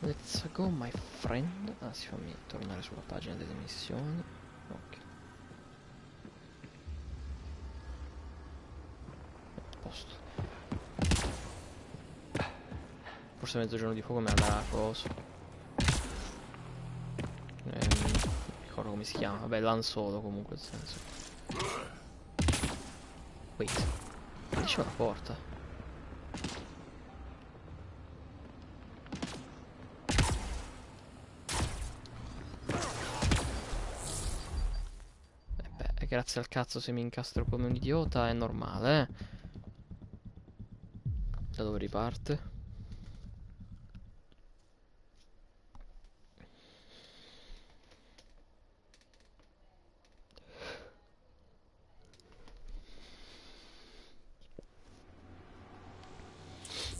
Speaker 1: Let's go my friend. Ah, si fammi tornare sulla pagina delle missioni. Ok. A posto. Forse mezzogiorno di fuoco me la darà coso. Non ricordo come si chiama. Vabbè, l'anzolo comunque, nel senso. Wait. Lì c'è una porta. Grazie al cazzo se mi incastro come un idiota, è normale, eh. Da dove riparte?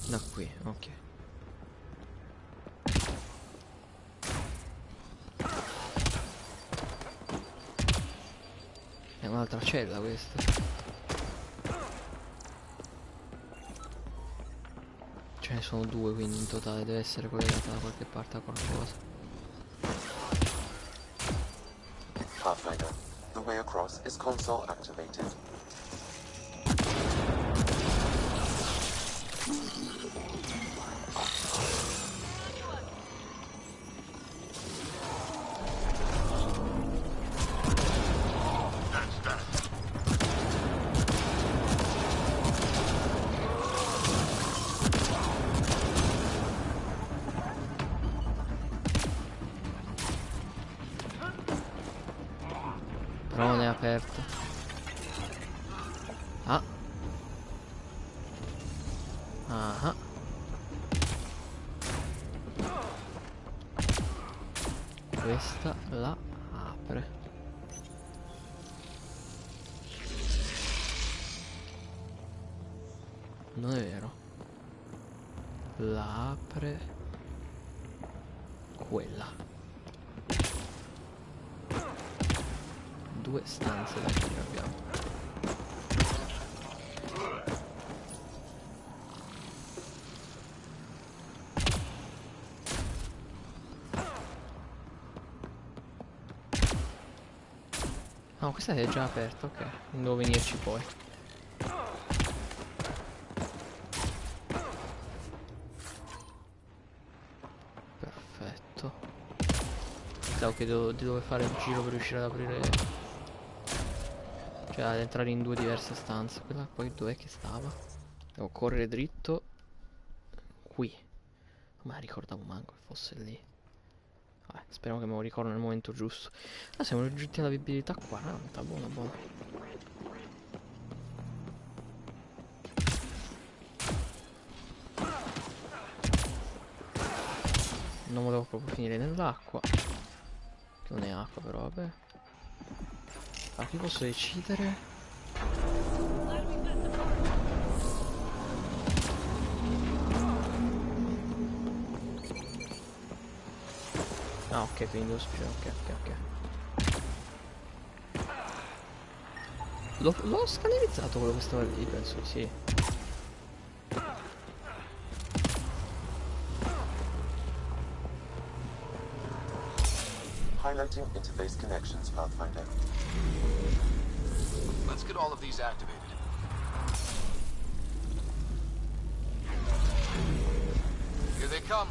Speaker 1: Da qui, ok. È un'altra cella questa. Ce ne sono due, quindi in totale deve essere collegata da qualche parte a qualcosa.
Speaker 11: Pathfinder, the way across is console activated.
Speaker 1: Però non è aperta. Ah. Ah. Questa la apre. Non è vero. La apre quella. Due stanze da qui abbiamo. No, questa è già aperta, ok. Non devo venirci poi. Perfetto. Pensavo che devo fare il giro per riuscire ad aprire. Cioè ad entrare in due diverse stanze. Quella poi dov'è che stava? Devo correre dritto. Qui. Non me la ricordavo manco che fosse lì. Vabbè, speriamo che me lo ricordo nel momento giusto. Ah, siamo giunti alla viabilità 40. Buono, buono. non volevo proprio finire nell'acqua. Che non è acqua però, vabbè. Ah, qui posso decidere. Ah, ok, quindi devo spiegare. Ok. L'ho scannerizzato quello che stava lì, penso di sì.
Speaker 11: Highlighting interface connections, Pathfinder.
Speaker 17: Let's get all of these activated. Here they come.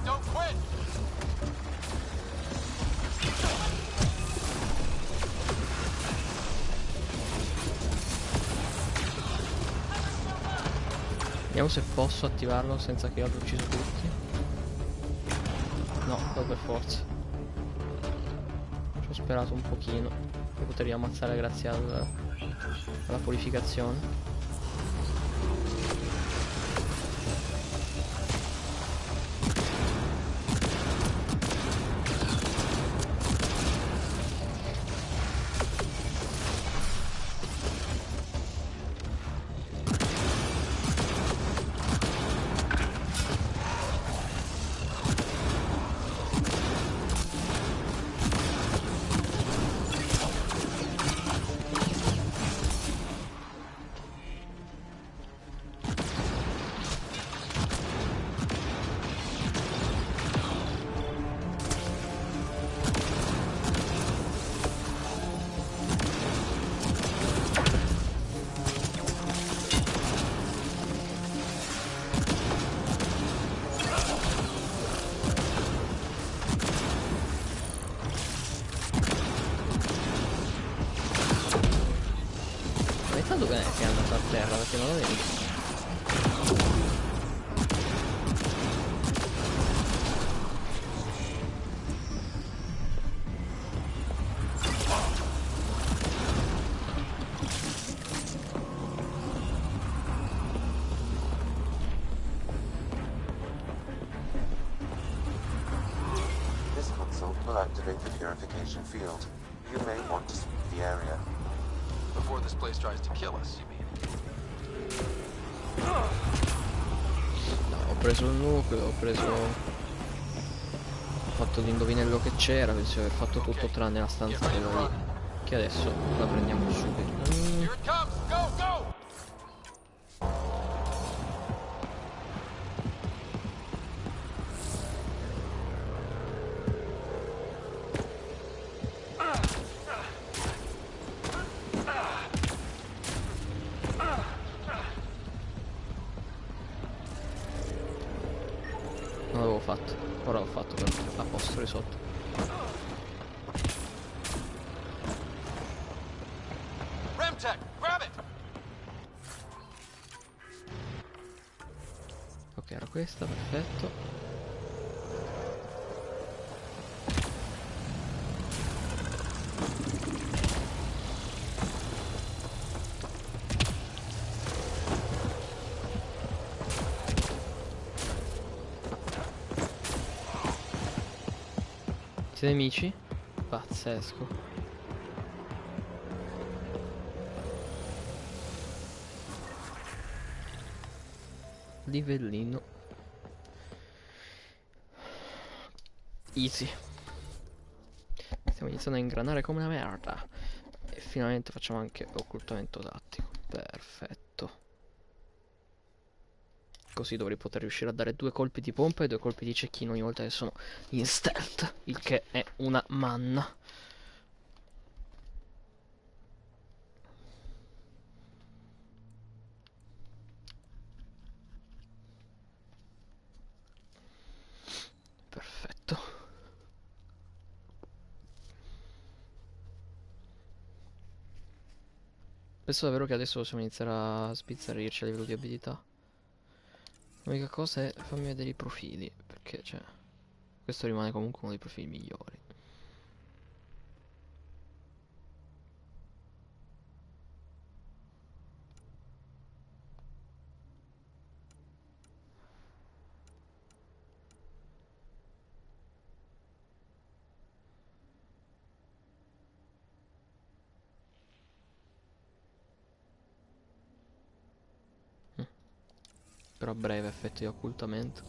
Speaker 17: Don't quit!
Speaker 1: Vediamo se posso attivarlo senza che io abbia ucciso tutti. No, non per forza. Ci ho sperato un pochino di poterli ammazzare grazie alla purificazione. Dov'è che è andato a terra? Perché non lo vedo.
Speaker 11: This console will activate the purification field. You may want to sweep the area.
Speaker 17: Before this place tries to kill us, you mean?
Speaker 1: No, ho preso il nucleo, ho fatto l'indovinello che c'era, penso di aver fatto tutto tranne la stanza quella lì. Che adesso la prendiamo subito.
Speaker 17: Here it comes! Go, go!
Speaker 1: Non l'avevo fatto, ora l'ho fatto però, a posto, risolto.
Speaker 17: Remtech, grab it!
Speaker 1: Ok, era questa, perfetto. Siete nemici? Pazzesco. Livellino easy. Stiamo iniziando a ingranare come una merda. E finalmente facciamo anche occultamento tattico. Perfetto. Così dovrei poter riuscire a dare 2 colpi di pompa e 2 colpi di cecchino ogni volta che sono in stealth, il che è una manna. Perfetto. Penso davvero che adesso possiamo iniziare a sbizzarrirci a livello di abilità. L'unica cosa è fammi vedere i profili, perché cioè questo rimane comunque uno dei profili migliori. Però a breve effetto di occultamento.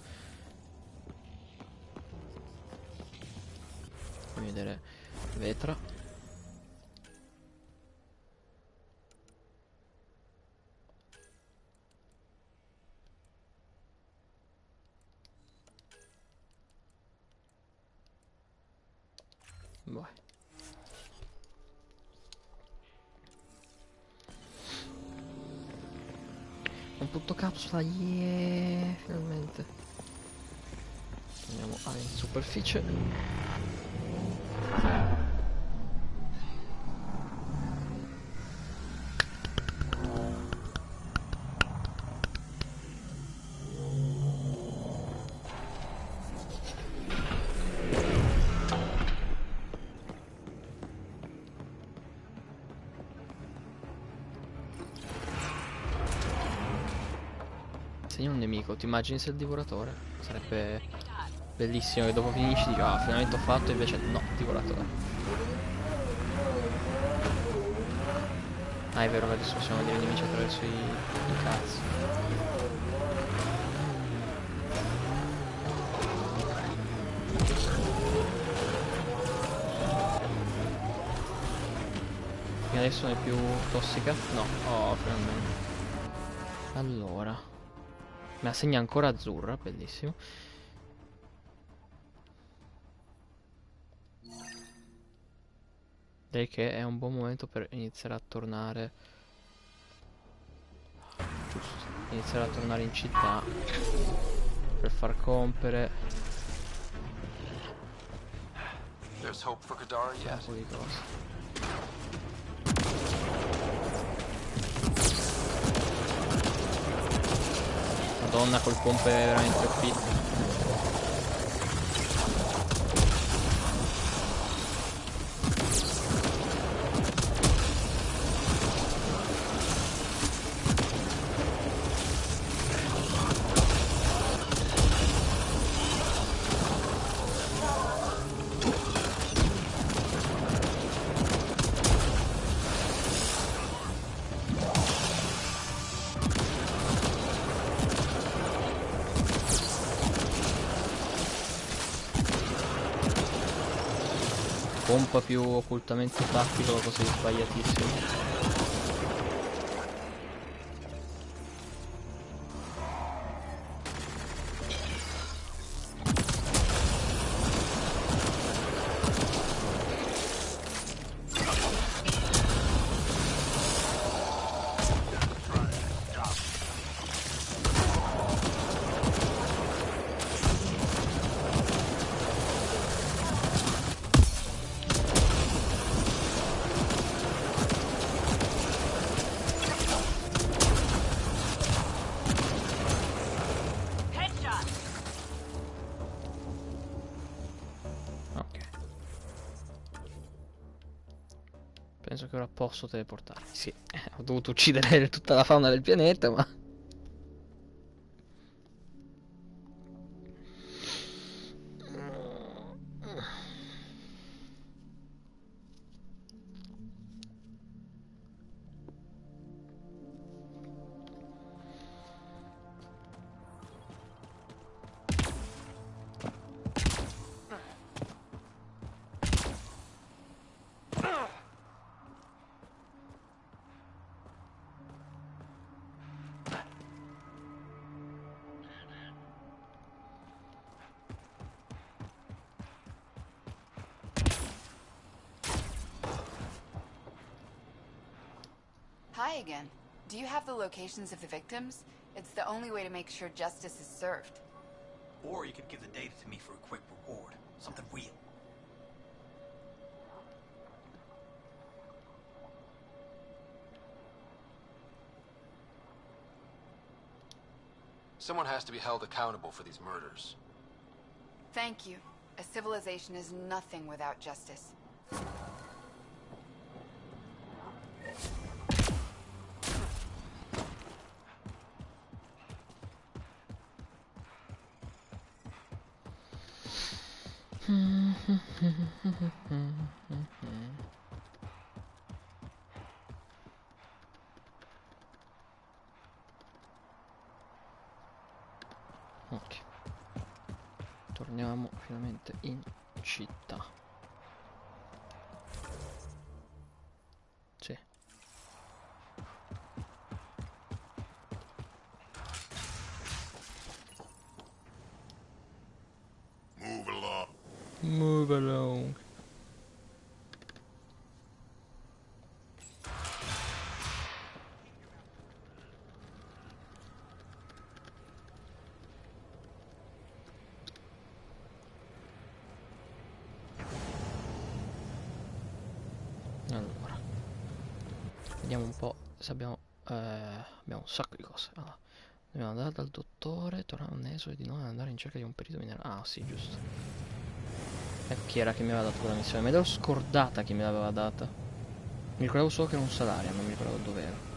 Speaker 1: Fammi vedere vetra. Vai. Un punto capsula, yeah, finalmente. Andiamo in superficie. Segna un nemico, ti immagini se il divoratore? Sarebbe bellissimo che dopo finisci dici ah finalmente ho fatto, invece no, divoratore. Ah è vero, adesso possiamo vedere i nemici attraverso i cazzi. E adesso è più tossica? No, oh finalmente. Allora me la segna ancora azzurra, bellissimo. Direi che è un buon momento per iniziare a tornare. Giusto, iniziare a tornare in città per far compere
Speaker 17: There's hope for Kadara
Speaker 1: un
Speaker 17: yet.
Speaker 1: po' di cose. Madonna, col pompe è veramente OP. Pompa più occultamento tattico, cosa di sbagliatissimo. Penso che ora posso teleportarmi. Sì, ho dovuto uccidere tutta la fauna del pianeta, ma...
Speaker 13: Hi again. Do you have the locations of the victims? It's the only way to make sure justice is served.
Speaker 3: Or you could give the data to me for a quick reward. Something real.
Speaker 17: Someone has to be held accountable for these murders.
Speaker 13: Thank you. A civilization is nothing without justice.
Speaker 1: Ok. Torniamo finalmente in città. Sì.
Speaker 6: Move along.
Speaker 1: Move along. Allora, vediamo un po' se abbiamo un sacco di cose. Allora, dobbiamo andare dal dottore, tornare a un esole di noi e andare in cerca di un perito minerale. Ah sì, giusto. Ecco chi era che mi aveva dato quella missione. Me l'ero scordata chi me l'aveva data. Mi ricordavo solo che era un salario, non mi ricordavo dov'era.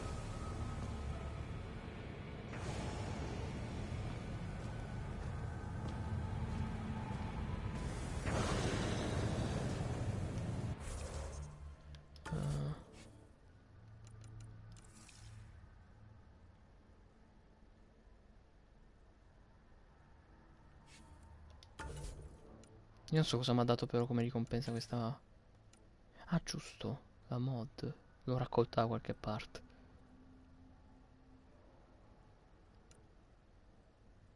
Speaker 1: Io non so cosa mi ha dato però come ricompensa questa... Ah giusto, la mod. L'ho raccolta da qualche parte.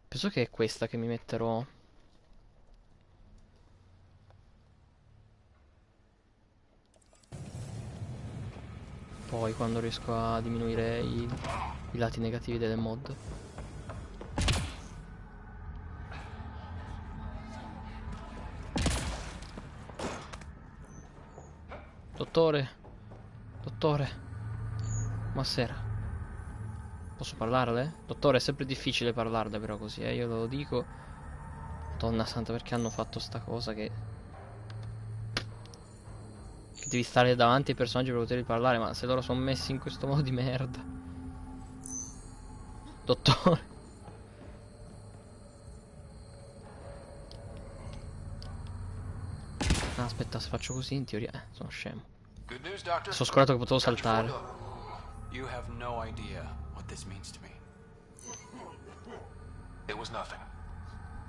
Speaker 1: Penso che è questa che mi metterò. Poi quando riesco a diminuire i lati negativi delle mod. Dottore, dottore, buonasera. Posso parlarle? Dottore, è sempre difficile parlarle però così, io lo dico. Donna santa, perché hanno fatto sta cosa che devi stare davanti ai personaggi per poterli parlare, ma se loro sono messi in questo modo di merda. Dottore. Ah, aspetta, se faccio così in teoria sono scemo. Sono scordato che potevo saltare.
Speaker 12: You have no idea what this means to me.
Speaker 17: It was nothing.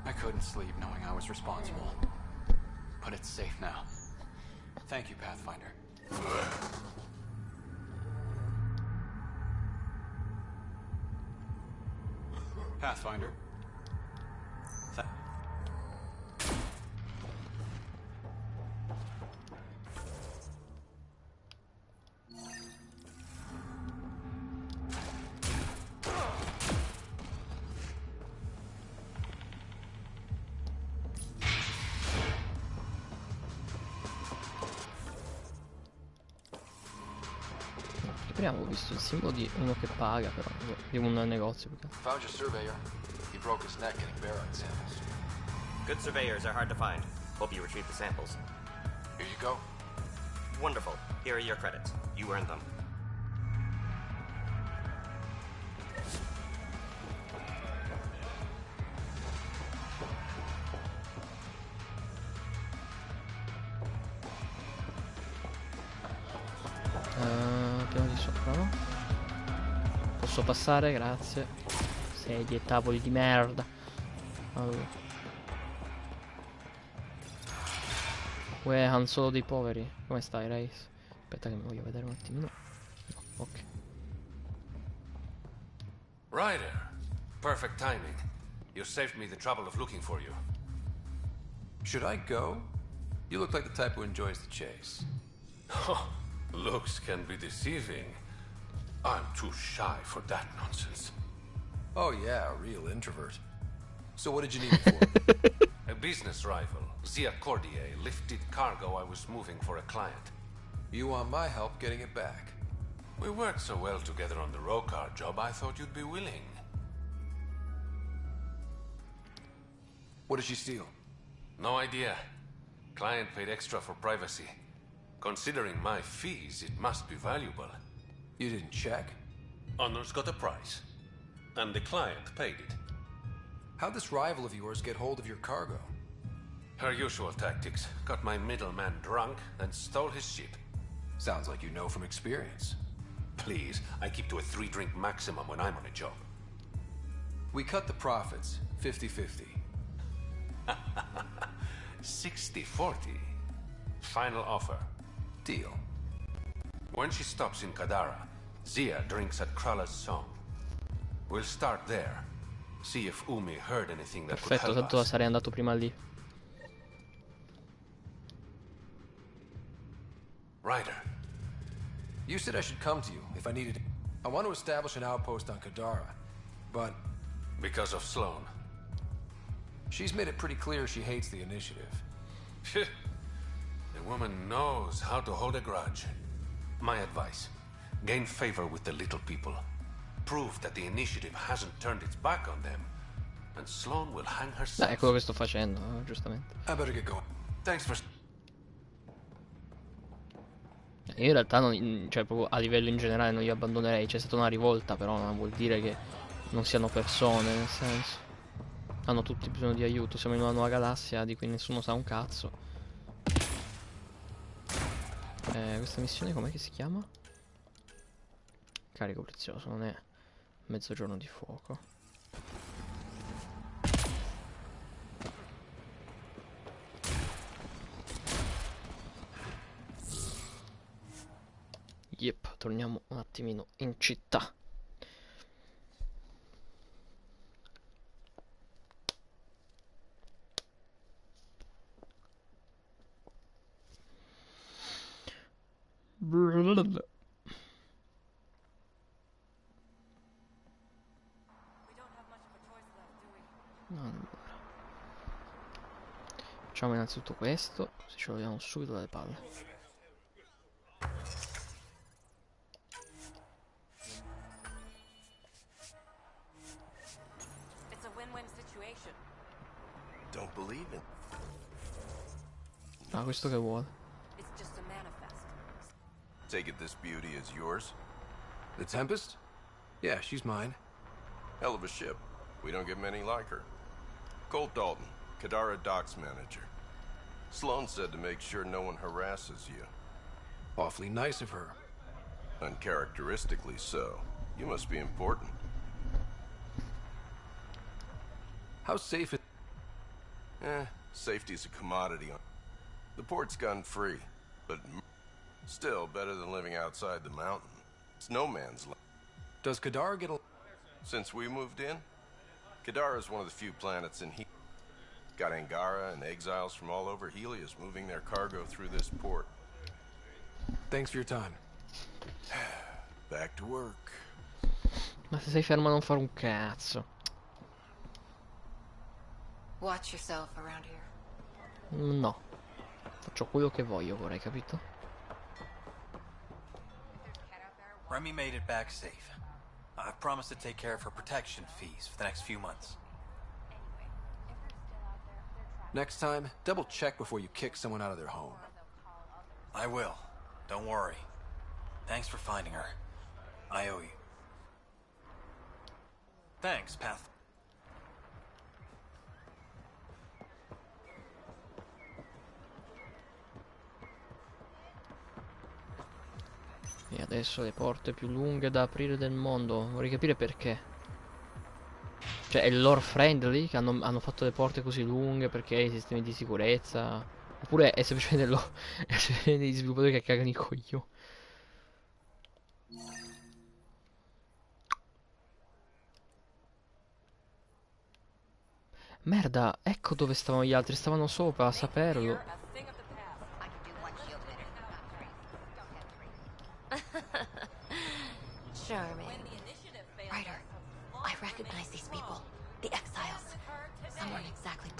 Speaker 12: I couldn't sleep knowing I was responsible. But it's safe now. Thank you, Pathfinder. Pathfinder.
Speaker 1: Prima avevo visto il simbolo di uno che paga, però di un negozio.
Speaker 17: Found your surveyor. He broke his neck getting barren samples.
Speaker 20: Good surveyors are hard to find. Hope you retrieved the samples.
Speaker 17: Here you go.
Speaker 20: Wonderful. Here are your credits. You earned them.
Speaker 1: Piano di sopra, no? Posso passare? Grazie. Sedie e tavoli di merda. Allora. Uè, Han Solo dei poveri. Come stai, Race? Aspetta che mi voglio vedere un attimino. No, ok.
Speaker 4: Ryder, perfect timing. You saved me the trouble of looking for you.
Speaker 17: Should I go? You look like the type who enjoys the chase.
Speaker 4: Looks can be deceiving. I'm too shy for that nonsense.
Speaker 17: Oh yeah, a real introvert. So what did you need me for?
Speaker 4: A business rival, Zia Cordier, lifted cargo I was moving for a client.
Speaker 17: You want my help getting it back?
Speaker 4: We worked so well together on the Rokar job, I thought you'd be willing.
Speaker 17: What did she steal?
Speaker 4: No idea. Client paid extra for privacy. Considering my fees, it must be valuable.
Speaker 17: You didn't check?
Speaker 4: Honor's got a price. And the client paid it.
Speaker 17: How'd this rival of yours get hold of your cargo?
Speaker 4: Her usual tactics. Got my middleman drunk and stole his ship.
Speaker 17: Sounds like you know from experience.
Speaker 4: Please, I keep to a 3-drink maximum when I'm on a job.
Speaker 17: We cut the profits, 50-50.
Speaker 4: 60-40. Final offer.
Speaker 17: Deal.
Speaker 4: When she stops in Kadara, Zia drinks at Krala's song. We'll start there. See if Umi heard anything that could
Speaker 1: Perfetto,
Speaker 4: help
Speaker 1: tanto
Speaker 4: us.
Speaker 1: sarei andato prima lì.
Speaker 4: Ryder.
Speaker 17: You said I should come to you if I needed it. I want to establish an outpost on Kadara, but...
Speaker 4: Because of Sloane.
Speaker 17: She's made it pretty clear she hates the initiative.
Speaker 4: The woman knows how to hold a grudge. My advice, gain favor with the little people. Prove that the initiative hasn't turned its back on them. And Sloane will hang herself.
Speaker 1: È quello che sto facendo, giustamente.
Speaker 17: I better get going.
Speaker 4: Thanks for...
Speaker 1: Io in realtà, cioè proprio a livello in generale non li abbandonerei. C'è stata una rivolta, però non vuol dire che non siano persone, nel senso. Hanno tutti bisogno di aiuto, siamo in una nuova galassia di cui nessuno sa un cazzo. Questa missione com'è che si chiama? Carico prezioso, non è mezzogiorno di fuoco. Yep, torniamo un attimino in città. Allora. Facciamo innanzitutto questo, se ce lo vediamo subito dalle palle.
Speaker 21: It's a win-win situation.
Speaker 8: Don't believe it.
Speaker 1: Ah, questo che vuole.
Speaker 21: It's just a manifest.
Speaker 8: Take it this beauty is yours?
Speaker 17: The Tempest? Yeah, she's mine.
Speaker 8: Hell of a ship. We don't get many like her. Colt Dalton, Kadara Docks Manager. Sloane said to make sure no one harasses you.
Speaker 17: Awfully nice of her.
Speaker 8: Uncharacteristically so. You must be important.
Speaker 17: How safe is...
Speaker 8: Safety's a commodity. The port's gun-free, but still better than living outside the mountain. It's no man's land.
Speaker 17: Does Kadara get a...
Speaker 8: Since we moved in, Kadara is one of the few planets in Helios. Got Angara and exiles from all over Helios moving their cargo through this port.
Speaker 17: Thanks for your time.
Speaker 8: Back to work.
Speaker 1: Ma se sei fermo a non fare un cazzo.
Speaker 13: Watch yourself around here.
Speaker 1: No. Faccio quello che voglio, vorrei, capito?
Speaker 12: Remy made it back safe. I've promised to take care of her protection fees for the next few months.
Speaker 17: Next time, double check before you kick someone out of their home.
Speaker 12: I will. Don't worry. Thanks for finding her. I owe you. Thanks, Path.
Speaker 1: E adesso le porte più lunghe da aprire del mondo. Vorrei capire perché. Cioè è lore friendly che hanno fatto le porte così lunghe perché i sistemi di sicurezza. Oppure è semplicemente è semplicemente degli sviluppatori che cagano i coglioni. Merda, ecco dove stavano gli altri, stavano sopra, a saperlo.
Speaker 21: charming. Ryder, I recognize these people. The exiles. Some aren't exactly...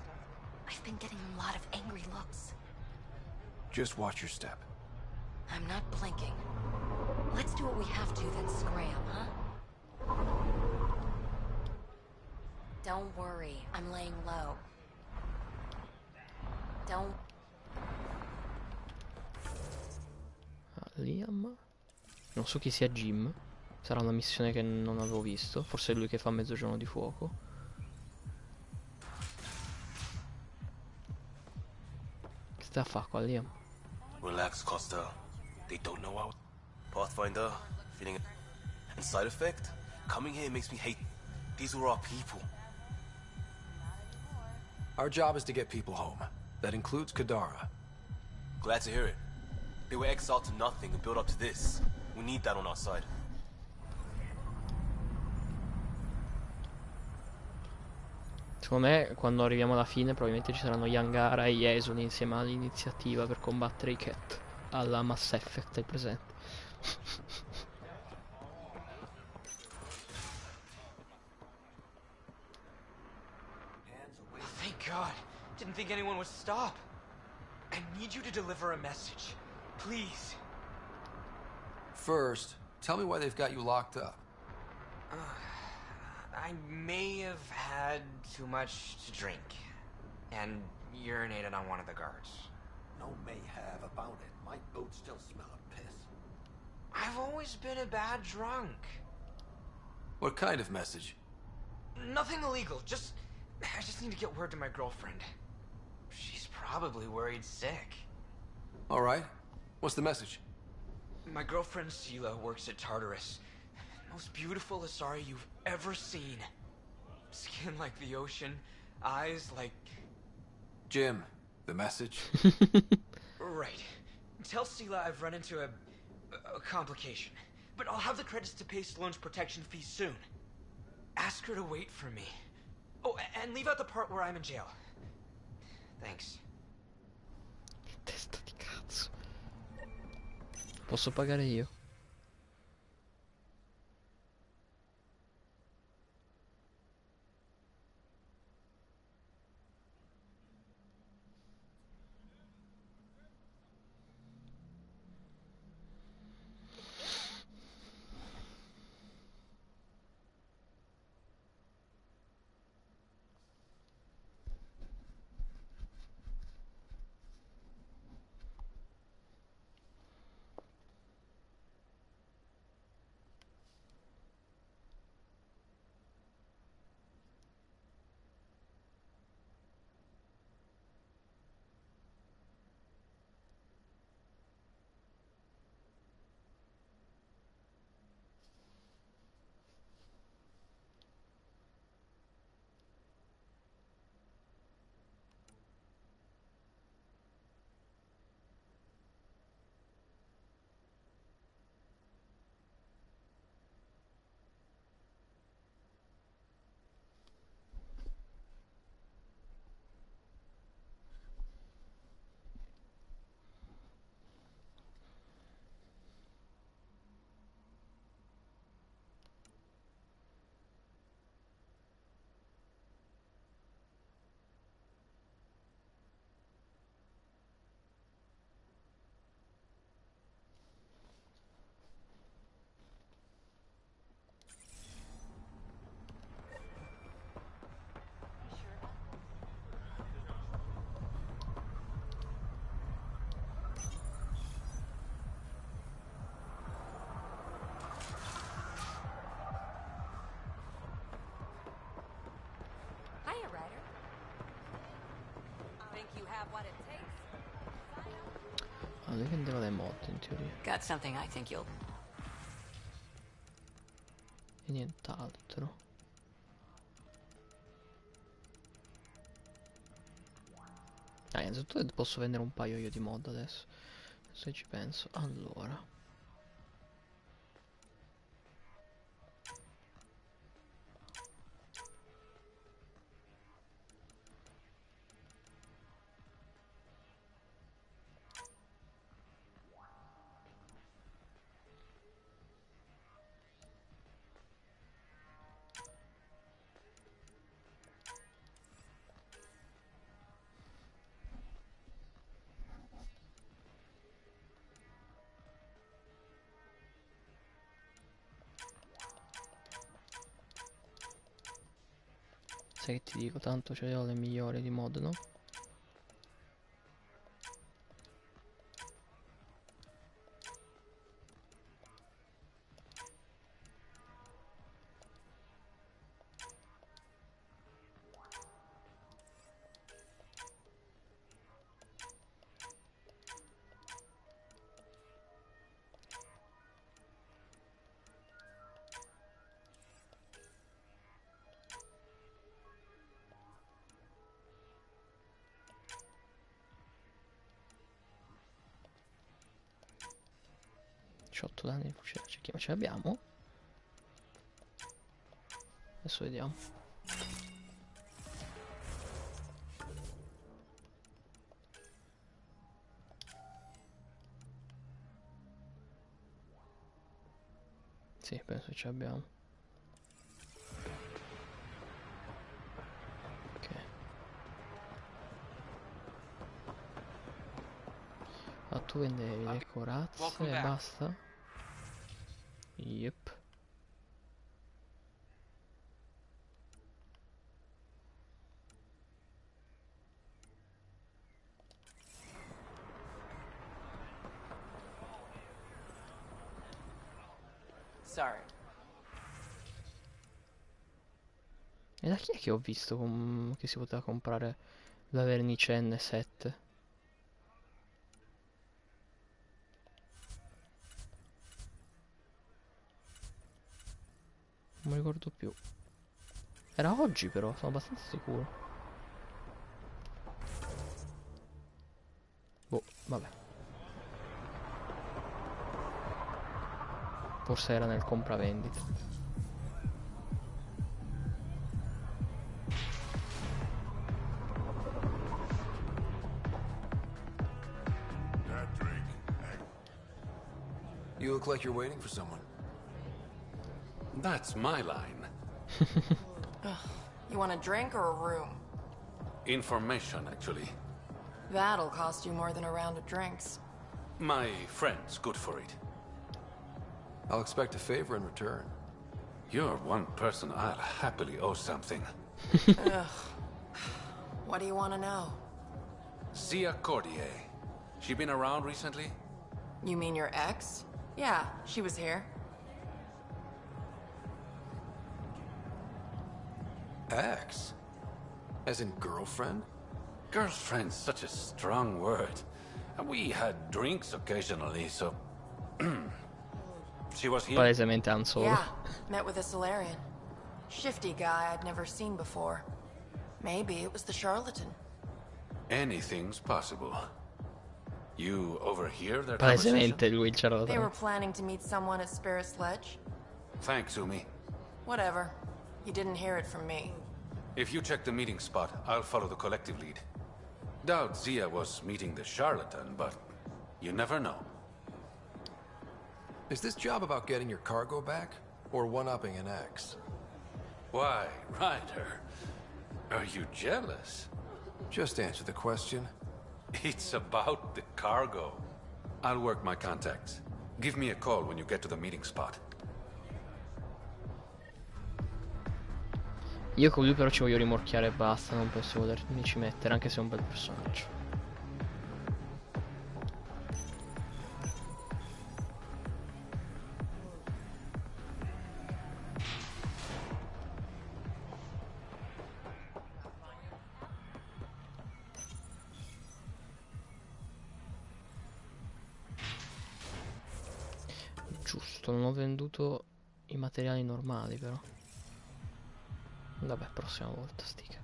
Speaker 21: I've been getting a lot of angry looks.
Speaker 17: Just watch your step.
Speaker 21: I'm not blinking. Let's do what we have to, then scram, huh? Don't worry, I'm laying low. Don't...
Speaker 1: Liam? Non so chi sia Jim. Sarà una missione che non avevo visto. Forse è lui che fa mezzogiorno di fuoco. Che stai a fare qua, Liam?
Speaker 7: Relax, Costa. They don't know how. Pathfinder, feeling... And side effect? Coming here makes me hate... These were our people.
Speaker 17: Our job is to get people home. That includes Kadara.
Speaker 7: Glad to hear it. They were exiled to nothing and built up to this. We need that on our side.
Speaker 1: Secondo me, quando arriviamo alla fine, probabilmente ci saranno Yangara e Jason insieme all'iniziativa per combattere i Cat. Alla Mass Effect, è presente.
Speaker 10: Thank God. Didn't think anyone would stop. I need you to deliver a message. Please.
Speaker 17: First, tell me why they've got you locked up.
Speaker 10: I may have had too much to drink. And urinated on one of the guards.
Speaker 22: No may have about it. My boots still smell of piss.
Speaker 10: I've always been a bad drunk.
Speaker 17: What kind of message?
Speaker 10: Nothing illegal. I just need to get word to my girlfriend. She's probably worried sick.
Speaker 17: All right. What's the message?
Speaker 10: My girlfriend Sela works at Tartarus. Most beautiful Asari you've ever seen. Skin like the ocean, eyes like...
Speaker 17: Jim, the message?
Speaker 10: Right. Tell Sela I've run into a complication. But I'll have the credits to pay Sloane's protection fee soon. Ask her to wait for me. Oh, and leave out the part where I'm in jail. Thanks.
Speaker 1: Testa di cazzo. Posso pagare io?
Speaker 21: Hiya, Ryder. Think you have what it takes?
Speaker 1: Ah, lui vendeva le mod in teoria.
Speaker 16: Got something I think you'll...
Speaker 1: E nient'altro. Innanzitutto posso vendere un paio io di mod adesso. Se ci penso. Allora. Sai che ti dico, tanto ce le ho le migliori di mod, no? Danni di fucile cecchino, ma ce l'abbiamo? Adesso vediamo. Sì, penso che ce l'abbiamo. Ok. Ah, tu vendevi le corazze e basta? Yep.
Speaker 9: Sorry.
Speaker 1: E da chi è che ho visto che si poteva comprare la vernice N7? Non mi ricordo più. Era oggi però, sono abbastanza sicuro. Boh, vabbè. Forse era nel compravendita.
Speaker 17: You look like you're waiting for someone.
Speaker 4: That's my line.
Speaker 5: You want a drink or a room?
Speaker 4: Information, actually.
Speaker 5: That'll cost you more than a round of drinks.
Speaker 4: My friend's good for it.
Speaker 17: I'll expect a favor in return.
Speaker 4: You're one person I'll happily owe something.
Speaker 5: Ugh. What do you want to know?
Speaker 4: Sia Cordier. She been around recently?
Speaker 5: You mean your ex? Yeah, she was here.
Speaker 17: Ex? As in girlfriend?
Speaker 4: Girlfriend's such a strong word. We had drinks occasionally, so... She was here?
Speaker 1: Palesemente Han Solo.
Speaker 5: Yeah, met with a Solarian. Shifty guy I'd never seen before. Maybe it was the charlatan.
Speaker 4: Anything's possible. You overhear their
Speaker 1: Palesemente lui il
Speaker 5: They were
Speaker 1: ciarlatano.
Speaker 5: planning to meet someone at Spirit Sledge.
Speaker 4: Thanks, Umi.
Speaker 5: Whatever. You didn't hear it from me.
Speaker 4: If you check the meeting spot, I'll follow the collective lead. Doubt Zia was meeting the charlatan, but you never know.
Speaker 17: Is this job about getting your cargo back, or one-upping an ex?
Speaker 4: Why, Ryder? Are you jealous?
Speaker 17: Just answer the question.
Speaker 4: It's about the cargo. I'll work my contacts. Give me a call when you get to the meeting spot.
Speaker 1: Io con lui però ci voglio rimorchiare e basta, non penso volermici mettere, anche se è un bel personaggio. Giusto, non ho venduto i materiali normali però. Vabbè, prossima volta, stica.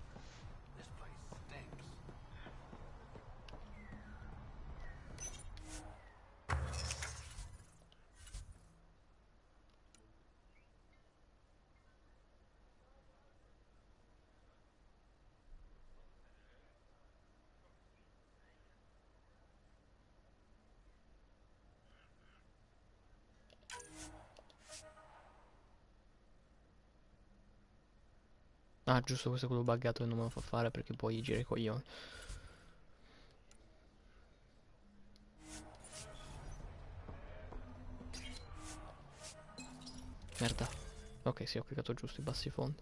Speaker 1: Ah, giusto, questo è quello buggato che non me lo fa fare perché poi gira i coglioni. Merda. Ok, sì, ho cliccato giusto i bassi fondi.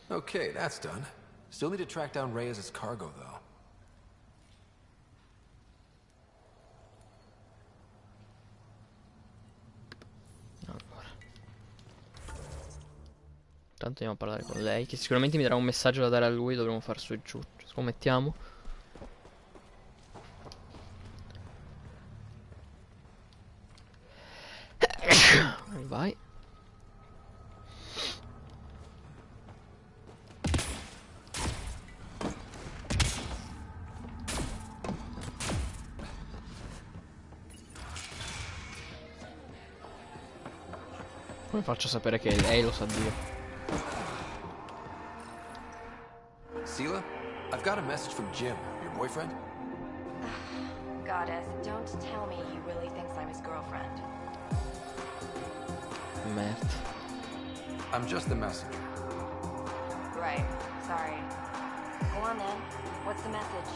Speaker 17: Okay, that's done. Still need to track down Reyes' cargo, though.
Speaker 1: Tanto andiamo a parlare con lei, che sicuramente mi darà un messaggio da dare a lui, dovremo far su e giù. Scommettiamo. Vai. Come faccio a sapere che lei lo sa Dio?
Speaker 17: Sela, I've got a message from Jim, your boyfriend.
Speaker 21: Goddess, don't tell me he really thinks I'm his girlfriend.
Speaker 1: Merda.
Speaker 17: I'm just the messenger.
Speaker 21: Right, sorry. Go on then. What's the message?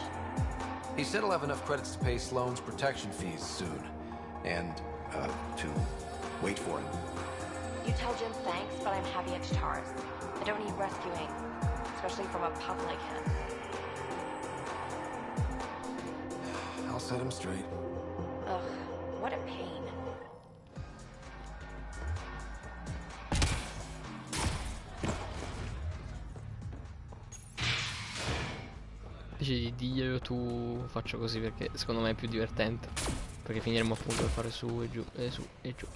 Speaker 17: He said he'll have enough credits to pay Sloane's protection fees soon. And, to wait for him.
Speaker 21: You tell Jim thanks, but I'm happy at Taurus. I don't need rescuing, especially from a pup like him.
Speaker 17: I'll set him straight.
Speaker 21: Ugh, what a pain.
Speaker 1: Invece di dirglielo tu faccio così perché secondo me è più divertente. Perché finiremo appunto per fare su e giù e su e giù.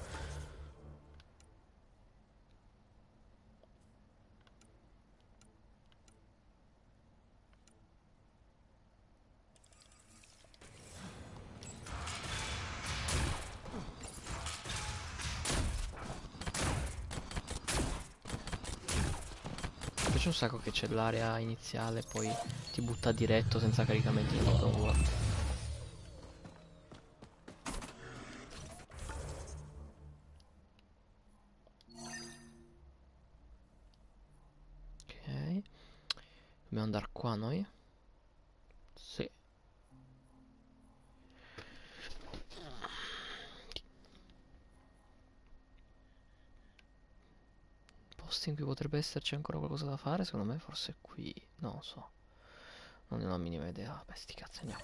Speaker 1: Mi piace un sacco che c'è l'area iniziale, poi ti butta diretto senza caricamenti di open world. Ok. Dobbiamo andare qua noi? Sì. Posti in cui potrebbe esserci ancora qualcosa da fare, secondo me forse è qui. Non lo so. Non ne ho la minima idea. Vabbè, sti cazzi, andiamo.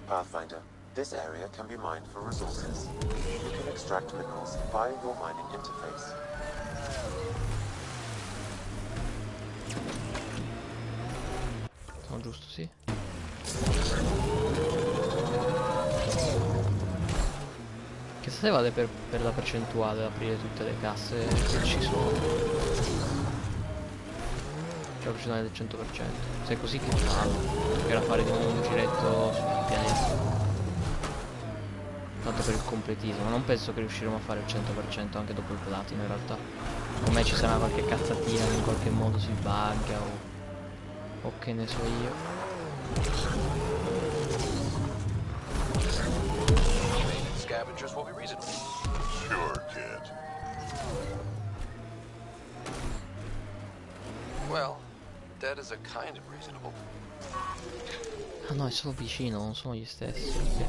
Speaker 11: Pathfinder, this area can be mined for resources. You can extract minerals via your mining interface.
Speaker 1: Sono giusto, sì. Che se vale per la percentuale ad aprire tutte le casse che ci sono. Cioè la percentuale del 100%. Se è così che fallo. Che era fare di nuovo un giretto sul pianeta. Tanto per il completismo. Non penso che riusciremo a fare il 100% anche dopo il platino in realtà. Come ci sarà qualche cazzatina che in qualche modo si bugga o che ne so io.
Speaker 8: Scavengers will be reasonable.
Speaker 6: Sure, kid.
Speaker 17: Well, that is a kind of reasonable.
Speaker 1: Ah no, è solo vicino, non sono gli stessi. Okay.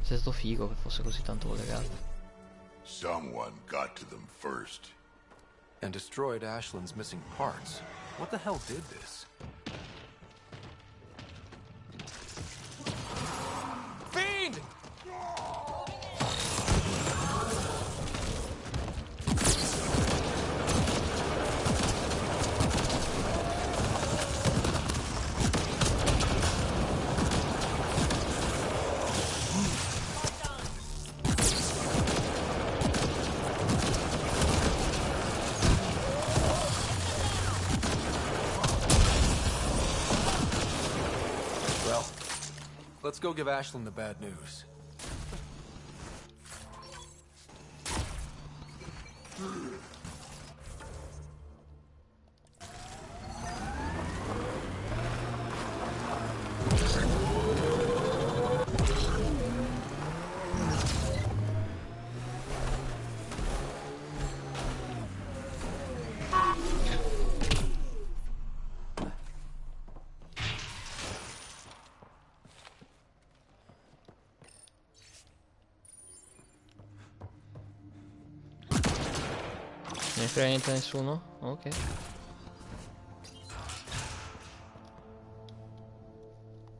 Speaker 1: Se è stato figo che fosse così tanto collegato.
Speaker 6: Someone got to them first.
Speaker 17: And destroyed Ashland's missing parts. What the hell did this?
Speaker 3: Fiend!
Speaker 17: Let's go give Ashlyn the bad news.
Speaker 1: Non ne frega niente a nessuno? Ok.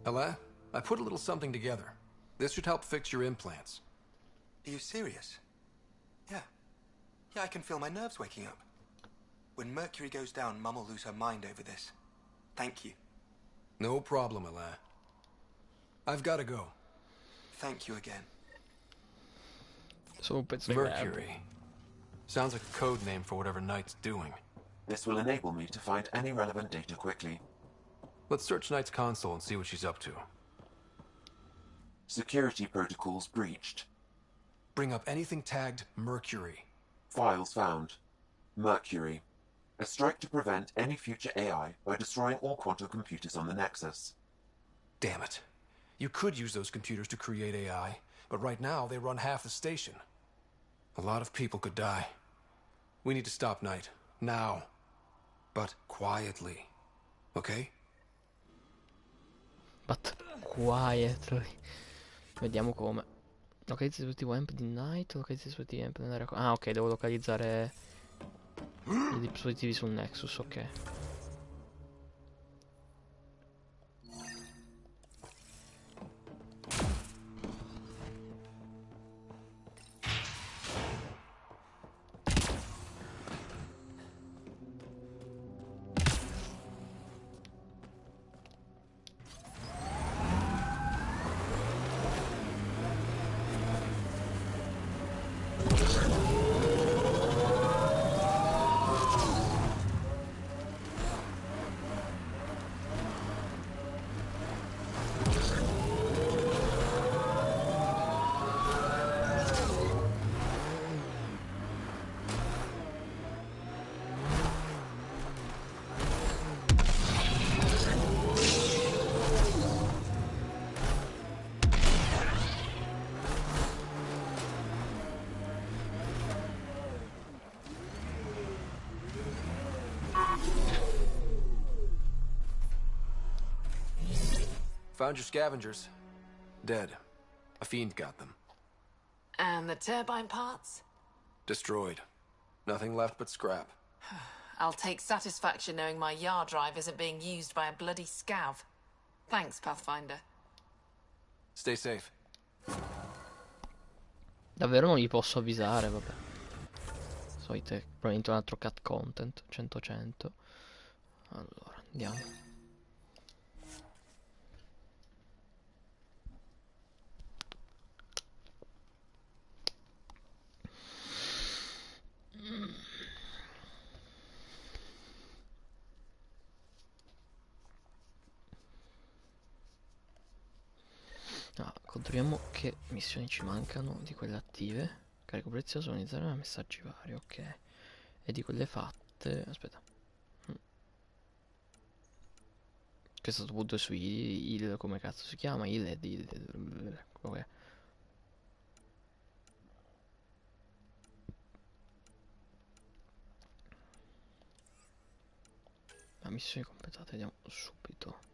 Speaker 17: Ella, I put a little something together. This should help fix your implants.
Speaker 2: Are you serious? Yeah. Yeah, I can feel my nerves waking up. When Mercury goes down, Mum will lose her mind over this. Thank you.
Speaker 17: No problem, Ella. I've got to go.
Speaker 2: Thank you again.
Speaker 1: So
Speaker 17: Mercury. Sounds like a code name for whatever Knight's doing.
Speaker 11: This will enable me to find any relevant data quickly.
Speaker 17: Let's search Knight's console and see what she's up to.
Speaker 11: Security protocols breached.
Speaker 17: Bring up anything tagged Mercury.
Speaker 11: Files found. Mercury. A strike to prevent any future AI by destroying all quantum computers on the Nexus.
Speaker 17: Damn it. You could use those computers to create AI, but right now they run half the station. A lot of people could die. We need to stop Knight. Now. But quietly. Okay?
Speaker 1: But quietly. Vediamo come. Localizza i dispositivi AMP di Night. Localizza i dispositivi AMP nell'area. Ah, ok, devo localizzare i dispositivi sul Nexus, ok.
Speaker 17: Found your scavengers. Dead. A fiend got them.
Speaker 9: And the turbine parts?
Speaker 17: Destroyed. Nothing left but scrap.
Speaker 9: I'll take satisfaction knowing my yard drive isn't being used by a bloody scav. Thanks, Pathfinder.
Speaker 17: Stay safe.
Speaker 1: Davvero non li posso avvisare, vabbè. Solite, probabilmente un altro cat content, 100-100. Allora, andiamo. Ah, controlliamo che missioni ci mancano di quelle attive. Carico prezioso, iniziare messaggi vari, ok. E di quelle fatte. Aspetta. Questo punto su il come cazzo si chiama? Ok. La missione completata, vediamo subito.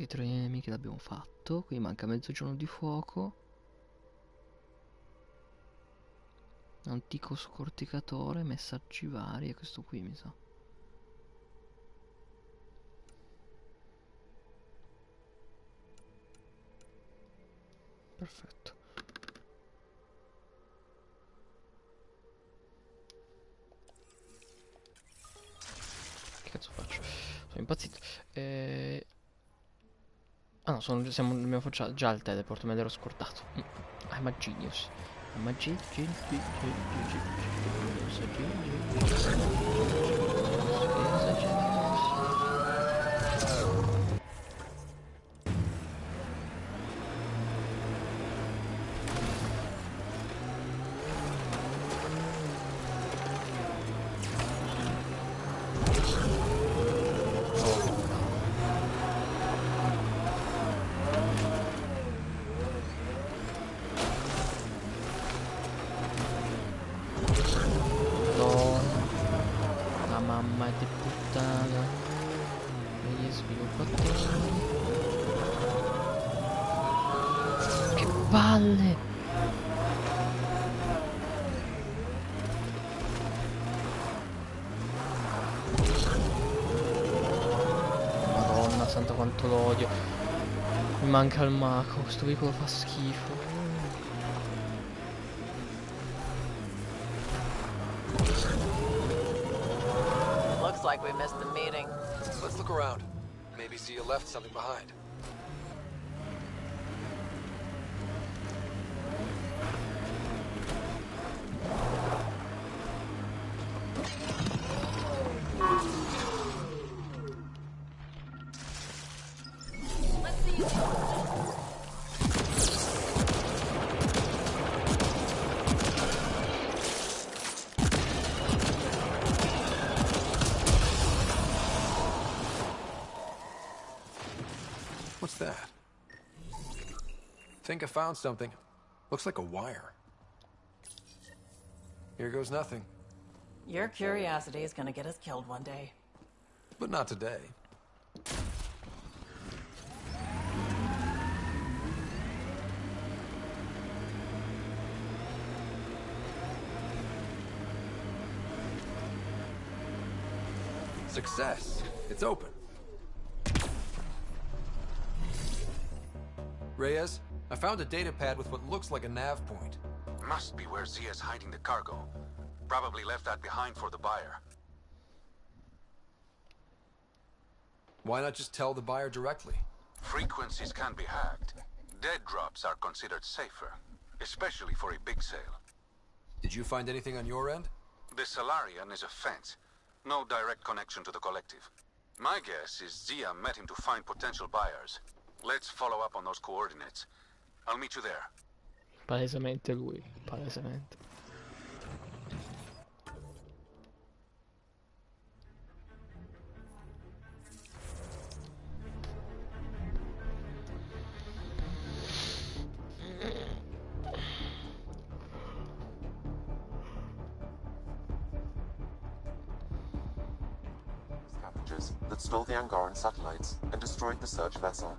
Speaker 1: Ok, 3 nemiche l'abbiamo fatto. Qui manca mezzogiorno di fuoco. Antico scorticatore, messaggi vari, e questo qui mi sa. Perfetto. Che cazzo faccio? Sono impazzito. Ah no, abbiamo fatto già il teleport, me l'ero scordato. I'm a genius. I'm a genius. Mamma di puttana, gli sviluppatori, che palle! Madonna santa quanto l'odio, mi manca il maco, questo veicolo fa schifo.
Speaker 9: Looks like we missed the meeting.
Speaker 17: Let's look around. Maybe Zia left something behind. What's that? Think I found something. Looks like a wire. Here goes nothing.
Speaker 9: Your curiosity is gonna get us killed one day.
Speaker 17: But not today. Success. It's open. Reyes, I found a data pad with what looks like a nav point.
Speaker 4: Must be where Zia's hiding the cargo. Probably left that behind for the buyer.
Speaker 17: Why not just tell the buyer directly?
Speaker 4: Frequencies can be hacked. Dead drops are considered safer, especially for a big sale.
Speaker 17: Did you find anything on your end?
Speaker 4: The Salarian is a fence. No direct connection to the collective. My guess is Zia met him to find potential buyers. Let's follow up on those coordinates. I'll meet you there.
Speaker 1: Palesemente lui, palesemente.
Speaker 11: Scavengers that stole the Angaran satellites and destroyed the search vessel.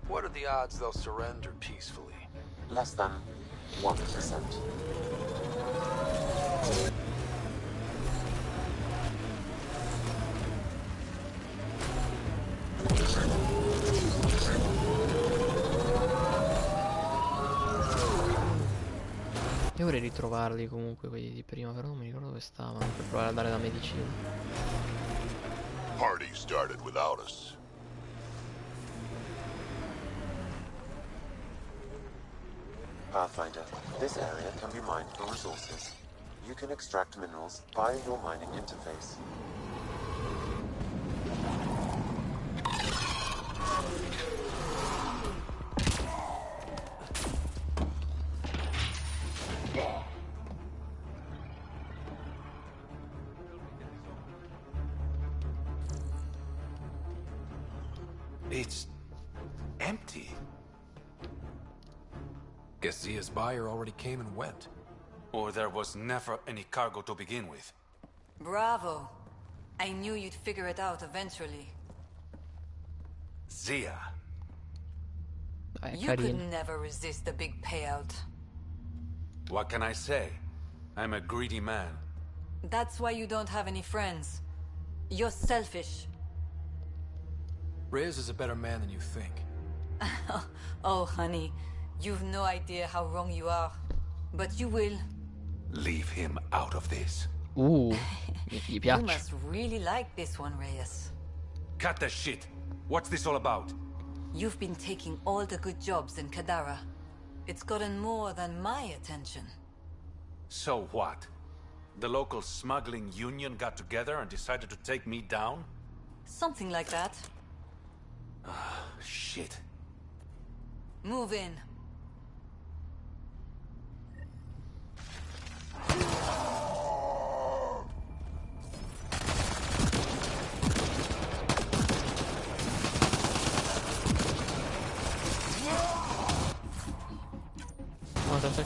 Speaker 17: What are the odds they'll surrender peacefully?
Speaker 11: Less than 1%.
Speaker 1: Io vorrei ritrovarli comunque quelli di prima, però non mi ricordo dove stavano, per provare a dare la medicina.
Speaker 6: Party started without us.
Speaker 11: Pathfinder, this area can be mined for resources. You can extract minerals via your mining interface.
Speaker 4: It's empty.
Speaker 17: Guess Zia's buyer already came and went.
Speaker 4: Or there was never any cargo to begin with.
Speaker 14: Bravo. I knew you'd figure it out eventually.
Speaker 4: Zia.
Speaker 14: You could never resist a big payout.
Speaker 4: What can I say? I'm a greedy man.
Speaker 14: That's why you don't have any friends. You're selfish.
Speaker 17: Reyes is a better man than you think.
Speaker 14: Oh, honey, you've no idea how wrong you are. But you will.
Speaker 4: Leave him out of this.
Speaker 1: Gli
Speaker 14: You
Speaker 1: piace.
Speaker 14: must really like this one, Reyes.
Speaker 4: Cut the shit. What's this all about?
Speaker 14: You've been taking all the good jobs in Kadara. It's gotten more than my attention.
Speaker 4: So what? The local smuggling union got together and decided to take me down?
Speaker 14: Something like that.
Speaker 4: Shit.
Speaker 14: Move in.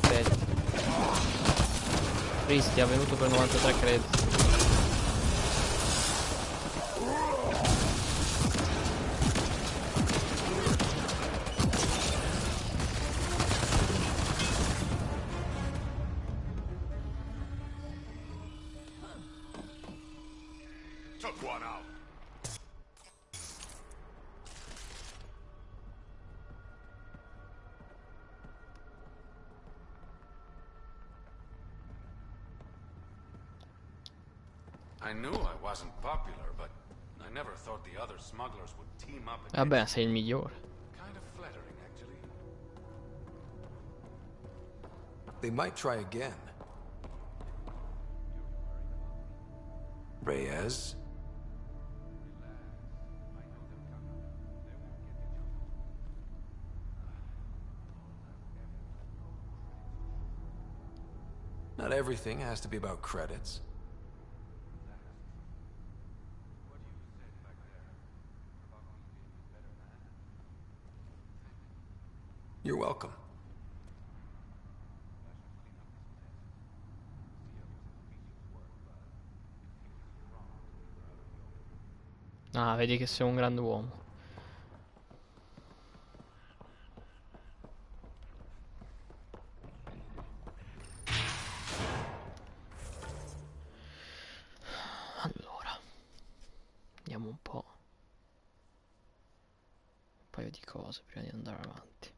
Speaker 1: Crediti. Cristi ha venuto per 93 crediti.
Speaker 6: Took one out.
Speaker 4: I knew I wasn't popular, but I never thought the other smugglers would team up against
Speaker 1: Vabbè, sei il migliore.
Speaker 4: Kind of flattering, actually.
Speaker 17: They might try again. Reyes? Not everything has to be about credits. You're welcome.
Speaker 1: Ah, vedi che sei un grande uomo. Allora, vediamo un po'. Un paio di cose prima di andare avanti.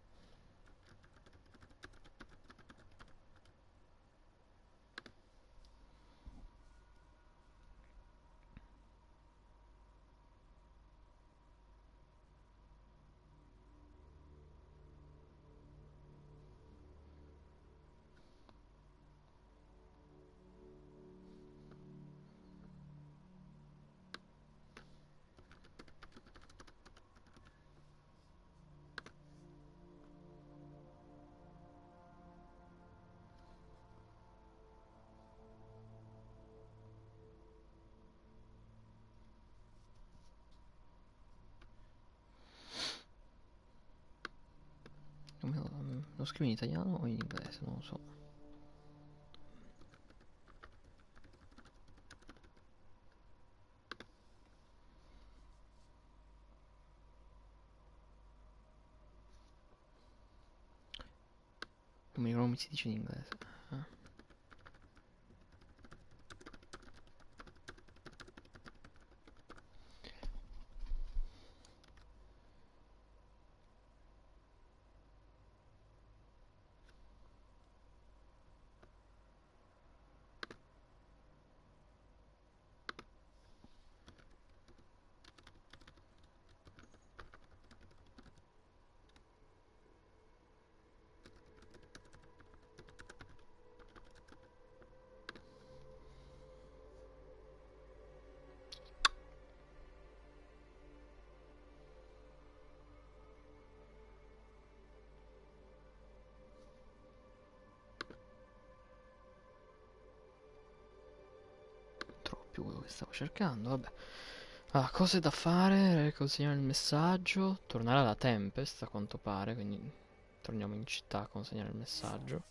Speaker 1: Lo scrivo in italiano o in inglese? Non lo so. Non mi ricordo come si dice in inglese. Più quello che stavo cercando, vabbè. Ah, cose da fare, consegnare il messaggio, tornare alla Tempest a quanto pare, quindi torniamo in città a consegnare il messaggio.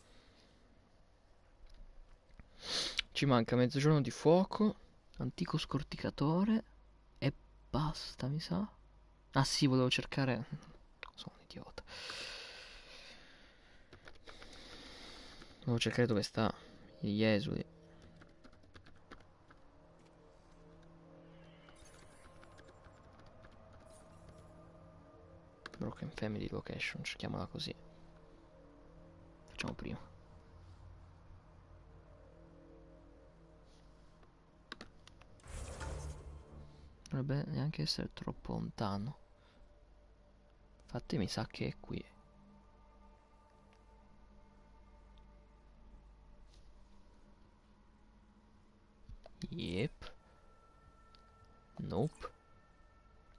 Speaker 1: Ci manca mezzogiorno di fuoco, antico scorticatore e basta, mi sa. Ah sì, volevo cercare... Sono un idiota. Volevo cercare dove sta Gli esuli. Broken Family Location, cerchiamola così. Facciamo prima. Dovrebbe neanche essere troppo lontano. Infatti mi sa che è qui. Yep. Nope.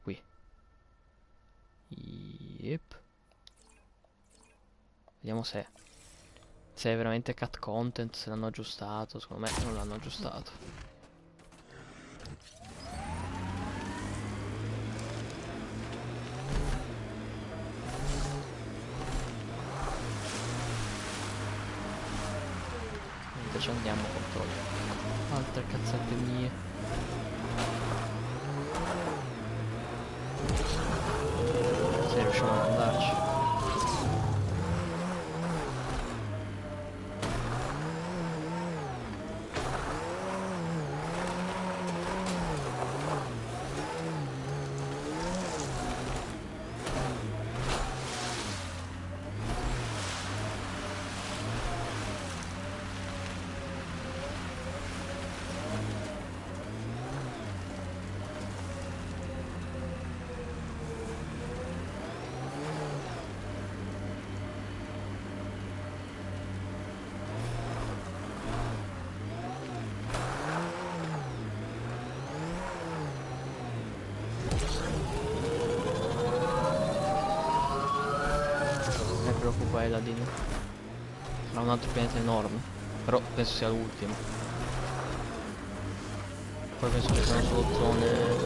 Speaker 1: Qui. Yep. Vediamo se è veramente cut content, se l'hanno aggiustato. Secondo me non l'hanno aggiustato. Ci andiamo contro altre cazzate mie. Se riusciamo ad andarci. Preoccupa Eladin. Sarà un altro pianeta enorme. Però penso sia l'ultimo. Poi penso che siano solo zone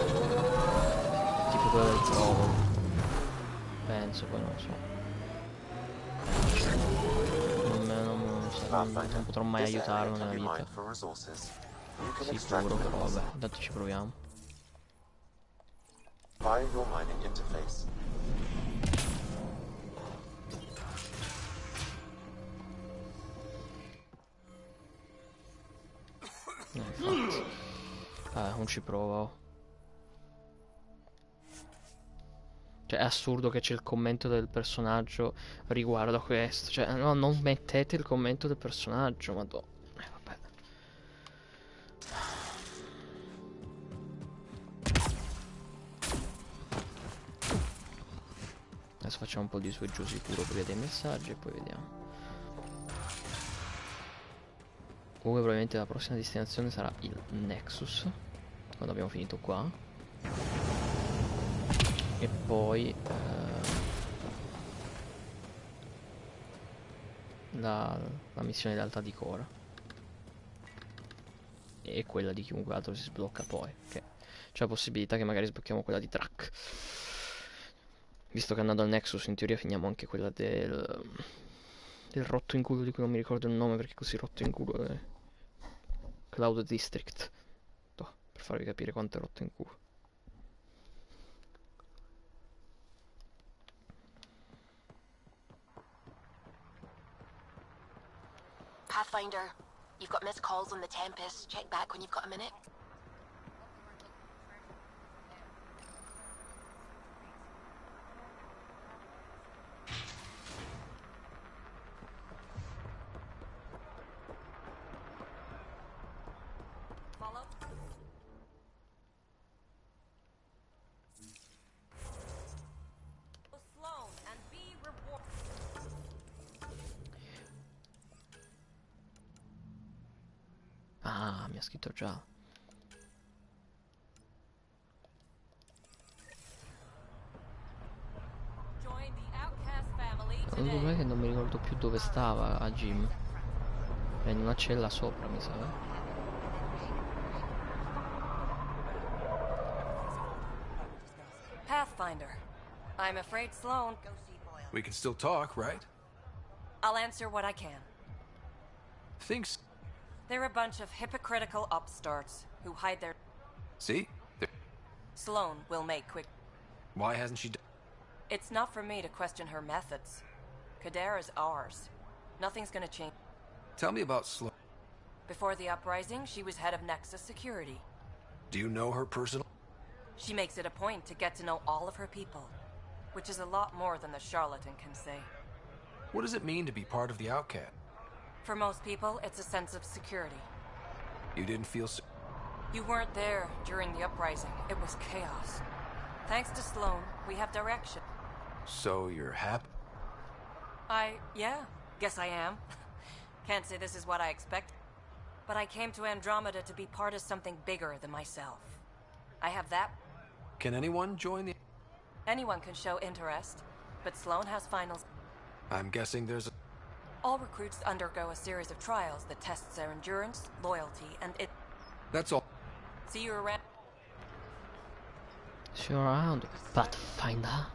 Speaker 1: tipo quella del Provo. Penso, poi non lo so. Non potrò mai aiutarlo nella vita. Sicuro, però vabbè, intanto ci proviamo.
Speaker 11: Find your mining interface.
Speaker 1: Infatti. Non ci provo. Cioè è assurdo che c'è il commento del personaggio riguardo a questo. Cioè no, non mettete il commento del personaggio, madò. Vabbè. Adesso facciamo un po' di su e giù sicuro per via dei messaggi e poi vediamo. Comunque probabilmente la prossima destinazione sarà il Nexus, quando abbiamo finito qua. E poi la missione d'alta di Cora. E quella di chiunque altro si sblocca poi. Che c'è la possibilità che magari sblocchiamo quella di Track. Visto che andando al Nexus in teoria finiamo anche quella del rotto in culo di cui non mi ricordo il nome perché è così rotto in culo è Cloud District. No, per farvi capire quanto è rotto in culo.
Speaker 21: Pathfinder, you've got missed calls on the Tempest. Check back when you've got a minute.
Speaker 1: Ah, mi ha scritto già. Il problema è che non mi ricordo più dove stava a Jim. È in una cella sopra, mi sa.
Speaker 15: Pathfinder. I'm afraid Sloan...
Speaker 17: We can still talk, right?
Speaker 15: I'll answer what I can.
Speaker 17: Thinks...
Speaker 15: They're a bunch of hypocritical upstarts who hide their...
Speaker 17: See?
Speaker 15: Sloan will make quick...
Speaker 17: Why hasn't she done...
Speaker 15: It's not for me to question her methods. Kadara's ours. Nothing's gonna change.
Speaker 17: Tell me about Sloan.
Speaker 15: Before the uprising, she was head of Nexus Security.
Speaker 17: Do you know her personally?
Speaker 15: She makes it a point to get to know all of her people, which is a lot more than the charlatan can say.
Speaker 17: What does it mean to be part of the Outcast?
Speaker 15: For most people, it's a sense of security.
Speaker 17: You didn't feel so...
Speaker 15: You weren't there during the uprising. It was chaos. Thanks to Sloan, we have direction.
Speaker 17: So you're happy?
Speaker 15: Yeah, guess I am. Can't say this is what I expected. But I came to Andromeda to be part of something bigger than myself. I have that.
Speaker 17: Can anyone join the...
Speaker 15: Anyone can show interest, but Sloan has finals.
Speaker 17: I'm guessing there's a...
Speaker 15: All recruits undergo a series of trials that tests their endurance, loyalty, and it...
Speaker 17: That's all.
Speaker 15: See you around.
Speaker 1: See you around, Pathfinder.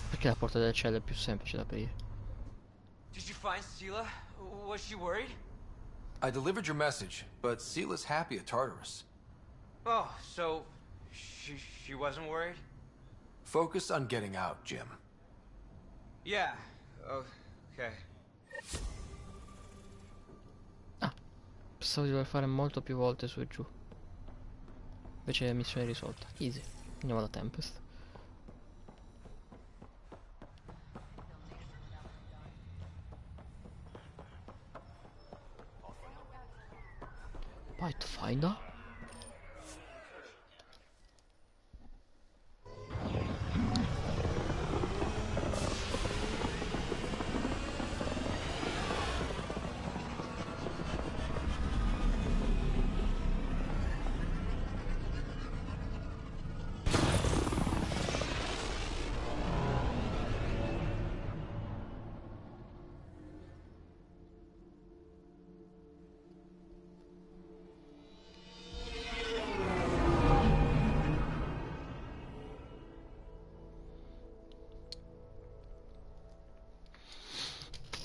Speaker 1: Perché la porta del cielo è più semplice da aprire?
Speaker 10: Did you find Sela? Was she worried?
Speaker 17: I delivered your message, but Sela's happy at Tartarus.
Speaker 10: Oh, so she wasn't worried?
Speaker 17: Focus on getting out, Jim.
Speaker 10: Yeah. Okay.
Speaker 1: Pensavo di dover fare molto più volte su e giù. Invece missione risolta. Easy. Andiamo da Tempest. Pathfinder?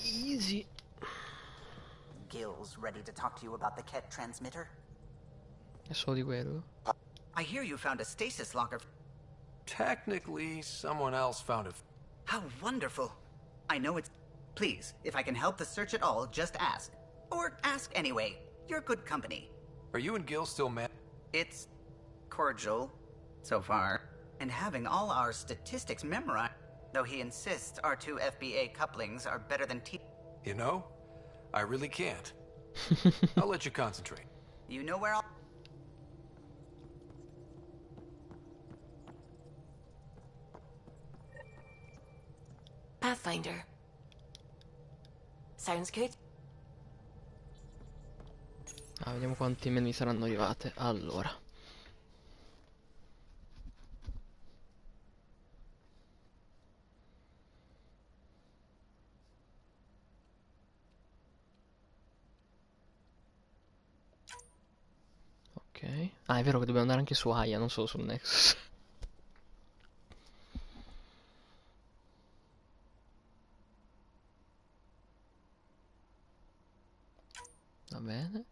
Speaker 1: Easy.
Speaker 18: Gil's ready to talk to you about the Ket transmitter.
Speaker 1: È solo di quello.
Speaker 18: I hear you found a stasis locker.
Speaker 17: Technically, someone else found it.
Speaker 18: How wonderful. I know it's... Please, if I can help the search at all, just ask. Or ask anyway. You're good company.
Speaker 17: Are you and Gil still mad?
Speaker 18: It's cordial, so far. And having all our statistics memorized. Though he insists our two FBA couplings are better than T...
Speaker 17: You know, I really can't. I'll let you concentrate.
Speaker 18: You know where I'll...
Speaker 21: Pathfinder. Sounds good.
Speaker 1: Vediamo quanti email mi saranno arrivate. Allora. Ok. Ah, è vero che dobbiamo andare anche su Aya, non solo sul Nexus. Va bene.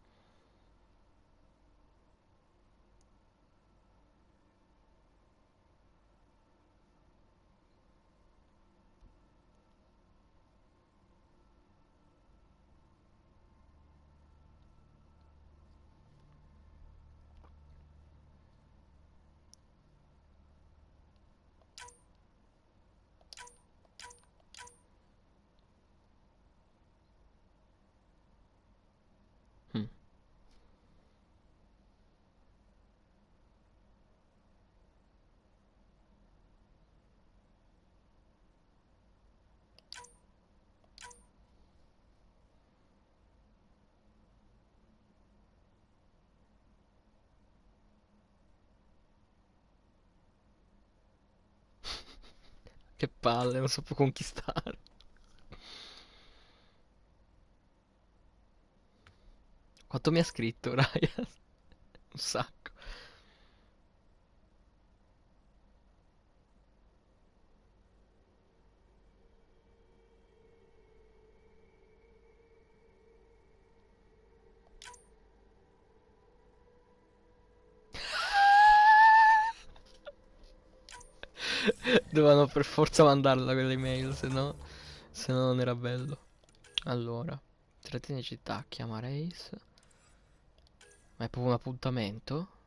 Speaker 1: Che palle, non so più conquistare. Quanto mi ha scritto Ryan? Un sacco. Dovevano per forza mandarla quell'email, se no non era bello. Allora, trattieni città, chiama Race. Ma è proprio un appuntamento?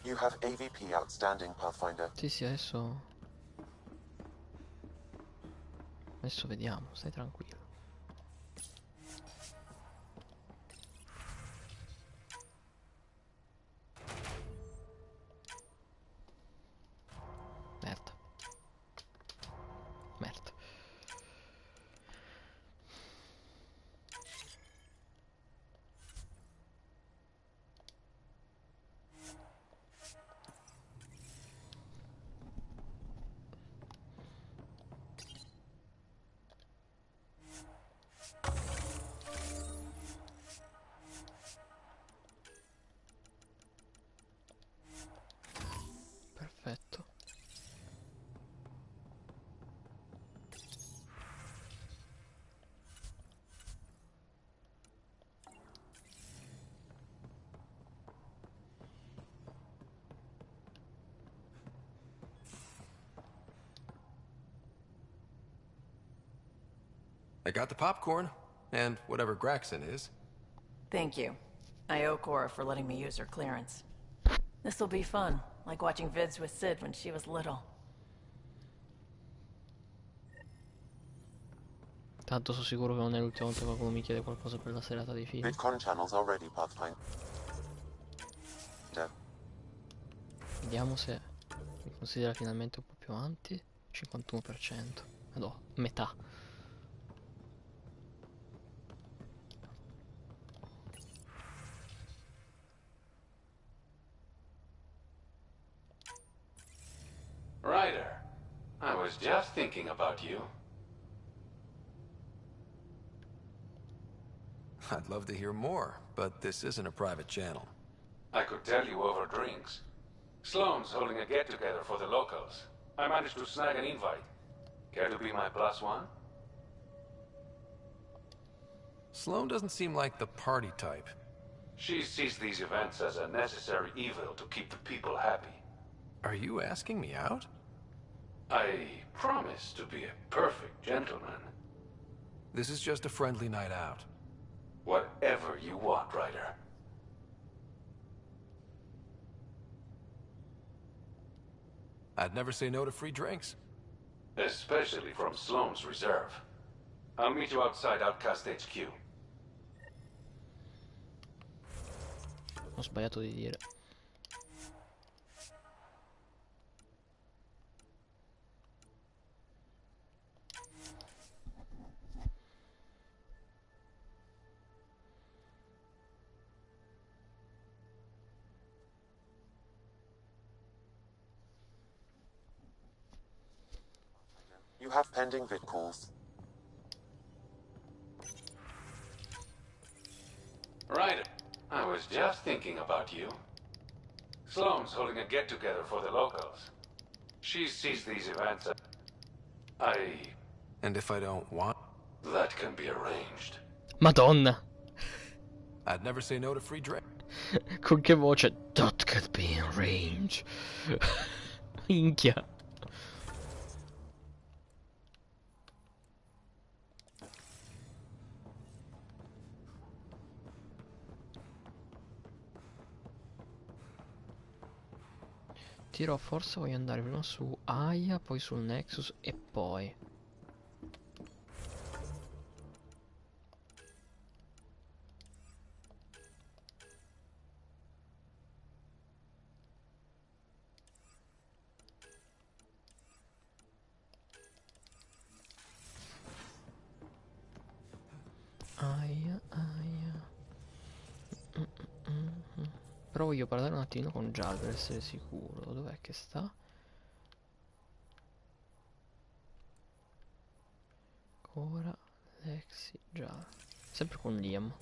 Speaker 11: You have AVP outstanding, Pathfinder.
Speaker 1: Sì, adesso vediamo, stai tranquillo. Merda. Merda. Perfetto.
Speaker 17: I got the popcorn, and whatever Graxon is.
Speaker 9: Thank you. I owe Cora for letting me use her clearance. This'll be fun, like watching vids with Sid when she was little.
Speaker 1: Tanto sono sicuro che non è l'ultima volta che qualcuno mi chiede qualcosa per la serata dei film.
Speaker 11: VidCon channels are ready, Pathfinder.
Speaker 1: Vediamo se mi considera finalmente un po' più avanti. 51%. No, metà.
Speaker 4: Ryder, I was just thinking about you.
Speaker 17: I'd love to hear more, but this isn't a private channel.
Speaker 4: I could tell you over drinks. Sloane's holding a get-together for the locals. I managed to snag an invite. Care to be my +1?
Speaker 17: Sloane doesn't seem like the party type.
Speaker 4: She sees these events as a necessary evil to keep the people happy.
Speaker 17: Are you asking me out?
Speaker 4: I promise to be a perfect gentleman.
Speaker 17: This is just a friendly night out.
Speaker 4: Whatever you want, Ryder.
Speaker 17: I'd never say no to free drinks.
Speaker 4: Especially from Sloane's Reserve. I'll meet you outside Outcast HQ.
Speaker 1: Ho sbagliato di dire.
Speaker 11: You have pending vid calls.
Speaker 4: Ryder, I was just thinking about you. Sloane's holding a get-together for the locals. She sees these events as...
Speaker 17: And if I don't want?
Speaker 4: That can be arranged.
Speaker 1: Madonna.
Speaker 17: I'd never say no to free drink.
Speaker 1: Con che voce? That could be arranged. Minchia. Tiro, forse voglio andare prima su Aya, poi sul Nexus e poi... Aya. Però voglio parlare un attimo con Jal per essere sicuro. Dov'è che sta? Cora, Lexi, Jal. Sempre con Liam.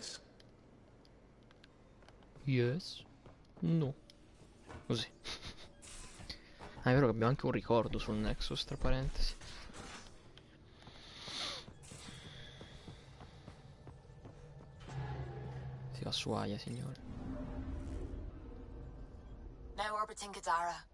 Speaker 17: Yes?
Speaker 1: Yes. No. Così. Ah, è vero che abbiamo anche un ricordo sul Nexus, tra parentesi. Si va su Aya, signore.
Speaker 5: Now orbiting Kadara.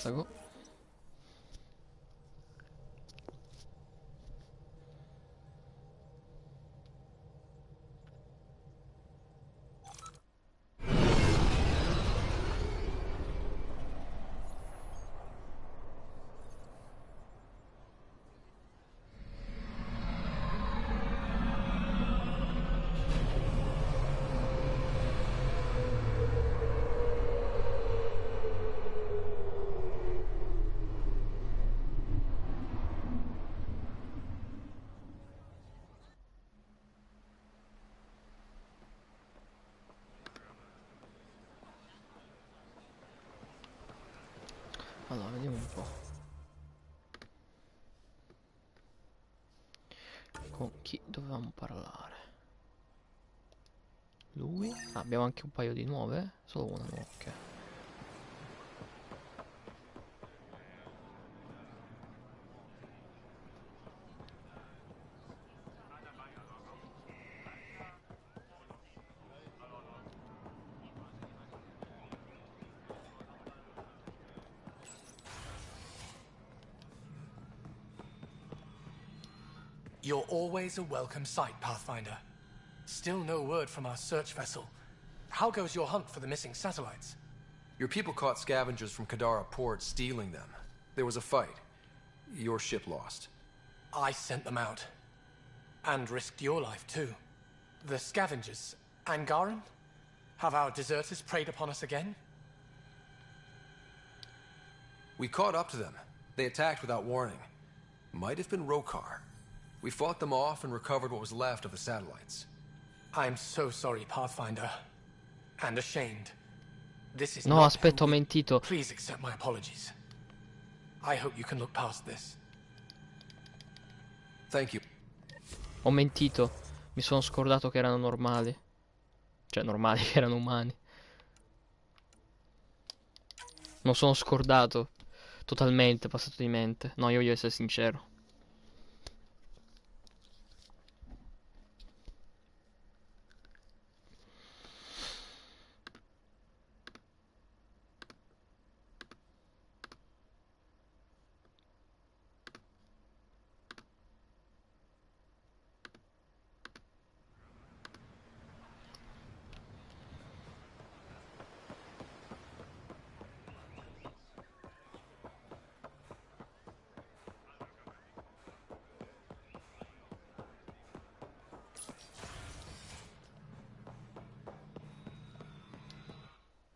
Speaker 1: Let's go. Allora, vediamo un po'. Con chi dovevamo parlare? Lui? Ah, abbiamo anche un paio di nuove? Solo una nuova, ok.
Speaker 17: You're always a welcome sight, Pathfinder. Still no word from our search vessel. How goes your hunt for the missing satellites?
Speaker 19: Your people caught scavengers from Kadara port stealing them. There was a fight. Your ship lost.
Speaker 17: I sent them out. And risked your life, too. The scavengers, Angaran? Have our deserters preyed upon us again?
Speaker 19: We caught up to them. They attacked without warning. Might have been Rokar. We fought them off and recovered what was left of the satellites.
Speaker 17: I'm so sorry, Pathfinder. And ashamed. This is
Speaker 1: No,
Speaker 17: not
Speaker 1: aspetta, ho
Speaker 17: who we-
Speaker 1: mentito.
Speaker 17: Please accept my apologies. I hope you can look past this.
Speaker 19: Thank you.
Speaker 1: Ho mentito. Mi sono scordato che erano normali. Cioè, normali, che erano umani. Non sono scordato. Totalmente, passato di mente. No, io voglio essere sincero.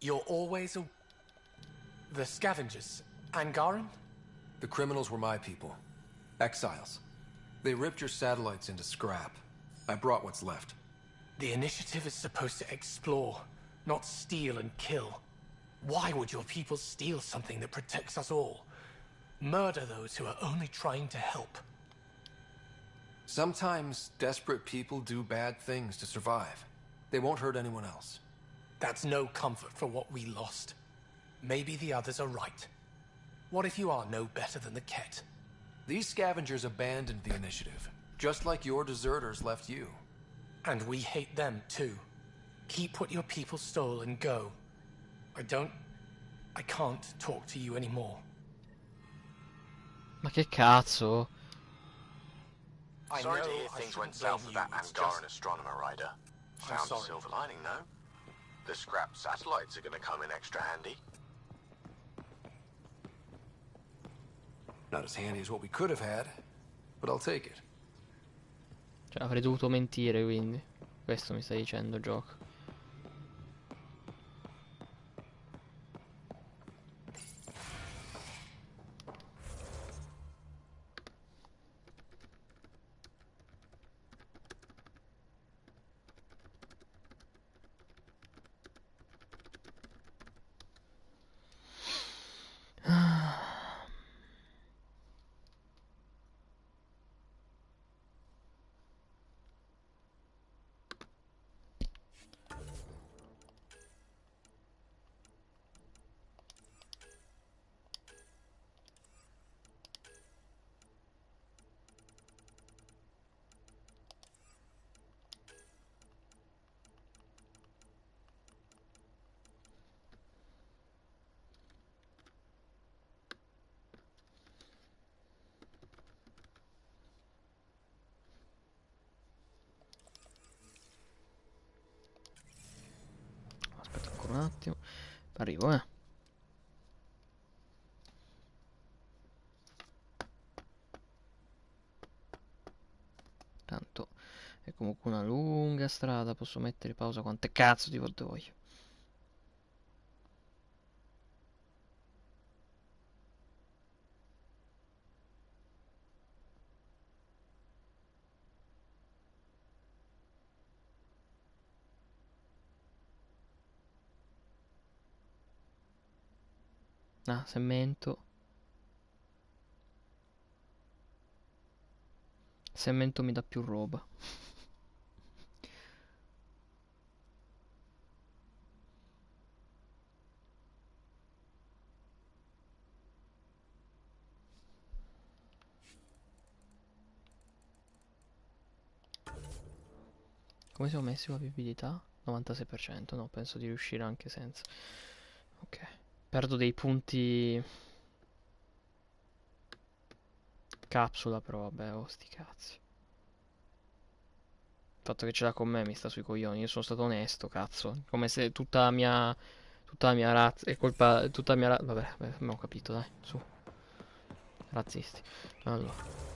Speaker 17: You're always a... The scavengers, Angaran?
Speaker 19: The criminals were my people. Exiles. They ripped your satellites into scrap. I brought what's left.
Speaker 17: The initiative is supposed to explore, not steal and kill. Why would your people steal something that protects us all? Murder those who are only trying to help.
Speaker 19: Sometimes desperate people do bad things to survive. They won't hurt anyone else.
Speaker 17: That's no comfort for what we lost. maybe the others are right. What if you are no better than the Ket?
Speaker 19: These scavengers abandoned the initiative, just like your deserters left you.
Speaker 17: And we hate them too. Keep what your people stole and go. I can't talk to you anymore.
Speaker 1: Ma che cazzo?
Speaker 8: Sorry to hear things went south with that Angaran astronomer rider. Found a silver lining, though. The scrap satellites are gonna come in extra handy.
Speaker 19: Not as handy as what we could have had, but I'll take it.
Speaker 1: Cioè, avrei dovuto mentire, quindi. Questo mi stai dicendo, gioco. Aspetta ancora un attimo. Arrivo, Tanto è comunque una lunga strada, posso mettere pausa quante cazzo di volte voglio. Ah, cemento. Cemento mi dà più roba. Come siamo messi con la vivibilità? 96%, no, penso di riuscire anche senza. Ok. Perdo dei punti capsula, però vabbè, oh sti cazzi. Il fatto che ce l'ha con me mi sta sui coglioni. Io sono stato onesto, cazzo. Come se tutta la mia razza è colpa, tutta la mia razza. Vabbè, abbiamo capito, dai, su. Razzisti. Allora.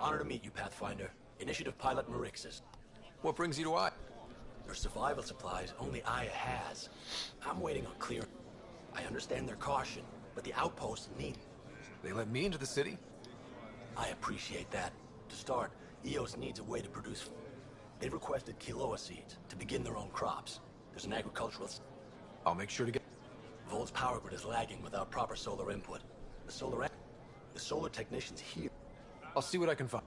Speaker 3: Honor to meet you, Pathfinder. Initiative Pilot Marixus.
Speaker 19: What brings you to Aya?
Speaker 3: Your survival supplies only Aya has. I'm waiting on clear. I understand their caution, but the outposts need...
Speaker 19: They let me into the city?
Speaker 3: I appreciate that. To start, EOS needs a way to produce... They've requested Kiloa seeds to begin their own crops. There's an agricultural...
Speaker 19: I'll make sure to get...
Speaker 3: Vol's power grid is lagging without proper solar input. The solar technicians here...
Speaker 19: I'll see what I can find.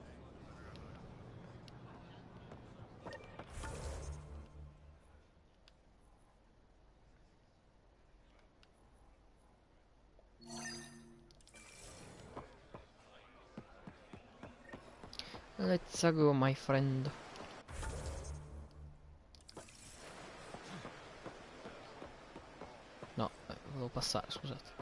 Speaker 1: Let's go, my friend. No, volevo passare, scusate.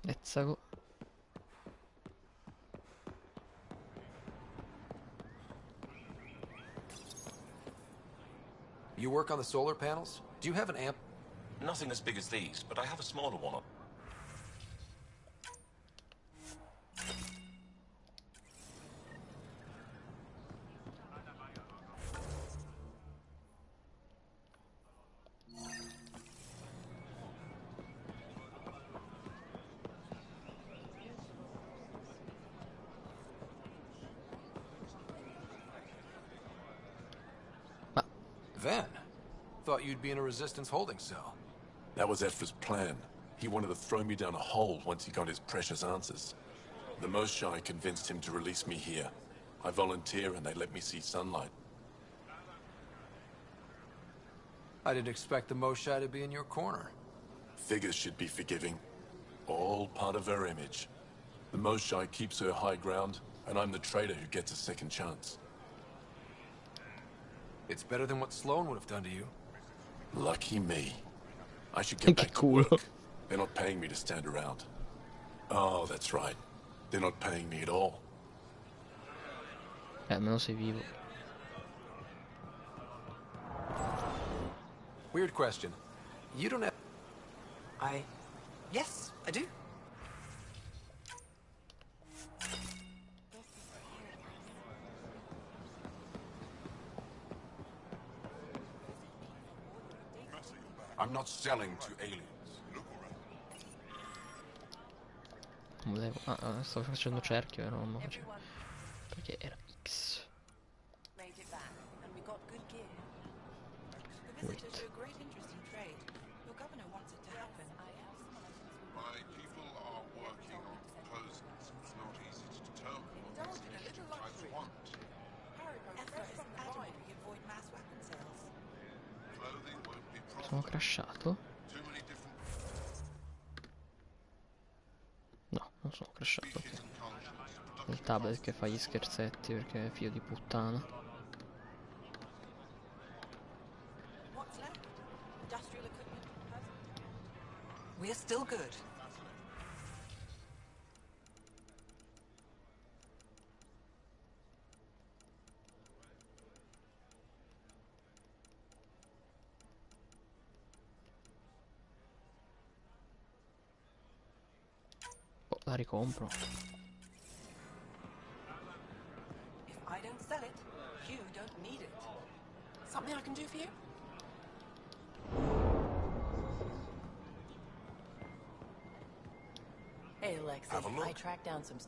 Speaker 1: Let's go.
Speaker 19: You work on the solar panels? Do you have an amp?
Speaker 7: Nothing as big as these, but I have a smaller one.
Speaker 19: Ven, thought you'd be in a resistance holding cell.
Speaker 13: That was Ephra's plan. He wanted to throw me down a hole once he got his precious answers. The Moshae convinced him to release me here. I volunteer and they let me see sunlight.
Speaker 19: I didn't expect the Moshae to be in your corner.
Speaker 13: Figures should be forgiving. All part of her image. The Moshae keeps her high ground, and I'm the traitor who gets a second chance.
Speaker 19: It's better than what Sloan would have done to you.
Speaker 13: Lucky me. I should get back to work. They're not paying me to stand around. Oh, that's right. They're not paying me at all.
Speaker 1: Almeno sei vivo.
Speaker 19: Weird question. You don't have...
Speaker 18: Yes, I do.
Speaker 6: I'm not selling to aliens.
Speaker 1: Non volevo... stavo facendo cerchio e non lo facevo. Perché era X. Wait.
Speaker 6: My people are working on proposals. It's not easy to determine what these ancient types want. Clothing won't be
Speaker 1: Sono crashato? No, non sono crashato. Okay. Il tablet che fa gli scherzetti perché è figlio di puttana.
Speaker 18: We're still good.
Speaker 1: Oh, la ricompro.
Speaker 9: If I don't sell it, you don't need it. Something I can do for you?
Speaker 16: Hey, Alexi,
Speaker 6: Have a look.
Speaker 16: I tracked down some...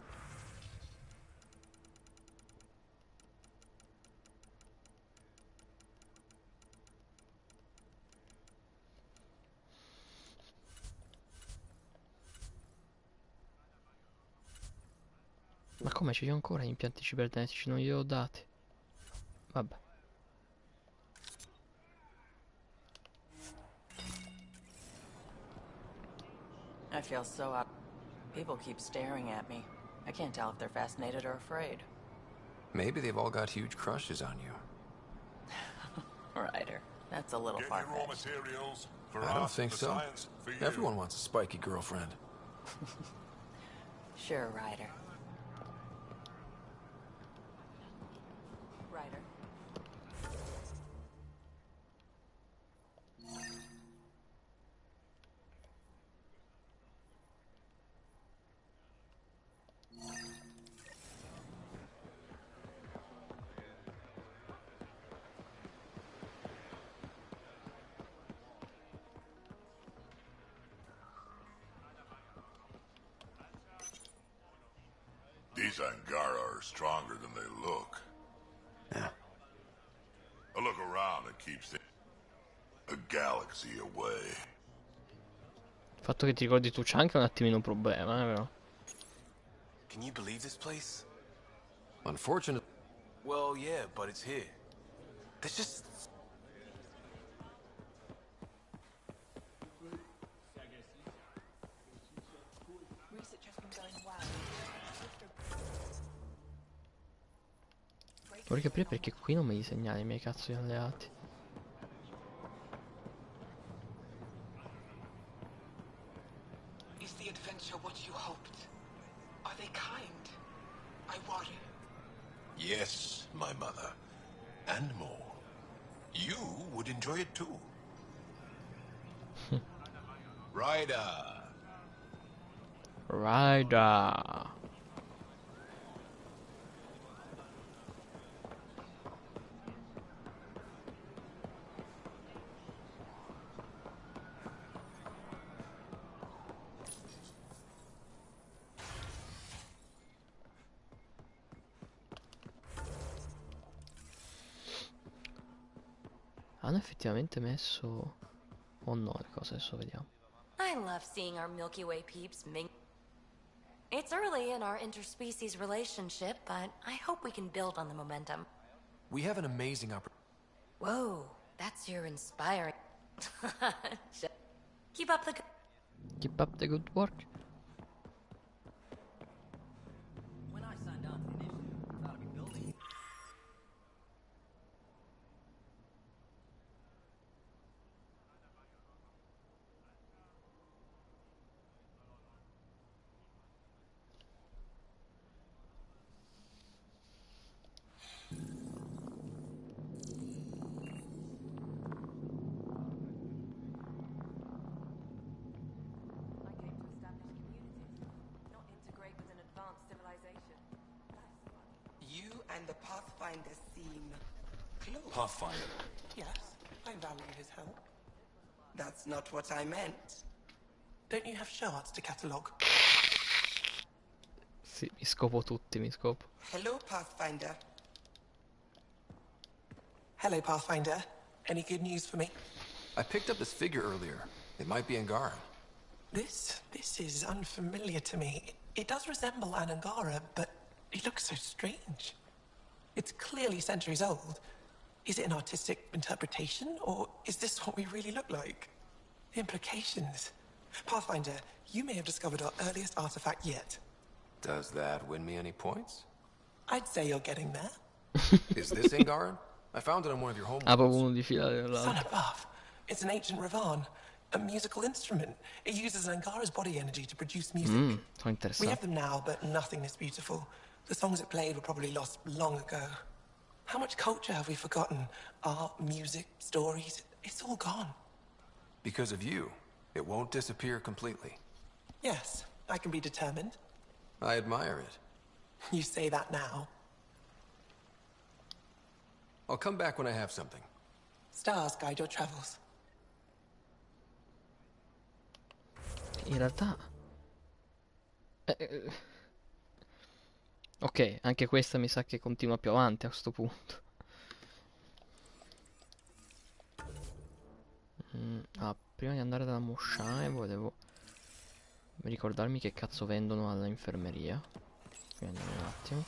Speaker 1: Ma come ci sono ancora gli impianti cibernetici? Non li ho dati. Vabbè.
Speaker 16: I feel so up. People keep staring at me. I can't tell if they're fascinated or afraid.
Speaker 19: Maybe they've all got huge crushes on you.
Speaker 16: Ryder, that's a little far-fetched.
Speaker 19: I don't think so. Everyone wants a spiky girlfriend.
Speaker 16: Sure, Ryder. Ryder.
Speaker 6: These Angara are stronger than they look.
Speaker 19: Yeah.
Speaker 6: A look around and keeps a galaxy away.
Speaker 1: Il fatto che ti ricordi tu c'è anche un attimino un problema, però.
Speaker 7: Can you believe this place?
Speaker 19: Unfortunate.
Speaker 7: Well, yeah, but it's here. There's just...
Speaker 1: Vorrei capire perché qui non me li segnali i miei cazzo di alleati.
Speaker 12: Is the adventure what you hoped? Are they kind? I worry.
Speaker 6: Yes, my mother. And more. You would enjoy it too. Ryder.
Speaker 1: Ryder. Hanno effettivamente messo... Oh no, le cose adesso vediamo.
Speaker 15: I love seeing our Milky Way peeps ming. It's early in our interspecies relationship, but I hope we can build on the momentum.
Speaker 19: We have an amazing opportunity.
Speaker 15: Whoa, that's your inspiring. Keep up the
Speaker 1: Keep up the good work.
Speaker 18: When I signed on to the initiative, I thought I'd be building.
Speaker 12: You and the Pathfinder seem close.
Speaker 13: Pathfinder.
Speaker 12: Yes, I value his help. That's not what I meant. Don't you have shards to catalogue?
Speaker 1: Sì, mi scopo tutti, mi scopo.
Speaker 12: Hello, Pathfinder. Hello, Pathfinder. Any good news for me?
Speaker 19: I picked up this figure earlier. It might be Angaran.
Speaker 12: This is unfamiliar to me. It does resemble an Angara, but it looks so strange. It's clearly centuries old. Is it an artistic interpretation, or is this what we really look like? The implications. Pathfinder, you may have discovered our earliest artifact yet.
Speaker 19: Does that win me any points?
Speaker 12: I'd say you're getting there.
Speaker 19: Is this Angaran? I found it on one of your home.
Speaker 1: Ah, proprio uno di fila
Speaker 12: Son
Speaker 1: dell'altro.
Speaker 12: above. It's an ancient Ravan, a musical instrument. It uses Angara's body energy to produce music.
Speaker 1: Sono
Speaker 12: We
Speaker 1: interessante.
Speaker 12: have them now, but nothing this beautiful. The songs it played were probably lost long ago. How much culture have we forgotten? Art, music, stories, it's all gone.
Speaker 19: Because of you, it won't disappear completely.
Speaker 12: Yes, I can be determined.
Speaker 19: I admire it.
Speaker 12: You say that now.
Speaker 19: I'll come back when I have something.
Speaker 12: Stars guide your travels.
Speaker 1: In realtà... Ok, anche questa mi sa che continua più avanti a questo punto. Prima di andare dalla Mosciane volevo ricordarmi che cazzo vendono alla infermeria. Quindi andiamo un attimo.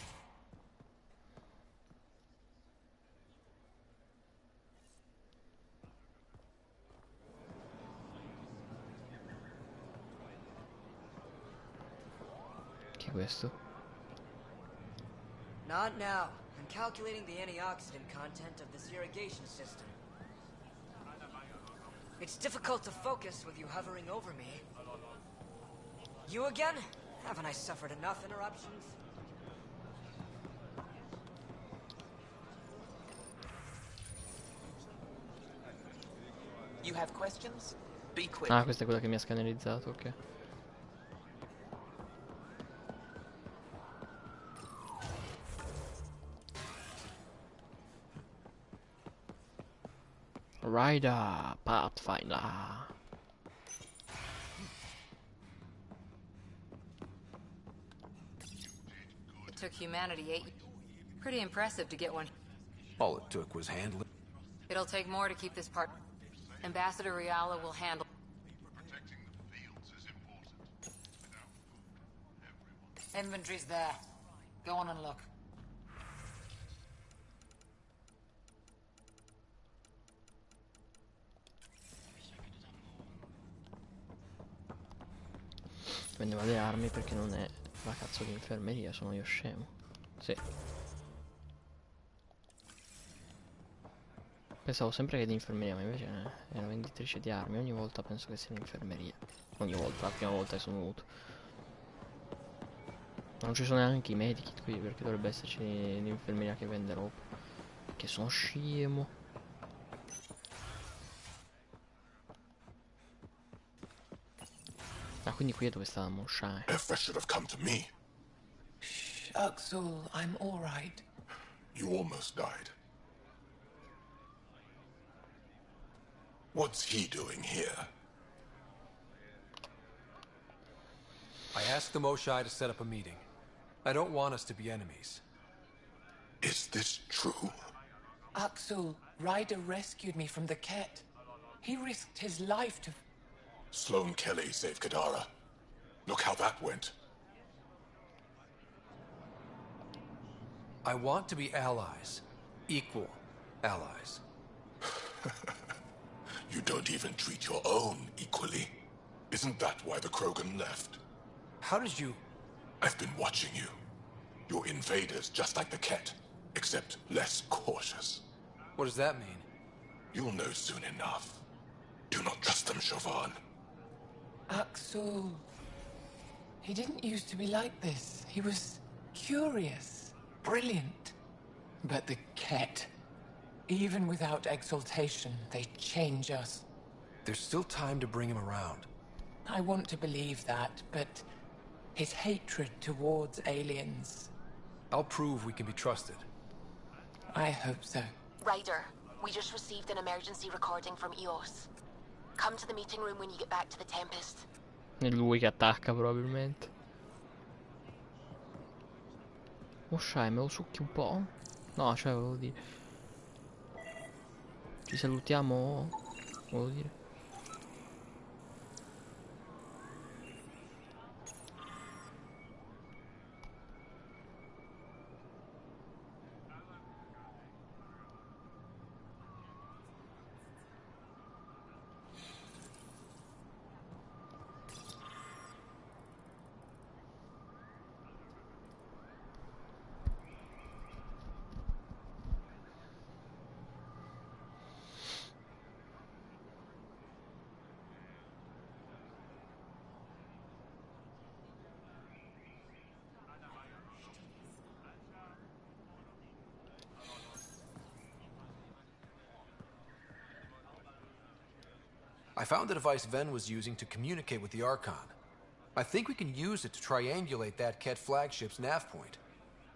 Speaker 1: Che è questo?
Speaker 20: Not now. I'm calculating the antioxidant content of this irrigation system. It's difficult to focus with you hovering over me. You again? Haven't I suffered enough interruptions?
Speaker 12: You have questions? Be quick.
Speaker 1: Ah, questa è quella che mi ha scannerizzato, ok. Ryder, Pathfinder.
Speaker 14: It took humanity 8 years. Pretty impressive to get one.
Speaker 19: All it took was handling.
Speaker 14: It'll take more to keep this part. Ambassador Riala will handle. Inventory's there. Go on and look.
Speaker 1: Prendeva le armi perché non è la cazzo di infermeria, sono io scemo. Sì. Pensavo sempre che l'infermeria, ma invece è una venditrice di armi. Ogni volta penso che sia un'infermeria. Ogni volta, la prima volta che sono venuto. Non ci sono neanche i medikit qui, perché dovrebbe esserci l'infermeria che vende roba. Che sono scemo. Ah, quindi qui è dove sta la Moonshine.
Speaker 6: If they should have come to me.
Speaker 12: Shh, Uxul, I'm all right.
Speaker 6: You almost died. What's he doing here?
Speaker 17: I asked the Moshai to set up a meeting. I don't want us to be enemies.
Speaker 6: Is this true?
Speaker 12: Uxul, Ryder rescued me from the Ket. He risked his life to...
Speaker 6: Sloane Kelly saved Kadara. Look how that went.
Speaker 17: I want to be allies. Equal allies.
Speaker 6: You don't even treat your own equally. Isn't that why the Krogan left?
Speaker 17: How did you...
Speaker 6: I've been watching you. You're invaders just like the Ket, except less cautious.
Speaker 17: What does that mean?
Speaker 6: You'll know soon enough. Do not trust them, Chauvin.
Speaker 12: Uxul. He didn't used to be like this. He was curious, brilliant. But the Ket, even without exaltation, they change us.
Speaker 17: There's still time to bring him around.
Speaker 12: I want to believe that, but his hatred towards aliens...
Speaker 17: I'll prove we can be trusted.
Speaker 12: I hope so.
Speaker 21: Ryder, we just received an emergency recording from EOS. Come to the meeting room when you get back to the Tempest.
Speaker 1: È lui che attacca probabilmente. Moshai, me lo succhi un po'? No, cioè volevo dire. Ci salutiamo? Volevo dire.
Speaker 17: I found the device Ven was using to communicate with the Archon. I think we can use it to triangulate that Ket flagship's nav point.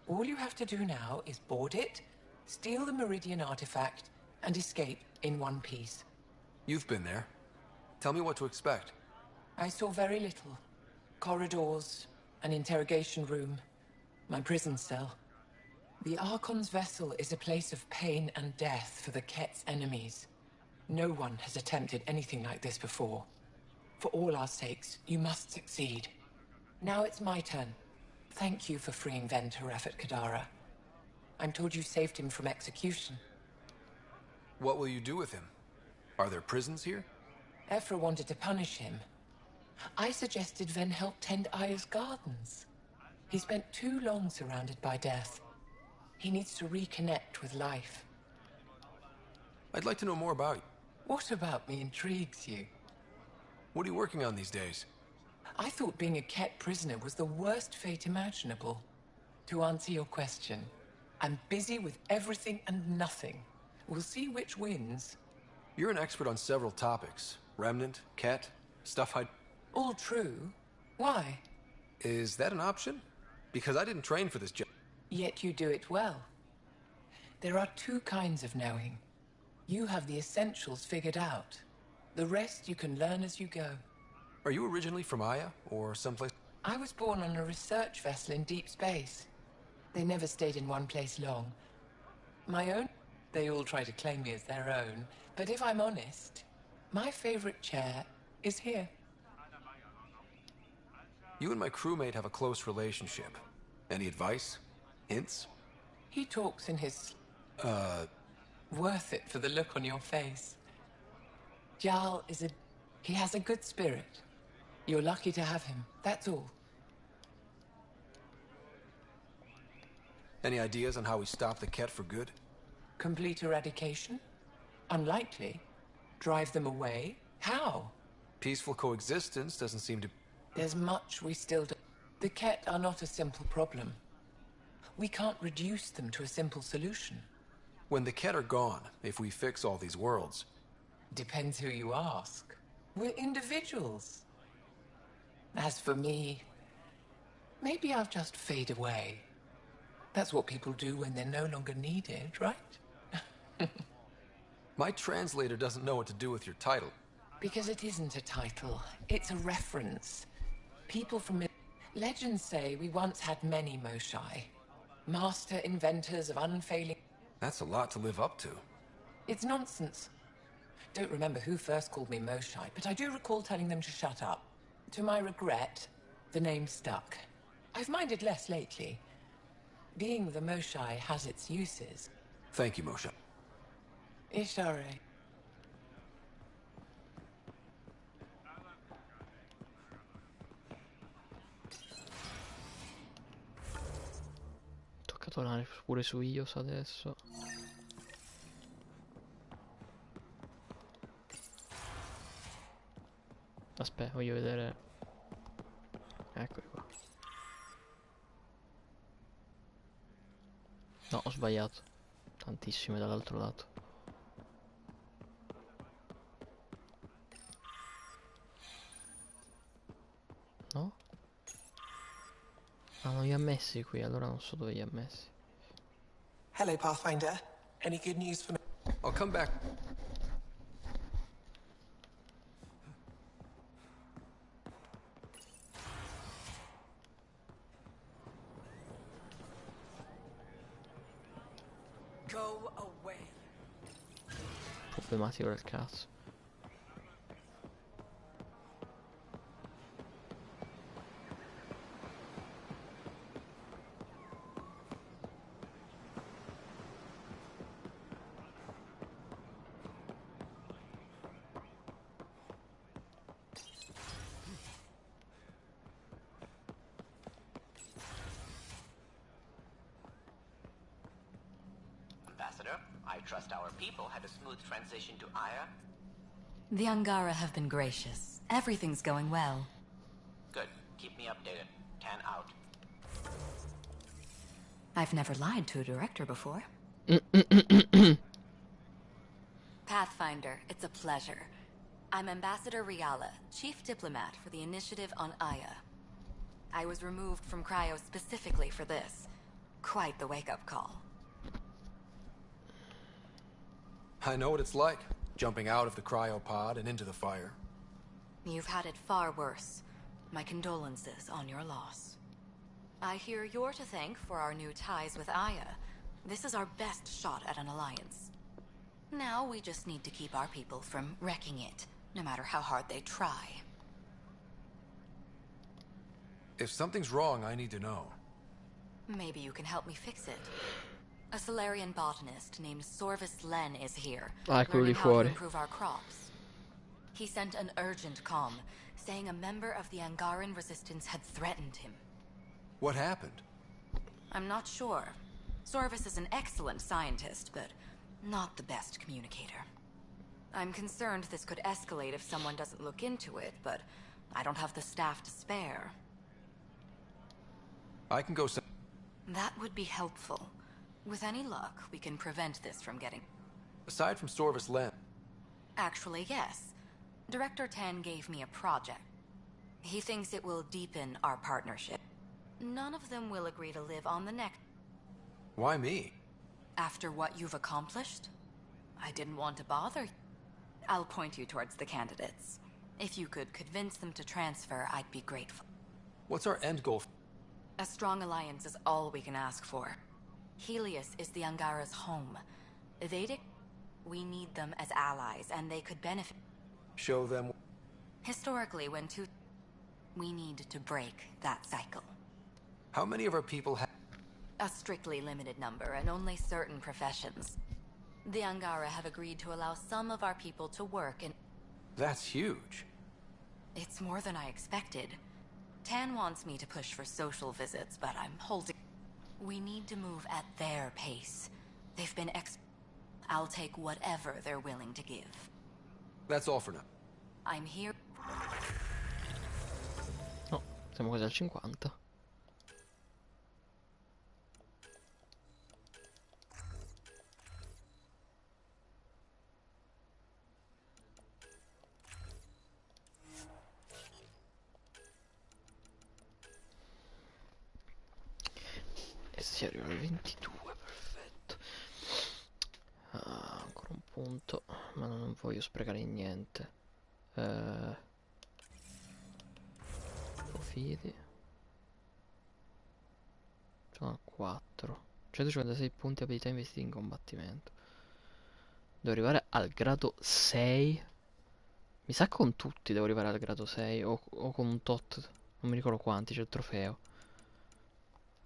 Speaker 12: All you have to do now is board it, steal the Meridian artifact, and escape in one piece.
Speaker 17: You've been there. Tell me what to expect.
Speaker 12: I saw very little. Corridors, an interrogation room, my prison cell. The Archon's vessel is a place of pain and death for the Ket's enemies. No one has attempted anything like this before. For all our sakes, you must succeed. Now it's my turn. Thank you for freeing Ven Teref at Kadara. I'm told you saved him from execution.
Speaker 17: What will you do with him? Are there prisons here?
Speaker 12: Ephra wanted to punish him. I suggested Ven help tend Aya's gardens. He spent too long surrounded by death. He needs to reconnect with life.
Speaker 17: I'd like to know more about you.
Speaker 12: What about me intrigues you?
Speaker 17: What are you working on these days?
Speaker 12: I thought being a Ket prisoner was the worst fate imaginable. To answer your question, I'm busy with everything and nothing. We'll see which wins.
Speaker 17: You're an expert on several topics. Remnant, Ket, stuff I'd...
Speaker 12: All true. Why?
Speaker 17: Is that an option? Because I didn't train for this job.
Speaker 12: Yet you do it well. There are two kinds of knowing. You have the essentials figured out. The rest you can learn as you go.
Speaker 17: Are you originally from Aya, or someplace?
Speaker 12: I was born on a research vessel in deep space. They never stayed in one place long. My own... They all try to claim me as their own. But if I'm honest, my favorite chair is here.
Speaker 17: You and my crewmate have a close relationship. Any advice? Hints?
Speaker 12: He talks in his... Worth it for the look on your face. Jarl is a... He has a good spirit. You're lucky to have him, that's all.
Speaker 17: Any ideas on how we stop the Ket for good?
Speaker 12: Complete eradication? Unlikely. Drive them away? How?
Speaker 17: Peaceful coexistence doesn't seem to...
Speaker 12: There's much we still do. The Ket are not a simple problem. We can't reduce them to a simple solution.
Speaker 17: When the Ket are gone, if we fix all these worlds...
Speaker 12: Depends who you ask. We're individuals. As for me, maybe I'll just fade away. That's what people do when they're no longer needed, right?
Speaker 17: My translator doesn't know what to do with your title.
Speaker 12: Because it isn't a title. It's a reference. People from... Legends say we once had many Moshai. Master inventors of unfailing...
Speaker 17: That's a lot to live up to.
Speaker 12: It's nonsense. Don't remember who first called me Moshai, but I do recall telling them to shut up. To my regret, the name stuck. I've minded less lately. Being the Moshai has its uses.
Speaker 17: Thank you, Moshe.
Speaker 12: Ishare.
Speaker 1: Tocca tornare pure su Ios adesso. Aspetta, voglio vedere. Eccoli qua. No, ho sbagliato. Tantissime dall'altro lato. No? Ah, non li ha messi qui, allora non so dove li ha messi.
Speaker 12: Hello, Pathfinder. Any good news for me?
Speaker 17: I'll come back.
Speaker 20: Go away.
Speaker 1: Problematico del cazzo.
Speaker 2: Ambassador, I trust our people had a smooth transition to Aya.
Speaker 14: The Angara have been gracious. Everything's going well.
Speaker 2: Good. Keep me updated. 10 out.
Speaker 14: I've never lied to a director before. Pathfinder, it's a pleasure. I'm Ambassador Riala, Chief Diplomat for the Initiative on Aya. I was removed from Cryo specifically for this. Quite the wake-up call.
Speaker 17: I know what it's like, jumping out of the cryopod and into the fire.
Speaker 14: You've had it far worse. My condolences on your loss. I hear you're to thank for our new ties with Aya. This is our best shot at an alliance. Now we just need to keep our people from wrecking it, no matter how hard they try.
Speaker 17: If something's wrong, I need to know.
Speaker 14: Maybe you can help me fix it. A Solarian botanist named Sorvis Len is here, learning how to improve our crops. He sent an urgent comm, saying a member of the Angaran resistance had threatened him.
Speaker 17: What happened?
Speaker 14: I'm not sure. Sorvis is an excellent scientist, but not the best communicator. I'm concerned this could escalate if someone doesn't look into it, but I don't have the staff to spare.
Speaker 17: I can go
Speaker 14: That would be helpful. With any luck, we can prevent this from getting...
Speaker 17: Aside from Sorvis Len.
Speaker 14: Actually, yes. Director Tan gave me a project. He thinks it will deepen our partnership. None of them will agree to live on the next...
Speaker 17: Why me?
Speaker 14: After what you've accomplished? I didn't want to bother you. I'll point you towards the candidates. If you could convince them to transfer, I'd be grateful.
Speaker 17: What's our end goal?
Speaker 14: A strong alliance is all we can ask for. Helios is the Angara's home. We need them as allies, and they could benefit.
Speaker 17: Show them...
Speaker 14: Historically, when we need to break that cycle.
Speaker 17: How many of our people have...
Speaker 14: A strictly limited number, and only certain professions. The Angara have agreed to allow some of our people to work in...
Speaker 17: That's huge.
Speaker 14: It's more than I expected. Tan wants me to push for social visits, but I'm holding... We need to move at their pace. They've been I'll take whatever they're willing to give.
Speaker 19: That's all for now.
Speaker 14: I'm here.
Speaker 1: No, siamo quasi al 50. E si arriva al 22, perfetto. Ah, ancora un punto, ma non voglio sprecare niente. Profili. Sono a 4. 156 punti abilità investiti in combattimento. Devo arrivare al grado 6. Mi sa con tutti devo arrivare al grado 6 o con un tot. Non mi ricordo quanti, c'è il trofeo.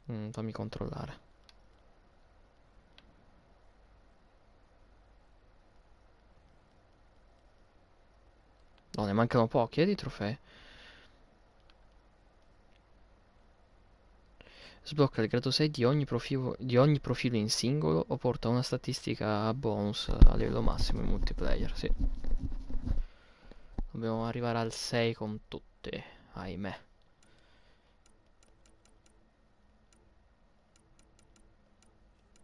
Speaker 1: Fammi controllare. No, ne mancano pochi, di trofei. Sblocca il grado 6 di ogni profilo in singolo o porta una statistica bonus a livello massimo in multiplayer, sì. Dobbiamo arrivare al 6 con tutti, ahimè.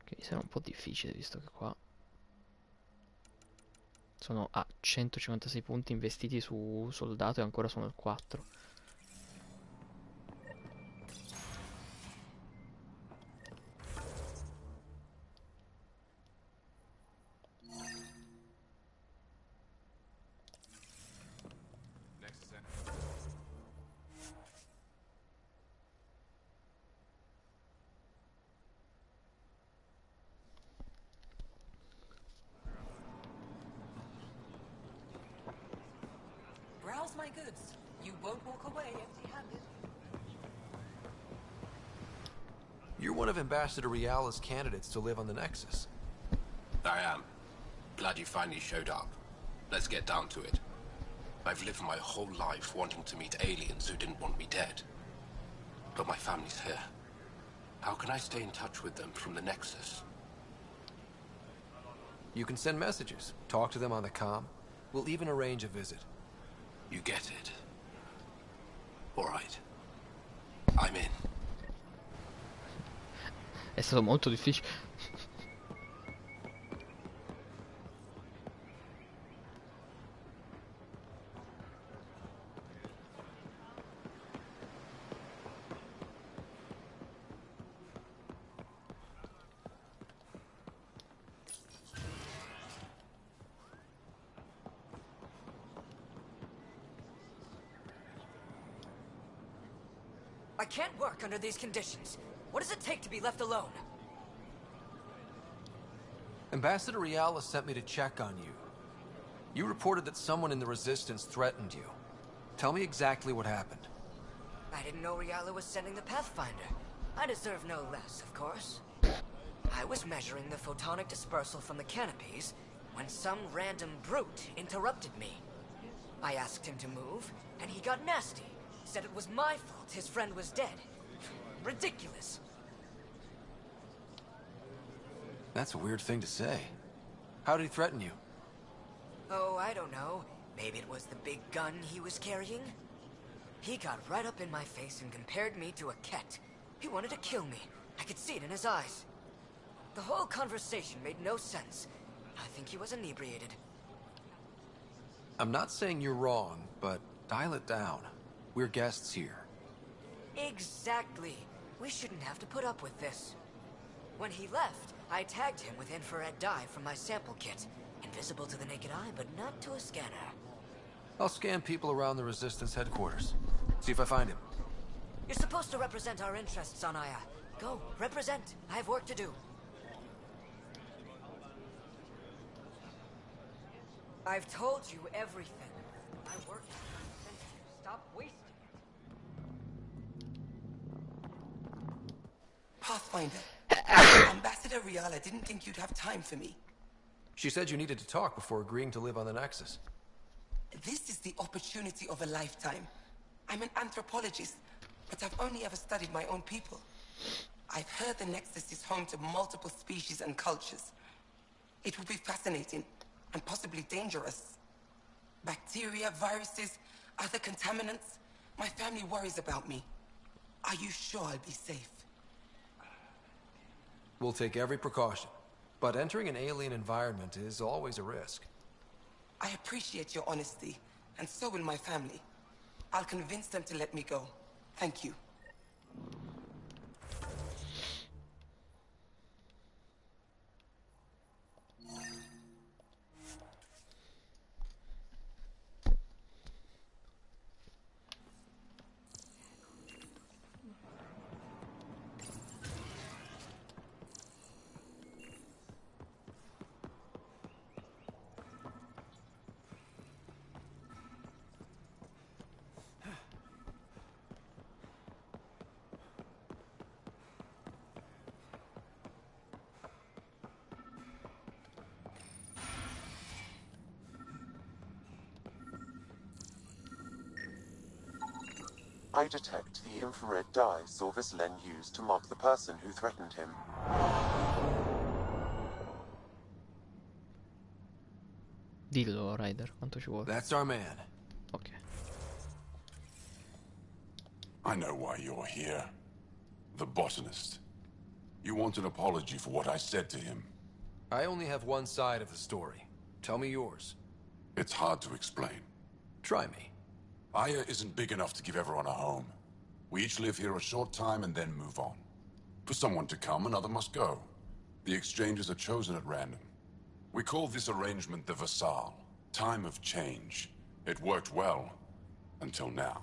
Speaker 1: Quindi sarà un po' difficile visto che qua sono a 156 punti investiti su soldato e ancora sono al 4.
Speaker 9: Browse my goods. You won't walk away empty-handed.
Speaker 19: You're one of Ambassador Reala's candidates to live on the Nexus.
Speaker 10: I am. Glad you finally showed up. Let's get down to it. I've lived my whole life wanting to meet aliens who didn't want me dead. But my family's here. How can I stay in touch with them from the Nexus?
Speaker 19: You can send messages, talk to them on the comm. We'll even arrange a visit.
Speaker 10: You get it. All right. I'm in.
Speaker 1: È stato molto difficile.
Speaker 20: I can't work under these conditions. What does it take to be left alone?
Speaker 19: Ambassador Reala sent me to check on you. You reported that someone in the Resistance threatened you. Tell me exactly what happened.
Speaker 20: I didn't know Reala was sending the Pathfinder. I deserve no less, of course. I was measuring the photonic dispersal from the canopies when some random brute interrupted me. I asked him to move, and he got nasty. Said it was my fault his friend was dead. Ridiculous.
Speaker 19: That's a weird thing to say. How did he threaten you?
Speaker 20: Oh, I don't know. Maybe it was the big gun he was carrying? He got right up in my face and compared me to a cat. He wanted to kill me. I could see it in his eyes. The whole conversation made no sense. I think he was inebriated.
Speaker 19: I'm not saying you're wrong, but dial it down. We're guests here.
Speaker 20: Exactly. We shouldn't have to put up with this. When he left, I tagged him with infrared dye from my sample kit. Invisible to the naked eye, but not to a scanner.
Speaker 19: I'll scan people around the Resistance headquarters. See if I find him.
Speaker 20: You're supposed to represent our interests on Aya. Go, represent. I have work to do. I've told you everything. My work is sensitive. Stop wasting
Speaker 12: Pathfinder. Ambassador Reala didn't think you'd have time for me.
Speaker 19: She said you needed to talk before agreeing to live on the Nexus.
Speaker 12: This is the opportunity of a lifetime. I'm an anthropologist, but I've only ever studied my own people. I've heard the Nexus is home to multiple species and cultures. It will be fascinating and possibly dangerous. Bacteria, viruses, other contaminants. My family worries about me. Are you sure I'll be safe?
Speaker 17: We'll take every precaution, but entering an alien environment is always a risk.
Speaker 12: I appreciate your honesty, and so will my family. I'll convince them to let me go. Thank you.
Speaker 11: I detect the infrared dye Sorvis Len used to mark the person who threatened him.
Speaker 1: Dillo, Ryder, quanto ci vuole?
Speaker 17: That's our man.
Speaker 1: Ok.
Speaker 13: I know why you're here. The botanist. You want an apology for what I said to him.
Speaker 17: I only have one side of the story. Tell me yours.
Speaker 13: It's hard to explain.
Speaker 17: Try me.
Speaker 13: Aya isn't big enough to give everyone a home. We each live here a short time and then move on. For someone to come, another must go. The exchanges are chosen at random. We call this arrangement the Vassal. Time of change. It worked well. Until now.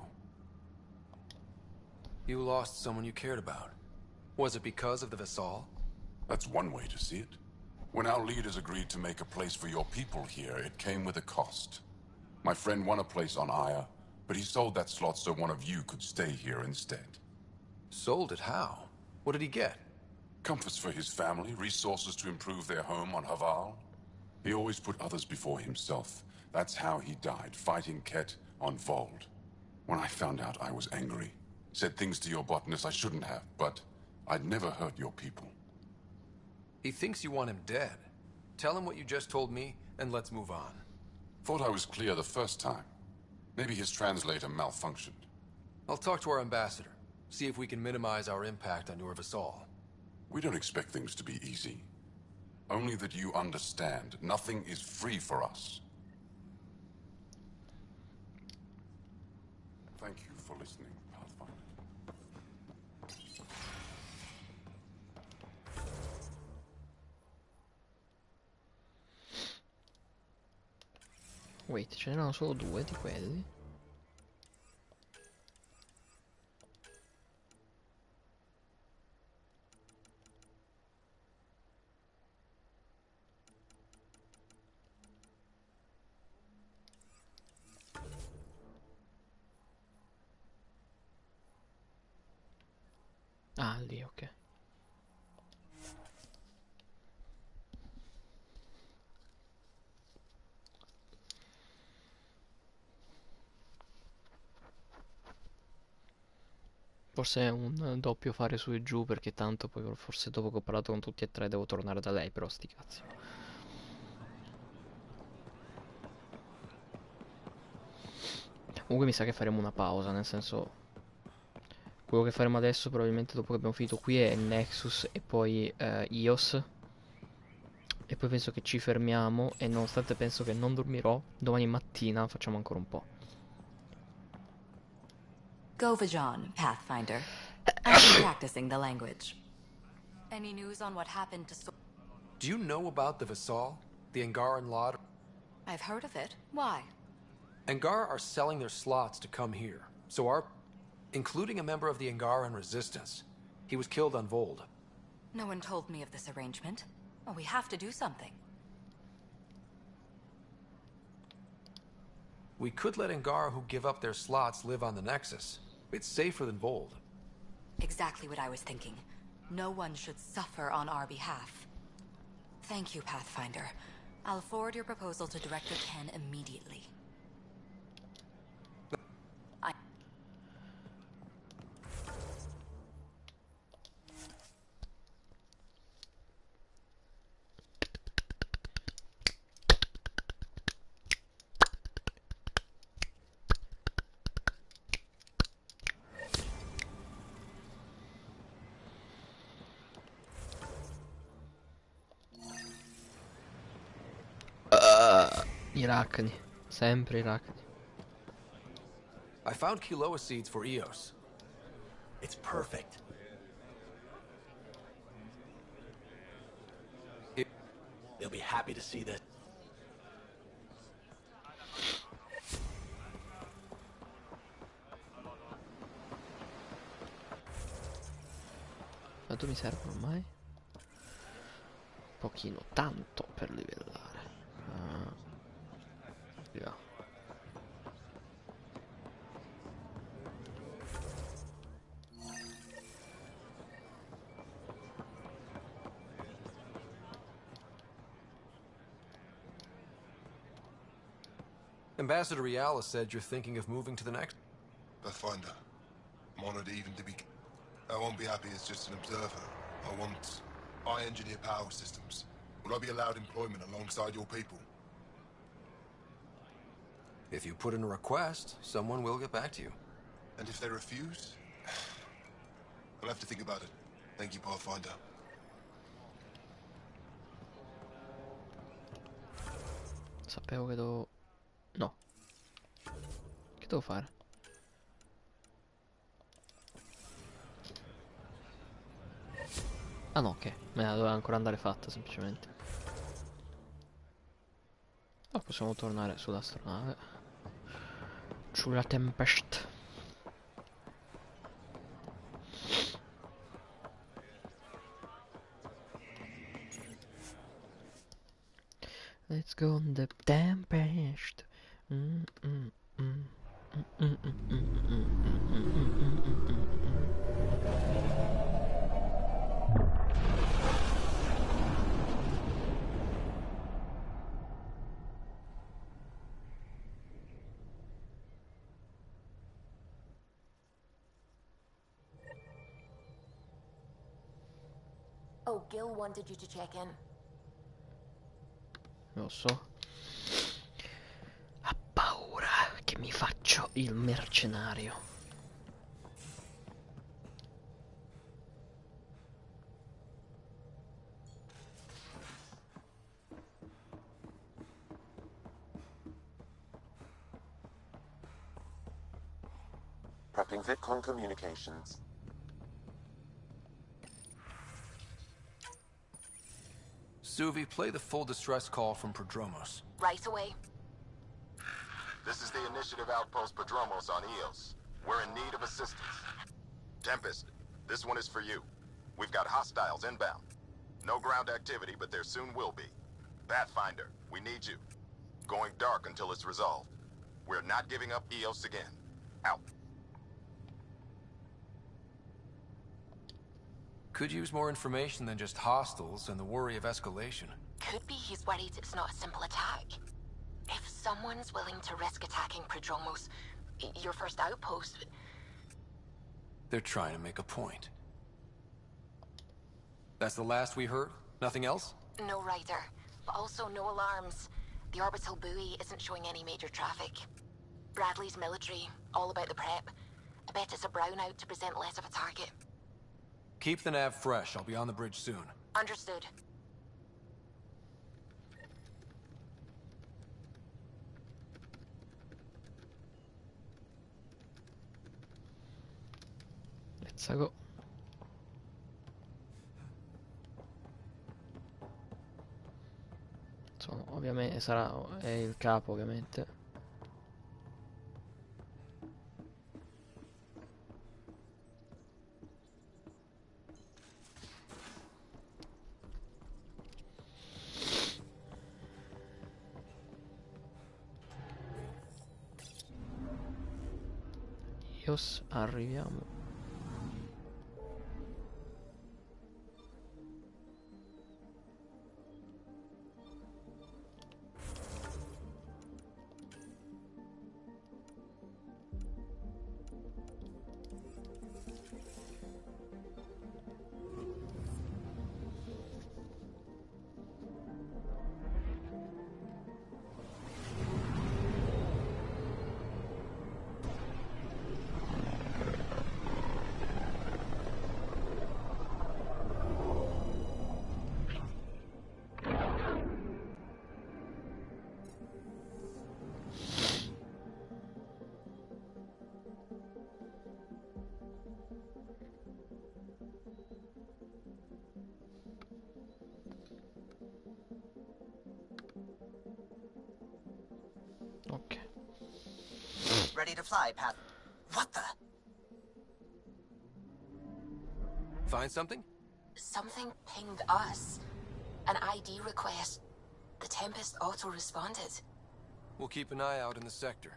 Speaker 17: You lost someone you cared about. Was it because of the Vassal?
Speaker 13: That's one way to see it. When our leaders agreed to make a place for your people here, it came with a cost. My friend won a place on Aya, but he sold that slot so one of you could stay here instead.
Speaker 17: Sold it how? What did he get?
Speaker 13: Comforts for his family, resources to improve their home on Haval. He always put others before himself. That's how he died, fighting Ket on Vold. When I found out, I was angry. Said things to your botanist I shouldn't have, but I'd never hurt your people.
Speaker 17: He thinks you want him dead. Tell him what you just told me, and let's move on.
Speaker 13: Thought I was clear the first time. Maybe his translator malfunctioned.
Speaker 17: I'll talk to our ambassador. See if we can minimize our impact on your Vassal.
Speaker 13: We don't expect things to be easy. Only that you understand, nothing is free for us. Thank you for listening, Pathfinder.
Speaker 1: Wait, ce n'erano solo due di quelli? Ah, lì, ok. Forse è un doppio fare su e giù, perché tanto poi forse dopo che ho parlato con tutti e tre devo tornare da lei, però sti cazzi. Comunque mi sa che faremo una pausa, nel senso, quello che faremo adesso probabilmente dopo che abbiamo finito qui è Nexus e poi Ios. E poi penso che ci fermiamo e nonostante penso che non dormirò, domani mattina facciamo ancora un po'.
Speaker 14: Govajon, Pathfinder. I've been practicing the language. Any news on what happened to
Speaker 17: Do you know about the Vassal? The Angaran lot?
Speaker 14: I've heard of it. Why?
Speaker 17: Angara are selling their slots to come here. So including a member of the Angaran resistance. He was killed on Vold.
Speaker 14: No one told me of this arrangement. Well, we have to do something.
Speaker 17: We could let Angara who give up their slots live on the Nexus. It's safer than Vold.
Speaker 14: Exactly what I was thinking. No one should suffer on our behalf. Thank you, Pathfinder. I'll forward your proposal to Director Ken immediately.
Speaker 1: I racni, sempre i racni.
Speaker 19: I found Kiloa seeds for Eos.
Speaker 3: It's perfect. They'll be happy to see this.
Speaker 1: Quanto mi servono ormai? Pochino, tanto per livellare. Via.
Speaker 19: Ambassador Riala said you're thinking of moving to the next.
Speaker 4: Pathfinder. I'm honored even to be... I won't be happy as just an observer. I engineer power systems. Will I be allowed employment alongside your people?
Speaker 19: If you put in a request, someone will get back to you.
Speaker 4: And if they refuse? I'll have to think about it. Thank you, Pathfinder.
Speaker 1: Sapevo che devo... No. Che devo fare? Ah no, ok. Me la doveva ancora andare fatta, semplicemente. Ma possiamo tornare sull'astronave. Sulla Tempest. Let's go on the Tempest.
Speaker 5: Oh, Gil wanted you to check in.
Speaker 1: Lo so. Ha paura che mi faccio il mercenario.
Speaker 11: Prepping VidCon communications.
Speaker 19: Suvi, play the full distress call from Prodromos.
Speaker 5: Right away.
Speaker 22: This is the Initiative Outpost Prodromos on Eos. We're in need of assistance. Tempest, this one is for you. We've got hostiles inbound. No ground activity, but there soon will be. Pathfinder, we need you. Going dark until it's resolved. We're not giving up Eos again. Out.
Speaker 19: Could use more information than just hostiles and the worry of escalation.
Speaker 21: Could be he's worried it's not a simple attack. If someone's willing to risk attacking Prodromos, your first outpost...
Speaker 19: They're trying to make a point. That's the last we heard? Nothing else?
Speaker 21: No rider, but also no alarms. The orbital buoy isn't showing any major traffic. Bradley's military, all about the prep. I bet it's a brownout to present less of a target.
Speaker 19: Keep the nav fresh. I'll be on the bridge soon.
Speaker 21: Understood.
Speaker 1: Let's go. Insomma, ovviamente è il capo, ovviamente. Arriviamo.
Speaker 18: ready to fly, Path. What the?
Speaker 19: Find something?
Speaker 21: Something pinged us. An ID request. The Tempest auto-responded.
Speaker 19: We'll keep an eye out in the sector.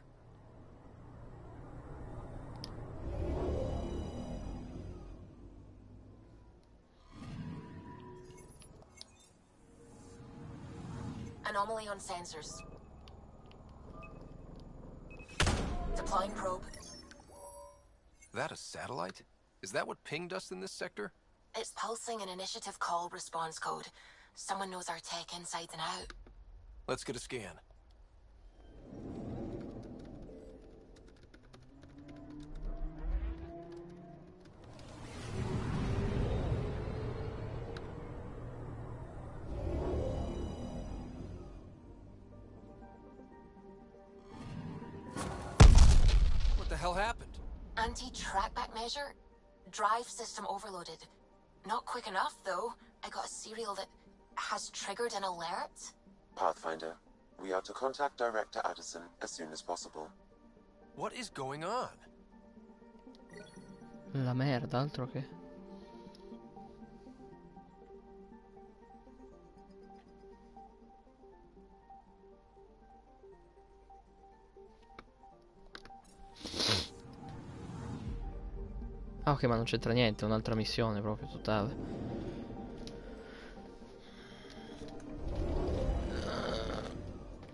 Speaker 21: Anomaly on sensors. Deploying probe.
Speaker 19: That a satellite? Is that what pinged us in this sector?
Speaker 21: It's pulsing an initiative call response code. Someone knows our tech inside and out.
Speaker 19: Let's get a scan. What the hell happened?
Speaker 21: Anti-trackback measure? Drive system overloaded. Not quick enough, though. I got a serial that has triggered an alert.
Speaker 11: Pathfinder, we are to contact Director Addison as soon as possible.
Speaker 19: What is going on?
Speaker 1: La merda, altro che. Ah, ok, ma non c'entra niente, è un'altra missione proprio totale.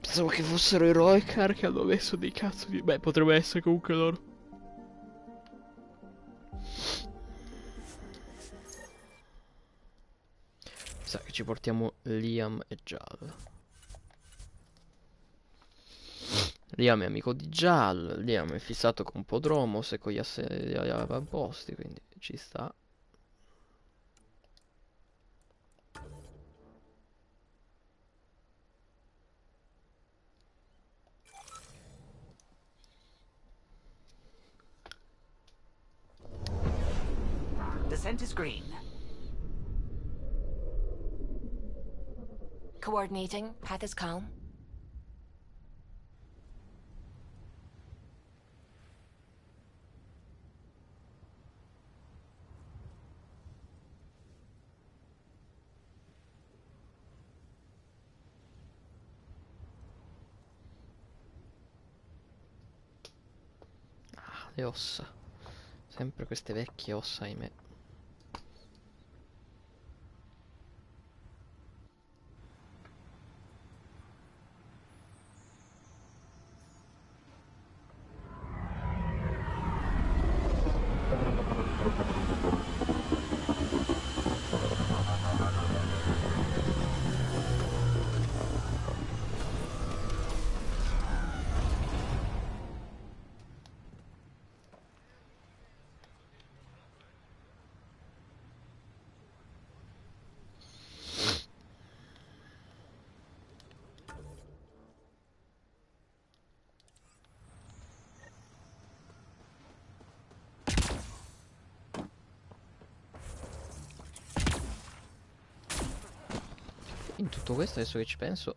Speaker 1: Pensavo che fossero i Roekar che hanno messo dei cazzo di... Beh, potrebbe essere comunque loro. Mi sa che ci portiamo Liam e Jal. Liam è amico di Jal, Liam è fissato con Podromos e con gli avamposti, quindi ci sta.
Speaker 18: Descent is green.
Speaker 21: Coordinating. Path is calm.
Speaker 1: Ah, le ossa. Sempre queste vecchie ossa, ahimè. In tutto questo, adesso che ci penso,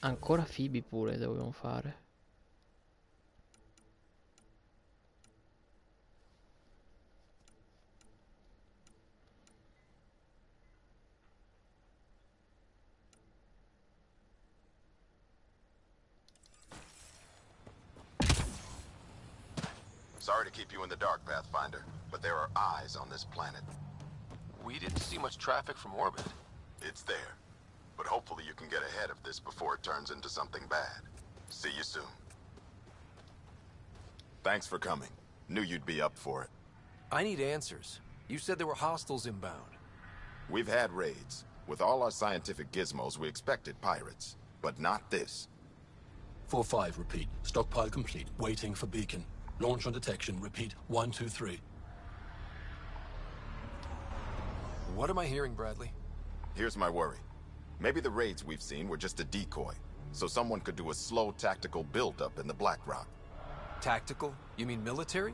Speaker 1: ancora Phoebe pure dobbiamo fare.
Speaker 22: Sorry to keep you in the dark, Pathfinder, but there are eyes on this planet.
Speaker 19: We didn't see much traffic from orbit.
Speaker 22: It's there. But hopefully you can get ahead of this before it turns into something bad. See you soon. Thanks for coming. Knew you'd be up for it.
Speaker 19: I need answers. You said there were hostiles inbound.
Speaker 22: We've had raids. With all our scientific gizmos, we expected pirates. But not this.
Speaker 3: 4-5, repeat. Stockpile complete. Waiting for beacon. Launch on detection. Repeat. 1, 2, 3.
Speaker 19: What am I hearing, Bradley?
Speaker 22: Here's my worry. Maybe the raids we've seen were just a decoy, so someone could do a slow tactical build-up in the Black Rock.
Speaker 19: Tactical? You mean military?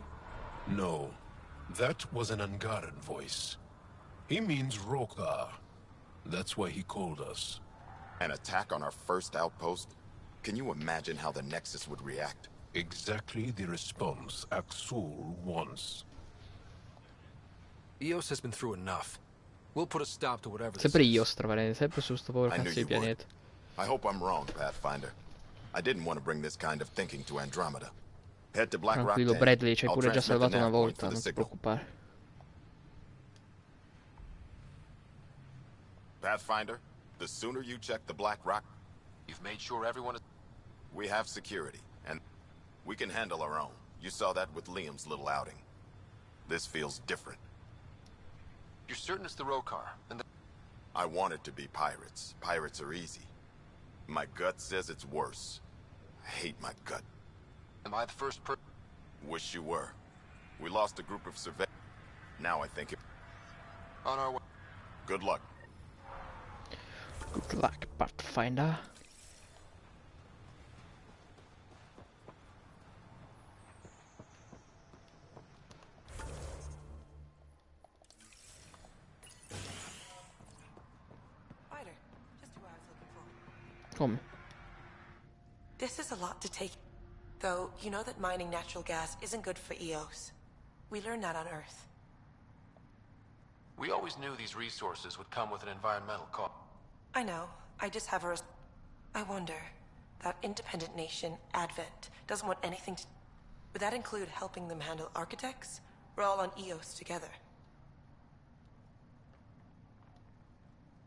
Speaker 13: No. That was an Angaran voice. He means Rokar. That's why he called us.
Speaker 22: An attack on our first outpost? Can you imagine how the Nexus would react?
Speaker 13: Exactly the response Axul wants.
Speaker 19: Eos has been through enough. We'll put a stop to whatever this
Speaker 1: Sempre
Speaker 19: is.
Speaker 1: io stravarene, sempre su sto povero
Speaker 22: I knew
Speaker 1: cazzo di
Speaker 22: you would.
Speaker 1: pianeta.
Speaker 22: I hope I'm wrong, Pathfinder. I didn't want to bring this kind of thinking to Andromeda. Head to Black Rock
Speaker 1: Tranquillo,
Speaker 22: 10.
Speaker 1: Bradley, ci hai
Speaker 22: I'll
Speaker 1: pure già
Speaker 22: transmit the
Speaker 1: salvato una
Speaker 22: nav point
Speaker 1: volta,
Speaker 22: for the
Speaker 1: non ti
Speaker 22: signal.
Speaker 1: preoccupare.
Speaker 22: Pathfinder, the sooner you check the Black Rock...
Speaker 10: You've made sure everyone is...
Speaker 22: We have security, and we can handle our own. You saw that with Liam's little outing. This feels different.
Speaker 10: You're certain it's the Rokar, and the...
Speaker 22: I want it to be pirates. Pirates are easy. My gut says it's worse. I hate my gut.
Speaker 10: Am I the first person?
Speaker 22: Wish you were. We lost a group of surveyors. Now I think it...
Speaker 10: On our way.
Speaker 22: Good luck.
Speaker 1: Good luck, Pathfinder.
Speaker 12: Spider, just who I was looking for.
Speaker 1: Come.
Speaker 12: This is a lot to take. Though, you know that mining natural gas isn't good for Eos. We learned that on Earth.
Speaker 19: We always knew these resources would come with an environmental cost.
Speaker 12: I know. I just have a... I wonder, that independent nation, Advent, doesn't want anything to... Would that include helping them handle architects? We're all on Eos together.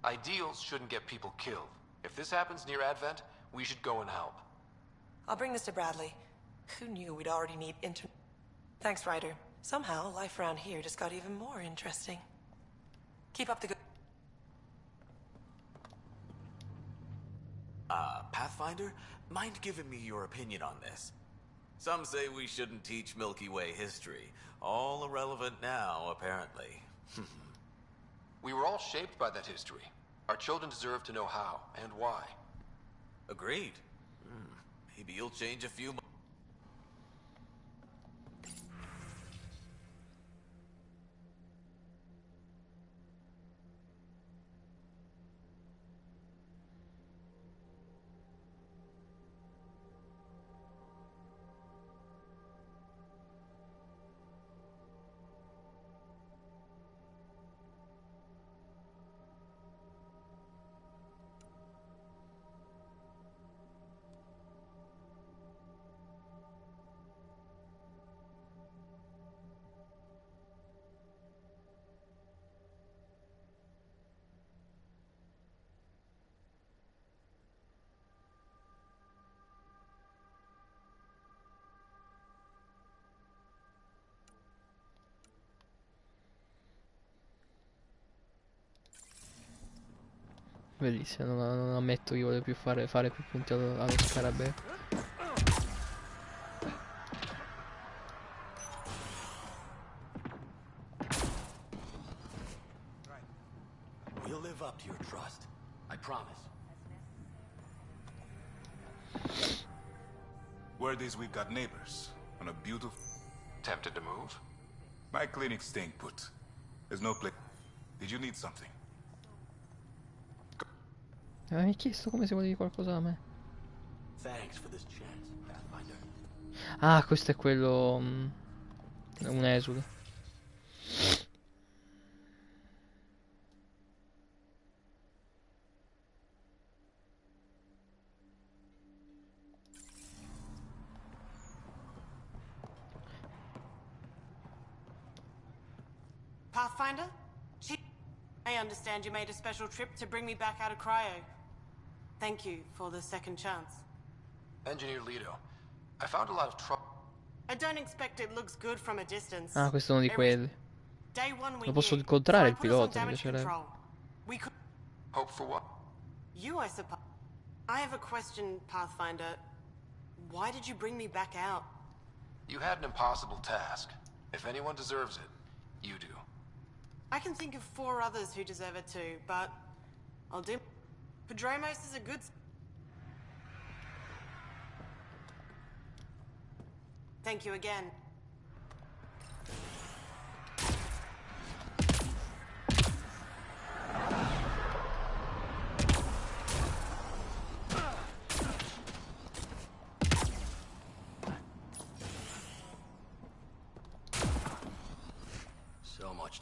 Speaker 19: Ideals shouldn't get people killed. If this happens near Advent, we should go and help.
Speaker 12: I'll bring this to Bradley. Who knew we'd already need Thanks, Ryder. Somehow, life around here just got even more interesting. Keep up the good...
Speaker 8: Pathfinder, mind giving me your opinion on this? Some say we shouldn't teach Milky Way history. All irrelevant now, apparently.
Speaker 19: We were all shaped by that history. Our children deserve to know how and why.
Speaker 8: Agreed. Maybe you'll change a few...
Speaker 1: Bellissimo, non ammetto che voglio più fare più punti allo scarabeo.
Speaker 3: We'll live up to your trust. I promise.
Speaker 16: Word is we've got neighbors on a beautiful...
Speaker 19: Tempted to move?
Speaker 16: My clinic's staying put. There's no place... Did you need something?
Speaker 1: Mi hai chiesto come se volevi qualcosa da me.
Speaker 3: Thanks for this chance, Pathfinder.
Speaker 1: Ah, questo è quello... un esule.
Speaker 23: Pathfinder? I understand you made a special trip to bring me back out of cryo. Thank you for the second chance.
Speaker 19: Engineer Leto, I found a lot of trouble.
Speaker 23: I don't expect it looks good from a distance.
Speaker 1: Ah, questo è uno di quelli.
Speaker 23: Day one we
Speaker 1: Lo posso
Speaker 23: knew,
Speaker 1: incontrare
Speaker 23: so I
Speaker 1: il
Speaker 23: put us on
Speaker 1: pilota, mi
Speaker 23: damage
Speaker 1: piacerebbe.
Speaker 23: control. We could...
Speaker 19: Hope for what?
Speaker 23: You, I suppose. I have a question, Pathfinder. Why did you bring me back out?
Speaker 19: You had an impossible task. If anyone deserves it, you do.
Speaker 23: I can think of 4 others who deserve it too, but I'll do... Padromos is a good... Thank you again.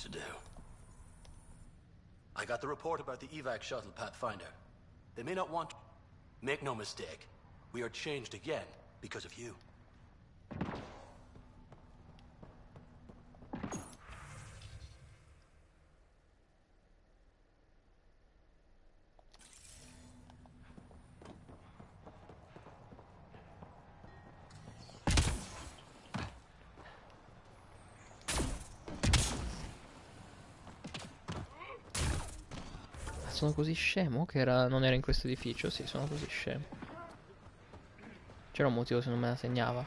Speaker 3: to do. I got the report about the evac shuttle, Pathfinder. They may not want... Make no mistake. We are changed again because of you.
Speaker 1: Sono così scemo che non era in questo edificio? Sì, sono così scemo. C'era un motivo se non me la segnava.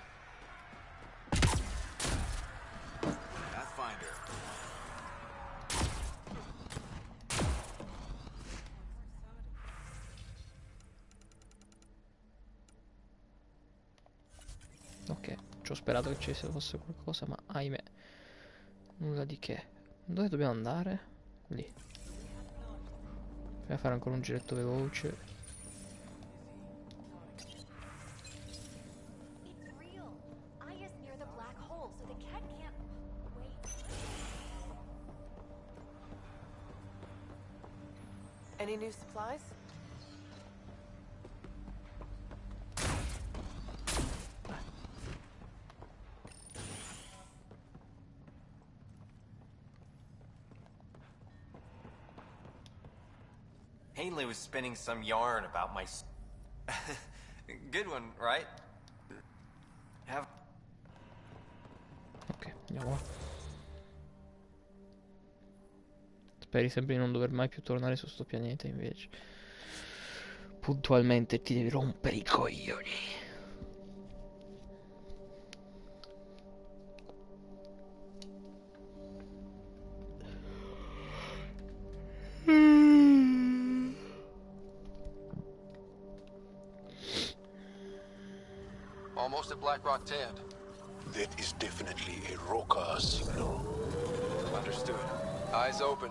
Speaker 1: Ok, ci ho sperato che ci fosse qualcosa, ma ahimè. Nulla di che. Dove dobbiamo andare? Lì. Bisogna fare ancora un giretto veloce.
Speaker 6: Any new supplies?
Speaker 7: Haley was spinning some yarn about my... Good one, right? Have...
Speaker 1: Ok, andiamo là. Speri sempre di non dover mai più tornare su sto pianeta, invece. Puntualmente ti devi rompere i coglioni.
Speaker 19: Almost at Black Rock Tand.
Speaker 13: That is definitely a Roka signal.
Speaker 19: Understood. Eyes open.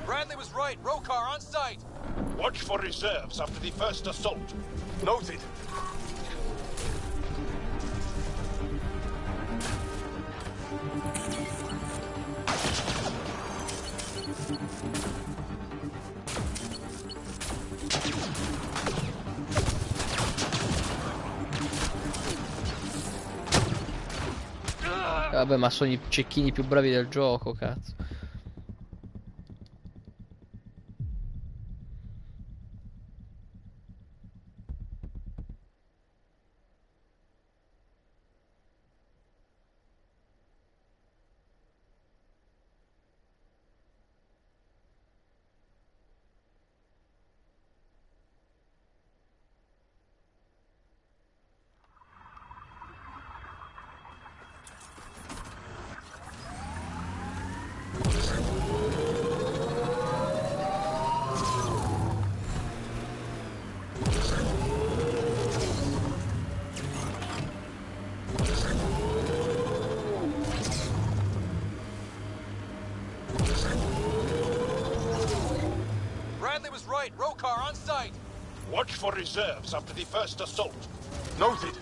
Speaker 15: Bradley was right. Rokar on site.
Speaker 24: Watch for reserves after the first assault.
Speaker 15: Noted.
Speaker 1: Vabbè, ma sono i cecchini più bravi del gioco, cazzo.
Speaker 15: Bradley was right. Rokar on site.
Speaker 24: Watch for reserves after the first assault.
Speaker 15: Noted.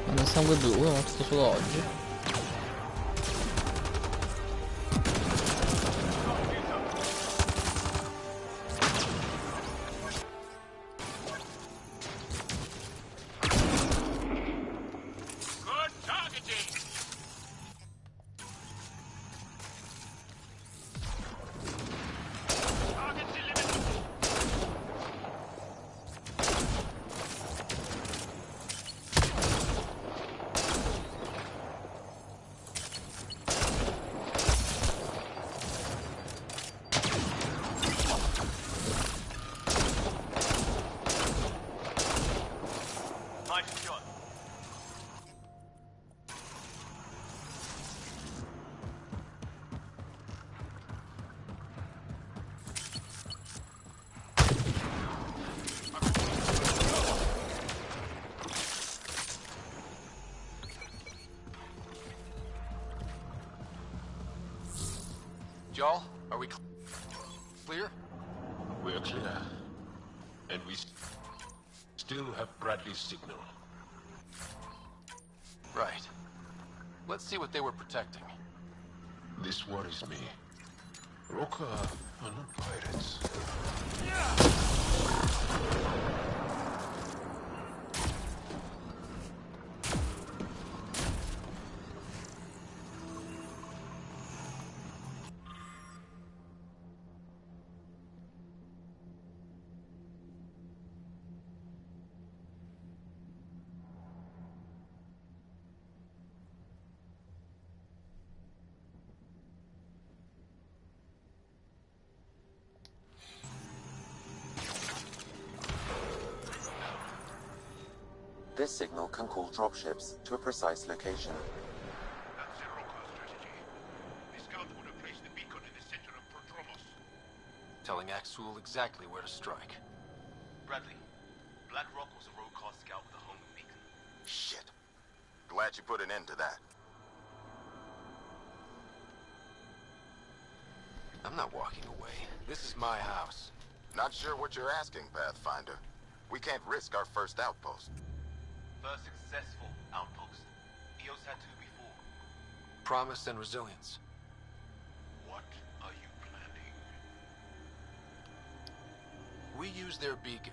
Speaker 1: Ma nel sangue blu, l'ho fatto solo oggi.
Speaker 19: Y'all, are we clear?
Speaker 24: We're clear. And we still have Bradley's signal.
Speaker 19: Right. Let's see what they were protecting.
Speaker 24: This worries me. Roka are not pirates.
Speaker 11: This signal can call dropships to a precise location.
Speaker 24: That's the Roka strategy. The scout would have placed the beacon in the center of Prodromos.
Speaker 19: Telling Axul exactly where to strike.
Speaker 15: Bradley, Black Rock was a Roka scout with a homing beacon.
Speaker 22: Shit. Glad you put an end to that.
Speaker 19: I'm not walking away. This is my house.
Speaker 22: Not sure what you're asking, Pathfinder. We can't risk our first outpost.
Speaker 15: First successful outpost. Eos had two before.
Speaker 19: Promise and resilience.
Speaker 24: What are you planning?
Speaker 19: We use their beacon.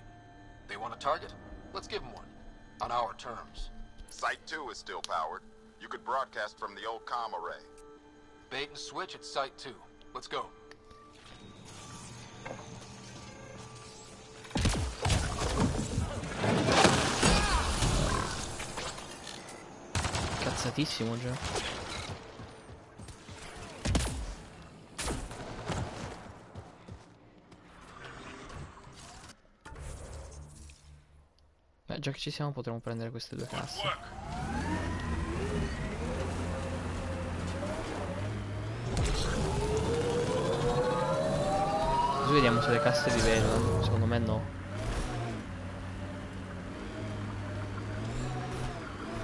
Speaker 19: They want a target? Let's give them one. On our terms.
Speaker 22: Site 2 is still powered. You could broadcast from the old comm array.
Speaker 19: Bait and switch at Site 2. Let's go.
Speaker 1: Cazzatissimo già. Beh, già che ci siamo potremmo prendere queste due casse. Così vediamo se le casse livellano. Secondo me no.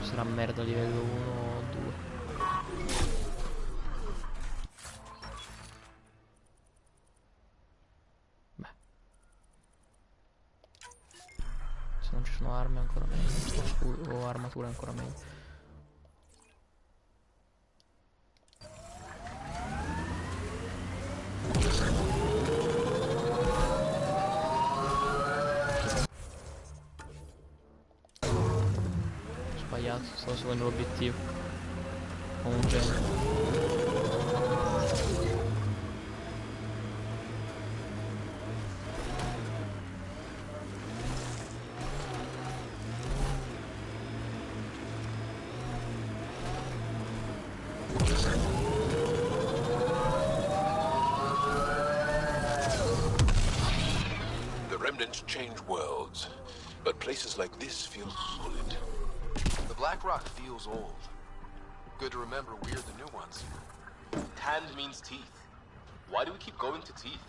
Speaker 1: Sarà merda livello 1 o 2. Beh. Se non ci sono armi ancora meglio. O armature ancora meglio. Stavo seguendo l'obiettivo. Come un genio.
Speaker 13: The remnants change worlds, but places like this feel solid.
Speaker 19: The Black Rock feels old. Good to remember we're the new ones.
Speaker 15: Hand means teeth. Why do we keep going to teeth?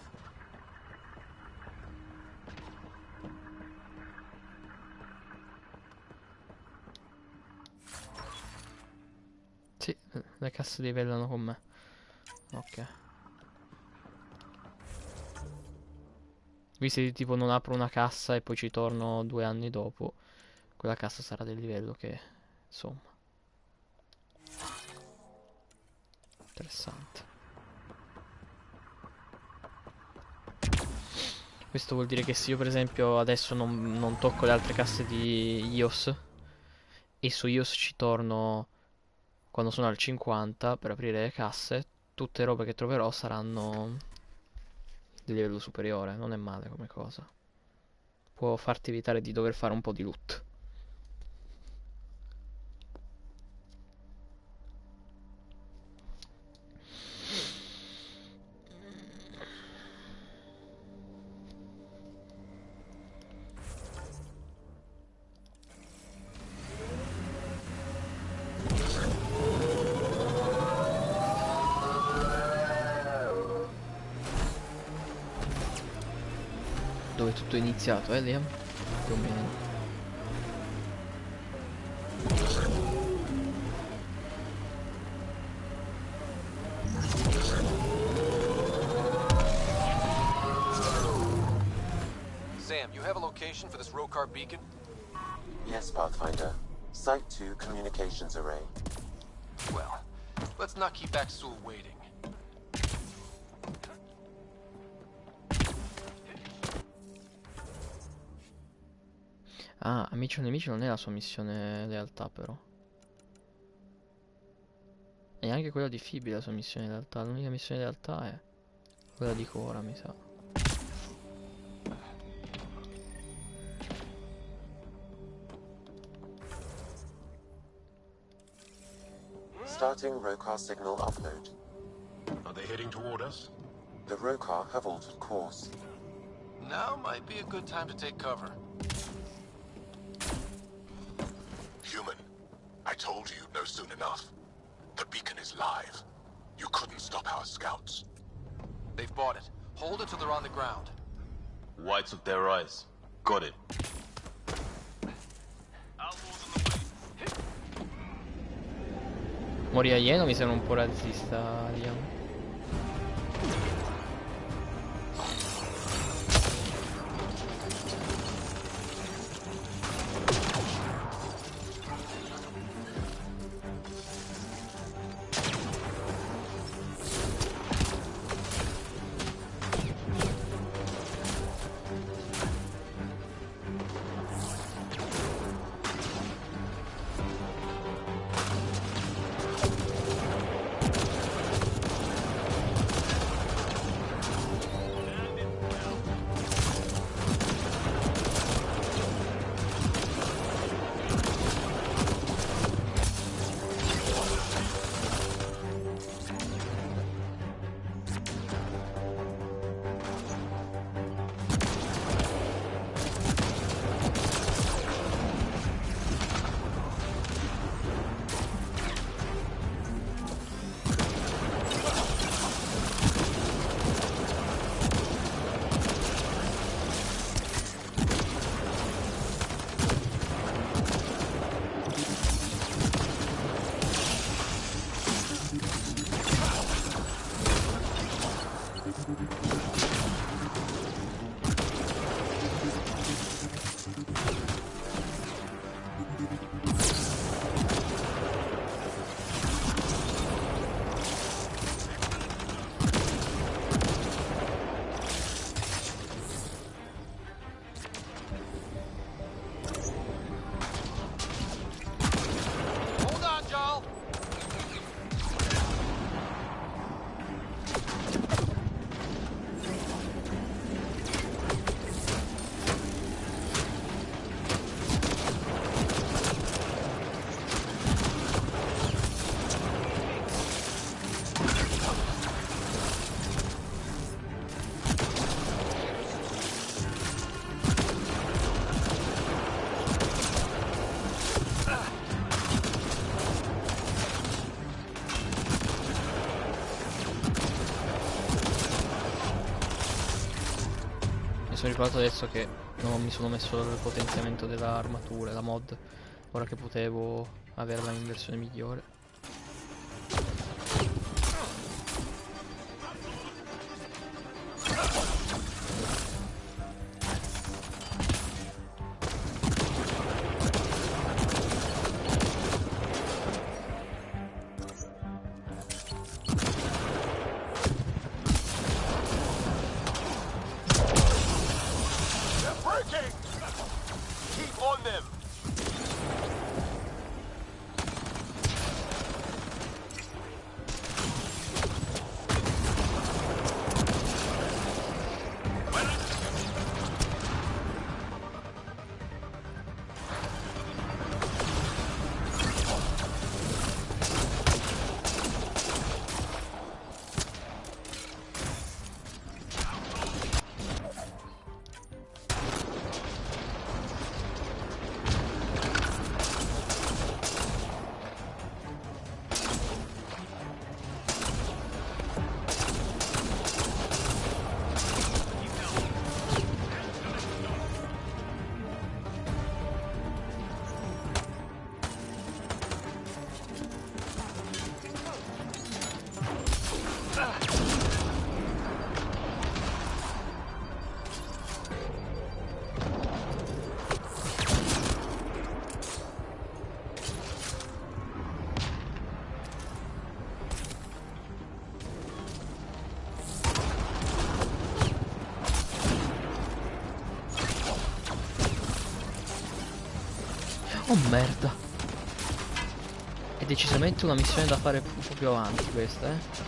Speaker 1: Sì, le casse livellano con me. Ok. Visto che tipo non apro una cassa e poi ci torno 2 anni dopo, quella cassa sarà del livello che, insomma. Interessante. Questo vuol dire che se io per esempio adesso non tocco le altre casse di Ios e su Ios ci torno quando sono al 50 per aprire le casse, tutte le robe che troverò saranno di livello superiore. Non è male come cosa. Può farti evitare di dover fare un po' di loot. Dove tutto è iniziato, Liam? Più o meno.
Speaker 19: have a location for this Rokar beacon?
Speaker 11: Yes, Pathfinder. Site 2 communications array.
Speaker 19: Well, let's not keep Axel waiting.
Speaker 1: Ah, amici o nemici non è la sua missione in realtà, però. E anche quella di Phoebe la sua missione in realtà. L'unica missione in realtà è quella di Cora, mi sa.
Speaker 11: Starting Rokar signal upload.
Speaker 24: Are they heading toward us?
Speaker 11: The Rokar have altered course.
Speaker 19: Now might be a good time to take cover.
Speaker 24: Human, I told you you'd know soon enough. The beacon is live. You couldn't stop our scouts.
Speaker 19: They've bought it. Hold it till they're on the ground.
Speaker 15: Why took their eyes? Got it.
Speaker 1: Morire alieno mi sembra un po' razzista, diciamo. Mi sono ricordato adesso che non mi sono messo il potenziamento dell'armatura, la mod, ora che potevo averla in versione migliore. merda. È decisamente una missione da fare un po' più avanti questa, eh.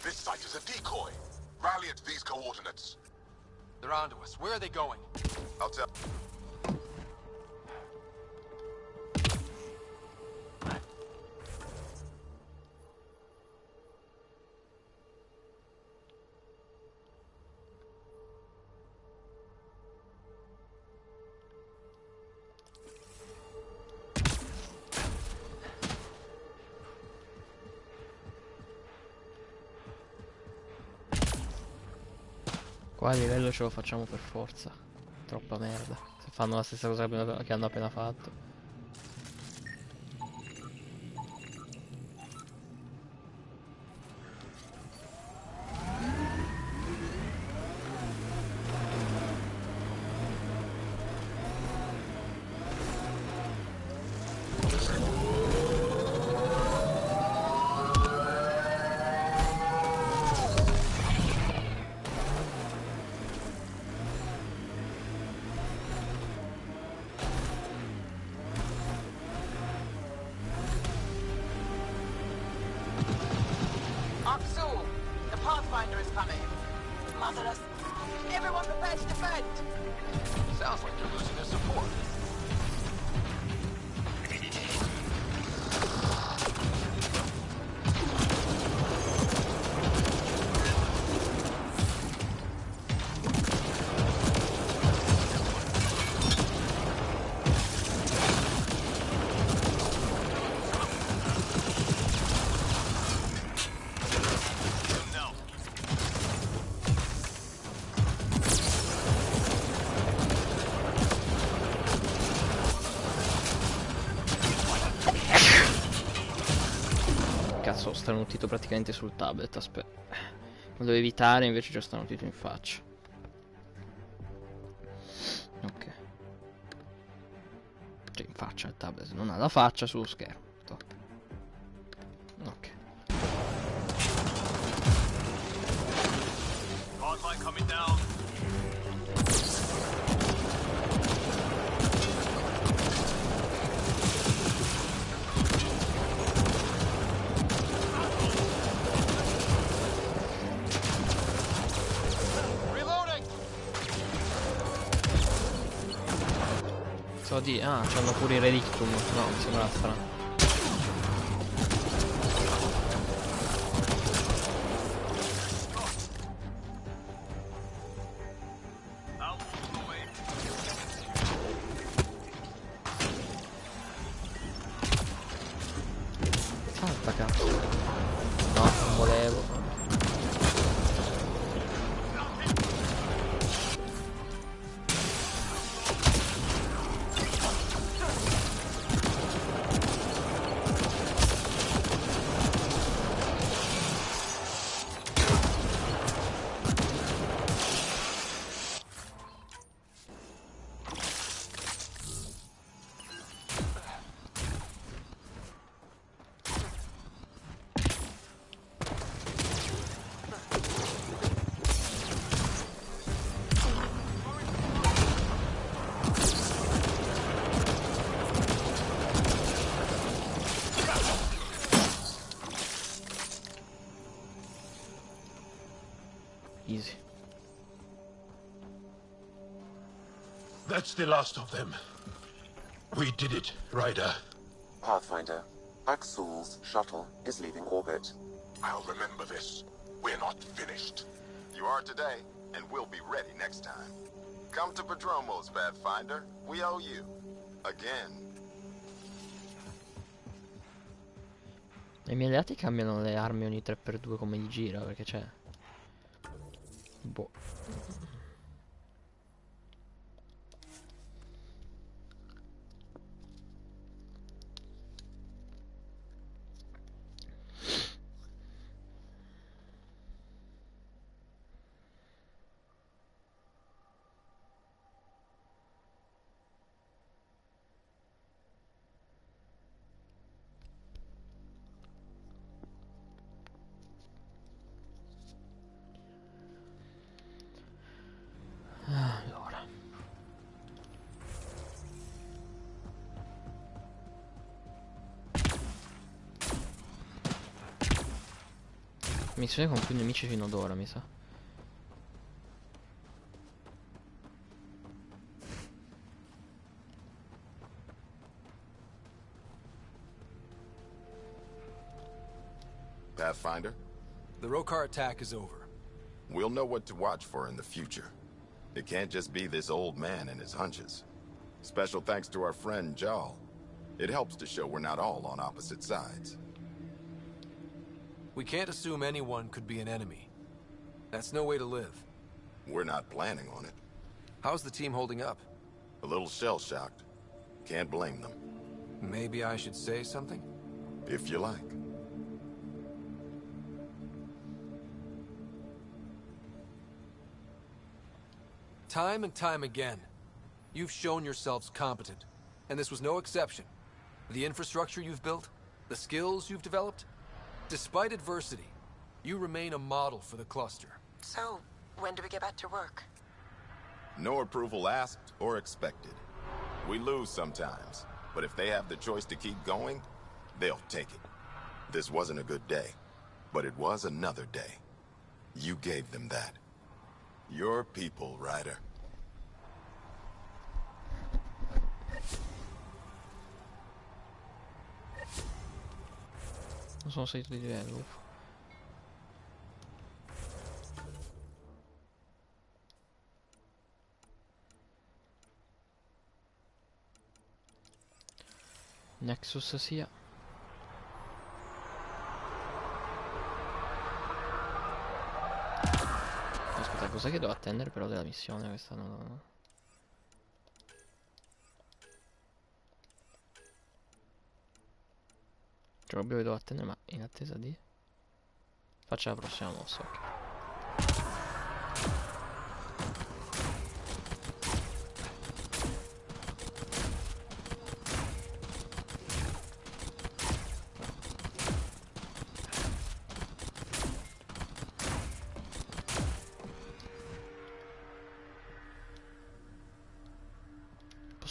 Speaker 24: This site is a decoy. Rally at these coordinates.
Speaker 19: They're onto us. Where are they going?
Speaker 24: I'll tell.
Speaker 1: Qua a livello ce lo facciamo per forza. Troppa merda. Se fanno la stessa cosa che hanno appena fatto.
Speaker 19: Sounds like they're losing their support.
Speaker 1: Cazzo, ho starnutito praticamente sul tablet, aspetta. Lo devo evitare, invece ci ho starnutito in faccia. Ok. Cioè in faccia il tablet, non ha la faccia sullo schermo. Top. Ok.
Speaker 15: Hardline coming down.
Speaker 1: So di... Ah, c'hanno pure il relictum. No, mi sembra strano. Salta cazzo. No, non volevo. Easy.
Speaker 24: That's the last of them. We did it, Ryder.
Speaker 11: Pathfinder, Axel's shuttle is leaving orbit.
Speaker 24: I'll remember this. We're not finished.
Speaker 22: You are today, and we'll be ready next time. Come to Padromos, Pathfinder. We owe you. Again.
Speaker 1: I miei alleati cambiano le armi ogni 3x2 come gli gira, perché c'è... Boh. Allora. Missione con più nemici fino ad ora, mi sa.
Speaker 22: Pathfinder?
Speaker 19: The Rokar attack is over.
Speaker 22: We'll know what to watch for in the future. It can't just be this old man and his hunches. Special thanks to our friend Jarl. It helps to show we're not all on opposite sides.
Speaker 19: We can't assume anyone could be an enemy. That's no way to live.
Speaker 22: We're not planning on it.
Speaker 19: How's the team holding up?
Speaker 22: A little shell-shocked. Can't blame them.
Speaker 19: Maybe I should say something?
Speaker 22: If you like.
Speaker 19: Time and time again, you've shown yourselves competent, and this was no exception. The infrastructure you've built, the skills you've developed, despite adversity, you remain a model for the cluster.
Speaker 5: So, when do we get back to work?
Speaker 22: No approval asked or expected. We lose sometimes, but if they have the choice to keep going, they'll take it. This wasn't a good day, but it was another day. You gave them that. Your people, Ryder.
Speaker 1: Non sono salito di livello. Uff. Nexus sia. Aspetta, cos'è che devo attendere però della missione questa? No. Cioè, proprio che devo attendere, ma in attesa di... Faccia la prossima mossa, ok.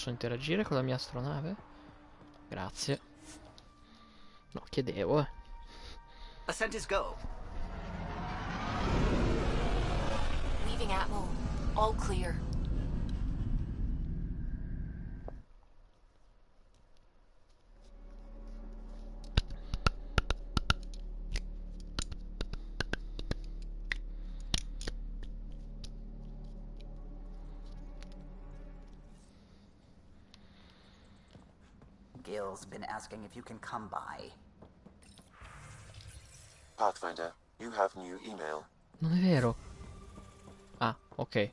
Speaker 1: Posso interagire con la mia astronave? Grazie. No, chiedevo,
Speaker 18: Ascent is go.
Speaker 21: Leaving Atmo. All clear.
Speaker 18: Gil's been asking if you can come by.
Speaker 11: Pathfinder, you have new email.
Speaker 1: Non è vero. Ah, ok.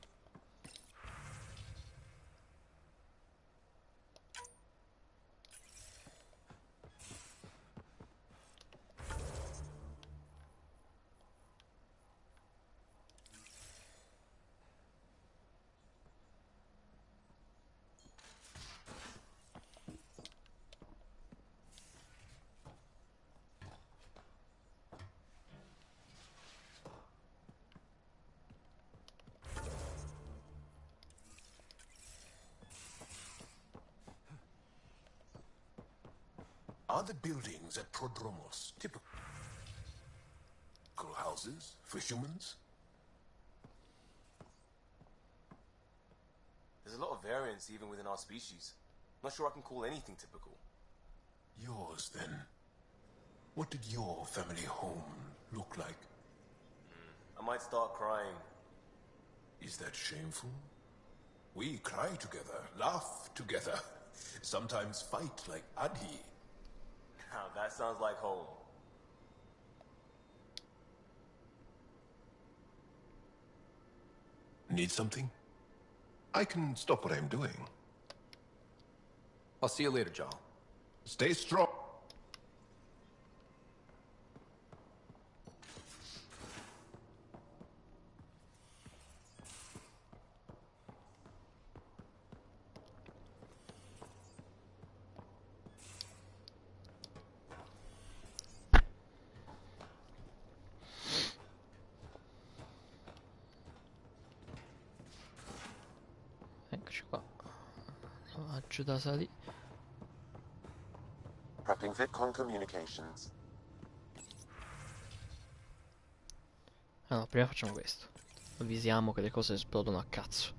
Speaker 24: Are the buildings at Prodromos typical houses for humans?
Speaker 15: There's a lot of variance even within our species. Not sure I can call anything typical.
Speaker 24: Yours, then. What did your family home look like?
Speaker 15: I might start crying.
Speaker 24: Is that shameful? We cry together, laugh together, sometimes fight like Adhi.
Speaker 15: Now that sounds like home.
Speaker 24: Need something? I can stop what I'm doing.
Speaker 19: I'll see you later, John.
Speaker 24: Stay strong.
Speaker 1: Eccoci qua. Andiamo giù da salire.
Speaker 11: Prepping VidCon Communications.
Speaker 1: Ah no, prima facciamo questo. Avvisiamo che le cose esplodono a cazzo.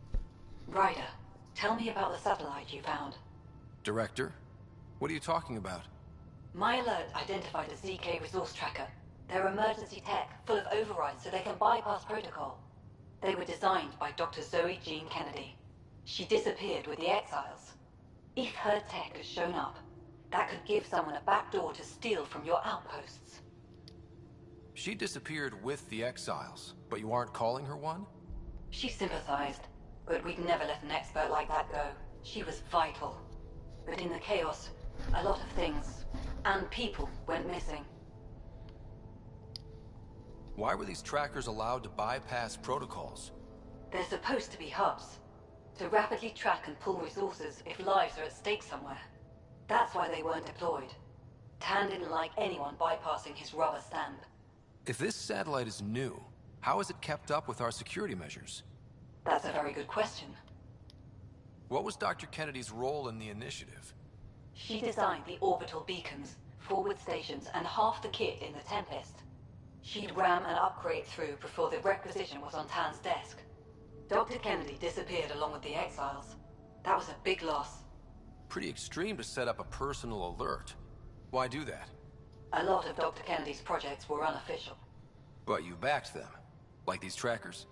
Speaker 14: Ryder, tell me about the satellite you found.
Speaker 19: Director? What are you talking about?
Speaker 14: My alert identified a ZK resource tracker. They're emergency tech, full of overrides so they can bypass protocol. They were designed by Dr. Zoe Jean Kennedy. She disappeared with the Exiles. If her tech has shown up, that could give someone a backdoor to steal from your outposts.
Speaker 19: She disappeared with the Exiles, but you aren't calling her one?
Speaker 14: She sympathized, but we'd never let an expert like that go. She was vital. But in the chaos, a lot of things, and people, went missing.
Speaker 19: Why were these trackers allowed to bypass protocols?
Speaker 14: They're supposed to be hubs, to rapidly track and pull resources if lives are at stake somewhere. That's why they weren't deployed. Tan didn't like anyone bypassing his rubber stamp.
Speaker 19: If this satellite is new, how is it kept up with our security measures?
Speaker 14: That's a very good question.
Speaker 19: What was Dr. Kennedy's role in the initiative?
Speaker 14: She designed the orbital beacons, forward stations, and half the kit in the Tempest. She'd ram an upgrade through before the requisition was on Tan's desk. Dr. Kennedy disappeared along with the Exiles. That was a big loss.
Speaker 19: Pretty extreme to set up a personal alert. Why do that?
Speaker 14: A lot of Dr. Kennedy's projects were unofficial.
Speaker 19: But you backed them, like these trackers.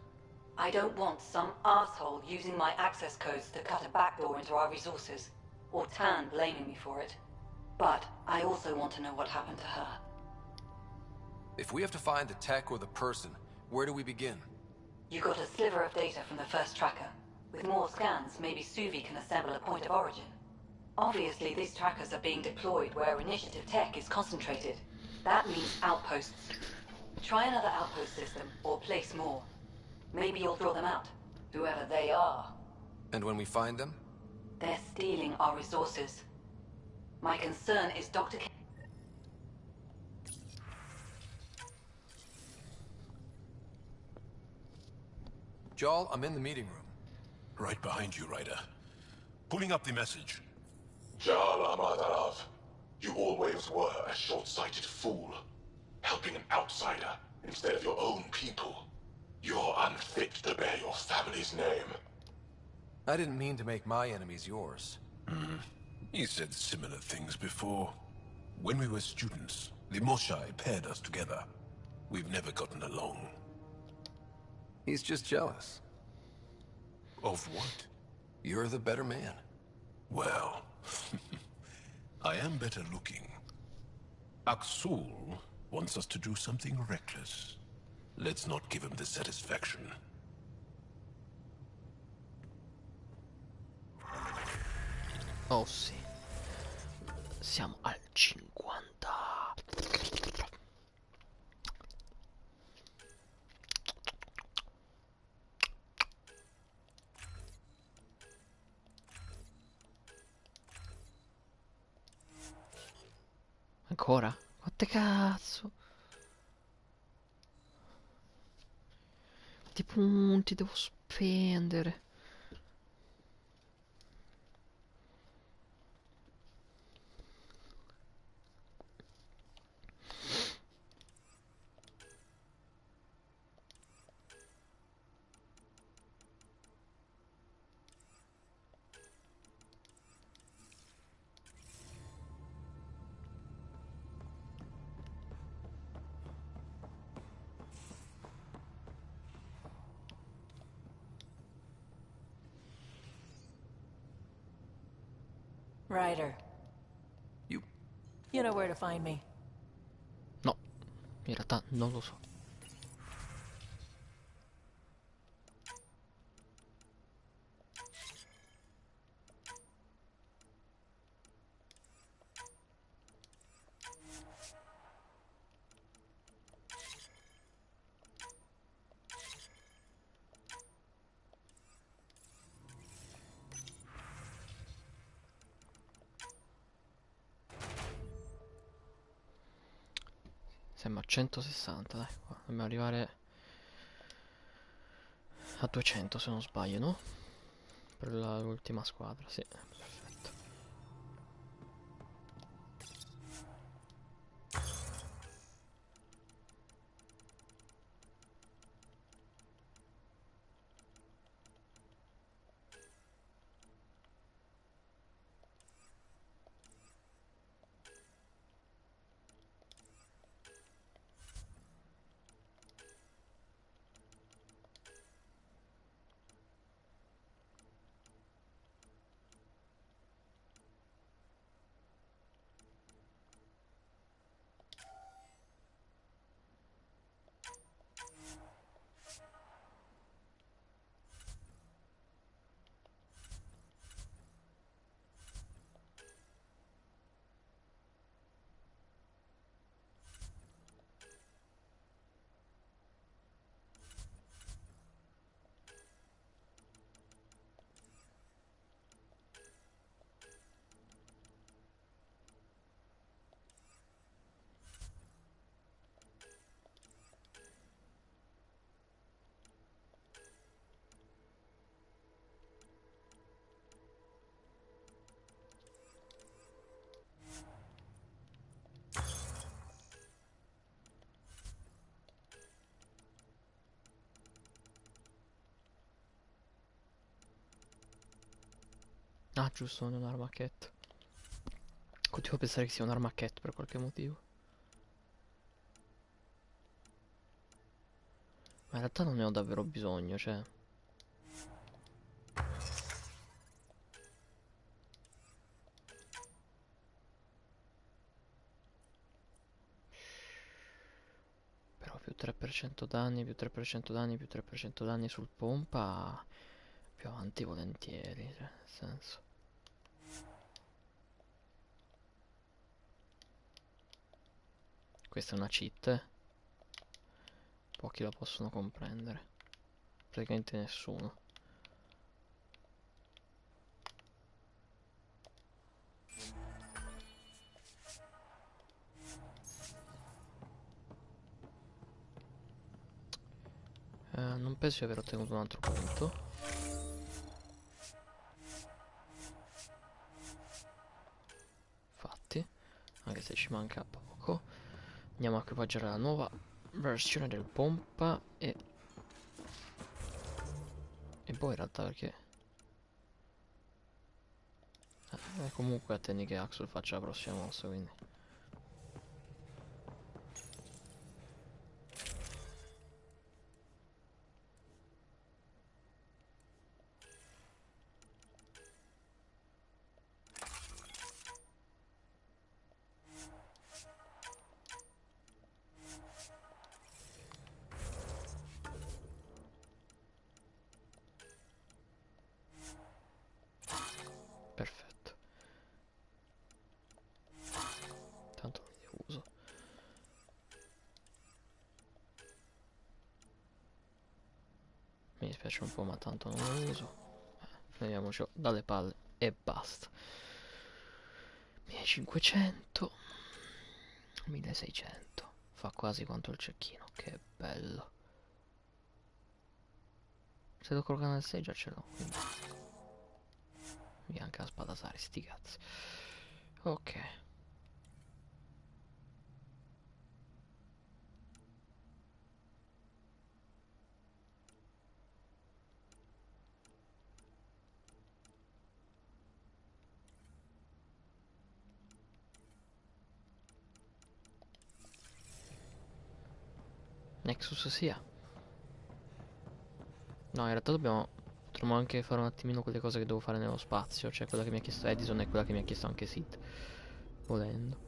Speaker 14: I don't want some asshole using my access codes to cut a backdoor into our resources, or Tan blaming me for it. But I also want to know what happened to her.
Speaker 19: If we have to find the tech or the person, where do we begin?
Speaker 14: You got a sliver of data from the first tracker. With more scans, maybe Suvi can assemble a point of origin. Obviously, these trackers are being deployed where initiative tech is concentrated. That means outposts. Try another outpost system, or place more. Maybe you'll draw them out, whoever they are.
Speaker 19: And when we find them?
Speaker 14: They're stealing our resources. My concern is Dr.
Speaker 19: Jarl, I'm in the meeting room.
Speaker 24: Right behind you, Ryder. Pulling up the message. Jala Madarav, you always were a short-sighted fool. Helping an outsider instead of your own people. You're unfit to bear your family's name.
Speaker 19: I didn't mean to make my enemies yours.
Speaker 24: You said similar things before. When we were students, the Moshai paired us together. We've never gotten along.
Speaker 19: He's just jealous.
Speaker 24: Of what?
Speaker 19: You're the better man.
Speaker 24: Well, I am better looking. Aksul wants us to do something reckless. Let's not give him the satisfaction.
Speaker 1: Oh sì. Siamo al 50. Ancora? Quante cazzo? Quanti punti devo spendere?
Speaker 6: Ryder. You know where to find me.
Speaker 1: No, in realtà non lo so. Siamo a 160, dai, qua. Dobbiamo arrivare a 200 se non sbaglio, no? Per l'ultima squadra, sì, perfetto. Ah, giusto, non è un'arma cat. Continuo a pensare che sia un'arma cat per qualche motivo. Ma in realtà non ne ho davvero bisogno, cioè. Però più 3% danni, più 3% danni, più 3% danni sul pompa. Più avanti volentieri, cioè, nel senso. Questa è una cheat, eh. Pochi la possono comprendere. Praticamente nessuno. Non penso di aver ottenuto un altro punto. anche se ci manca poco. Andiamo a equipaggiare la nuova versione del pompa e poi in realtà perché comunque attendi che Axel faccia la prossima mossa, quindi perfetto. Tanto non li uso. Mi dispiace un po', ma tanto non lo uso. Leviamoci dalle palle e basta. 1500, 1600. Fa quasi quanto il cecchino. Che bello. Se lo colocano nel 6 già ce l'ho. Quindi via anche la spada sari, sti cazzi. Ok. Nexus sia. No, in realtà potremmo anche fare un attimino quelle cose che devo fare nello spazio. Cioè quella che mi ha chiesto Edison e quella che mi ha chiesto anche Sid. Volendo.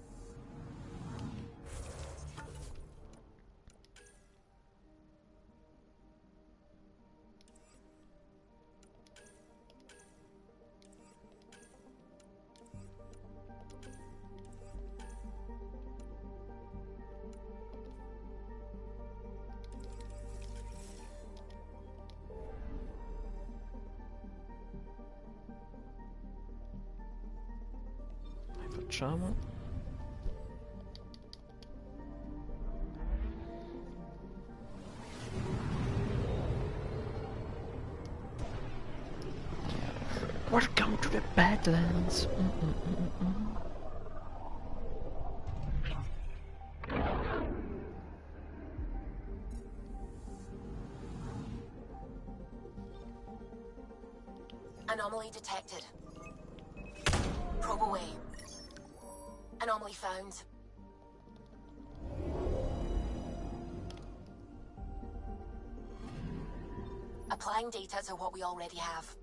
Speaker 1: Facciamo. Welcome to the badlands.
Speaker 21: Anomaly detected. Probe away. Anomaly found. Applying data to what we already have.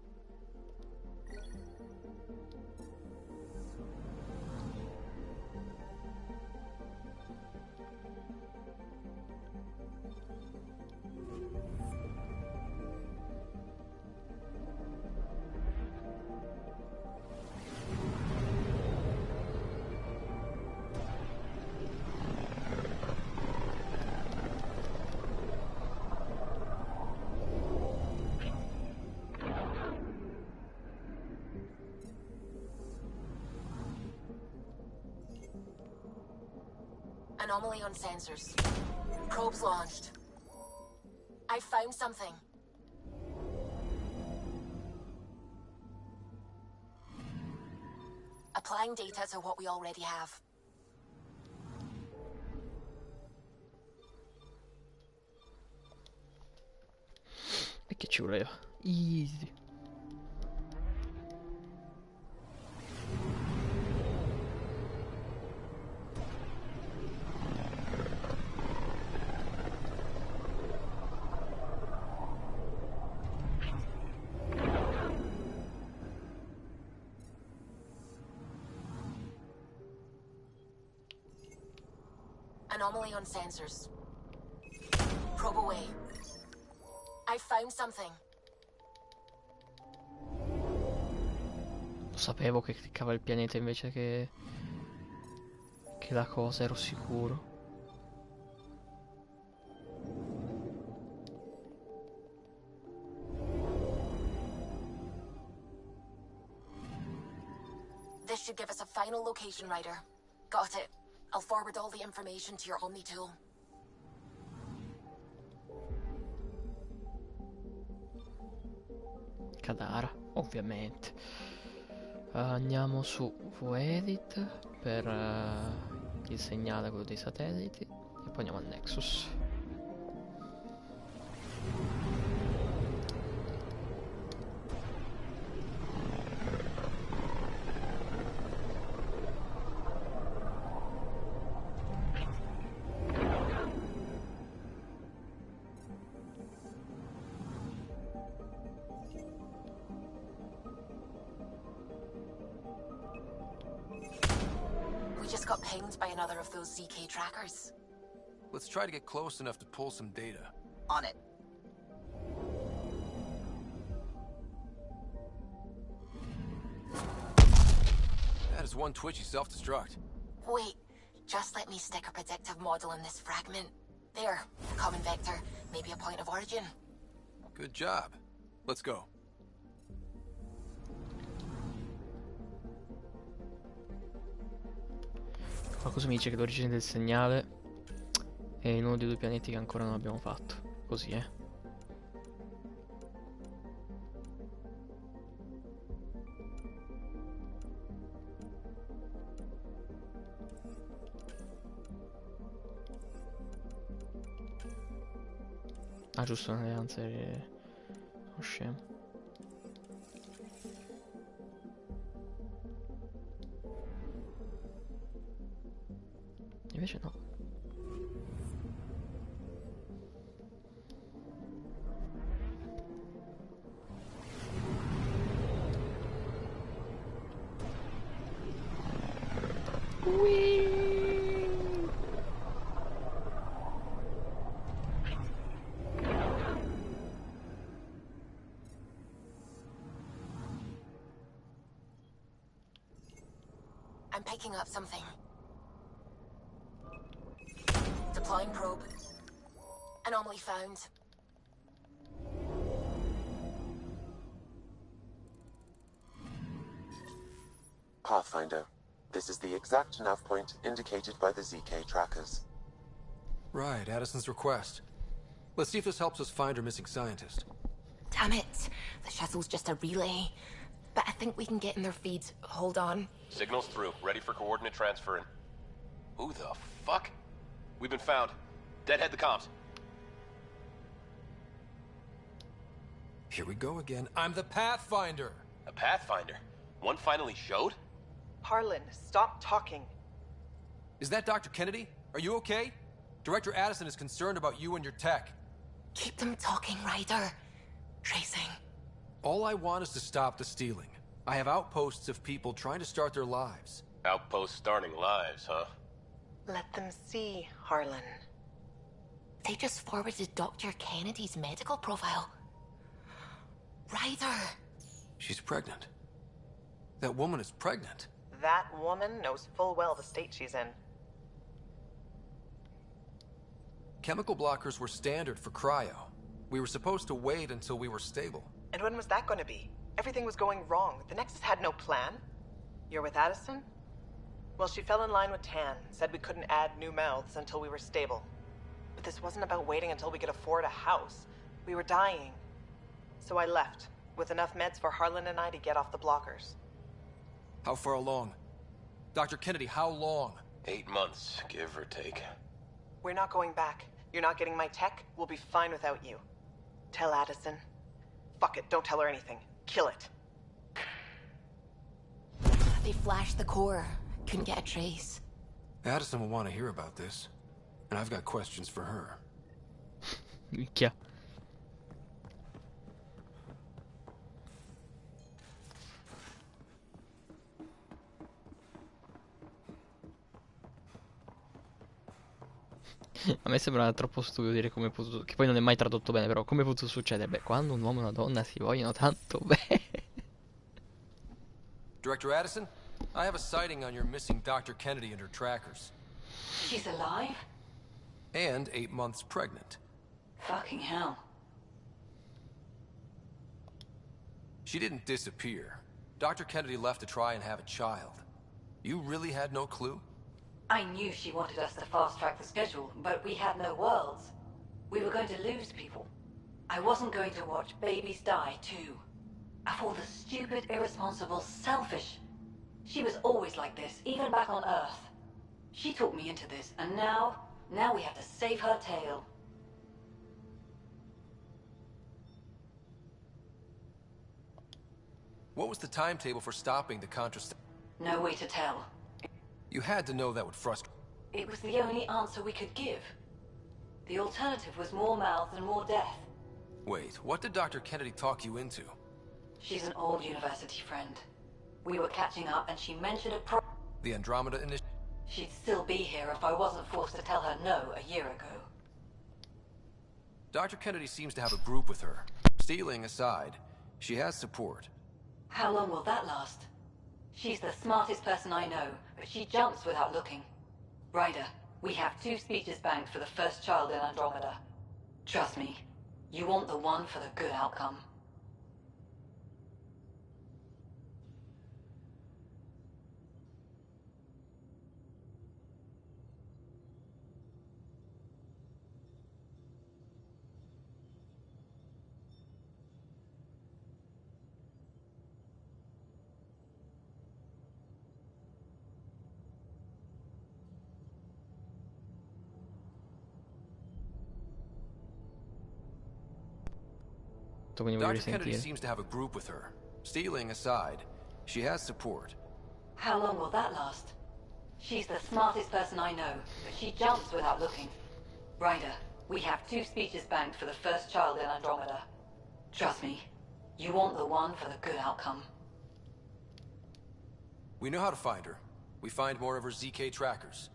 Speaker 21: Anomaly on sensors. Probes launched. I found something. Applying data to what we already have.
Speaker 1: E che ci voleva? Easy.
Speaker 21: Anomaly on sensors. Probe away. I found something.
Speaker 1: Lo sapevo che cliccava il pianeta invece che la cosa, ero sicuro.
Speaker 21: This should give us a final location writer. Got it. I'll forward all the information to your Omni tool.
Speaker 1: Kadara, ovviamente. Andiamo su Edit per il segnale, quello dei satelliti, e poi andiamo al Nexus.
Speaker 21: We just got pinged by another of those ZK trackers.
Speaker 19: Let's try to get close enough to pull some data.
Speaker 18: On it.
Speaker 19: That is one twitchy self-destruct.
Speaker 21: Wait, just let me stick a predictive model in this fragment. There, a common vector, maybe a point of origin.
Speaker 19: Good job. Let's go.
Speaker 1: Qualcosa mi dice che l'origine del segnale è in uno dei due pianeti che ancora non abbiamo fatto. Così, Ah, giusto, un'alleanza. Sono scemo. Invece no.
Speaker 21: I'm picking up something. Deploying probe. Anomaly found.
Speaker 11: Pathfinder, this is the exact nav point indicated by the ZK trackers.
Speaker 19: Right, Addison's request. Let's see if this helps us find her missing scientist.
Speaker 21: Damn it. The shuttle's just a relay. But I think we can get in their feeds. Hold on.
Speaker 2: Signal's through. Ready for coordinate transfer. Who the fuck? We've been found. Deadhead the comms.
Speaker 19: Here we go again. I'm the Pathfinder.
Speaker 2: A Pathfinder? One finally showed?
Speaker 6: Harlan, stop talking.
Speaker 19: Is that Dr. Kennedy? Are you okay? Director Addison is concerned about you and your tech.
Speaker 21: Keep them talking, Ryder. Tracing.
Speaker 19: All I want is to stop the stealing. I have outposts of people trying to start their lives.
Speaker 2: Outposts starting lives, huh?
Speaker 6: Let them see, Harlan.
Speaker 21: They just forwarded Dr. Kennedy's medical profile. Ryder!
Speaker 19: She's pregnant. That woman is pregnant.
Speaker 6: That woman knows full well the state she's in.
Speaker 19: Chemical blockers were standard for cryo. We were supposed to wait until we were stable.
Speaker 6: And when was that going to be? Everything was going wrong. The Nexus had no plan. You're with Addison? Well, she fell in line with Tan, said we couldn't add new mouths until we were stable. But this wasn't about waiting until we could afford a house. We were dying. So I left, with enough meds for Harlan and I to get off the blockers.
Speaker 19: How far along? Dr. Kennedy, how long?
Speaker 2: 8 months, give or take.
Speaker 6: We're not going back. You're not getting my tech. We'll be fine without you. Tell Addison. Fuck it, don't tell her anything. Kill it.
Speaker 21: They flashed the core. Couldn't get a trace.
Speaker 19: Addison will want to hear about this. And I've got questions for her.
Speaker 1: Minchia. A me sembra troppo stupido dire come è potuto, che poi non è mai tradotto bene, però come è potuto succedere? Beh, quando un uomo e una donna si vogliono tanto bene.
Speaker 19: Director Addison, I have a sighting on your missing Dr. Kennedy and her trackers.
Speaker 14: She's alive?
Speaker 19: And 8 months pregnant.
Speaker 14: Fucking hell.
Speaker 19: She didn't disappear. Dr. Kennedy left to try and have a child. You really had no clue?
Speaker 14: I knew she wanted us to fast-track the schedule, but we had no worlds. We were going to lose people. I wasn't going to watch babies die, too. Of all the stupid, irresponsible, selfish... She was always like this, even back on Earth. She talked me into this, and now we have to save her tail.
Speaker 19: What was the timetable for stopping the Contra?
Speaker 14: No way to tell.
Speaker 19: You had to know that would frustrate.
Speaker 14: It was the only answer we could give. The alternative was more mouths and more death.
Speaker 19: Wait, what did Dr. Kennedy talk you into?
Speaker 14: She's an old university friend. We were catching up and she mentioned
Speaker 19: The Andromeda initiative?
Speaker 14: She'd still be here if I wasn't forced to tell her no a year ago.
Speaker 19: Dr. Kennedy seems to have a group with her. Stealing aside, she has support.
Speaker 14: How long will that last? She's the smartest person I know, but she jumps without looking. Ryder, we have 2 speeches banked for the first child in Andromeda. Trust me, you want the one for the good outcome.
Speaker 19: Dr. Kennedy seems to have a group with her. Stealing aside, she has support.
Speaker 14: How long will that last? She's the smartest person I know, but she jumps without looking. Ryder, we have 2 speeches banked for the first child in Andromeda. Trust me, you want the one for the good outcome.
Speaker 19: We know how to find her. We find more of her ZK trackers.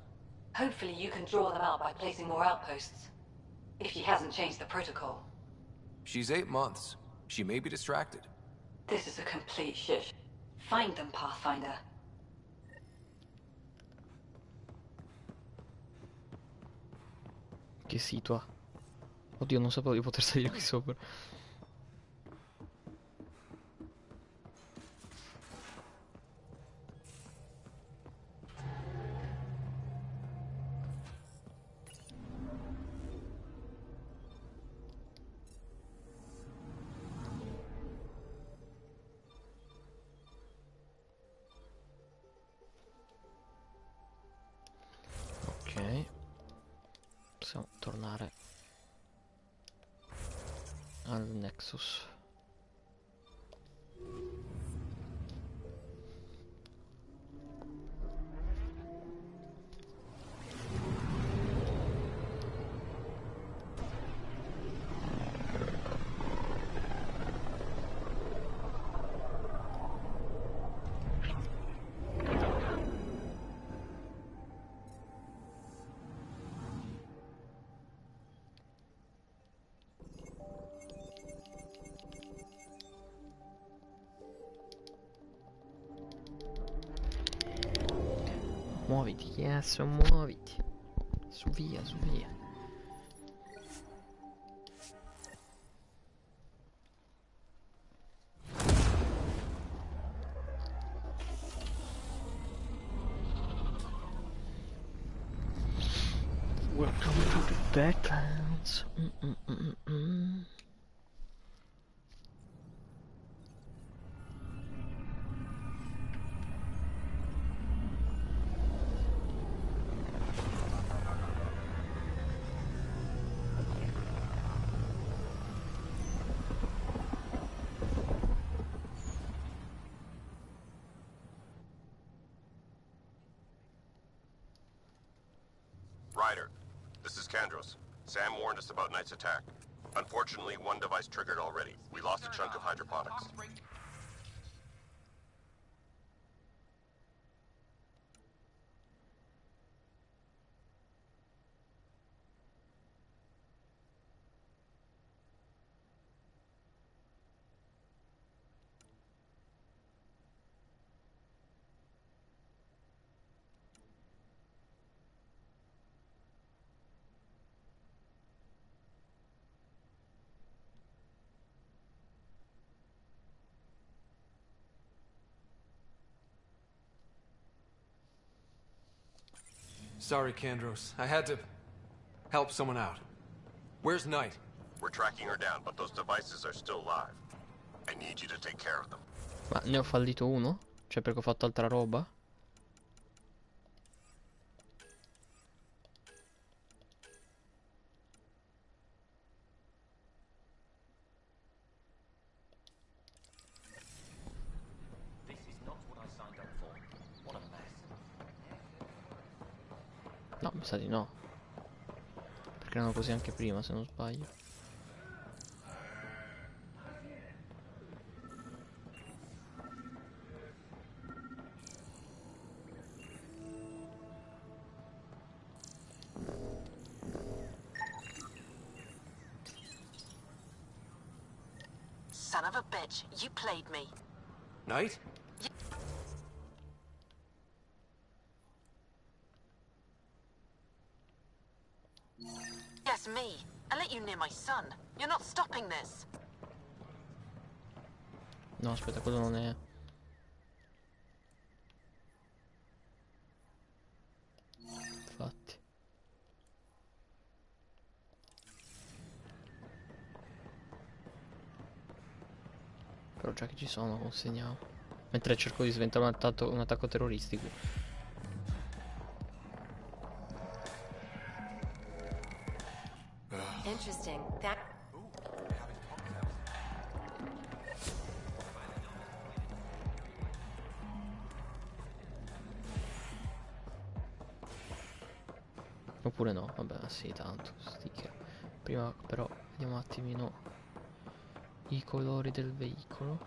Speaker 14: Hopefully you can draw them out by placing more outposts. If she hasn't changed the protocol.
Speaker 19: She's 8 months. She may be distracted.
Speaker 14: This is a complete shit. Find them, Pathfinder.
Speaker 1: Che situa? Oddio, non sapevo di poter salire qui sopra. Ok, possiamo tornare al Nexus. Muoviti, yes, muoviti. Su via, su via. Welcome to the badlands.
Speaker 22: Ryder, this is Kandros. Sam warned us about Knight's attack. Unfortunately, one device triggered already. We lost a chunk of hydroponics.
Speaker 19: Sorry, Kandros. I had to help someone out. Where's Knight?
Speaker 22: We're tracking her down, but those devices are still live. I need you to take care of them.
Speaker 1: Ma ne ho fallito uno? Cioè perché ho fatto altra roba? Mi sa di no. Perché erano così anche prima, se non sbaglio.
Speaker 6: Son of a bitch, you played me.
Speaker 19: Knight?
Speaker 6: Yes, me. I let you near my son. You're not stopping this.
Speaker 1: No, aspetta, quello non è. Infatti. Però già che ci sono, consegniamo. Mentre cerco di sventare un attacco terroristico.
Speaker 4: Interesting.
Speaker 1: Oppure no, vabbè, sì, tanto. Sticker. Prima però vediamo un attimino i colori del veicolo.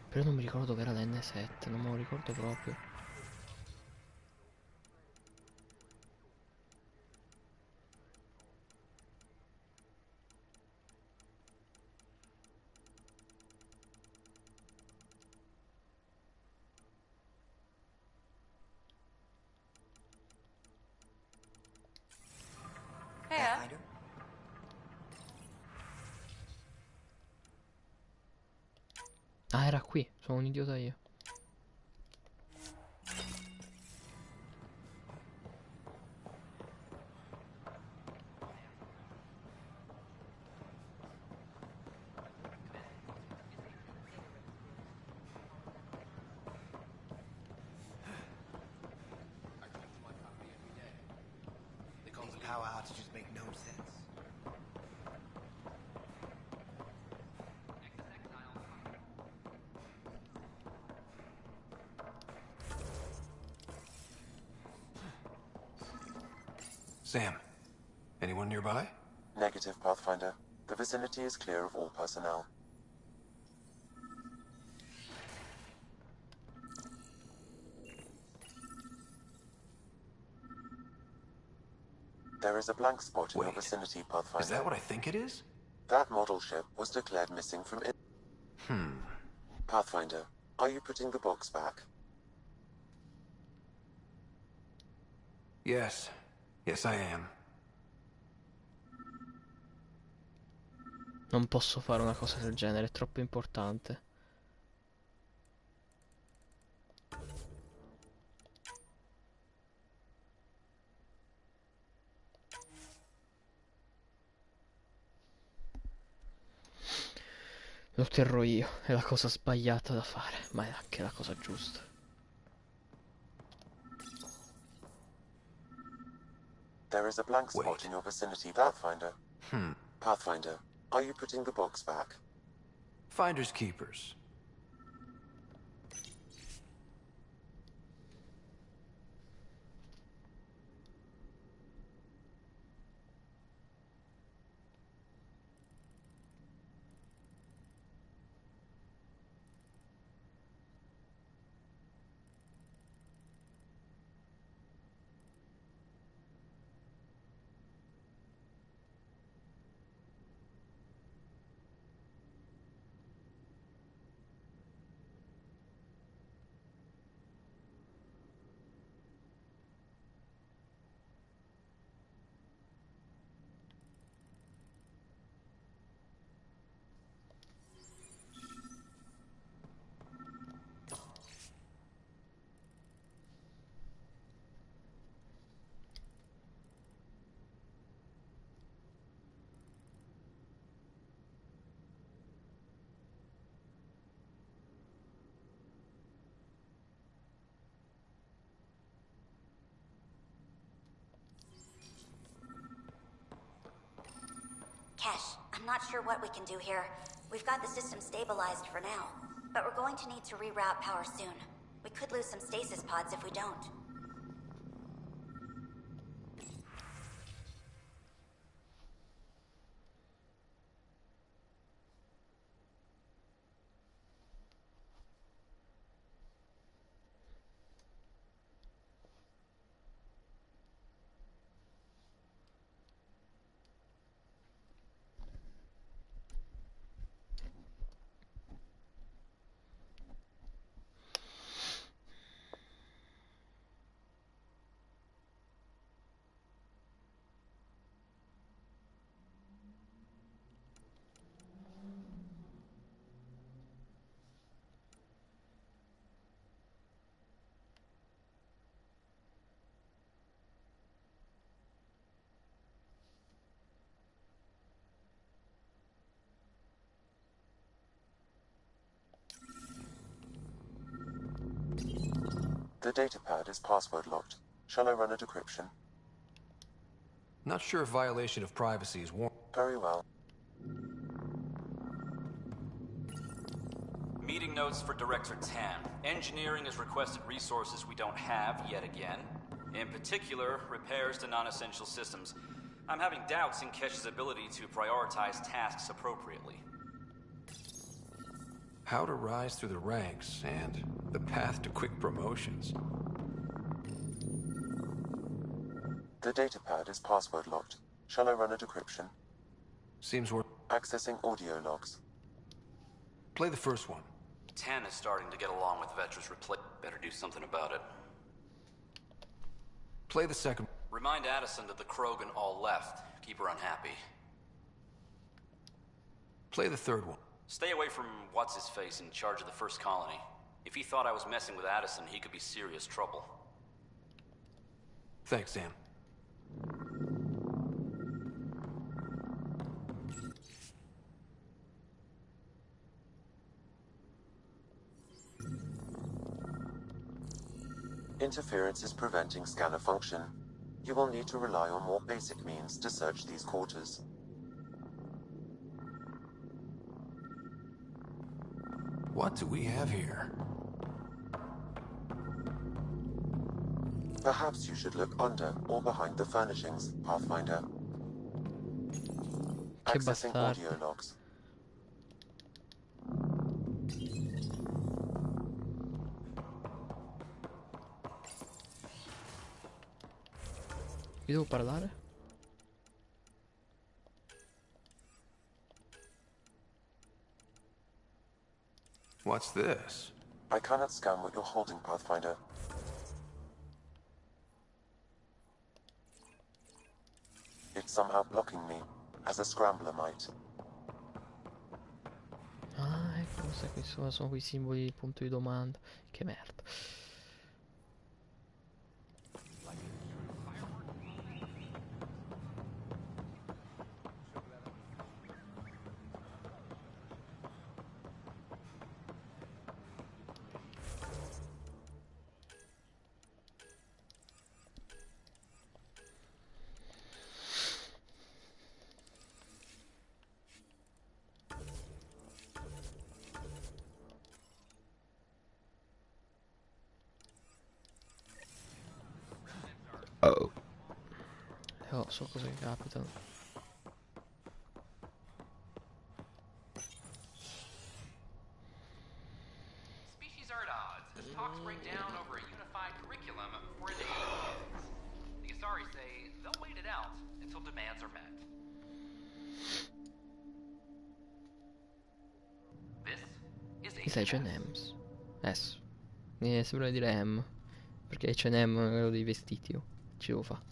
Speaker 1: Però non mi ricordo dove era l'N7, non me lo ricordo proprio. Ah, era qui, sono un idiota io.
Speaker 9: These power outages make no sense.
Speaker 19: Sam, anyone nearby?
Speaker 11: Negative, Pathfinder. The vicinity is clear of all personnel. There is a blank spot in your vicinity, Pathfinder.
Speaker 19: Is that what I think it is?
Speaker 11: That model ship was declared missing from Pathfinder, are you putting the books back?
Speaker 19: Yes. Yes, I am.
Speaker 1: Non posso fare una cosa del genere, è troppo importante. Lo otterrò io, è la cosa sbagliata da fare, ma è anche la cosa giusta.
Speaker 11: There is a blank spot in your vicinity, Pathfinder. Pathfinder, are you putting the books back?
Speaker 19: Finders keepers.
Speaker 17: Cash, I'm not sure what we can do here. We've got the system stabilized for now, but we're going to need to reroute power soon. We could lose some stasis pods if we don't.
Speaker 11: The datapad is password locked. Shall I run a decryption?
Speaker 19: Not sure if violation of privacy is warranted.
Speaker 11: Very well.
Speaker 4: Meeting notes for Director Tan. Engineering has requested resources we don't have yet again. In particular, repairs to non-essential systems. I'm having doubts in Kesh's ability to prioritize tasks appropriately.
Speaker 19: How to rise through the ranks and the path to quick promotions.
Speaker 11: The datapad is password locked. Shall I run a decryption?
Speaker 19: Seems worth.
Speaker 11: Accessing audio logs.
Speaker 19: Play the first one.
Speaker 4: Tan is starting to get along with Vetra's replay. Better do something about it.
Speaker 19: Play the second.
Speaker 4: Remind Addison that the Krogan all left. Keep her unhappy.
Speaker 19: Play the third one.
Speaker 4: Stay away from what's-his-face in charge of the first colony. If he thought I was messing with Addison, he could be serious trouble.
Speaker 19: Thanks, Sam.
Speaker 11: Interference is preventing scanner function. You will need to rely on more basic means to search these quarters.
Speaker 19: What do we have here?
Speaker 11: Perhaps you should look under or behind the furnishings, Pathfinder. Accessing audio logs.
Speaker 1: Io devo parlare?
Speaker 19: What's this?
Speaker 11: I cannot scan what you're holding, Pathfinder. It's somehow blocking me, as a scrambler might.
Speaker 1: Ah, ecco, sono quei simboli di punto di domanda. Che merda. Oh. So cosa che capitano.
Speaker 10: Species are at odds as talks break down over a unified curriculum for the aliens. The Asari say they'll wait it out until demands are met. This is
Speaker 1: H&M's. S. Sembra dire M. Perché H&M è quello dei vestiti. Oh. Ci devo fare.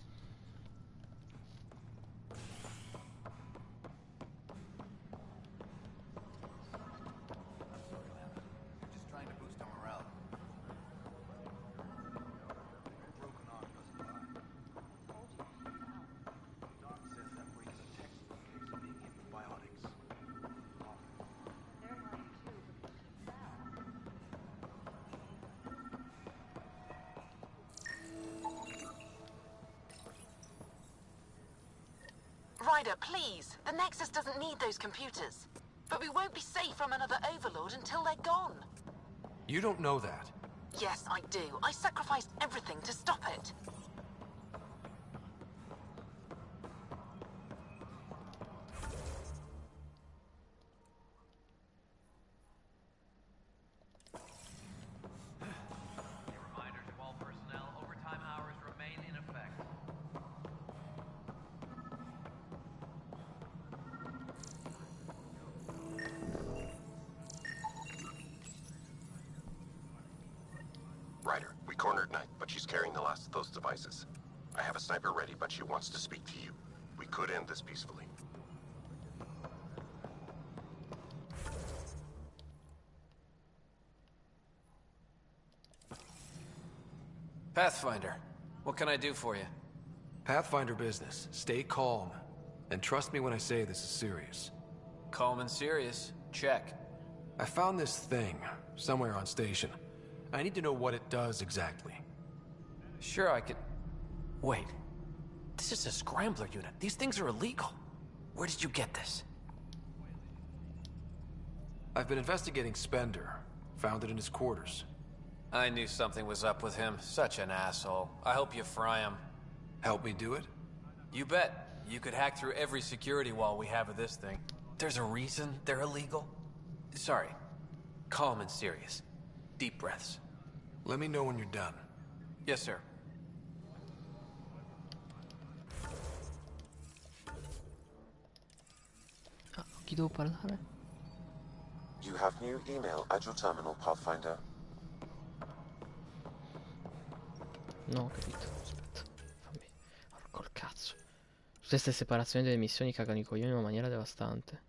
Speaker 21: Ryder, please. The Nexus doesn't need those computers. But we won't be safe from another Overlord until they're gone.
Speaker 19: You don't know that.
Speaker 21: Yes, I do. I sacrificed everything to stop it.
Speaker 22: Ryder, we cornered Knight, but she's carrying the last of those devices. I have a sniper ready, but she wants to speak to you. We could end this peacefully.
Speaker 7: Pathfinder, what can I do for you?
Speaker 19: Pathfinder business. Stay calm. And trust me when I say this is serious.
Speaker 7: Calm and serious. Check.
Speaker 19: I found this thing somewhere on station. I need to know what it does exactly.
Speaker 8: Sure, I could... Wait. This is a scrambler unit. These things are illegal. Where did you get this?
Speaker 19: I've been investigating Spender. Found it in his quarters.
Speaker 7: I knew something was up with him. Such an asshole. I hope you fry him.
Speaker 19: Help me do it?
Speaker 7: You bet. You could hack through every security wall we have of this thing.
Speaker 8: There's a reason they're illegal? Sorry. Calm and serious. Deep breaths.
Speaker 19: Let me know when you're done.
Speaker 7: Yes, sir.
Speaker 1: Chi devo parlare?
Speaker 11: You have new email at your terminal, Pathfinder.
Speaker 1: No, ho capito. Aspetta. Fammi. Col cazzo. Tutte queste separazioni delle missioni cagano i coglioni in una maniera devastante.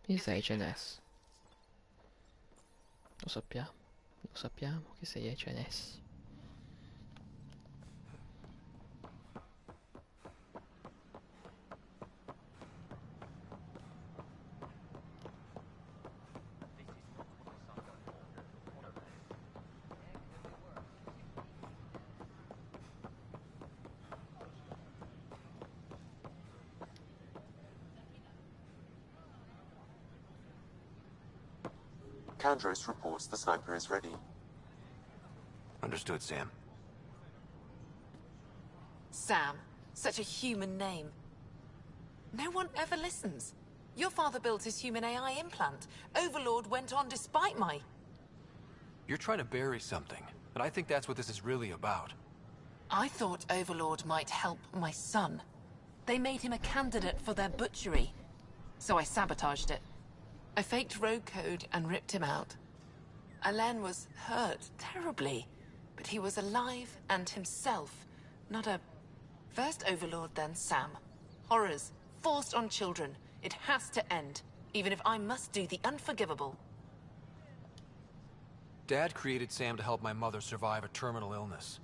Speaker 1: Chi sei HNS? Lo sappiamo che sei HNS.
Speaker 11: Kandros reports the sniper is ready.
Speaker 8: Understood, Sam.
Speaker 12: Sam. Such a human name. No one ever listens. Your father built his human AI implant. Overlord went on despite my...
Speaker 19: You're trying to bury something, and I think that's what this is really about.
Speaker 12: I thought Overlord might help my son. They made him a candidate for their butchery. So I sabotaged it. I faked rogue code and ripped him out. Alain was hurt terribly, but he was alive and himself, not a... First Overlord, then Sam. Horrors, forced on children. It has to end, even if I must do the unforgivable.
Speaker 19: Dad created Sam to help my mother survive a terminal illness.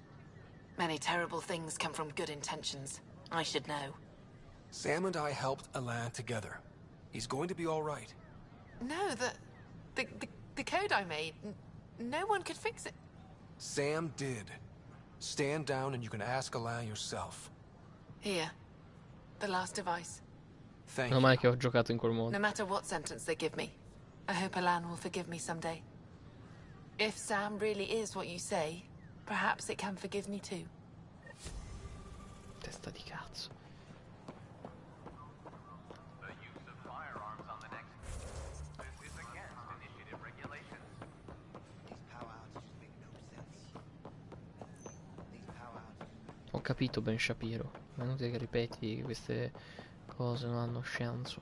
Speaker 12: Many terrible things come from good intentions. I should know.
Speaker 19: Sam and I helped Alain together. He's going to be all right.
Speaker 12: No, the code I made, no one could fix it.
Speaker 19: Sam did. Stand down and you can ask Alain yourself.
Speaker 12: Here. The last device.
Speaker 19: Thank
Speaker 1: Non mai che ho giocato in quel modo.
Speaker 12: No matter what sentence they give me, I hope Alain will forgive me someday. If Sam really is what you say, perhaps it can forgive me too.
Speaker 1: Testa di cazzo. Ho capito, Ben Shapiro, ma è inutile che ripeti che queste cose non hanno senso.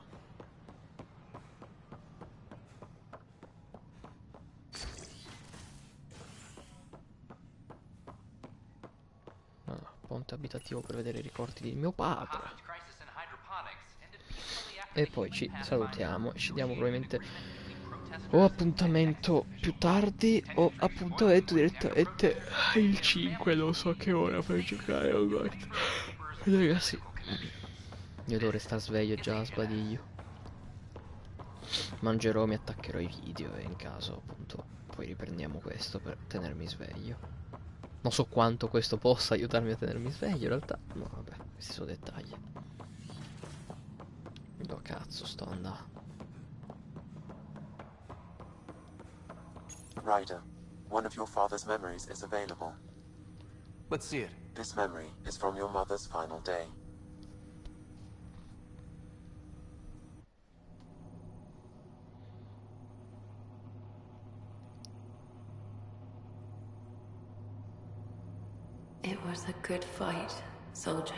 Speaker 1: Ponte abitativo per vedere i ricordi di mio padre. E poi ci salutiamo e ci diamo probabilmente o appuntamento più tardi o appuntamento direttamente il 5, non so che ora per giocare. Oh God. Ragazzi, io dovrei star sveglio già a sbadiglio. Mangerò, mi attaccherò ai video e in caso appunto poi riprendiamo questo per tenermi sveglio. Non so quanto questo possa aiutarmi a tenermi sveglio in realtà. No vabbè, questi sono dettagli. Dove cazzo sto andando?
Speaker 11: Ryder, one of your father's memories is available.
Speaker 8: Let's see it.
Speaker 11: This memory is from your mother's final day.
Speaker 16: It was a good fight, soldier.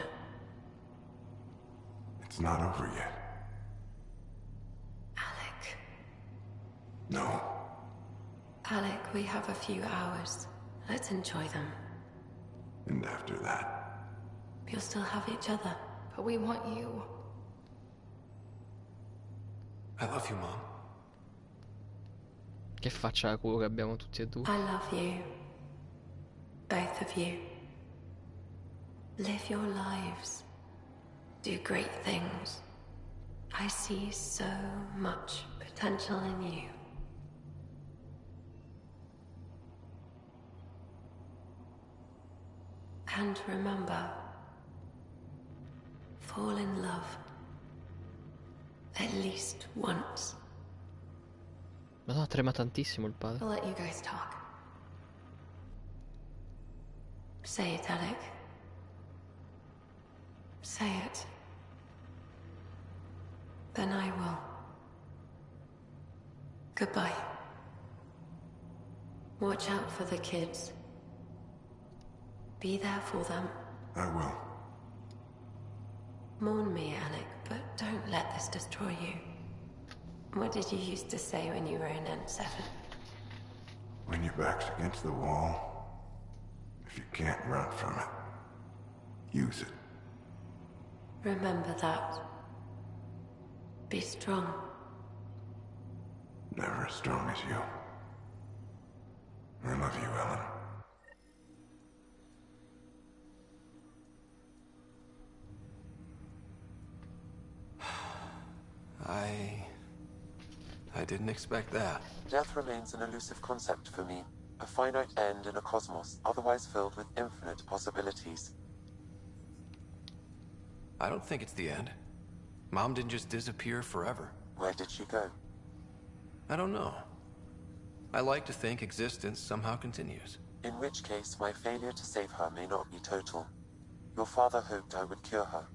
Speaker 3: It's not over yet.
Speaker 16: Alec.
Speaker 3: No.
Speaker 16: Alec, we have a few hours. Let's enjoy them.
Speaker 3: And after that?
Speaker 16: We'll still have each other, but we want you.
Speaker 8: I love you, Mom.
Speaker 1: Che faccia da culo che abbiamo tutti e due.
Speaker 16: I love you. Both of you. Live your lives. Do great things. I see so much potential in you. And remember, fall in love. At least once.
Speaker 1: Ma no, trema tantissimo il padre.
Speaker 16: I'll let you guys talk. Say it, Alec. Say it. Then I will. Goodbye. Watch out for the kids. Be there for them.
Speaker 3: I will.
Speaker 16: Mourn me, Alec, but don't let this destroy you. What did you used to say when you were in N7?
Speaker 3: When your back's against the wall, if you can't run from it, use it.
Speaker 16: Remember that. Be strong.
Speaker 3: Never as strong as you. I love you, Ellen.
Speaker 8: I didn't expect that.
Speaker 11: Death remains an elusive concept for me. A finite end in a cosmos otherwise filled with infinite possibilities.
Speaker 8: I don't think it's the end. Mom didn't just disappear forever.
Speaker 11: Where did she go?
Speaker 8: I don't know. I like to think existence somehow continues.
Speaker 11: In which case, my failure to save her may not be total. Your father hoped I would cure her.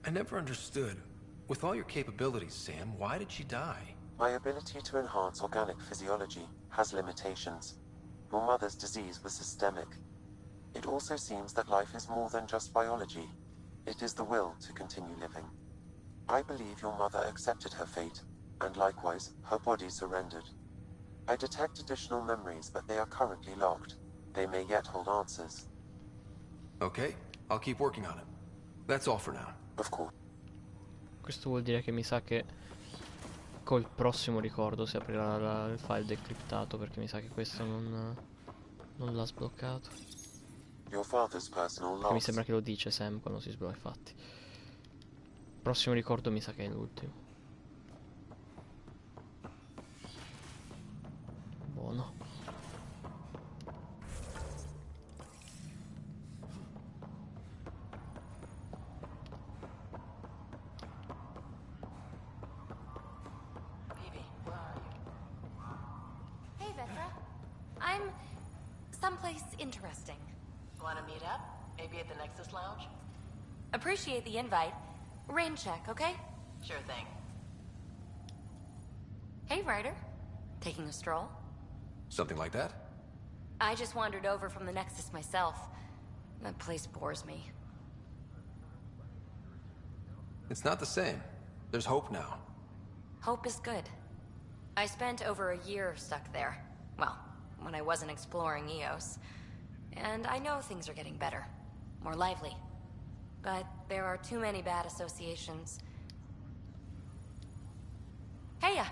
Speaker 8: I never understood. With all your capabilities, Sam, why did she die?
Speaker 11: My ability to enhance organic physiology has limitations. Your mother's disease was systemic. It also seems that life is more than just biology. It is the will to continue living. I believe your mother accepted her fate, and likewise, her body surrendered. I detect additional memories, but they are currently locked. They may yet hold answers.
Speaker 8: Okay, I'll keep working on it. That's all for now.
Speaker 11: Of course.
Speaker 1: Questo vuol dire che mi sa che col prossimo ricordo si aprirà il file decriptato, perché mi sa che questo non l'ha sbloccato.
Speaker 11: Your father's personal
Speaker 1: Che mi sembra che lo dice Sam quando si sblocca, infatti. Prossimo ricordo mi sa che è l'ultimo. Buono.
Speaker 21: Hey, Vetra. I'm someplace interesting.
Speaker 6: Wanna meet up? Maybe at the Nexus Lounge?
Speaker 21: Appreciate the invite. Rain check, okay?
Speaker 6: Sure thing.
Speaker 21: Hey, Ryder. Taking a stroll?
Speaker 8: Something like that?
Speaker 21: I just wandered over from the Nexus myself. That place bores me.
Speaker 8: It's not the same. There's hope now.
Speaker 21: Hope is good. I spent over a year stuck there. Well, when I wasn't exploring Eos. And I know things are getting better. More lively. But there are too many bad associations. Heya!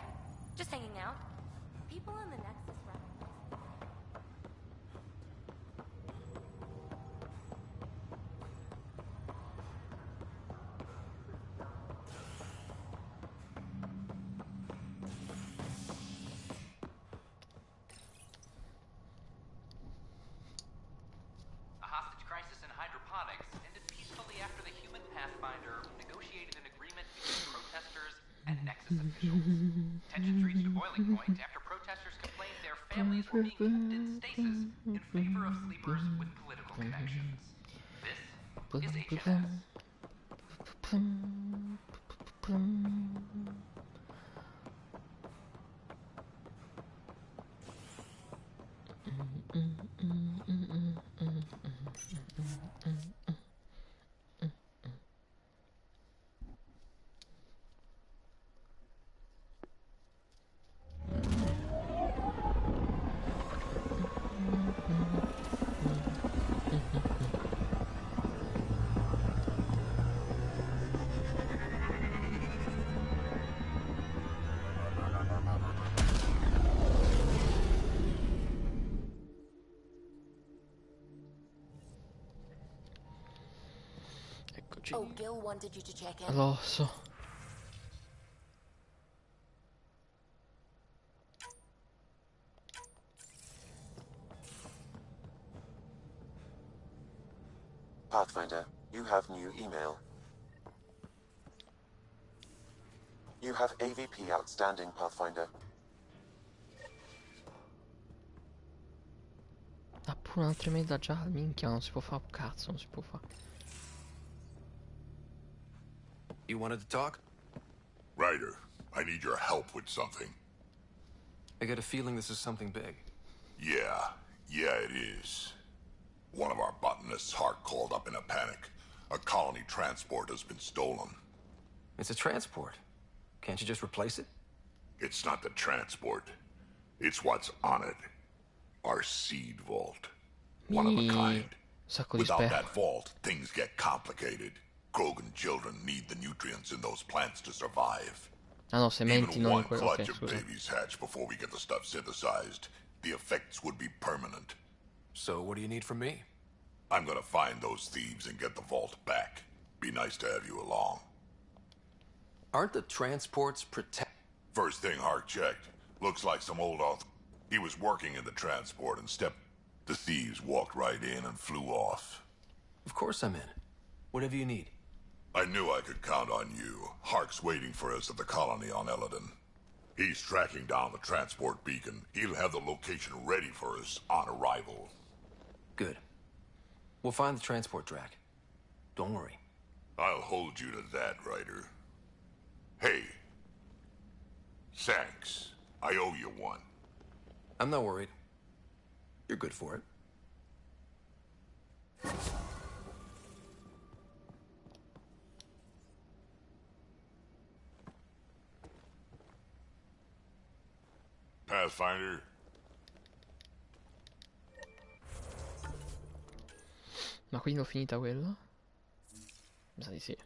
Speaker 21: Just hanging out. People in the Nexus
Speaker 10: A hostage crisis in hydroponics ended peacefully after the human Pathfinder negotiated an agreement between protesters and Nexus officials. Tensions reached a boiling point after protesters complained their families were being kept in stasis in favor of sleepers with political connections. This is HMS.
Speaker 1: Eccoci.
Speaker 5: Oh, Gil wanted you to check in.
Speaker 1: Lo so.
Speaker 11: Pathfinder, you have new email. You have AVP outstanding, Pathfinder.
Speaker 1: Ha pure un'altra meta già, minchia, non si può fare un cazzo, non si può fare.
Speaker 19: You wanted to talk?
Speaker 24: Ryder, I need your help with something.
Speaker 19: I get a feeling this is something big.
Speaker 24: Yeah, it is. One of our botanists, Hart, called up in a panic. A colony transport has been stolen.
Speaker 19: It's a transport. Can't you just replace it?
Speaker 24: It's not the transport. It's what's on it. Our seed vault. One of a kind.
Speaker 1: Sacco di
Speaker 24: Without
Speaker 1: sperma.
Speaker 24: that vault, things get complicated. Krogan children need the nutrients in those plants to survive.
Speaker 1: Ah no, sementi
Speaker 24: Even
Speaker 1: non
Speaker 24: one
Speaker 1: in quello.
Speaker 24: clutch
Speaker 1: Ok,
Speaker 24: of
Speaker 1: scusa.
Speaker 24: babies hatch before we get the stuff synthesized. The effects would be permanent.
Speaker 19: So what do you need from me?
Speaker 24: I'm gonna find those thieves and get the vault back. Be nice to have you along.
Speaker 19: Aren't the transports protect?
Speaker 24: First thing Hart checked. Looks like some old author. He was working in the transport and stepped. The thieves walked right in and flew off.
Speaker 19: Of course I'm in. Whatever you need.
Speaker 24: I knew I could count on you. Hark's waiting for us at the colony on Eladon. He's tracking down the transport beacon. He'll have the location ready for us on arrival.
Speaker 19: Good. We'll find the transport track. Don't worry.
Speaker 24: I'll hold you to that, Ryder. Hey. Thanks. I owe you one.
Speaker 19: I'm not worried. You're good for it.
Speaker 24: Pathfinder?
Speaker 1: Ma quindi l'ho finita quella? Mi sa di sì.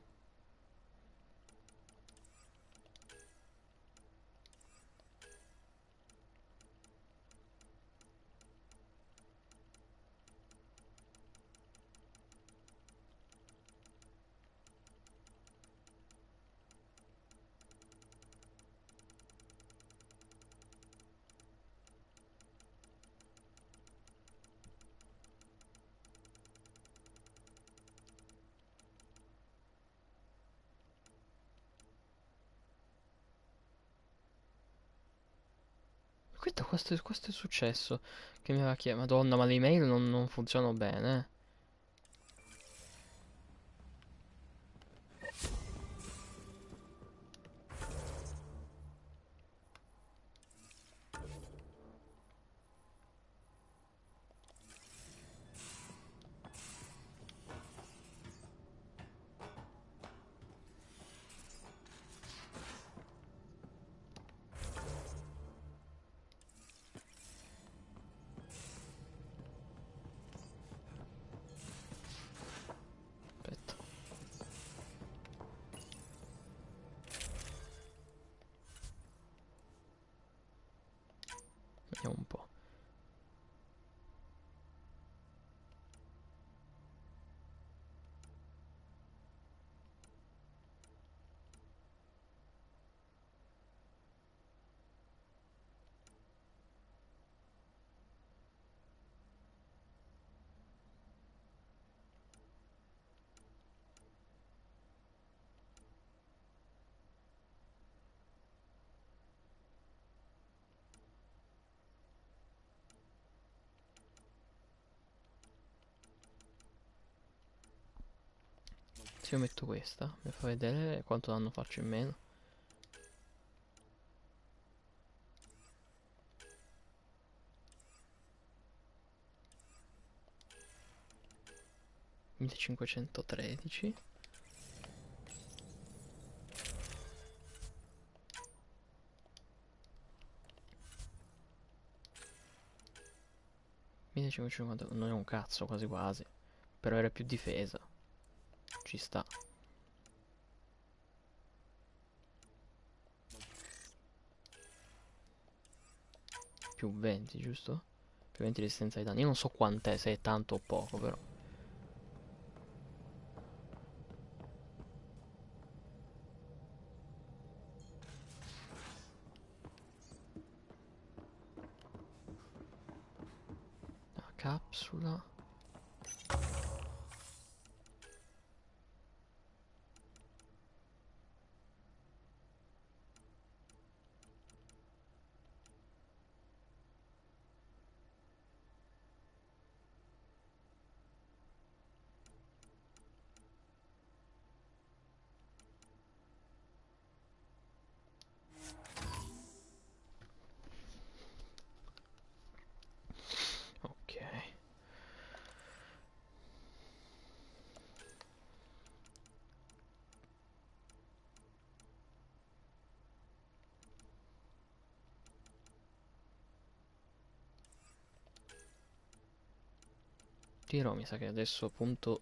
Speaker 1: Questo è successo. Che mi aveva chiesto. Madonna, ma le email non funzionano bene. Aspetta. Vediamo un po'. Se io metto questa, mi fa vedere quanto danno faccio in meno. 1513. Non è un cazzo, quasi quasi. Però era più difesa. Ci sta. Più 20, giusto? Più 20 resistenza ai danni. Io non so quant'è, se è tanto o poco, però. La capsula. Ok. Tiro, mi sa che adesso punto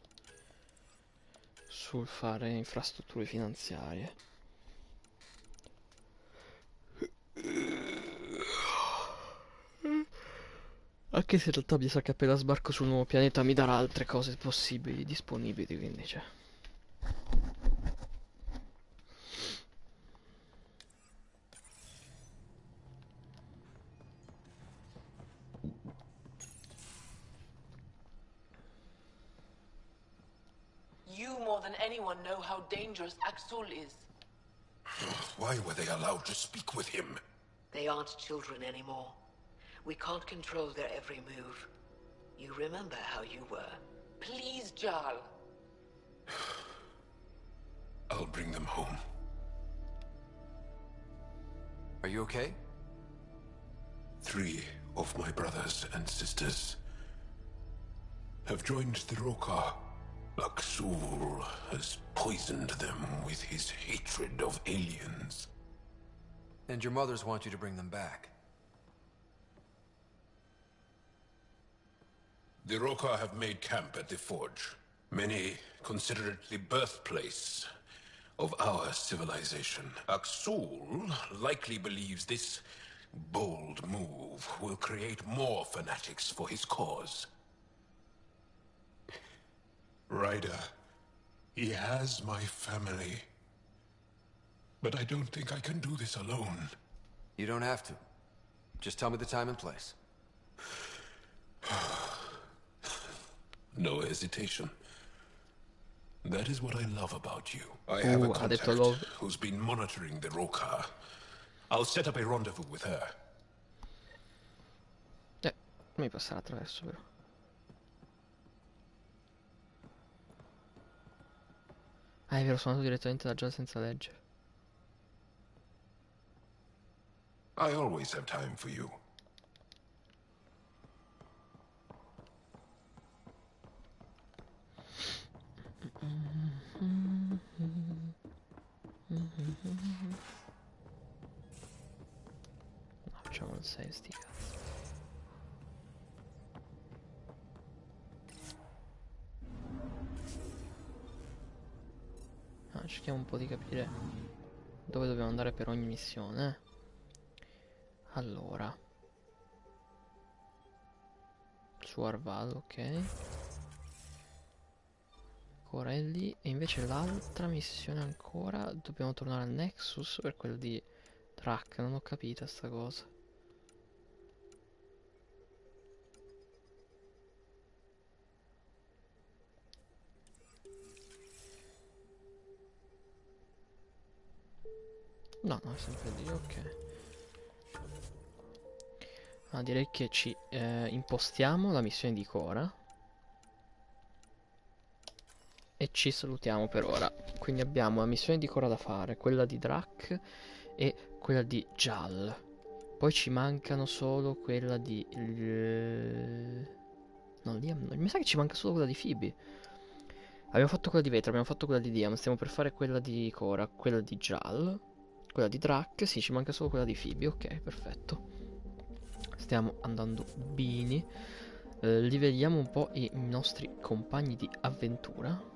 Speaker 1: sul fare infrastrutture finanziarie. Anche se in realtà mi sa che appena sbarco sul nuovo pianeta mi darà altre cose possibili, disponibili, quindi c'è.
Speaker 13: You more than anyone know how dangerous Axul is.
Speaker 24: Why were they allowed to speak with him?
Speaker 13: They aren't children anymore. We can't control their every move. You remember how you were. Please, Jarl.
Speaker 24: I'll bring them home.
Speaker 19: Are you okay?
Speaker 24: 3 of my brothers and sisters have joined the Rokar. Axul has poisoned them with his hatred of aliens.
Speaker 19: And your mothers want you to bring them back.
Speaker 24: The Rokar have made camp at the Forge. Many consider it the birthplace of our civilization. Axul likely believes this bold move will create more fanatics for his cause. Ryder, he has my family. But I don't think I can do this alone.
Speaker 19: You don't have to. Just tell me the time and place.
Speaker 24: No hesitation. That is what I love about you. I have a contact who's been monitoring the Rokar. I'll set up a rendezvous with her.
Speaker 1: Mi passare attraverso però. Ah, è vero, sono andato direttamente da già senza leggere.
Speaker 24: I always have time for you.
Speaker 1: No, facciamo il 6 sti cazzo. Cerchiamo un po' di capire dove dobbiamo andare per ogni missione. Allora, su Arval, ok. Corelli. E invece l'altra missione ancora, dobbiamo tornare al Nexus per quella di Track. Non ho capito sta cosa. No, no, è sempre lì, ok. Ah, direi che ci impostiamo la missione di Cora. E ci salutiamo per ora. Quindi abbiamo la missione di Cora da fare, quella di Drak e quella di Jal. Poi ci mancano solo quella di... No, mi sa che ci manca solo quella di Phoebe. Abbiamo fatto quella di vetro, abbiamo fatto quella di Diam, stiamo per fare quella di Cora, quella di Jal, quella di Drac, sì, ci manca solo quella di Phoebe, ok, perfetto. Stiamo andando bene. Livelliamo un po' i nostri compagni di avventura.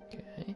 Speaker 1: Ok.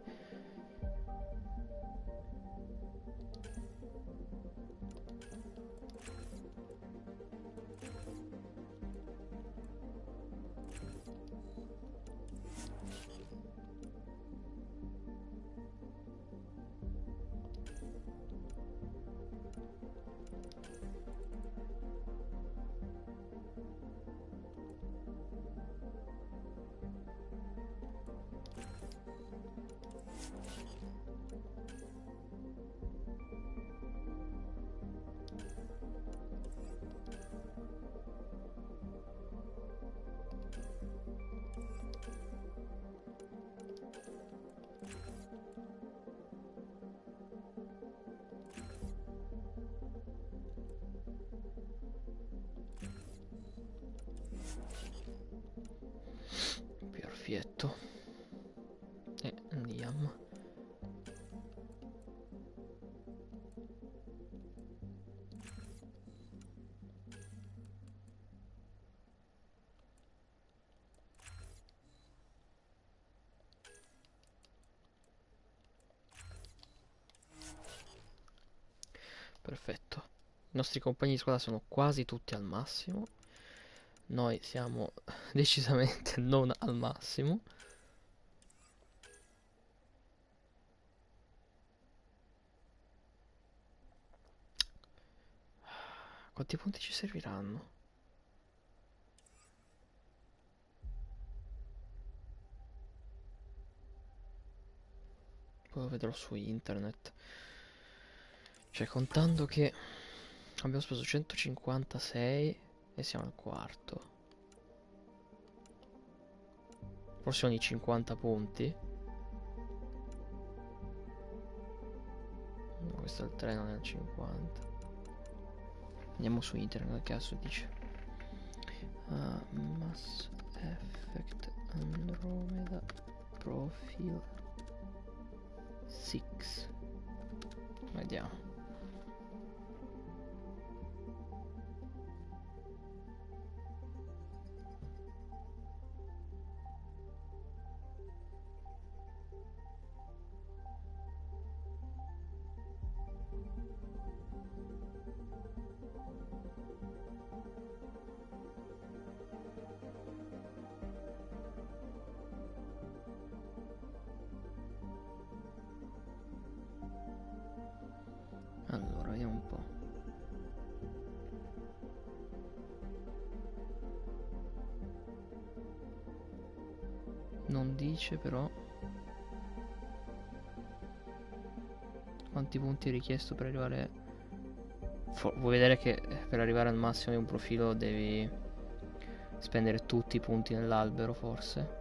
Speaker 1: Perfetto. E andiamo. Perfetto. I nostri compagni di squadra sono quasi tutti al massimo. Noi siamo decisamente non al massimo. Quanti punti ci serviranno? Poi lo vedrò su internet. Cioè, contando che abbiamo speso 156 e siamo al quarto. Forse ogni 50 punti. No, questo è il 3, non è il 50. Andiamo su internet, che cazzo dice? Mass Effect Andromeda Profile 6. Vediamo. Allora, vediamo un po'. Non dice però quanti punti è richiesto per arrivare. Vuoi vedere che per arrivare al massimo di un profilo devi spendere tutti i punti nell'albero, forse?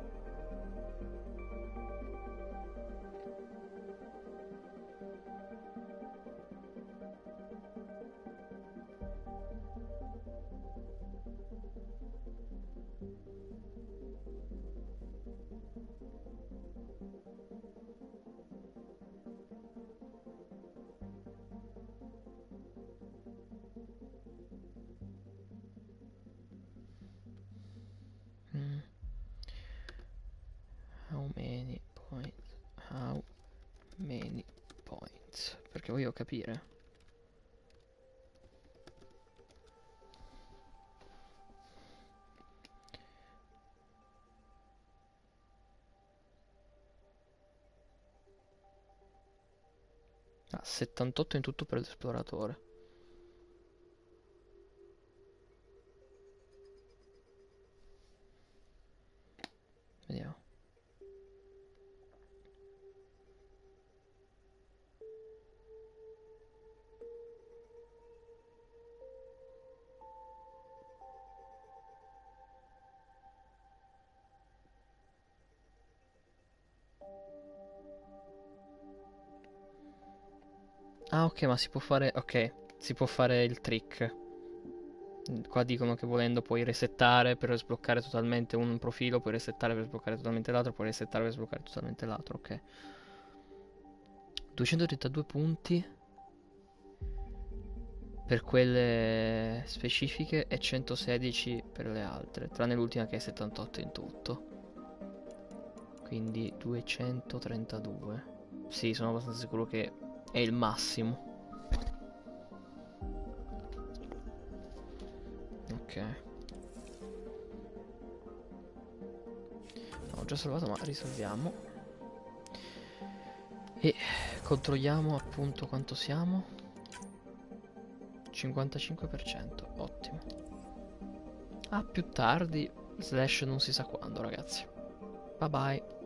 Speaker 1: How many points? How many points? Perché voglio capire. Ah, 78 in tutto per l'esploratore. Ah, ok, ma si può fare... Ok, si può fare il trick. Qua dicono che volendo puoi resettare per sbloccare totalmente un profilo, puoi resettare per sbloccare totalmente l'altro, puoi resettare per sbloccare totalmente l'altro, ok. 232 punti per quelle specifiche e 116 per le altre, tranne l'ultima che è 78 in tutto. Quindi 232. Sì, sono abbastanza sicuro che è il massimo. Ok. Ho già salvato, ma risolviamo. E controlliamo appunto quanto siamo. 55%, ottimo. A più tardi, slash non si sa quando, ragazzi. Bye bye.